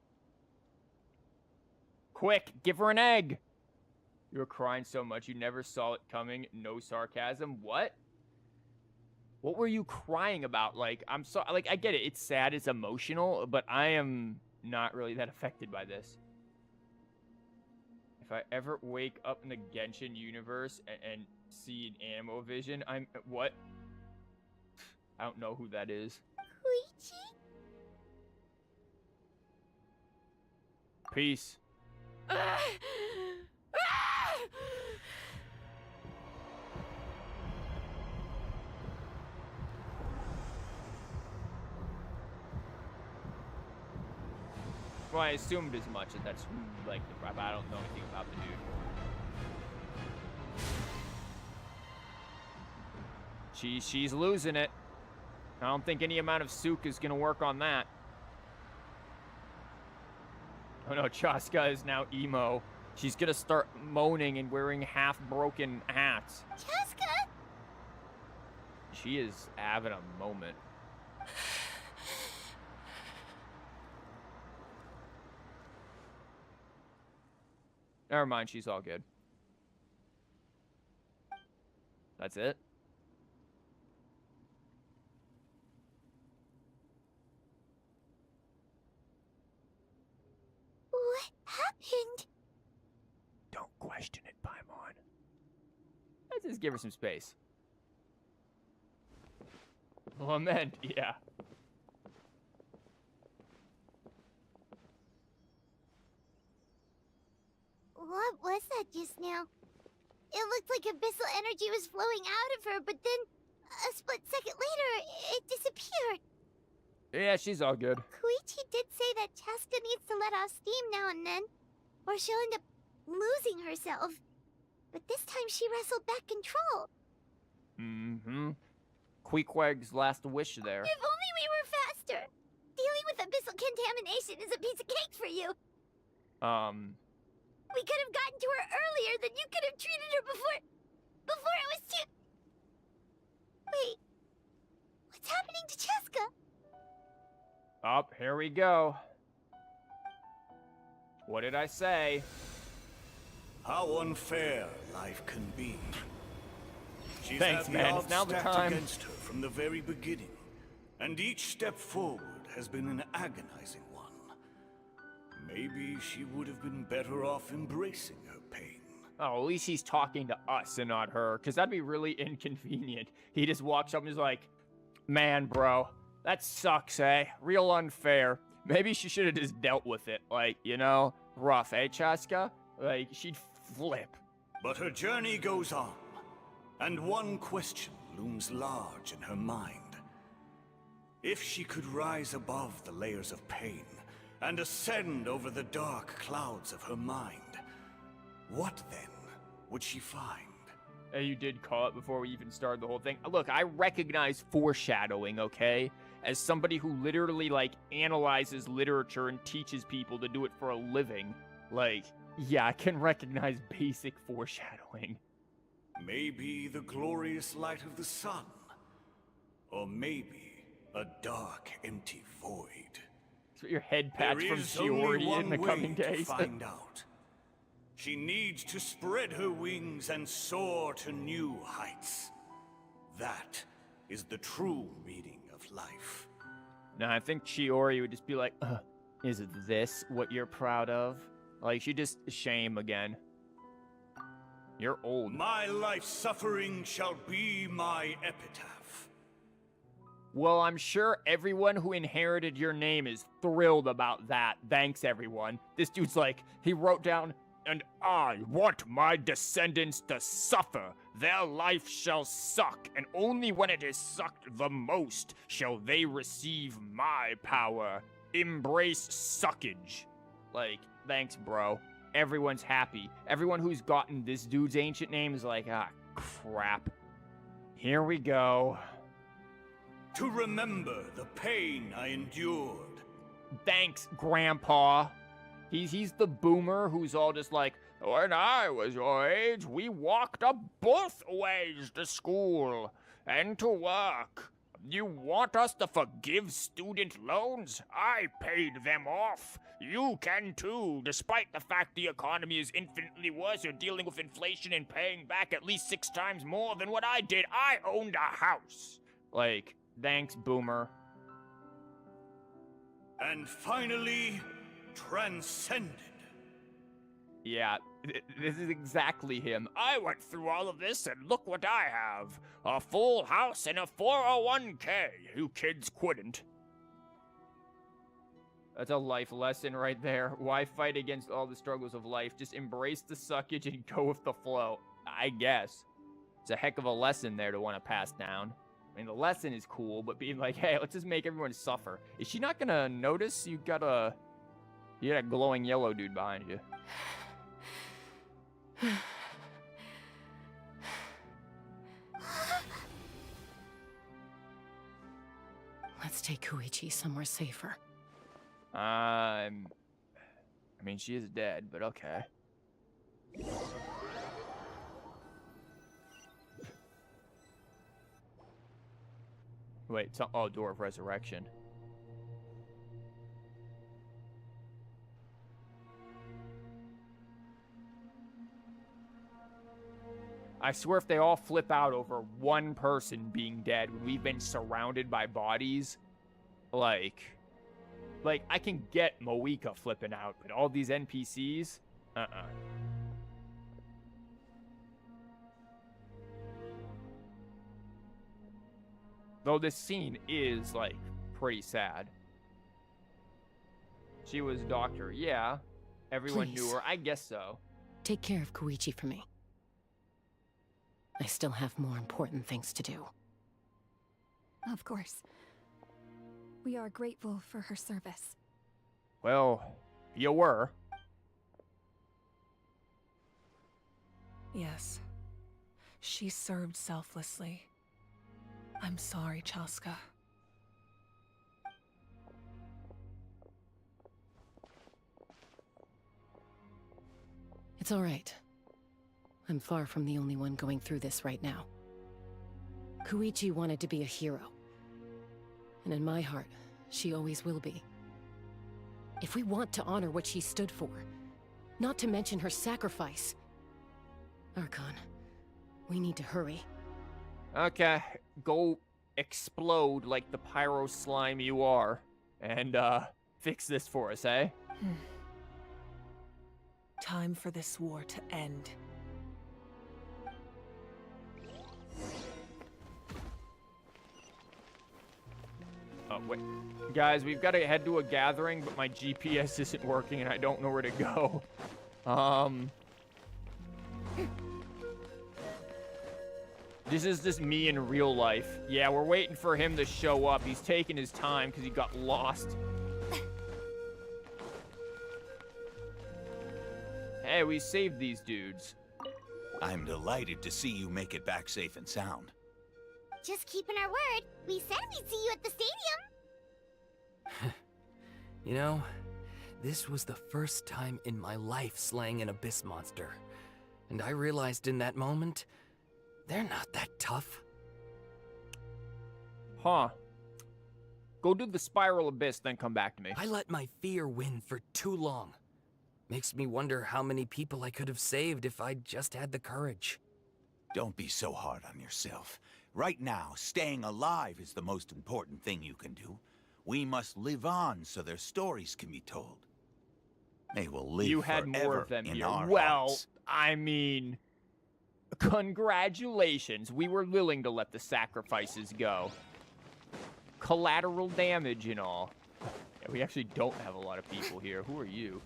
Quick, give her an egg! You were crying so much you never saw it coming. No sarcasm. What? What were you crying about? Like, I'm so... Like, I get it. It's sad. It's emotional. But I am not really that affected by this. If I ever wake up in the Genshin universe and see an animo vision, I'm... What? I don't know who that is. Koichi? Peace. Well, I assumed as much. That's like the prep. I don't know anything about the dude. She's losing it. I don't think any amount of souk is gonna work on that. Oh no, Chaska is now emo. She's gonna start moaning and wearing half-broken hats. Chaska! She is having a moment. Never mind, she's all good. That's it? What happened? Don't question it, Paimon. Let's just give her some space. Lament, yeah. What was that just now? It looked like abyssal energy was flowing out of her, but then a split second later, it disappeared. Yeah, she's all good. Koichi did say that Chaska needs to let off steam now and then, or she'll end up losing herself. But this time she wrestled back control. Mm-hmm. Queequeg's last wish there. If only we were faster. Dealing with abyssal contamination is a piece of cake for you. We could have gotten to her earlier, then you could have treated her before it was too... Wait. What's happening to Chaska? Up, here we go. What did I say? How unfair life can be. She's Thanks, had the man. odds It's now the stacked time. against her from the very beginning, and each step forward has been an agonizing one. Maybe she would have been better off embracing her pain. Oh, at least he's talking to us and not her, because that'd be really inconvenient. He just walks up and is like, man, bro, that sucks, eh? Real unfair. Maybe she should have just dealt with it. Like, you know, rough, eh, Chaska? Like, she'd flip. But her journey goes on, and one question looms large in her mind. If she could rise above the layers of pain and ascend over the dark clouds of her mind, what then would she find? Hey, you did call it before we even started the whole thing. Look, I recognize foreshadowing, okay? As somebody who literally, like, analyzes literature and teaches people to do it for a living. Like, yeah, I can recognize basic foreshadowing. Maybe the glorious light of the sun. Or maybe a dark, empty void. So your head patch There from is only Shiori one in the way coming to days. find out. She needs to spread her wings and soar to new heights. That is the true meaning of life. No, I think Shiori would just be like, is this what you're proud of? Like, she just shame again. You're old. My life suffering shall be my epitaph. Well, I'm sure everyone who inherited your name is thrilled about that. Thanks, everyone. This dude's like, he wrote down, And I want my descendants to suffer. Their life shall suck, and only when it is sucked the most shall they receive my power. Embrace suckage. Like, thanks, bro. Everyone's happy. Everyone who's gotten this dude's ancient name is like, ah, crap. Here we go. To remember the pain I endured. Thanks, Grandpa. He's the boomer who's all just like, when I was your age, we walked up both ways to school and to work. You want us to forgive student loans? I paid them off. You can too, despite the fact the economy is infinitely worse. You're dealing with inflation and paying back at least 6 times more than what I did. I owned a house. Like, thanks, boomer. And finally, transcended. Yeah, this is exactly him. I went through all of this and look what I have. A full house and a 401k. You kids couldn't. That's a life lesson right there. Why fight against all the struggles of life? Just embrace the suckage and go with the flow. I guess. It's a heck of a lesson there to want to pass down. I mean, the lesson is cool, but being like, hey, let's just make everyone suffer. Is she not gonna notice you got a glowing yellow dude behind you? Let's take Koichi somewhere safer. I mean, she is dead, but okay. Wait, oh, Door of Resurrection. I swear if they all flip out over one person being dead when we've been surrounded by bodies, like I can get Moeka flipping out, but all these NPCs, Though this scene is, like, pretty sad. She was doctor, yeah. Everyone Please. knew her, I guess so. Take care of Koichi for me. I still have more important things to do. Of course. We are grateful for her service. Well, you were. Yes. She served selflessly. I'm sorry, Chaska. It's all right. I'm far from the only one going through this right now. Koichi wanted to be a hero. And in my heart, she always will be. If we want to honor what she stood for, not to mention her sacrifice... Archon, we need to hurry. Okay, go explode like the pyro slime you are, and fix this for us, eh? Time for this war to end. Oh, wait. Guys, we've got to head to a gathering, but my GPS isn't working and I don't know where to go. This is just me in real life. Yeah, we're waiting for him to show up. He's taking his time because he got lost. Hey, we saved these dudes. I'm delighted to see you make it back safe and sound. Just keeping our word. We said we'd see you at the stadium. You know, this was the first time in my life slaying an abyss monster. And I realized in that moment, they're not that tough. Huh. Go do the spiral abyss, then come back to me. I let my fear win for too long. Makes me wonder how many people I could have saved if I'd just had the courage. Don't be so hard on yourself. Right now, staying alive is the most important thing you can do. We must live on so their stories can be told. They will live You had more forever of them in here. our Well, hearts. I mean, congratulations. We were willing to let the sacrifices go. Collateral damage and all. Yeah, we actually don't have a lot of people here. Who are you?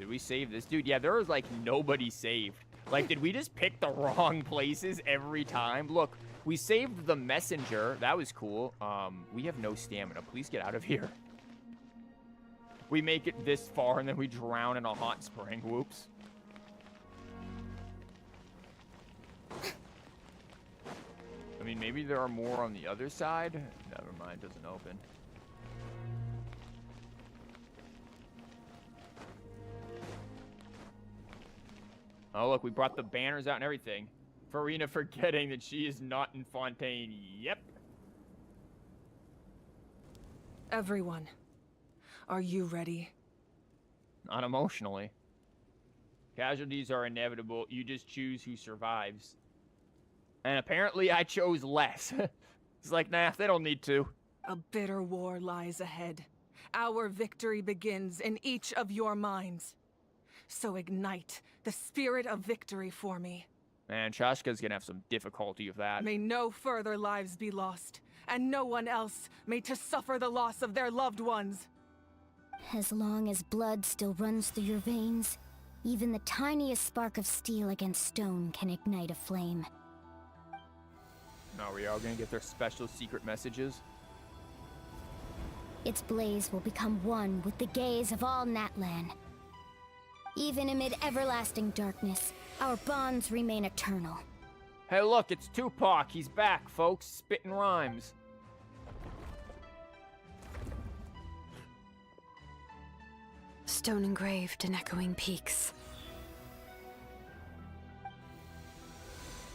Did we save this dude? Yeah, there was like nobody saved. Like, did we just pick the wrong places every time? Look, we saved the messenger. That was cool. We have no stamina. Please get out of here. We make it this far and then we drown in a hot spring. Whoops. I mean, maybe there are more on the other side. Never mind, doesn't open. Oh, look, we brought the banners out and everything. Farina forgetting that she is not in Fontaine. Yep. Everyone, are you ready? Not emotionally. Casualties are inevitable. You just choose who survives. And apparently I chose less. It's like, nah, they don't need to. A bitter war lies ahead. Our victory begins in each of your minds. So ignite the spirit of victory for me. Man, Chashka's gonna have some difficulty with that. May no further lives be lost, and no one else may to suffer the loss of their loved ones. As long as blood still runs through your veins, even the tiniest spark of steel against stone can ignite a flame. Are we all gonna get their special secret messages? Its blaze will become one with the gaze of all Natlan. Even amid everlasting darkness, our bonds remain eternal. Hey, look, it's Tupac. He's back, folks, spitting rhymes. Stone engraved in echoing peaks.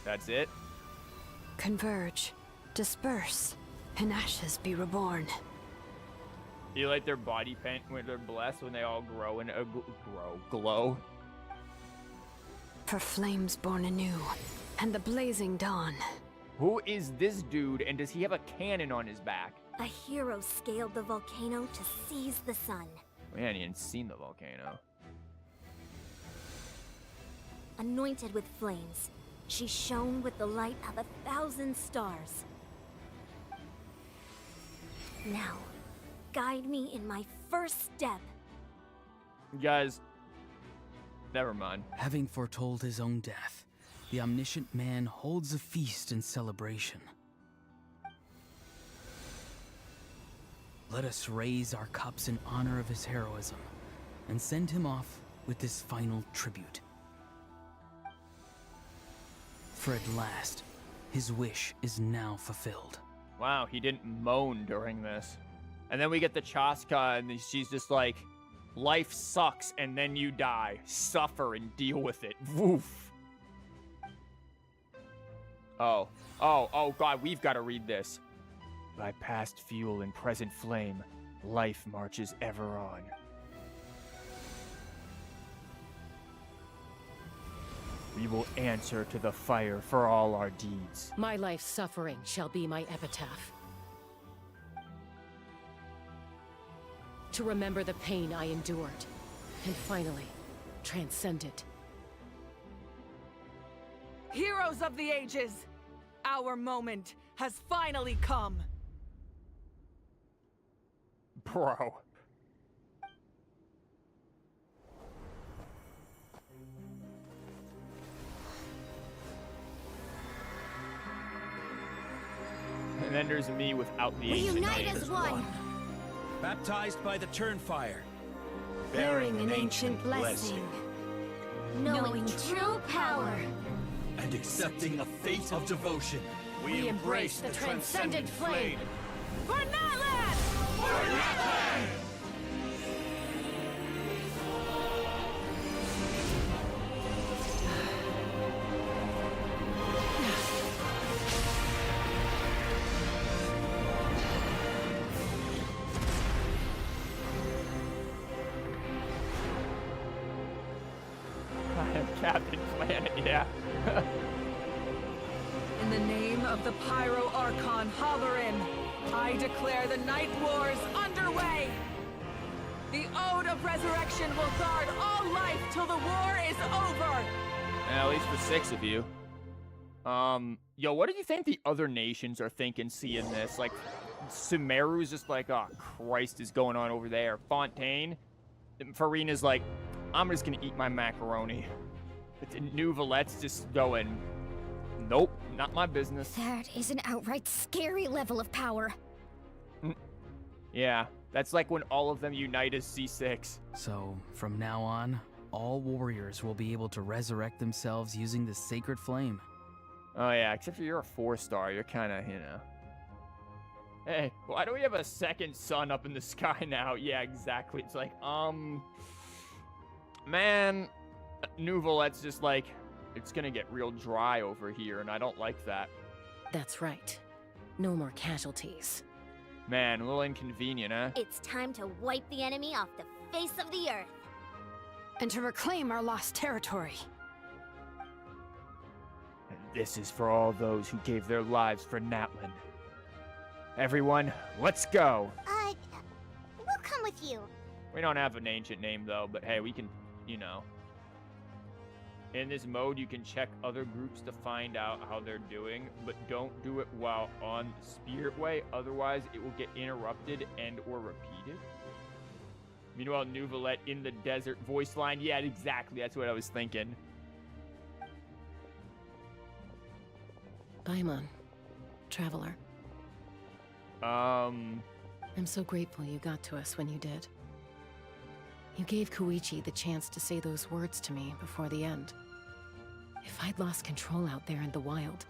That's it? Converge, disperse, in ashes be reborn. You like their body paint when they're blessed when they all grow and glow? For flames born anew, and the blazing dawn. Who is this dude, and does he have a cannon on his back? A hero scaled the volcano to seize the sun. We hadn't even seen the volcano. Anointed with flames, she shone with the light of 1,000 stars. Now, guide me in my first step. Guys, never mind. Having foretold his own death, the omniscient man holds a feast in celebration. Let us raise our cups in honor of his heroism and send him off with this final tribute. For at last, his wish is now fulfilled. Wow, he didn't moan during this. And then we get the Chaska, and she's just like, life sucks, and then you die. Suffer and deal with it. Woof. Oh, God, we've got to read this. By past fuel and present flame, life marches ever on. We will answer to the fire for all our deeds. My life's suffering shall be my epitaph. To remember the pain I endured, and finally, transcend it. Heroes of the ages, our moment has finally come. Bro. And then there's me without the ancient name. as one. Baptized by the Turnfire. Bearing an ancient blessing. Knowing true power. And accepting a fate of devotion. We embrace the transcendent flame. For Natlan! For Natlan! I am Captain Planet, yeah. In the name of the Pyro Archon Oooohroron, I declare the Night Wars underway! The Ode of Resurrection will guard all life till the war is over! At least for 6 of you. Yo, what do you think the other nations are thinking seeing this? Like, Sumeru's just like, oh, Christ is going on over there. Fontaine? Farina's like, I'm just gonna eat my macaroni. New Vallette's just going, nope, not my business. That is an outright scary level of power. Yeah, that's like when all of them unite as C6. So, from now on, all warriors will be able to resurrect themselves using the sacred flame. Oh yeah, except for you're a 4-star, you're kinda, you know. Hey, why do we have a second sun up in the sky now? Yeah, exactly. It's like, man, New Vallette's just like, it's gonna get real dry over here, and I don't like that. That's right. No more casualties. Man, a little inconvenient, huh? It's time to wipe the enemy off the face of the earth. And to reclaim our lost territory. And this is for all those who gave their lives for Natlan. Everyone, let's go! We'll come with you. We don't have an ancient name, though, but hey, we can, you know. In this mode, you can check other groups to find out how they're doing, but don't do it while on Spirit Way, otherwise it will get interrupted and or repeated. Meanwhile, New Valette in the desert voice line. Yeah, exactly, that's what I was thinking. Paimon, traveler. I'm so grateful you got to us when you did. You gave Koichi the chance to say those words to me before the end. If I'd lost control out there in the wild,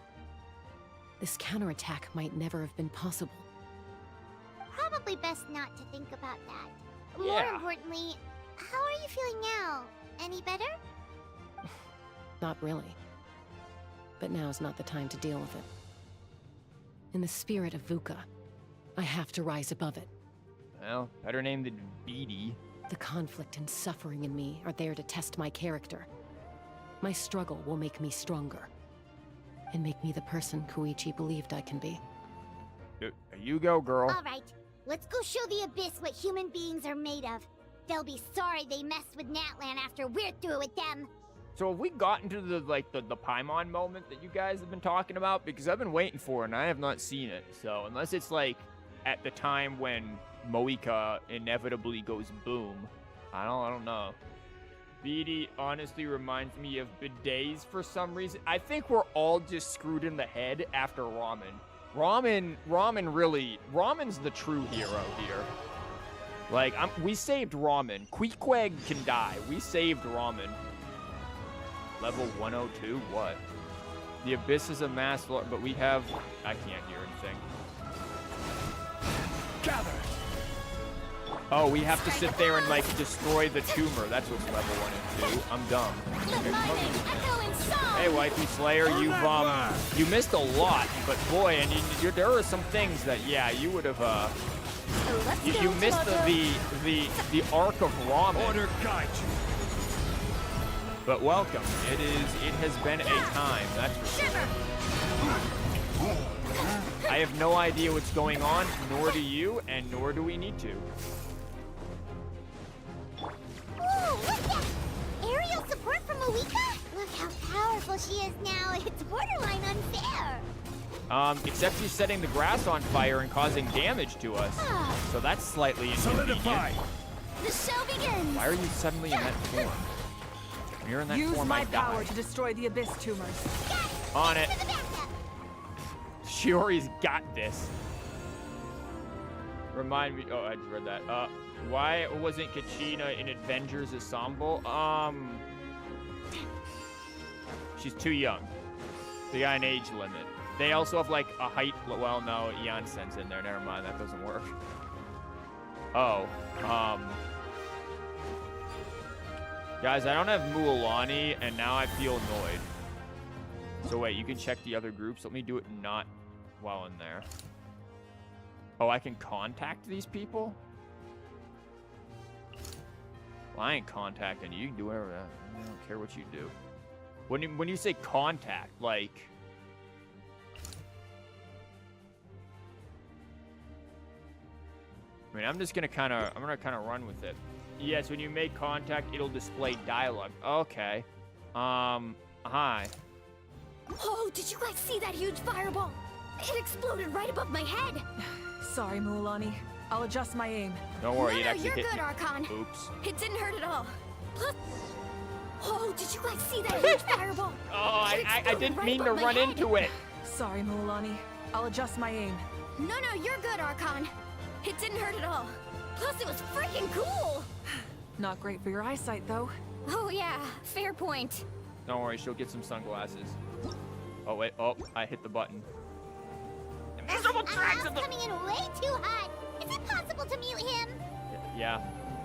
this counterattack might never have been possible. Probably best not to think about that. Yeah. More importantly, how are you feeling now? Any better? Not really. But now's not the time to deal with it. In the spirit of VUCA, I have to rise above it. Well, better name than Beady. The conflict and suffering in me are there to test my character. My struggle will make me stronger. And make me the person Koichi believed I can be. You go, girl. All right, let's go show the Abyss what human beings are made of. They'll be sorry they messed with Natlan after we're through with them. So have we gotten to the Paimon moment that you guys have been talking about? Because I've been waiting for it and I have not seen it. So unless it's like at the time when Moika inevitably goes boom, I don't know. Beady honestly reminds me of bidets for some reason. I think we're all just screwed in the head after Ramen. Ramen's the true hero here. Like, we saved Ramen. Queequeg can die. We saved Ramen. Level 102? What? The Abyss is a mass, but we have... I can't hear anything. Gather! Oh, we have to sit there and, like, destroy the tumor. That's what's level 1 and 2. I'm dumb. Hey, Wifey Slayer, you missed a lot, but boy, and there are some things that, yeah, you would have, you missed the arc of Ramen. Order guide you. But welcome. It has been a time, that's for sure. I have no idea what's going on, nor do you, and nor do we need to. Ooh, look at aerial support from Moika? Look how powerful she is now. It's borderline unfair. Except she's setting the grass on fire and causing damage to us. So that's slightly inconvenient. The show begins. Why are you suddenly in that form? When you're in that Use form, my I power die. to destroy the Abyss tumors. On it. Shiori's got this. Remind me. Oh, I just read that. Why wasn't Kachina in Avengers Ensemble? She's too young. They got an age limit. They also have like a height. Well, no, Jansen's in there. Never mind, that doesn't work. Oh, guys, I don't have Mualani, and now I feel annoyed. So wait, you can check the other groups. Let me do it not while in there. Oh, I can contact these people? Well, I ain't contacting you. You can do whatever. I don't care what you do. When you say contact, like... I mean, I'm gonna kind of run with it. Yes, when you make contact, it'll display dialogue. Okay. Hi. Oh, did you guys see that huge fireball? It exploded right above my head. Sorry, Mualani. I'll adjust my aim. Don't worry, No, it actually you're hit good, you. Archon. Oops. It didn't hurt at all. Plus... Oh, did you guys see that huge fireball? Oh, I didn't mean to run into it. Sorry, Mualani. I'll adjust my aim. No, you're good, Archon. It didn't hurt at all. Plus, it was freaking cool. Not great for your eyesight, though. Oh, yeah. Fair point. Don't worry, she'll get some sunglasses. Oh, wait. Oh, I hit the button. The miserable drags of the... coming in way too hot. Is it possible to mute him? Yeah.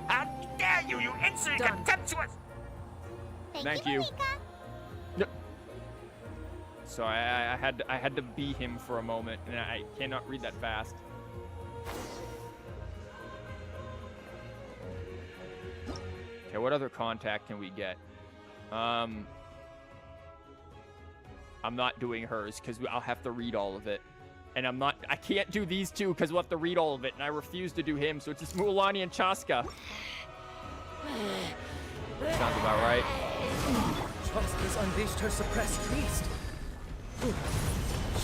How dare you, you insolent, contemptuous! Thank you. No. So I had to be him for a moment, and I cannot read that fast. Okay, what other contact can we get? I'm not doing hers because I'll have to read all of it. And I can't do these two because we'll have to read all of it, and I refuse to do him, so it's just Mualani and Chaska. Sounds about right. Chaska's unleashed her suppressed beast.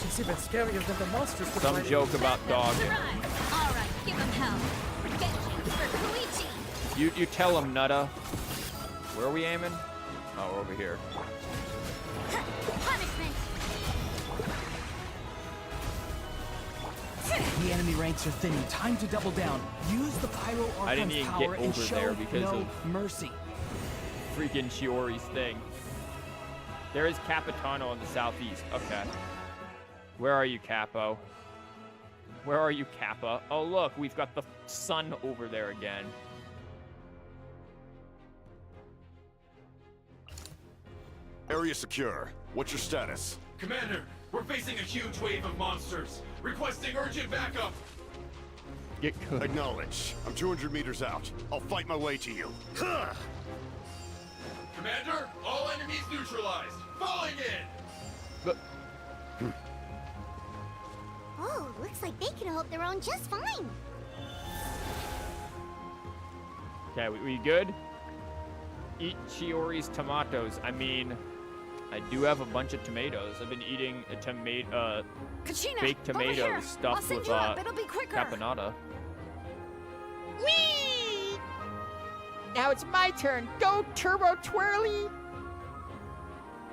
She's even scarier than the monsters. Some joke about dog. All right, give him hell. Vengeance for Koichi. You tell him, Nutta. Where are we aiming? Oh, we're over here. Punishment. The enemy ranks are thinning. Time to double down. Use the Pyro I didn't Archon's even power get and over show there because no of mercy. Freaking Shiori's thing. There is Capitano in the southeast. Okay. Where are you, Capo? Where are you, Kappa? Oh, look, we've got the sun over there again. Area secure. What's your status? Commander, we're facing a huge wave of monsters. Requesting urgent backup. Get good. Acknowledge. I'm 200 meters out. I'll fight my way to you. Commander, all enemies neutralized. Falling in. Oh, looks like they can hold their own just fine. Okay, we good? Eat Shiori's tomatoes. I mean, I do have a bunch of tomatoes. I've been eating a Kachina, baked over here. tomato I'll stuffed send with you up. It'll be quicker. caponata. Whee! Now it's my turn. Go, Turbo Twirly!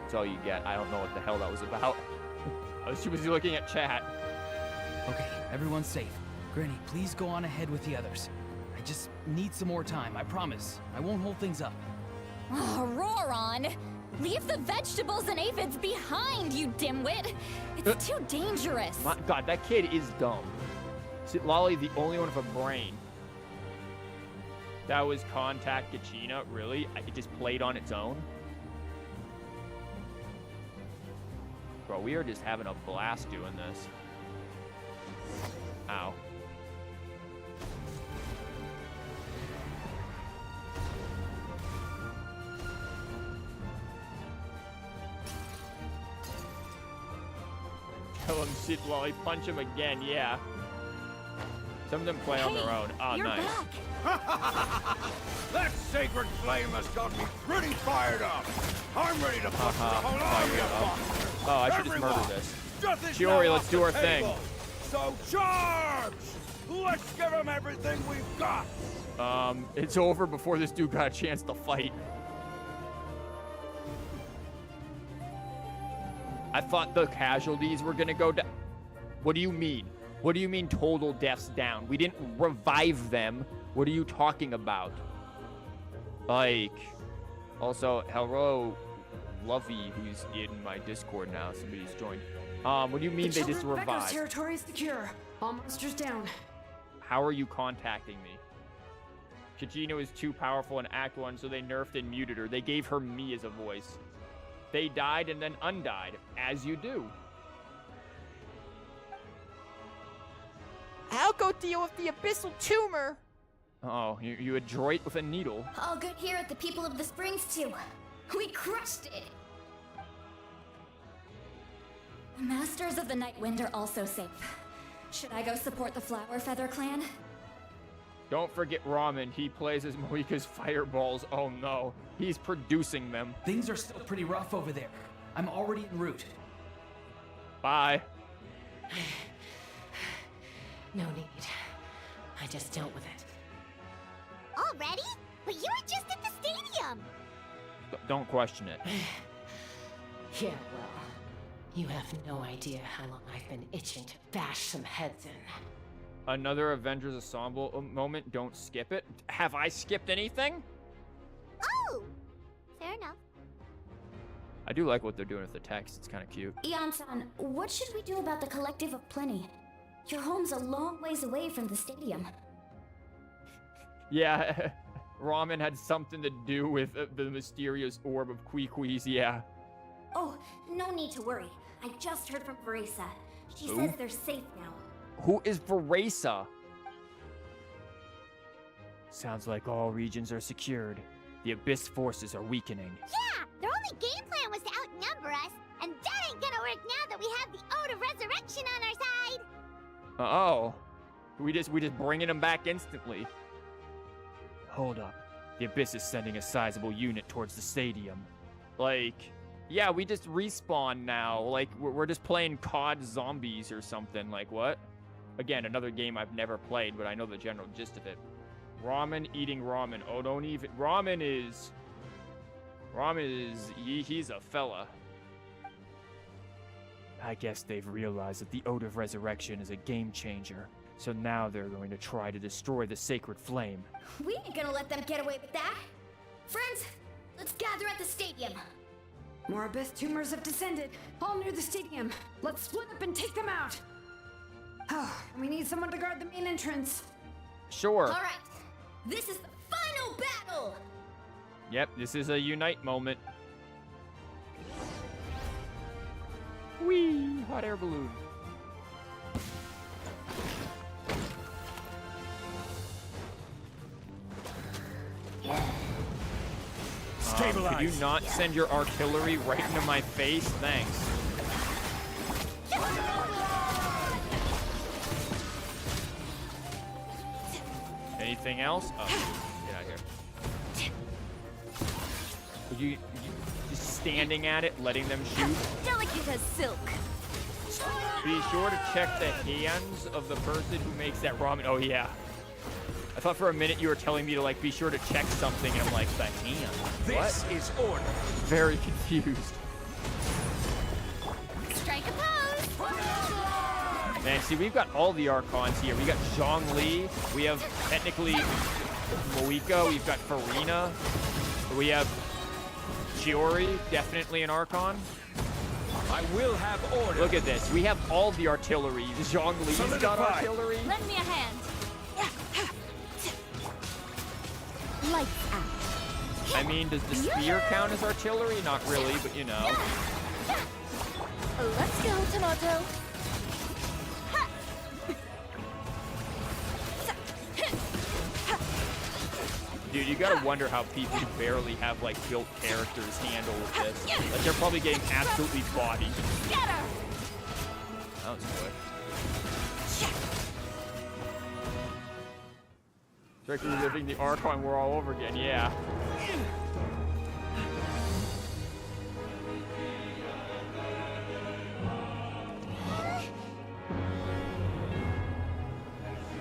That's all you get. I don't know what the hell that was about. I was too busy looking at chat. Okay, everyone's safe. Granny, please go on ahead with the others. I just need some more time, I promise. I won't hold things up. Oh, Roron! Leave the vegetables and aphids behind, you dimwit! It's too dangerous! My God, that kid is dumb. Is Lolly the only one with a brain? That was Contact Kachina? Really? It just played on its own? Bro, we are just having a blast doing this. Ow. Tell him shit, Lolly. Punch him again, yeah. Some of them play on their own. Ah, you're nice. That sacred flame has got me pretty fired up. I'm ready to put the whole army up. Oh, I should just murder this. Nothing's Shiori, now let's off do the our thing. table. So charge! Let's give them everything we've got. It's over before this dude got a chance to fight. I thought the casualties were gonna go down. What do you mean? What do you mean total deaths down? We didn't revive them. What are you talking about? Like, also, hello, Lovey, who's in my Discord now. Somebody's joined. What do you mean they just revived? Territory is secure. All monsters down. How are you contacting me? Kachina is too powerful in Act 1, so they nerfed and muted her. They gave her me as a voice. They died and then undied, as you do. I'll go deal with the abyssal tumor. Oh, you adroit with a needle. All good here at the People of the Springs, too. We crushed it. The Masters of the Night Wind are also safe. Should I go support the Flower Feather clan? Don't forget Ramen. He plays as Moika's fireballs. Oh no, he's producing them. Things are still pretty rough over there. I'm already en route. Bye. No need. I just dealt with it. Already? But you were just at the stadium! Don't question it. Yeah, well, you have no idea how long I've been itching to bash some heads in. Another Avengers Ensemble moment, don't skip it. Have I skipped anything? Oh! Fair enough. I do like what they're doing with the text, it's kind of cute. Ian-san, what should we do about the Collective of Plenty? Your home's a long ways away from the stadium. Yeah, Ramen had something to do with the mysterious orb of Queequees, yeah. Oh, no need to worry. I just heard from Veresa. She Who? says they're safe now. Who is Veresa? Sounds like all regions are secured. The Abyss forces are weakening. Yeah! Their only game plan was to outnumber us, and that ain't gonna work now that we have the Ode of Resurrection on our side! Oh. We just bringing them back instantly. Hold up. The Abyss is sending a sizable unit towards the stadium. Like, yeah, we just respawn now. Like, we're just playing COD Zombies or something. Like, what? Again, another game I've never played, but I know the general gist of it. Ramen eating ramen. Oh, don't even... Ramen is... He's a fella. I guess they've realized that the Ode of Resurrection is a game changer. So now they're going to try to destroy the sacred flame. We ain't gonna let them get away with that. Friends, let's gather at the stadium. More Abyss tumors have descended, all near the stadium. Let's split up and take them out. Oh, we need someone to guard the main entrance. Sure. All right, this is the final battle. Yep, this is a unite moment. Whee! Hot air balloon. Could you not send your artillery right into my face? Thanks. Anything else? Oh, get out of here. Would you just standing at it, letting them shoot? Delicate as silk. Be sure to check the hands of the person who makes that ramen. Oh, yeah. I thought for a minute you were telling me to, like, be sure to check something, and I'm like, the hand? This What? is order. Very confused. Strike a pose! Man, see, we've got all the Archons here. We got Zhongli. We have, technically, Moika. We've got Farina. We have Chiori, definitely an Archon. I will have order. Look at this. We have all the artillery. Zhongli's got artillery. Lend me a hand. Lights out. I mean, does the spear count as artillery? Not really, but you know. Let's go, Tomato. Dude, you gotta wonder how people who barely have, like, built characters handle with this. Like, they're probably getting absolutely bodied. That was good. It's like reliving the Archon war all over again, yeah.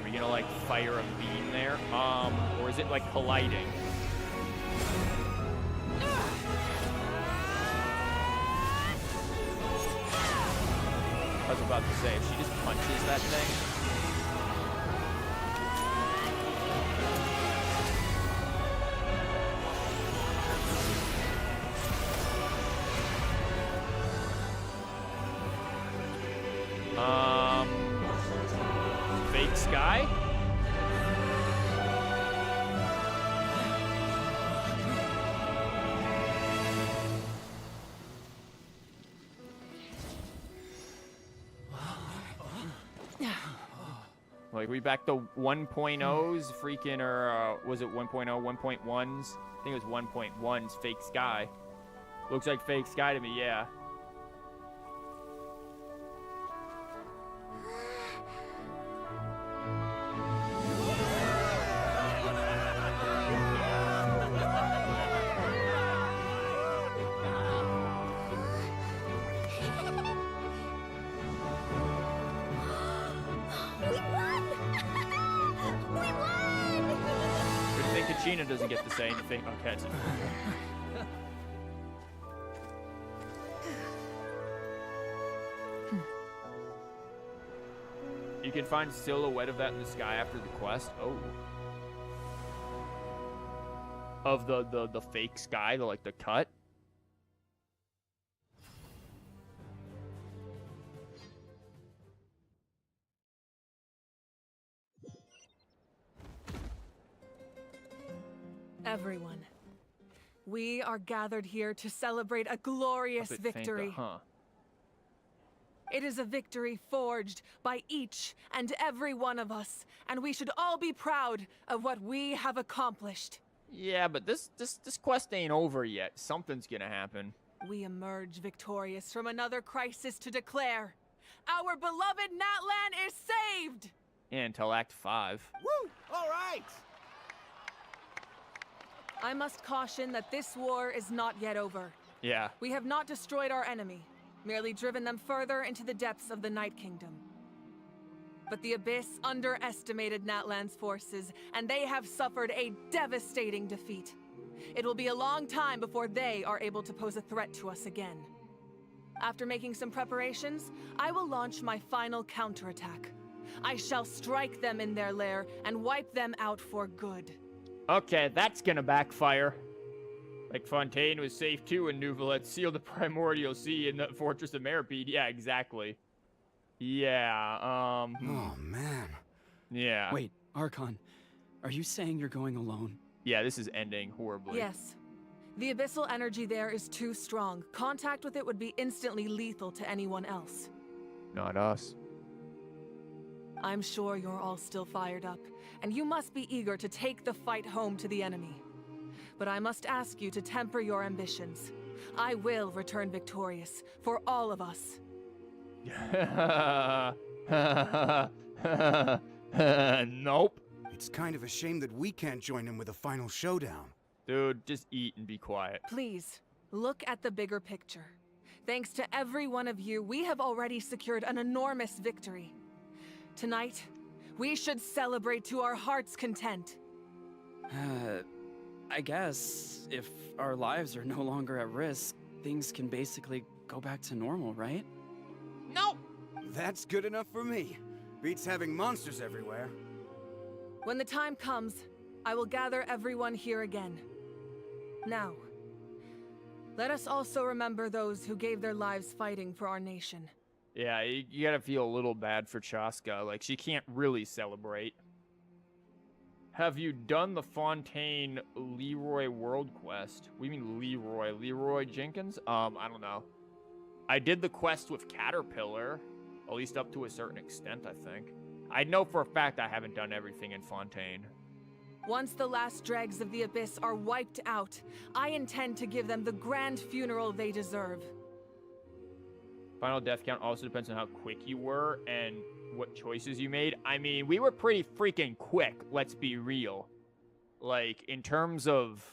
Are we gonna, like, fire a beam there? Or is it, like, colliding? I was about to say, if she just punches that thing. Fake sky? Like, we back to 1.0s, freaking, or was it 1.0, 1.1s? I think it was 1.1's fake sky. Looks like fake sky to me, yeah. Sheena doesn't get to say anything. Okay, it's You can find silhouette of that in the sky after the quest. Oh. Of the fake sky, the cut. Everyone, we are gathered here to celebrate a glorious victory. Huh? It is a victory forged by each and every one of us, and we should all be proud of what we have accomplished. Yeah, but this quest ain't over yet. Something's gonna happen. We emerge victorious from another crisis to declare our beloved Natlan is saved! Yeah, until Act 5. Woo! All right! I must caution that this war is not yet over. Yeah. We have not destroyed our enemy, merely driven them further into the depths of the Night Kingdom. But the Abyss underestimated Natlan's forces, and they have suffered a devastating defeat. It will be a long time before they are able to pose a threat to us again. After making some preparations, I will launch my final counterattack. I shall strike them in their lair and wipe them out for good. Okay, that's gonna backfire. Like Fontaine was safe too in Nouvelette, sealed the Primordial Sea in the Fortress of Meripede. Yeah, exactly. Yeah, Oh, man. Yeah. Wait, Archon, are you saying you're going alone? Yeah, this is ending horribly. Yes. The abyssal energy there is too strong. Contact with it would be instantly lethal to anyone else. Not us. I'm sure you're all still fired up, and you must be eager to take the fight home to the enemy. But I must ask you to temper your ambitions. I will return victorious, for all of us. Nope. It's kind of a shame that we can't join him with a final showdown. Dude, just eat and be quiet. Please, look at the bigger picture. Thanks to every one of you, we have already secured an enormous victory. Tonight, we should celebrate to our heart's content. I guess if our lives are no longer at risk, things can basically go back to normal, right? No! That's good enough for me. Beats having monsters everywhere. When the time comes, I will gather everyone here again. Now, let us also remember those who gave their lives fighting for our nation. Yeah, you gotta feel a little bad for Chaska. Like, she can't really celebrate. Have you done the Fontaine Leroy World Quest? We mean Leroy. Leroy Jenkins? I don't know. I did the quest with Caterpillar. At least up to a certain extent, I think. I know for a fact I haven't done everything in Fontaine. Once the last dregs of the Abyss are wiped out, I intend to give them the grand funeral they deserve. Final death count also depends on how quick you were and what choices you made. I mean, we were pretty freaking quick, let's be real. Like, in terms of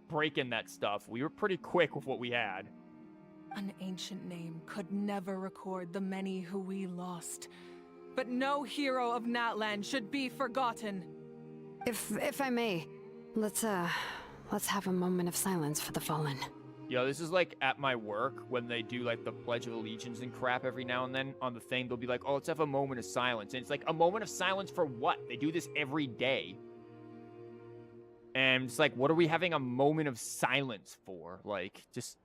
breaking that stuff, we were pretty quick with what we had. An ancient name could never record the many who we lost. But no hero of Natlan should be forgotten. If I may, let's have a moment of silence for the fallen. Yo, this is like at my work when they do like the Pledge of Allegiance and crap every now and then on the thing. They'll be like, oh, let's have a moment of silence. And it's like, a moment of silence for what? They do this every day. And it's like, what are we having a moment of silence for? Like, just...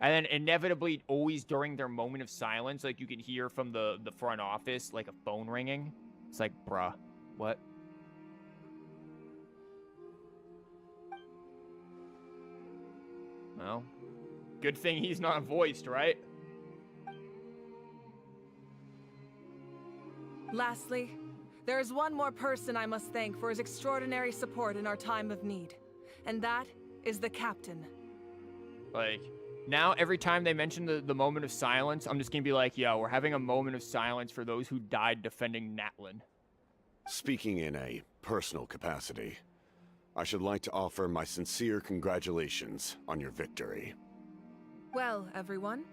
And then inevitably, always during their moment of silence, like you can hear from the front office, like a phone ringing. It's like, bruh, what? Well, good thing he's not voiced, right? Lastly, there is one more person I must thank for his extraordinary support in our time of need. And that is the captain. Like... Now, every time they mention the moment of silence, I'm just going to be like, yo, we're having a moment of silence for those who died defending Natlan. Speaking in a personal capacity, I should like to offer my sincere congratulations on your victory. Well, everyone,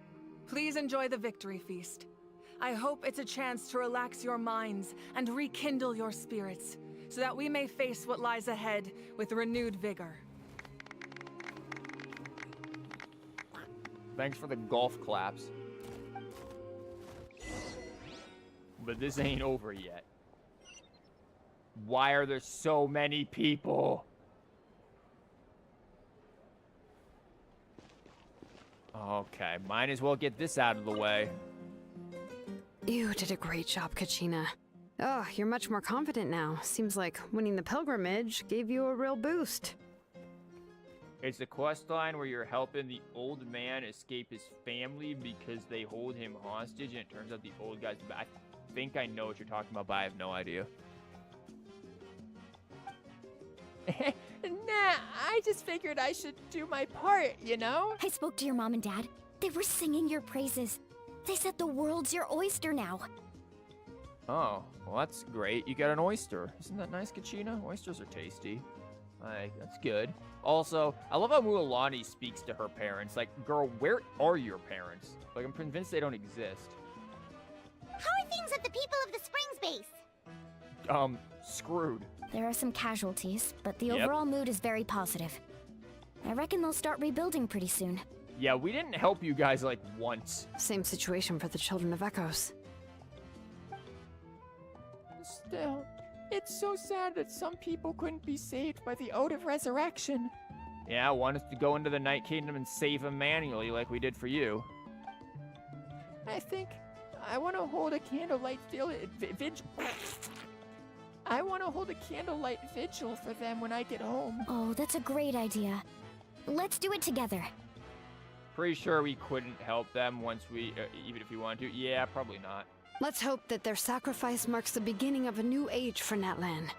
please enjoy the victory feast. I hope it's a chance to relax your minds and rekindle your spirits, so that we may face what lies ahead with renewed vigor. Thanks for the golf claps. But this ain't over yet. Why are there so many people? Okay, might as well get this out of the way. You did a great job, Kachina. Oh, you're much more confident now. Seems like winning the pilgrimage gave you a real boost. It's a quest line where you're helping the old man escape his family because they hold him hostage, and it turns out the old guy's back. I think I know what you're talking about, but I have no idea. Nah, I just figured I should do my part, you know? I spoke to your mom and dad. They were singing your praises. They said the world's your oyster now. Oh, well that's great. You got an oyster. Isn't that nice, Kachina? Oysters are tasty. Like, that's good. Also, I love how Mualani speaks to her parents. Like, girl, where are your parents? Like, I'm convinced they don't exist. How are things at the People of the Springs base? Screwed. There are some casualties, but the overall mood is very positive. I reckon they'll start rebuilding pretty soon. Yeah, we didn't help you guys, like, once. Same situation for the Children of Echoes. Still, it's so sad that some people couldn't be saved by the Ode of Resurrection. Yeah, want us to go into the Night Kingdom and save them manually like we did for you. I think I want to hold a candlelight vigil. I want to hold a candlelight vigil for them when I get home. Oh, that's a great idea. Let's do it together. Pretty sure we couldn't help them once we, even if we wanted to. Yeah, probably not. Let's hope that their sacrifice marks the beginning of a new age for Natlan.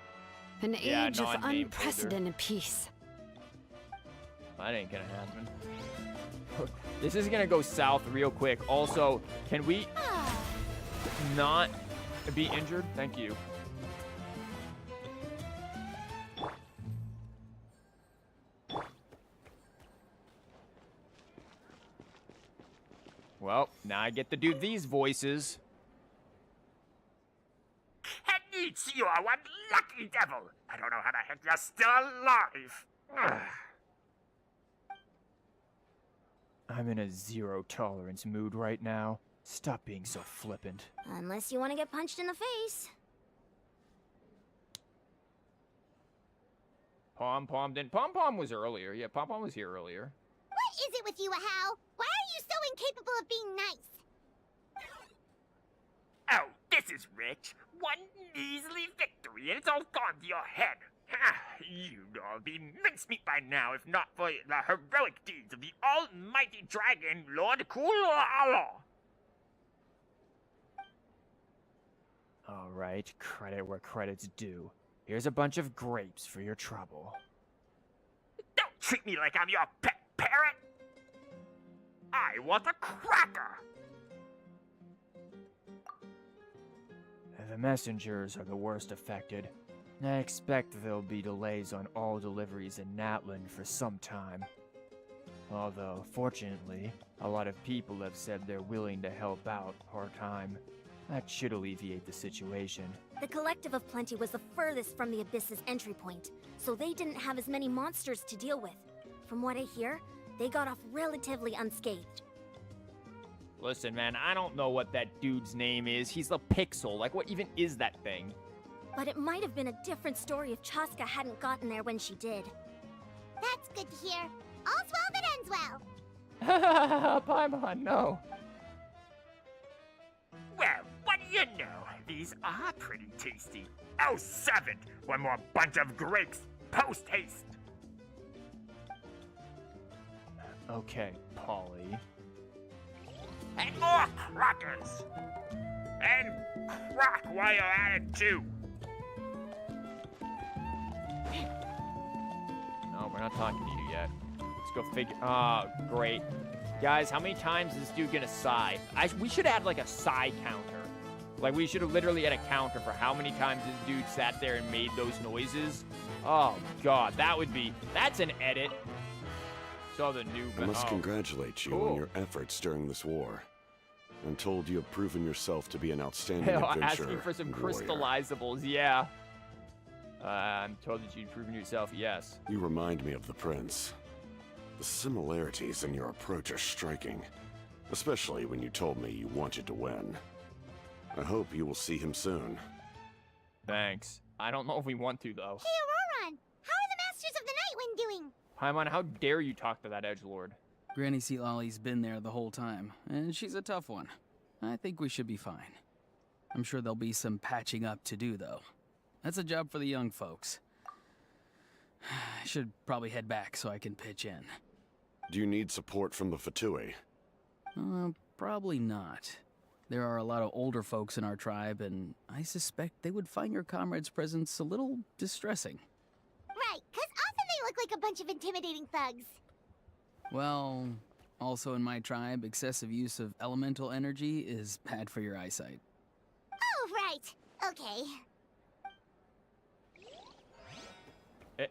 An age of unprecedented peace. That ain't gonna happen. This is gonna go south real quick. Also, can we not be injured? Thank you. Well, now I get to do these voices. It's you, one lucky devil. I don't know how the heck you're still alive. I'm in a zero-tolerance mood right now. Stop being so flippant. Unless you want to get punched in the face. Pom Pom was earlier. Yeah, Pom Pom was here earlier. What is it with you, Ahau? Why are you so incapable of being nice? Oh, this is rich. One measly victory and it's all gone to your head. You'd all be mincemeat by now if not for the heroic deeds of the almighty dragon, Lord Oooohroron. Alright, credit where credit's due. Here's a bunch of grapes for your trouble. Don't treat me like I'm your pet parrot. I want a cracker. The messengers are the worst affected. I expect there'll be delays on all deliveries in Natlan for some time. Although, fortunately, a lot of people have said they're willing to help out part-time. That should alleviate the situation. The Collective of Plenty was the furthest from the Abyss's entry point, so they didn't have as many monsters to deal with. From what I hear, they got off relatively unscathed. Listen, man, I don't know what that dude's name is. He's the Pixel. Like, what even is that thing? But it might have been a different story if Chaska hadn't gotten there when she did. That's good to hear. All's well that ends well. Paimon, no. Well, what do you know? These are pretty tasty. Oh, 7! One more bunch of grapes, post-haste! Okay, Polly. And more crackers! And crack while you're at it, too! No, we're not talking to you yet. Let's go figure. Ah, great. Guys, how many times is this dude gonna sigh? We should add, like, a sigh counter. Like, we should have literally had a counter for how many times this dude sat there and made those noises. Oh, God, that's an edit. So the new... I must congratulate you on your efforts during this war. I'm told you have proven yourself to be an outstanding adventurer. Asking for some warrior. crystallizables, yeah. I'm told that you've proven yourself, yes. You remind me of the prince. The similarities in your approach are striking, especially when you told me you wanted to win. I hope you will see him soon. Thanks. I don't know if we want to, though. Hey, Oooohroron! How are the Masters of the Nightwind doing? Paimon, how dare you talk to that edgelord? Granny Seatlolly's been there the whole time, and she's a tough one. I think we should be fine. I'm sure there'll be some patching up to do, though. That's a job for the young folks. I should probably head back so I can pitch in. Do you need support from the Fatui? Probably not. There are a lot of older folks in our tribe, and I suspect they would find your comrade's presence a little distressing. Right, because often they look like a bunch of intimidating thugs. Well, also in my tribe, excessive use of elemental energy is bad for your eyesight. Oh, right. Okay.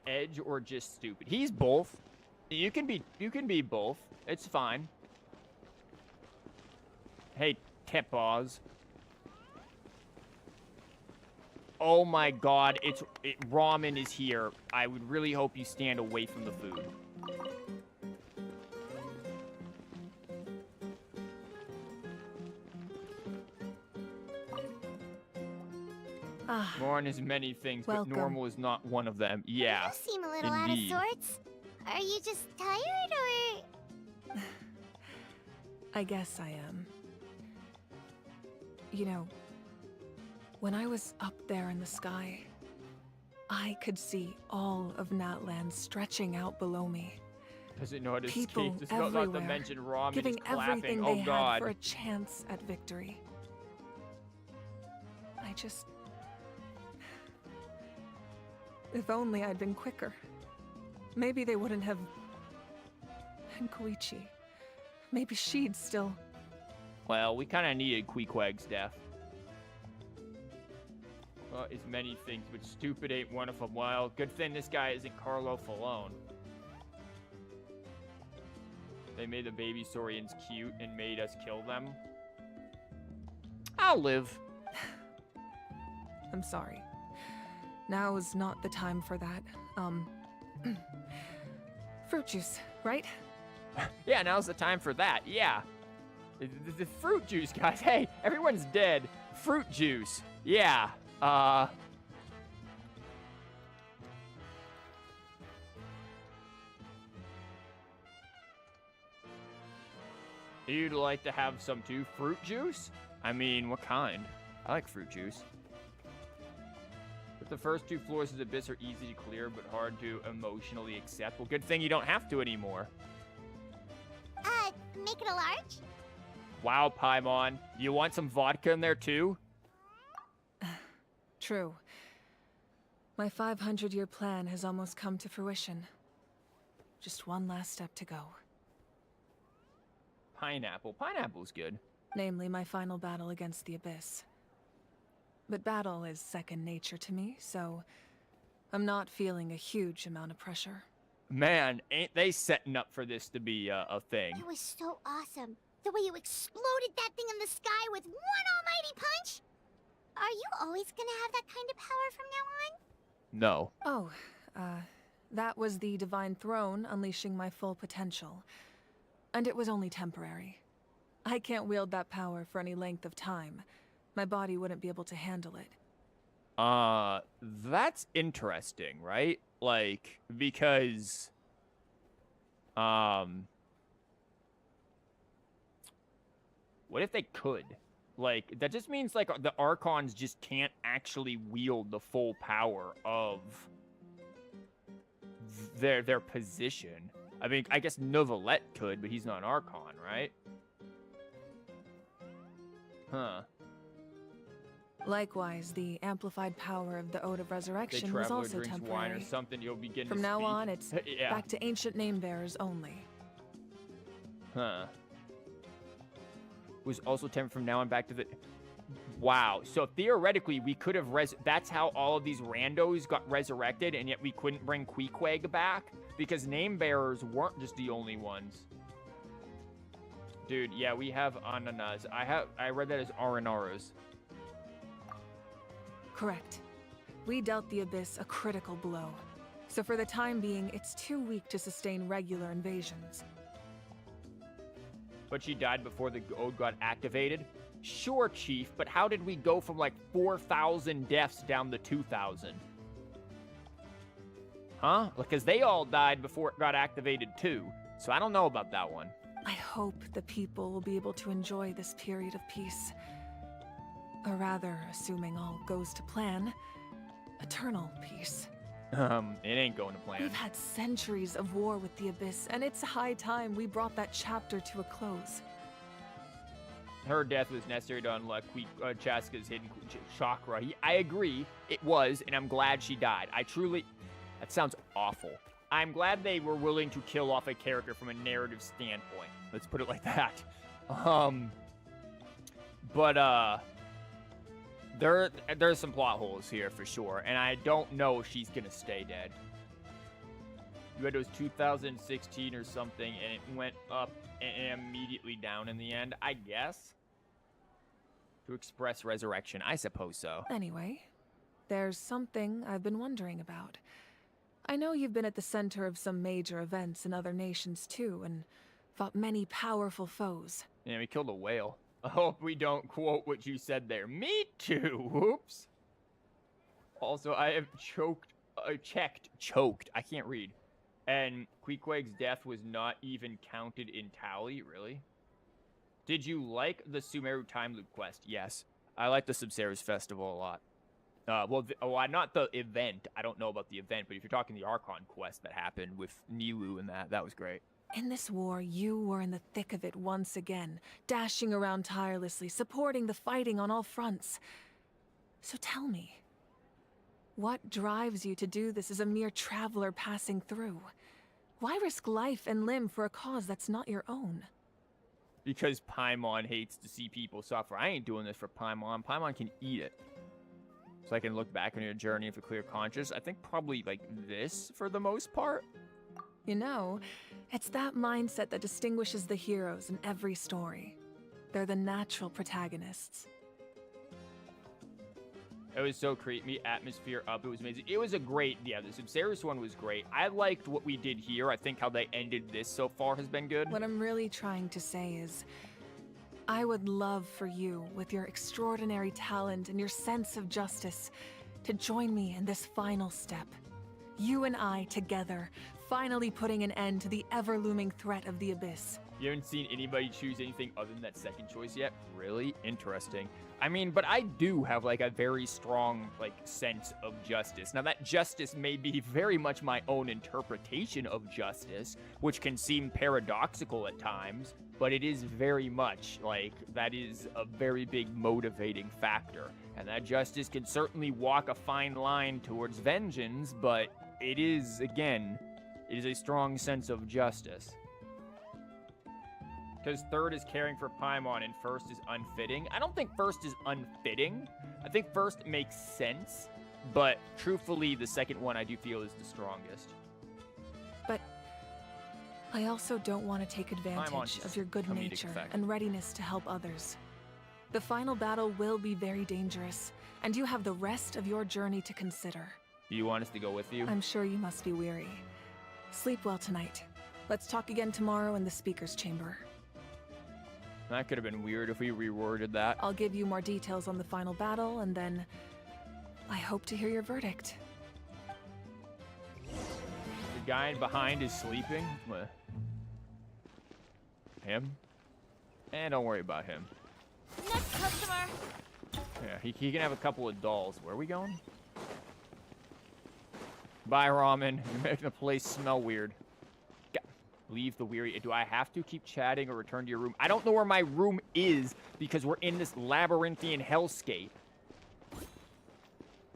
Edge or just stupid? He's both. You can be both. It's fine. Hey, Tepaz. Oh my god, ramen is here. I would really hope you stand away from the food. Mourn is many things, welcome. but normal is not one of them. Yeah, You seem a little indeed. out of sorts. Are you just tired, or...? I guess I am. You know, when I was up there in the sky, I could see all of Natlan stretching out below me. Doesn't know how to People escape. Does not to everywhere, mention ramen giving is clapping. everything Oh they had god. for a chance at victory. I just... If only I'd been quicker. Maybe they wouldn't have... And Koichi. Maybe she'd still... Well, we kind of needed Queequeg's death. Well, it's many things, but stupid ain't one of them. Well, good thing this guy isn't Carlo Falone. They made the baby Saurians cute and made us kill them. I'll live. I'm sorry. Now is not the time for that. Fruit juice, right? Yeah, now's the time for that. Yeah. The fruit juice, guys. Hey, everyone's dead. Fruit juice. Yeah. You'd like to have some too? Fruit juice? I mean, what kind? I like fruit juice. But the first two floors of the Abyss are easy to clear, but hard to emotionally accept. Well, good thing you don't have to anymore. Make it a large? Wow, Paimon. You want some vodka in there too? True. My 500-year plan has almost come to fruition. Just one last step to go. Pineapple. Pineapple's good. Namely, my final battle against the Abyss. But battle is second nature to me, so I'm not feeling a huge amount of pressure. Man, ain't they setting up for this to be a thing? It was so awesome. The way you exploded that thing in the sky with one almighty punch. Are you always gonna have that kind of power from now on? No. Oh, that was the Divine Throne unleashing my full potential. And it was only temporary. I can't wield that power for any length of time. My body wouldn't be able to handle it. That's interesting, right? Like, because, what if they could? Like, that just means, like, the Archons just can't actually wield the full power of their position. I mean, I guess Novelette could, but he's not an Archon, right? Huh. Likewise, the amplified power of the Ode of Resurrection was also drinks temporary. wine or something, you'll begin From to now speak. on, it's Yeah. back to ancient name bearers only. Huh. Was also tempered from now on back to the... Wow. So theoretically, we could have that's how all of these randos got resurrected, and yet we couldn't bring Queequeg back? Because name bearers weren't just the only ones. Dude, yeah, we have ananas. I read that as aranaras. Correct. We dealt the Abyss a critical blow. So for the time being, it's too weak to sustain regular invasions. But she died before the ode got activated? Sure, Chief, but how did we go from like 4,000 deaths down to 2,000? Huh? Because they all died before it got activated too. So I don't know about that one. I hope the people will be able to enjoy this period of peace. Or rather, assuming all goes to plan, eternal peace. It ain't going to plan. We've had centuries of war with the Abyss, and it's high time we brought that chapter to a close. Her death was necessary to unlock Chaska's hidden chakra. I agree, it was, and I'm glad she died. That sounds awful. I'm glad they were willing to kill off a character from a narrative standpoint. Let's put it like that. There's some plot holes here for sure, and I don't know if she's gonna stay dead. You had it was 2016 or something, and it went up and immediately down in the end, I guess? To express resurrection, I suppose so. Anyway, there's something I've been wondering about. I know you've been at the center of some major events in other nations too, and fought many powerful foes. Yeah, we killed a whale. I hope we don't quote what you said there. Me too. Whoops. Also, I have choked. I can't read. And Queequeg's death was not even counted in tally, really? Did you like the Sumeru time loop quest? Yes. I like the Subceres Festival a lot. Not the event. I don't know about the event, but if you're talking the Archon quest that happened with Nilu and that was great. In this war, you were in the thick of it once again, dashing around tirelessly, supporting the fighting on all fronts. So tell me, what drives you to do this as a mere traveler passing through? Why risk life and limb for a cause that's not your own? Because Paimon hates to see people suffer. I ain't doing this for Paimon. Paimon can eat it. So I can look back on your journey with a clear conscience. I think probably like this for the most part. You know, it's that mindset that distinguishes the heroes in every story. They're the natural protagonists. It was so creepy, atmosphere up, it was amazing. It was a great, the Subceres one was great. I liked what we did here. I think how they ended this so far has been good. What I'm really trying to say is, I would love for you, with your extraordinary talent and your sense of justice, to join me in this final step. You and I together, finally putting an end to the ever-looming threat of the Abyss. You haven't seen anybody choose anything other than that second choice yet? Really? Interesting. I mean, but I do have, like, a very strong, like, sense of justice. Now, that justice may be very much my own interpretation of justice, which can seem paradoxical at times, but it is very much, like, that is a very big motivating factor. And that justice can certainly walk a fine line towards vengeance, but it is, again, it is a strong sense of justice. Because third is caring for Paimon and first is unfitting. I don't think first is unfitting. I think first makes sense, but truthfully, the second one I do feel is the strongest. But I also don't want to take advantage of your good nature and readiness to help others. The final battle will be very dangerous, and you have the rest of your journey to consider. Do you want us to go with you? I'm sure you must be weary. Sleep well tonight. Let's talk again tomorrow in the speaker's chamber. That could have been weird if we reworded that. I'll give you more details on the final battle, and then I hope to hear your verdict. The guy behind is sleeping? What? Him? Don't worry about him. Next customer. Yeah, he can have a couple of dolls. Where are we going? Bye, Ramen. You're making the place smell weird. Leave the weary. Do I have to keep chatting or return to your room? I don't know where my room is because we're in this labyrinthian hellscape.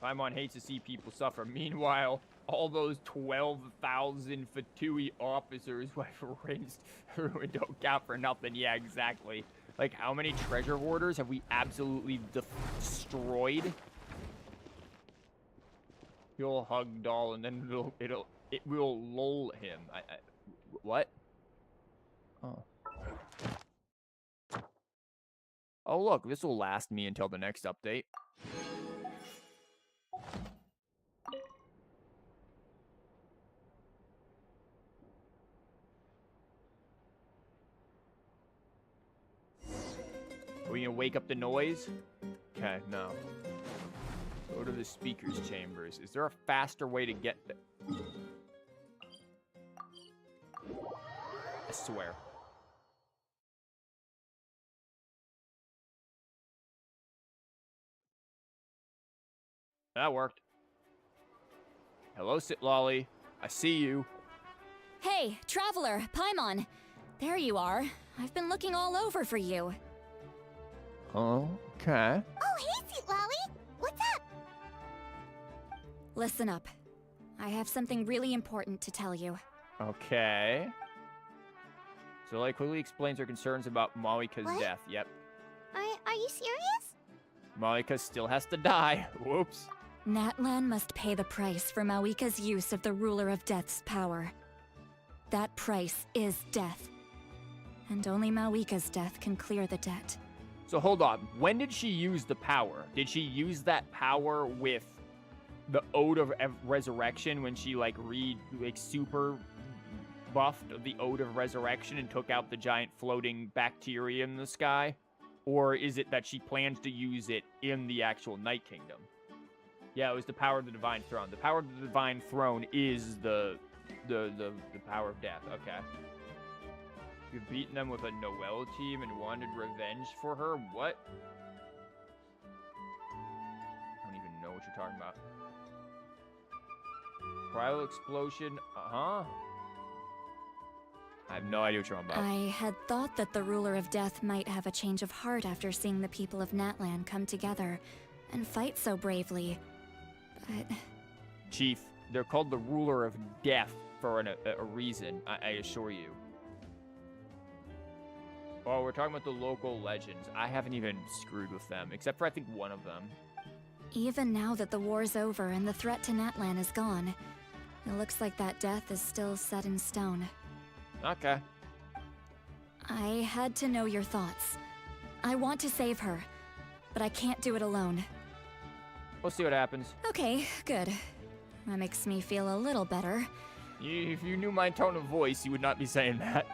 Paimon hates to see people suffer. Meanwhile, all those 12,000 Fatui officers who have ruined don't count for nothing. Yeah, exactly. Like, how many treasure hoarders have we absolutely destroyed? He'll hug doll and then it will lull him. What? Oh. Oh, look, this will last me until the next update. Are we gonna wake up the noise? Okay, no. Go to the speaker's chambers. Is there a faster way to get there? I swear. That worked. Hello, Sitlolly. I see you. Hey, Traveler, Paimon. There you are. I've been looking all over for you. Okay. Oh, hey, Sweet Lolly! What's up? Listen up. I have something really important to tell you. Okay. Soleil clearly explains her concerns about Mawika's death. Yep. Are you serious? Mawika still has to die. Whoops. Natlan must pay the price for Mawika's use of the Ruler of Death's power. That price is death. And only Mawika's death can clear the debt. So hold on. When did she use the power? Did she use that power with the Ode of Resurrection when she super buffed the Ode of Resurrection and took out the giant floating bacteria in the sky? Or is it that she plans to use it in the actual Night Kingdom? Yeah, it was the power of the Divine Throne. The power of the Divine Throne is the power of death. Okay. You've beaten them with a Noelle team and wanted revenge for her? What? I don't even know what you're talking about. Cryo explosion? Uh-huh. I have no idea what you're talking about. I had thought that the Ruler of Death might have a change of heart after seeing the people of Natlan come together and fight so bravely. But... Chief, they're called the Ruler of Death for a reason, I assure you. Oh, we're talking about the local legends. I haven't even screwed with them, except for I think one of them. Even now that the war's over and the threat to Natlan is gone, it looks like that death is still set in stone. Okay. I had to know your thoughts. I want to save her, but I can't do it alone. We'll see what happens. Okay, good. That makes me feel a little better. If you knew my tone of voice, you would not be saying that.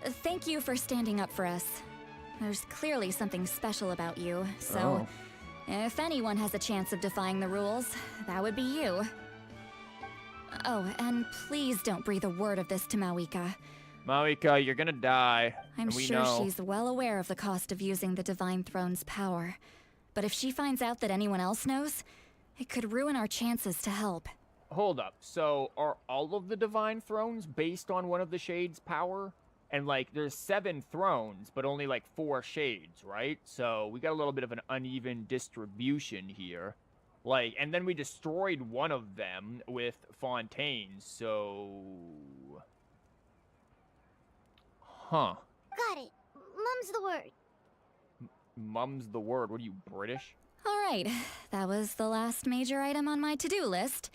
Thank you for standing up for us. There's clearly something special about you, so if anyone has a chance of defying the rules, that would be you. Oh, and please don't breathe a word of this to Mawika. Mawika, you're gonna die. I'm sure she's well aware of the cost of using the Divine Throne's power. But if she finds out that anyone else knows, it could ruin our chances to help. Hold up. So, are all of the Divine Thrones based on one of the Shades' power? And, there's 7 thrones, but only, 4 Shades, right? So, we got a little bit of an uneven distribution here. And then we destroyed one of them with Fontaine, so... Huh. Got it. Mum's the word. Mum's the word. What are you, British? All right, that was the last major item on my to-do list.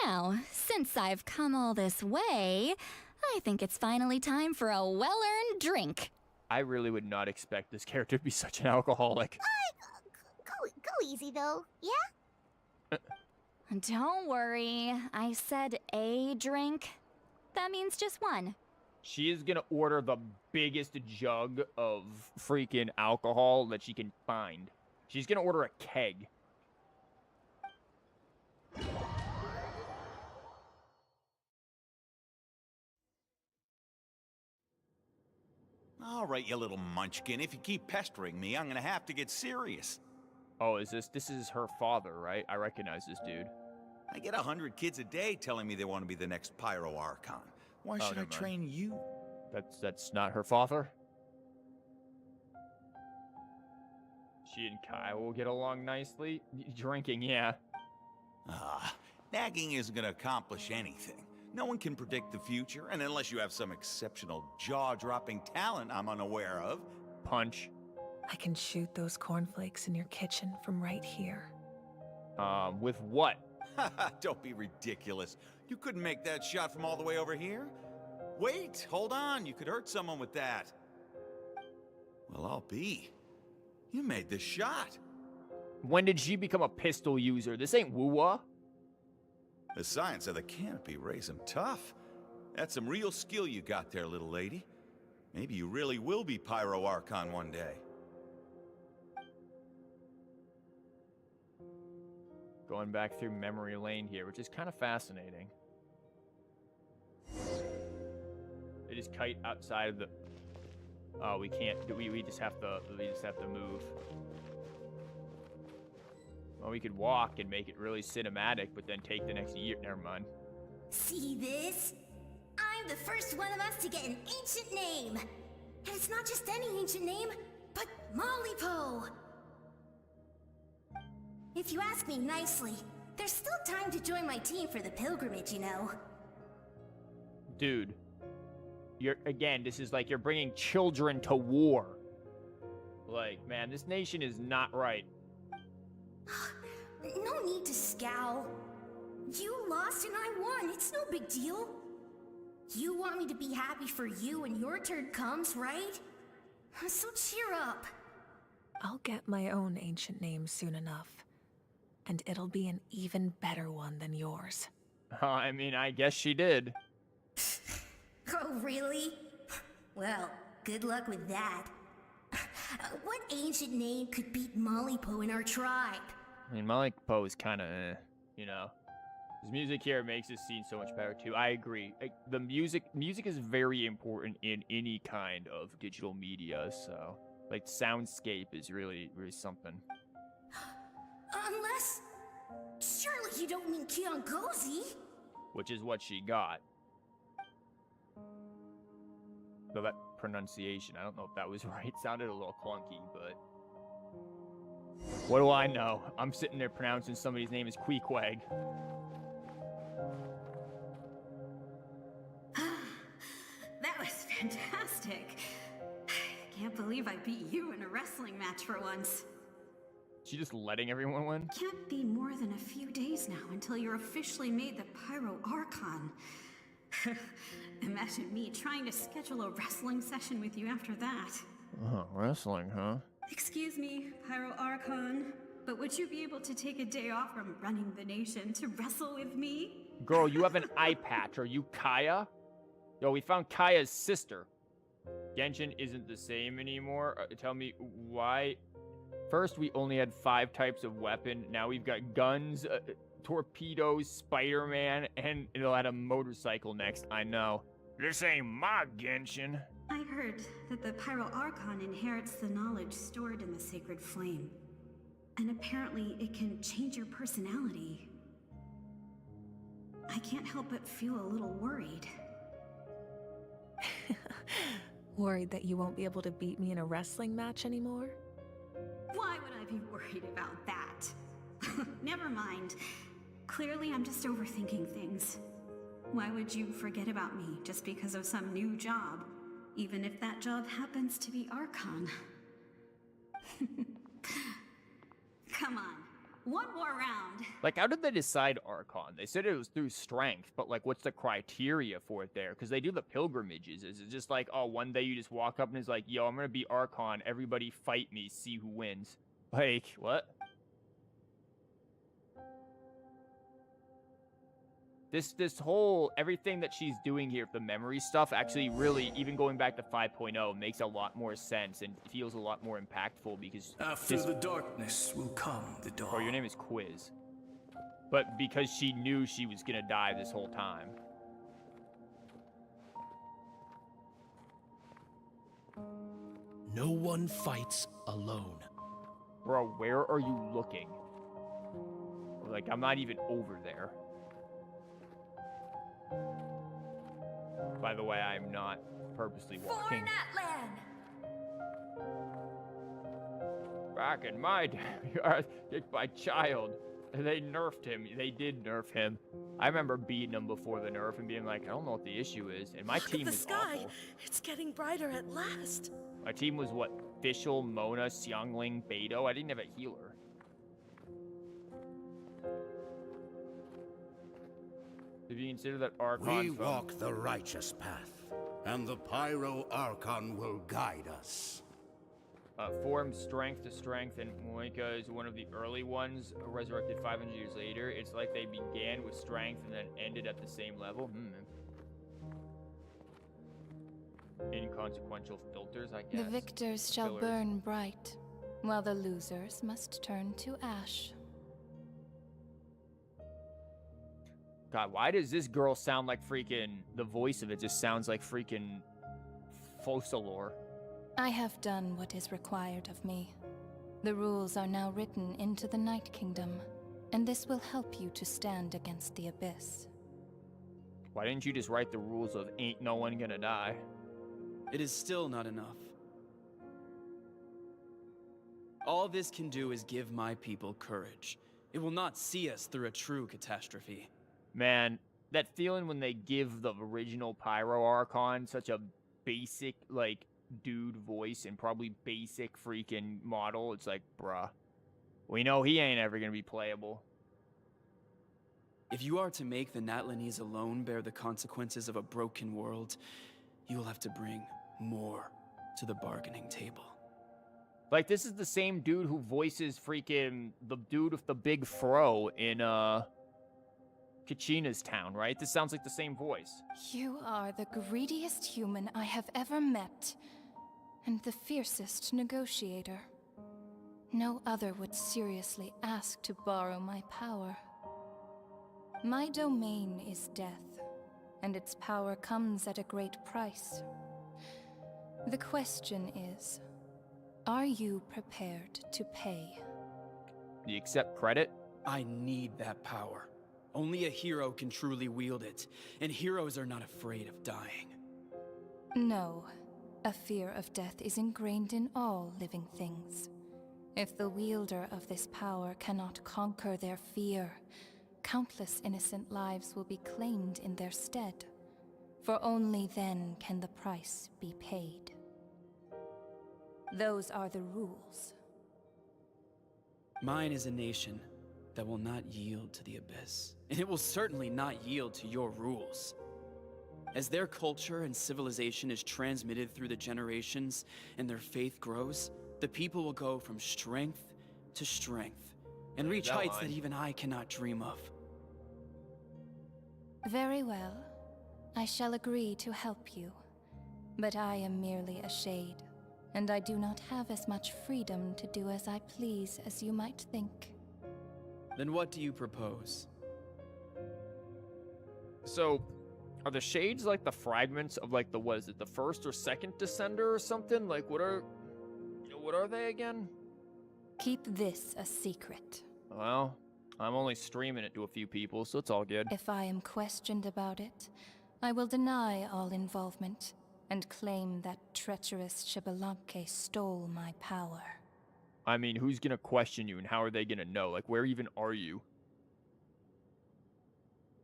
Now, since I've come all this way, I think it's finally time for a well-earned drink. I really would not expect this character to be such an alcoholic. Go easy, though, yeah? Don't worry, I said a drink. That means just one. She is gonna order the biggest jug of freaking alcohol that she can find. She's gonna order a keg. All right, you little munchkin. If you keep pestering me, I'm gonna have to get serious. Oh, this is her father, right? I recognize this dude. I get 100 kids a day telling me they want to be the next Pyro Archon. Why should I train you? That's not her father. She and Kai will get along nicely. Drinking, yeah. Nagging isn't gonna accomplish anything. No one can predict the future, and unless you have some exceptional jaw-dropping talent I'm unaware of. Punch. I can shoot those cornflakes in your kitchen from right here. With what? Don't be ridiculous. You couldn't make that shot from all the way over here? Wait, hold on. You could hurt someone with that. Well, I'll be. You made the shot. When did she become a pistol user? This ain't woo-wah. The science of the canopy raised him tough. That's some real skill you got there, little lady. Maybe you really will be Pyro Archon one day. Going back through memory lane here, which is kind of fascinating. They just kite outside of the... Oh, we can't. We just have to move. Well, we could walk and make it really cinematic, but then take the next year. Never mind. See this? I'm the first one of us to get an ancient name. And it's not just any ancient name, but Mollypo. If you ask me nicely, there's still time to join my team for the pilgrimage, you know. Dude, this is like you're bringing children to war. Like, man, this nation is not right. No need to scowl. You lost and I won. It's no big deal. You want me to be happy for you when your turn comes, right? So cheer up. I'll get my own ancient name soon enough. And it'll be an even better one than yours. I mean, I guess she did. Oh, really? Well, good luck with that. What ancient name could beat Mollypo in our tribe? I mean, Mollypo is kind of, you know. His music here makes this scene so much better, too. I agree. Like, the music is very important in any kind of digital media, so... Like, soundscape is really, really something. Unless... Surely you don't mean Kiangozi? Which is what she got. So that pronunciation, I don't know if that was right. It sounded a little clunky, but... What do I know? I'm sitting there pronouncing somebody's name as Queequeg. That was fantastic. Can't believe I beat you in a wrestling match for once. She just letting everyone win? Can't be more than a few days now until you're officially made the Pyro Archon. Imagine me trying to schedule a wrestling session with you after that. Oh, wrestling, huh? Excuse me, Pyro Archon, but would you be able to take a day off from running the nation to wrestle with me? Girl, you have an eye patch. Are you Kaya? Yo, we found Kaya's sister. Genshin isn't the same anymore. Tell me why. First, we only had 5 types of weapon. Now we've got guns, torpedoes, Spider-Man, and it'll add a motorcycle next. I know. This ain't my Genshin. I heard that the Pyro Archon inherits the knowledge stored in the Sacred Flame. And apparently it can change your personality. I can't help but feel a little worried. Worried that you won't be able to beat me in a wrestling match anymore? Why would I be worried about that? Never mind. Clearly I'm just overthinking things. Why would you forget about me just because of some new job? Even if that job happens to be Archon. Come on, one more round. Like, how did they decide Archon? They said it was through strength, but like, what's the criteria for it there? Because they do the pilgrimages. Is it just like, oh, one day you just walk up and it's like, yo, I'm gonna be Archon, everybody fight me, see who wins? Like, what? This whole, everything that she's doing here, the memory stuff, actually really, even going back to 5.0, makes a lot more sense and feels a lot more impactful because... After the darkness will come the dawn. Oh, your name is Quiz. But because she knew she was gonna die this whole time. No one fights alone. Bro, where are you looking? Like, I'm not even over there. By the way, I'm not purposely walking. For Natlan! Back in my day, my child, they nerfed him. They did nerf him. I remember beating him before the nerf and being like, I don't know what the issue is. And my team was awful. It's getting brighter at last. My team was what? Fischl, Mona, Xiangling, Beidou. I didn't have a healer. If you consider that Archon... We walk the righteous path, and the Pyro Archon will guide us. Formed strength to strength, and Moika is one of the early ones, resurrected 500 years later. It's like they began with strength and then ended at the same level. Inconsequential filters, I guess. The victors shall Fillers. burn bright, while the losers must turn to ash. God, why does this girl sound like freaking... The voice of it just sounds like freaking... Focalor. I have done what is required of me. The rules are now written into the Night Kingdom, and this will help you to stand against the Abyss. Why didn't you just write the rules of ain't no one gonna die? It is still not enough. All this can do is give my people courage. It will not see us through a true catastrophe. Man, that feeling when they give the original Pyro Archon such a basic, like, dude voice and probably basic freaking model, it's like, bruh. We know he ain't ever gonna be playable. If you are to make the Natlanese alone bear the consequences of a broken world, you will have to bring more to the bargaining table. Like, this is the same dude who voices freaking the dude with the big fro in, Kachina's town, right? This sounds like the same voice. You are the greediest human I have ever met, and the fiercest negotiator. No other would seriously ask to borrow my power. My domain is death, and its power comes at a great price. The question is, are you prepared to pay? Do you accept credit? I need that power. Only a hero can truly wield it, and heroes are not afraid of dying. No. A fear of death is ingrained in all living things. If the wielder of this power cannot conquer their fear, countless innocent lives will be claimed in their stead. For only then can the price be paid. Those are the rules. Mine is a nation that will not yield to the Abyss, and it will certainly not yield to your rules. As their culture and civilization is transmitted through the generations and their faith grows, the people will go from strength to strength and reach heights that even I cannot dream of. Very well. I shall agree to help you. But I am merely a shade, and I do not have as much freedom to do as I please as you might think. Then what do you propose? So, are the shades like the fragments of like the, what is it, the first or second Descender or something? Like, what are they again? Keep this a secret. Well, I'm only streaming it to a few people, so it's all good. If I am questioned about it, I will deny all involvement and claim that treacherous Xbalanque stole my power. I mean, who's gonna question you and how are they gonna know? Like, where even are you?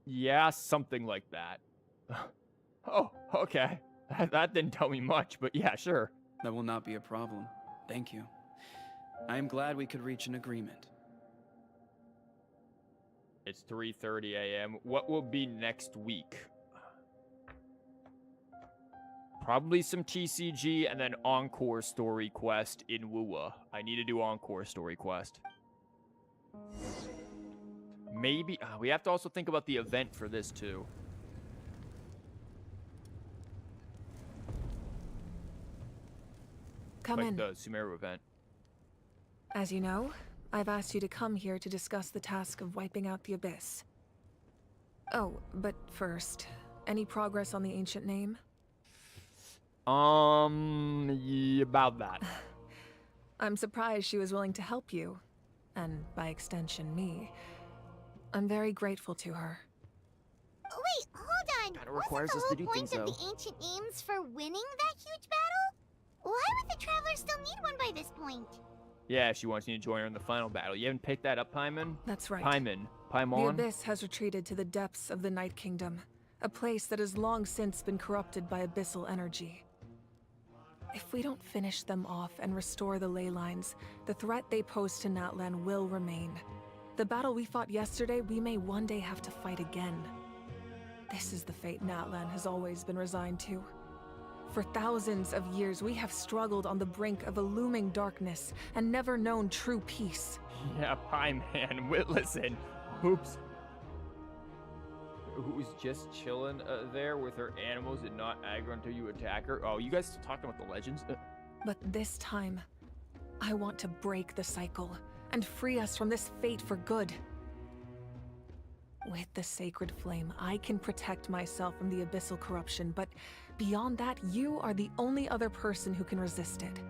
Yeah, something like that. Oh, okay. That didn't tell me much, but yeah, sure. That will not be a problem. Thank you. I am glad we could reach an agreement. It's 3:30 a.m. What will be next week? Probably some TCG and then Encore story quest in Woowa. I need to do Encore story quest. Maybe we have to also think about the event for this too. Come like in. The Sumeru event. As you know, I've asked you to come here to discuss the task of wiping out the Abyss. Oh, but first, any progress on the ancient name? Yeah, about that. I'm surprised she was willing to help you, and by extension, me. I'm very grateful to her. Wait, hold on. Kinda requires us to do things, Wasn't the though. whole point of the ancient names for winning that huge battle? Why would the Traveler still need one by this point? Yeah, she wants you to join her in the final battle. You haven't picked that up, Paimon? That's right. Paimon. The Paimon? Abyss has retreated to the depths of the Night Kingdom, a place that has long since been corrupted by abyssal energy. If we don't finish them off and restore the ley lines, the threat they pose to Natlan will remain. The battle we fought yesterday, we may one day have to fight again. This is the fate Natlan has always been resigned to. For thousands of years, we have struggled on the brink of a looming darkness and never known true peace. Yeah, Pie-Man, listen. Oops. Who's just chilling there with her animals and not aggro until you attack her? Oh, you guys still talking about the legends? But this time, I want to break the cycle and free us from this fate for good. With the sacred flame, I can protect myself from the abyssal corruption, but beyond that, you are the only other person who can resist it.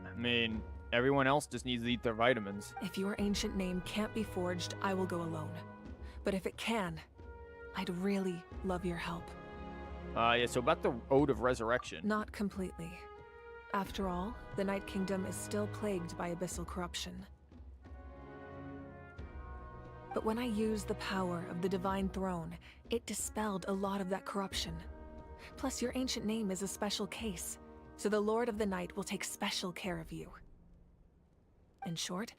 I mean, everyone else just needs to eat their vitamins. If your ancient name can't be forged, I will go alone. But if it can, I'd really love your help. Yeah, so about the Ode of Resurrection. Not completely. After all, the Night Kingdom is still plagued by abyssal corruption. But when I used the power of the Divine Throne, it dispelled a lot of that corruption. Plus, your ancient name is a special case, so the Lord of the Night will take special care of you. In short,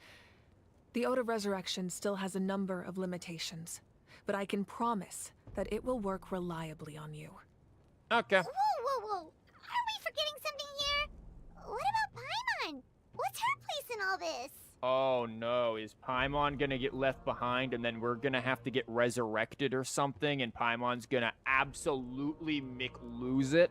the Ode of Resurrection still has a number of limitations, but I can promise that it will work reliably on you. Okay. Whoa, whoa, whoa! Are we forgetting something here? What about Paimon? What's her place in all this? Oh no, is Paimon gonna get left behind and then we're gonna have to get resurrected or something and Paimon's gonna absolutely lose it?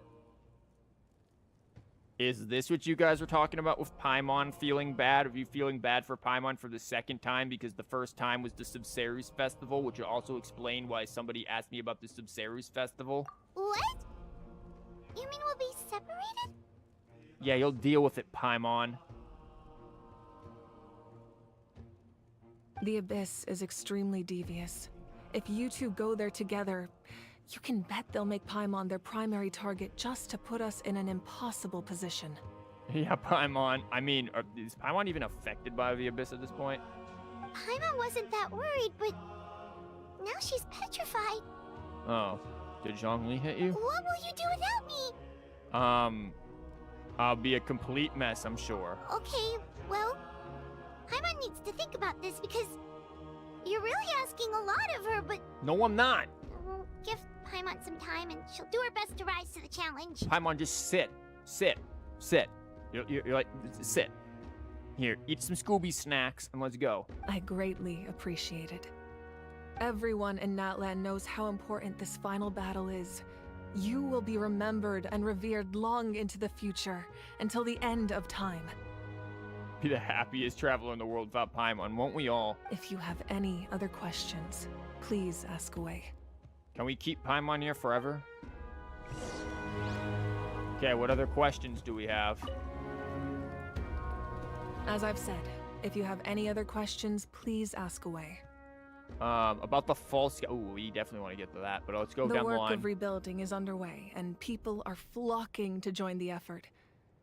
Is this what you guys were talking about with Paimon feeling bad? Are you feeling bad for Paimon for the second time because the first time was the Subceres Festival, which will also explain why somebody asked me about the Subceres Festival? What? You mean we'll be separated? Yeah, you'll deal with it, Paimon. The Abyss is extremely devious. If you two go there together, you can bet they'll make Paimon their primary target just to put us in an impossible position. Yeah, Paimon. I mean, is Paimon even affected by the Abyss at this point? Paimon wasn't that worried, but now she's petrified. Oh, did Zhongli hit you? What will you do without me? I'll be a complete mess, I'm sure. Okay, well, Paimon needs to think about this because you're really asking a lot of her, but... No, I'm not. We'll give Paimon some time and she'll do her best to rise to the challenge. Paimon, just sit. Sit. Sit. You're like, sit. Here, eat some Scooby snacks and let's go. I greatly appreciate it. Everyone in Natlan knows how important this final battle is. You will be remembered and revered long into the future, until the end of time. Be the happiest traveler in the world without Paimon, won't we all? If you have any other questions, please ask away. Can we keep Paimon here forever? Okay, what other questions do we have? As I've said, if you have any other questions, please ask away. About the false... Oh, we definitely want to get to that, but let's go down the line. The work of rebuilding is underway, and people are flocking to join the effort.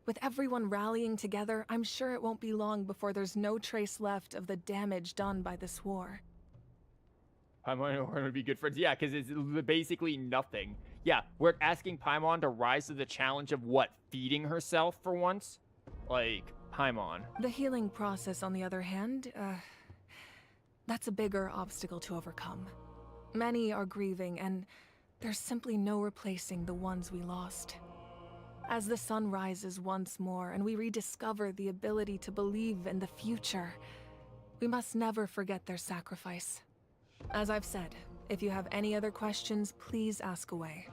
With everyone rallying together, I'm sure it won't be long before there's no trace left of the damage done by this war. Paimon and Orin would be good friends. Yeah, because it's basically nothing. Yeah, we're asking Paimon to rise to the challenge of what? Feeding herself for once? Like, Paimon. The healing process, on the other hand, that's a bigger obstacle to overcome. Many are grieving, and there's simply no replacing the ones we lost. As the sun rises once more and we rediscover the ability to believe in the future, we must never forget their sacrifice. As I've said, if you have any other questions, please ask away.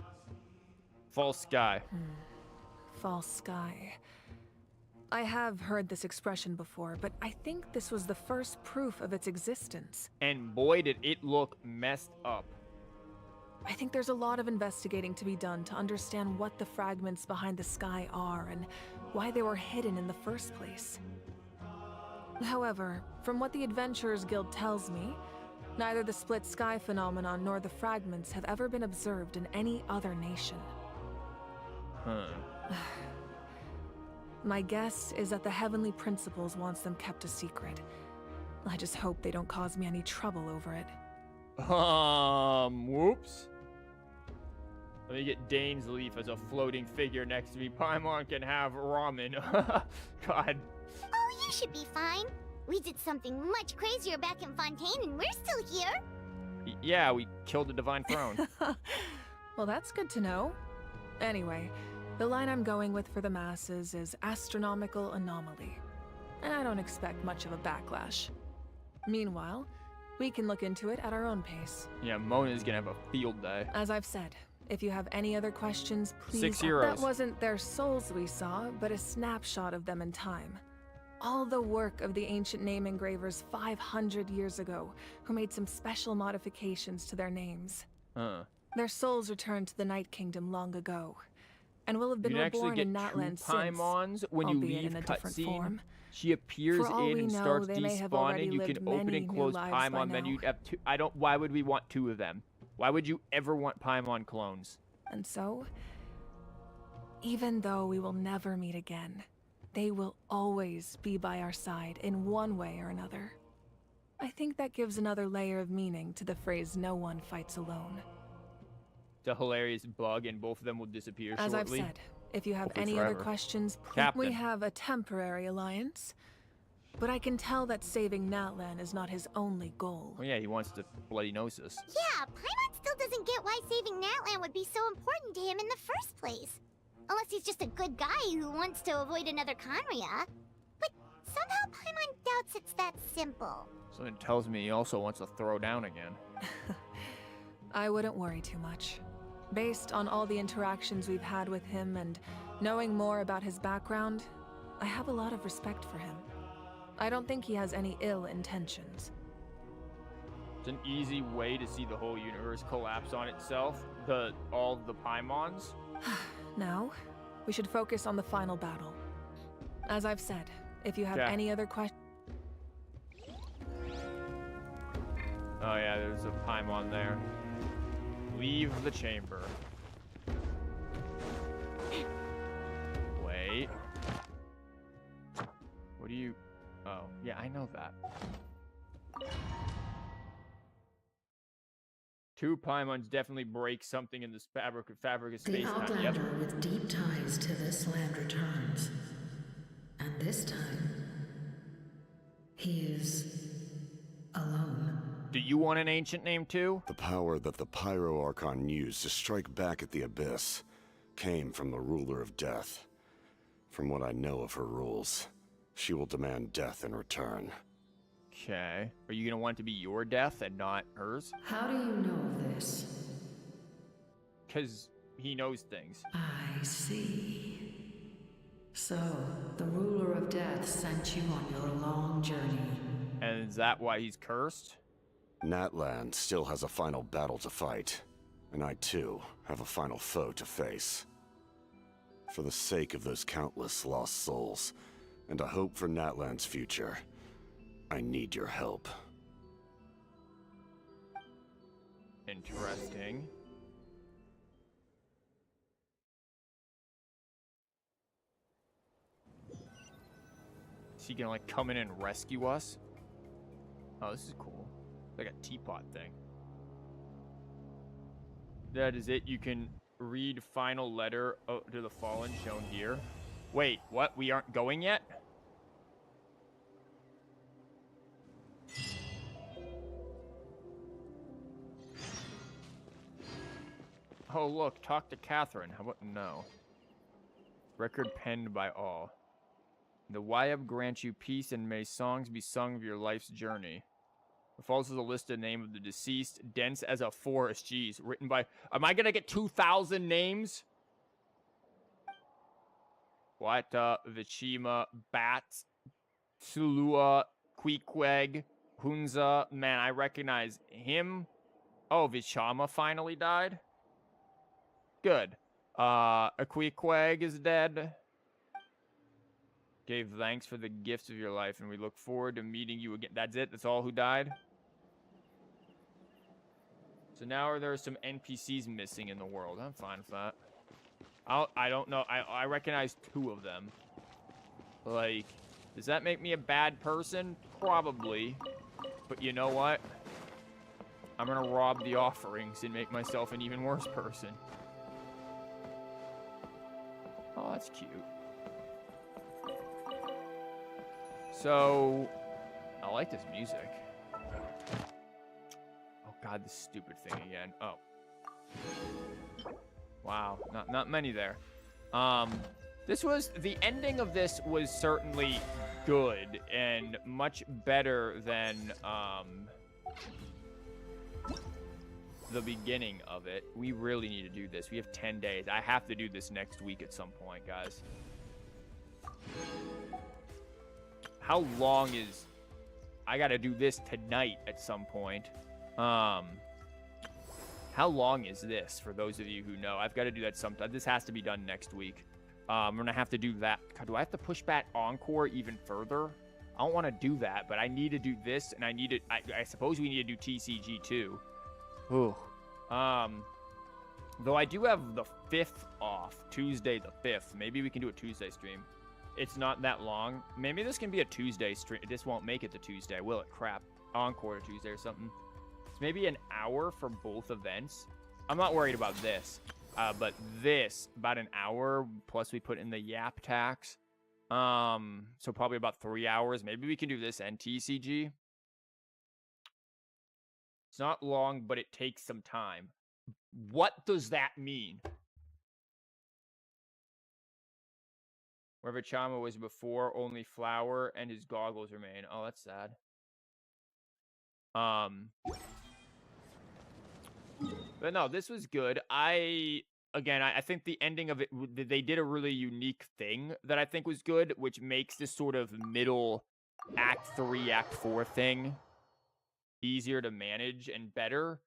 False sky. False sky. I have heard this expression before, but I think this was the first proof of its existence. And boy, did it look messed up. I think there's a lot of investigating to be done to understand what the fragments behind the sky are and why they were hidden in the first place. However, from what the Adventurers Guild tells me, neither the split sky phenomenon nor the fragments have ever been observed in any other nation. My guess is that the Heavenly Principles wants them kept a secret. I just hope they don't cause me any trouble over it. Whoops. Let me get Dane's Leaf as a floating figure next to me. Paimon can have ramen. God. Oh, you should be fine. We did something much crazier back in Fontaine and we're still here. Yeah, we killed the Divine Throne. Well, that's good to know. Anyway, The line I'm going with for the masses is astronomical anomaly, and I don't expect much of a backlash. Meanwhile, we can look into it at our own pace. Yeah, Mona's gonna have a field day. As I've said, if you have any other questions, please... 6 euros. That wasn't their souls we saw, but a snapshot of them in time. All the work of the ancient name engravers 500 years ago, who made some special modifications to their names. Their souls returned to the Night Kingdom long ago, and will have been reborn in Natlan since, Paimons when you albeit leave in a different cutscene. form. She appears For all in we and know, starts they may have already despawning. You can lived open many and new close lives by Paimon, then now. you'd have two. Why would we want 2 of them? Why would you ever want Paimon clones? And so, even though we will never meet again, they will always be by our side in one way or another. I think that gives another layer of meaning to the phrase "no one fights alone." It's a hilarious bug, and both of them will disappear As shortly. I've said, if you have Hopefully any other forever. questions, Captain. we have a temporary alliance. But I can tell that saving Natlan is not his only goal. Well, yeah, he wants to bloody gnosis. Yeah, Paimon still doesn't get why saving Natlan would be so important to him in the first place. Unless he's just a good guy who wants to avoid another Conria. But somehow Paimon doubts it's that simple. Something tells me he also wants to throw down again. I wouldn't worry too much. Based on all the interactions we've had with him and knowing more about his background, I have a lot of respect for him. I don't think he has any ill intentions. It's an easy way to see the whole universe collapse on itself. All the Paimons. Now, we should focus on the final battle. As I've said, if you have any other questions... Oh yeah, there's a Paimon there. Leave the chamber. Wait. What do you... Oh, yeah, I know that. 2 Paimons definitely break something in this fabric of The space-time. Outlander with deep ties to this land returns. And this time, he is alone. Do you want an ancient name too? The power that the Pyro Archon used to strike back at the Abyss came from the Ruler of Death. From what I know of her rules, she will demand death in return. Okay. Are you gonna want it to be your death and not hers? How do you know this? Because he knows things. I see. So, the Ruler of Death sent you on your long journey. And is that why he's cursed? Natlan still has a final battle to fight, and I too have a final foe to face. For the sake of those countless lost souls, and a hope for Natlan's future, I need your help. Interesting. Is he gonna like come in and rescue us? Oh, this is cool. Like a teapot thing. That is it. You can read final letter to the fallen shown here. Wait, what? We aren't going yet? Oh, look. Talk to Catherine. How about no? Record penned by all. The Wyab grant you peace, and may songs be sung of your life's journey. The falls is a listed name of the deceased, dense as a forest. Jeez, written by... Am I gonna get 2,000 names? Wata, Vichima, Bats, Sulua, Queequeg, Hunza. Man, I recognize him. Oh, Vichama finally died? Good. Queequeg is dead. Gave thanks for the gifts of your life, and we look forward to meeting you again. That's it? That's all who died? So now there are some NPCs missing in the world. I'm fine with that. I don't know. I recognize 2 of them. Like, does that make me a bad person? Probably. But you know what? I'm gonna rob the offerings and make myself an even worse person. Oh, that's cute. So, I like this music. Oh god, this stupid thing again. Oh. Wow, not many there. The ending of this was certainly good and much better than, the beginning of it. We really need to do this. We have 10 days. I have to do this next week at some point, guys. How long is... I gotta do this tonight at some point. How long is this, for those of you who know? I've got to do that sometime. This has to be done next week. I'm gonna have to do that. God, do I have to push back Encore even further? I don't want to do that, but I need to do this, and I need to... I suppose we need to do TCG too. Ooh. Though I do have the 5th off, Tuesday the 5th. Maybe we can do a Tuesday stream. It's not that long. Maybe this can be a Tuesday stream. This won't make it to Tuesday, will it? Crap. Encore to Tuesday or something. It's maybe an hour for both events. I'm not worried about this. But this, about an hour, plus we put in the Yap tax. So probably about 3 hours. Maybe we can do this and TCG. It's not long, but it takes some time. What does that mean? Wherever Chama was before, only Flower and his goggles remain. Oh, that's sad. But no, this was good. I think the ending of it, they did a really unique thing that I think was good, which makes this sort of middle Act 3, Act 4 thing easier to manage and better.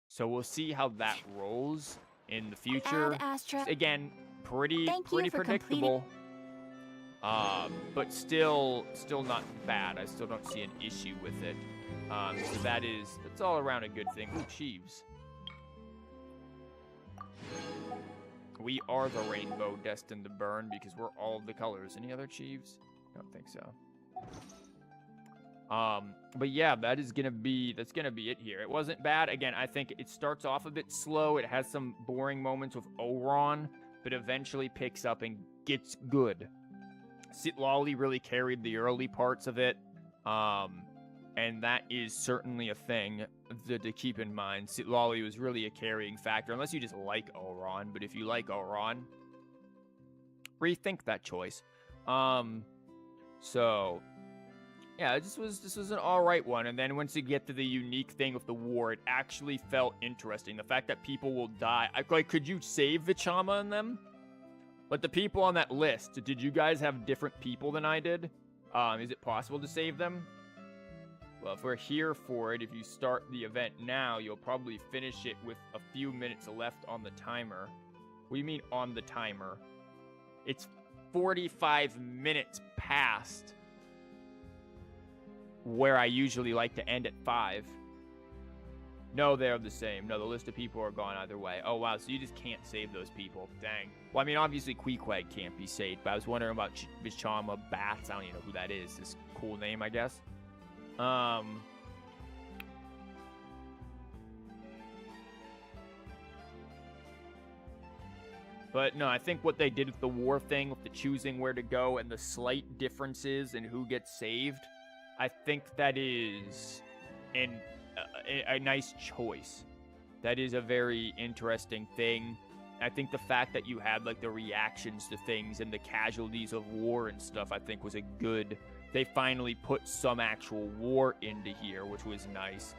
So we'll see how that rolls in the future. Again, pretty predictable. But still not bad. I still don't see an issue with it. So that's all around a good thing. Ooh, Chiefs. We are the rainbow destined to burn because we're all the colors. Any other Chiefs? I don't think so. But yeah, that's gonna be it here. It wasn't bad. Again, I think it starts off a bit slow. It has some boring moments with Oooohroron, but eventually picks up and gets good. Sitlali really carried the early parts of it. And that is certainly a thing to keep in mind. Sitlali was really a carrying factor, unless you just like Oooohroron. But if you like Oooohroron, rethink that choice. So yeah, this was an alright one. And then once you get to the unique thing with the war, it actually felt interesting. The fact that people will die. Like, could you save the Chama in them? But the people on that list, did you guys have different people than I did? Is it possible to save them? Well, if we're here for it, if you start the event now, you'll probably finish it with a few minutes left on the timer. What do you mean on the timer? It's 45 minutes past where I usually like to end at 5. No, they're the same. No, the list of people are gone either way. Oh, wow, so you just can't save those people. Dang. Well, I mean, obviously, Queequeg can't be saved, but I was wondering about Bichama Bats. I don't even know who that is. This cool name, I guess. But no, I think what they did with the war thing, with the choosing where to go and the slight differences in who gets saved, I think that is a nice choice. That is a very interesting thing. I think the fact that you had like the reactions to things and the casualties of war and stuff, I think was a good... They finally put some actual war into here, which was nice.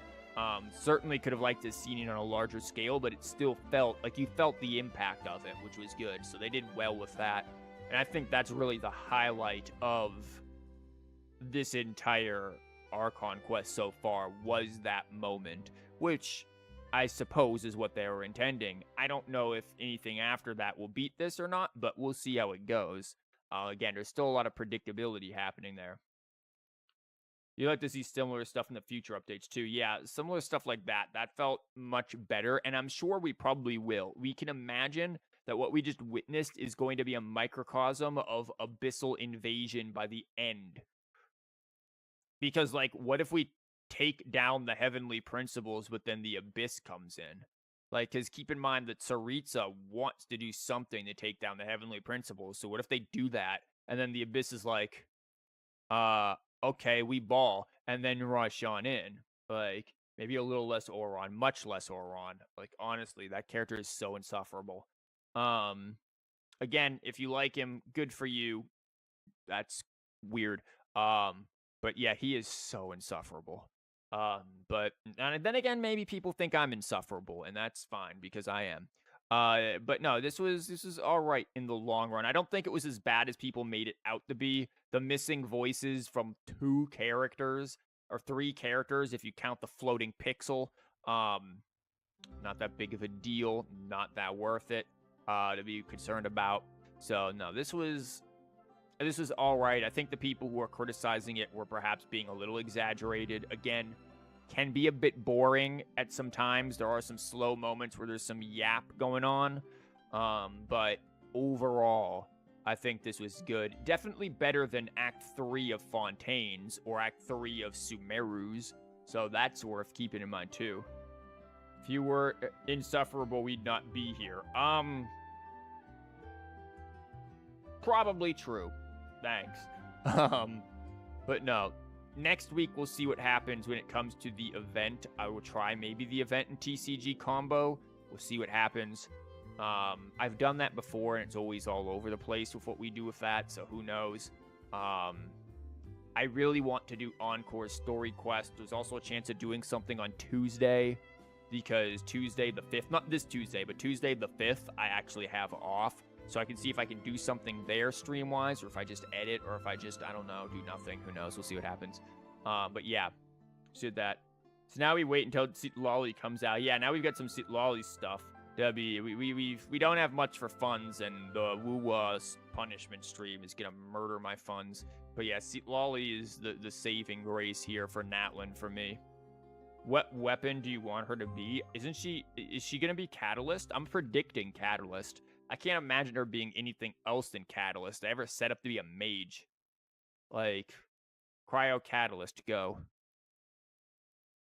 Certainly could have liked to have seen it on a larger scale, but it still felt like you felt the impact of it, which was good. So they did well with that. And I think that's really the highlight of this entire Archon quest so far, was that moment, which I suppose is what they were intending. I don't know if anything after that will beat this or not, but we'll see how it goes. Again, there's still a lot of predictability happening there. You like to see similar stuff in the future updates too. Yeah, similar stuff like that. That felt much better, and I'm sure we probably will. We can imagine that what we just witnessed is going to be a microcosm of abyssal invasion by the end. Because, like, what if we take down the heavenly principles, but then the abyss comes in? Like, because keep in mind that Tsaritsa wants to do something to take down the heavenly principles. So what if they do that, and then the abyss is like, okay, we ball, and then rush on in. Like, Maybe a little less Oooohroron, much less Oooohroron. Like, honestly, that character is so insufferable. Again, if you like him, good for you. That's weird. But yeah, he is so insufferable. But and then again, maybe people think I'm insufferable, and that's fine because I am. But no, this was all right in the long run. I don't think it was as bad as people made it out to be. The missing voices from 2 characters or 3 characters, if you count the floating pixel, not that big of a deal. Not that worth it to be concerned about. So no, this was all right. I think the people who are criticizing it were perhaps being a little exaggerated. Again, can be a bit boring at some times. There are some slow moments where there's some yap going on. But overall, I think this was good. Definitely better than Act 3 of Fontaine's or Act 3 of Sumeru's. So that's worth keeping in mind too. If you were insufferable, we'd not be here. Probably true. Thanks. But no. Next week, we'll see what happens when it comes to the event. I will try maybe the event and TCG combo. We'll see what happens. I've done that before, and it's always all over the place with what we do with that, so who knows. I really want to do Encore Story Quest. There's also a chance of doing something on Tuesday, because Tuesday the 5th, not this Tuesday, but Tuesday the 5th, I actually have off. So I can see if I can do something there stream-wise, or if I just edit, or if I just, I don't know, do nothing. Who knows? We'll see what happens. But yeah, just did that. So now we wait until Lolly comes out. Yeah, now we've got some Lolly stuff. We don't have much for funds, and the Woo punishment stream is gonna murder my funds. But yeah, Lolly is the saving grace here for Natlan for me. What weapon do you want her to be? Is she gonna be Catalyst? I'm predicting Catalyst. I can't imagine her being anything else than Catalyst. I ever set up to be a mage. Like, Cryo Catalyst, go.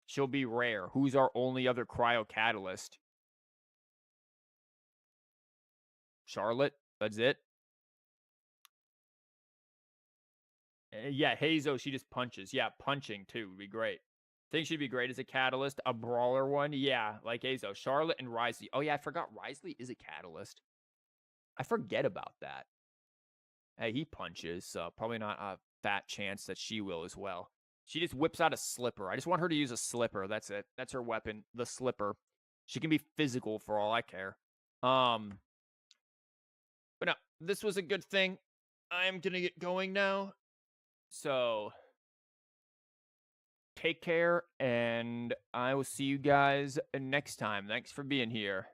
She'll be rare. Who's our only other Cryo Catalyst? Charlotte? That's it? Yeah, Hazo, she just punches. Yeah, punching, too, would be great. Think she'd be great as a Catalyst. A brawler one? Yeah, like Hazo. Charlotte and Risley. Oh, yeah, I forgot Risley is a Catalyst. I forget about that. Hey, he punches, so probably not a fat chance that she will as well. She just whips out a slipper. I just want her to use a slipper. That's it. That's her weapon, the slipper. She can be physical for all I care. But no, this was a good thing. I'm gonna get going now. So, take care, and I will see you guys next time. Thanks for being here.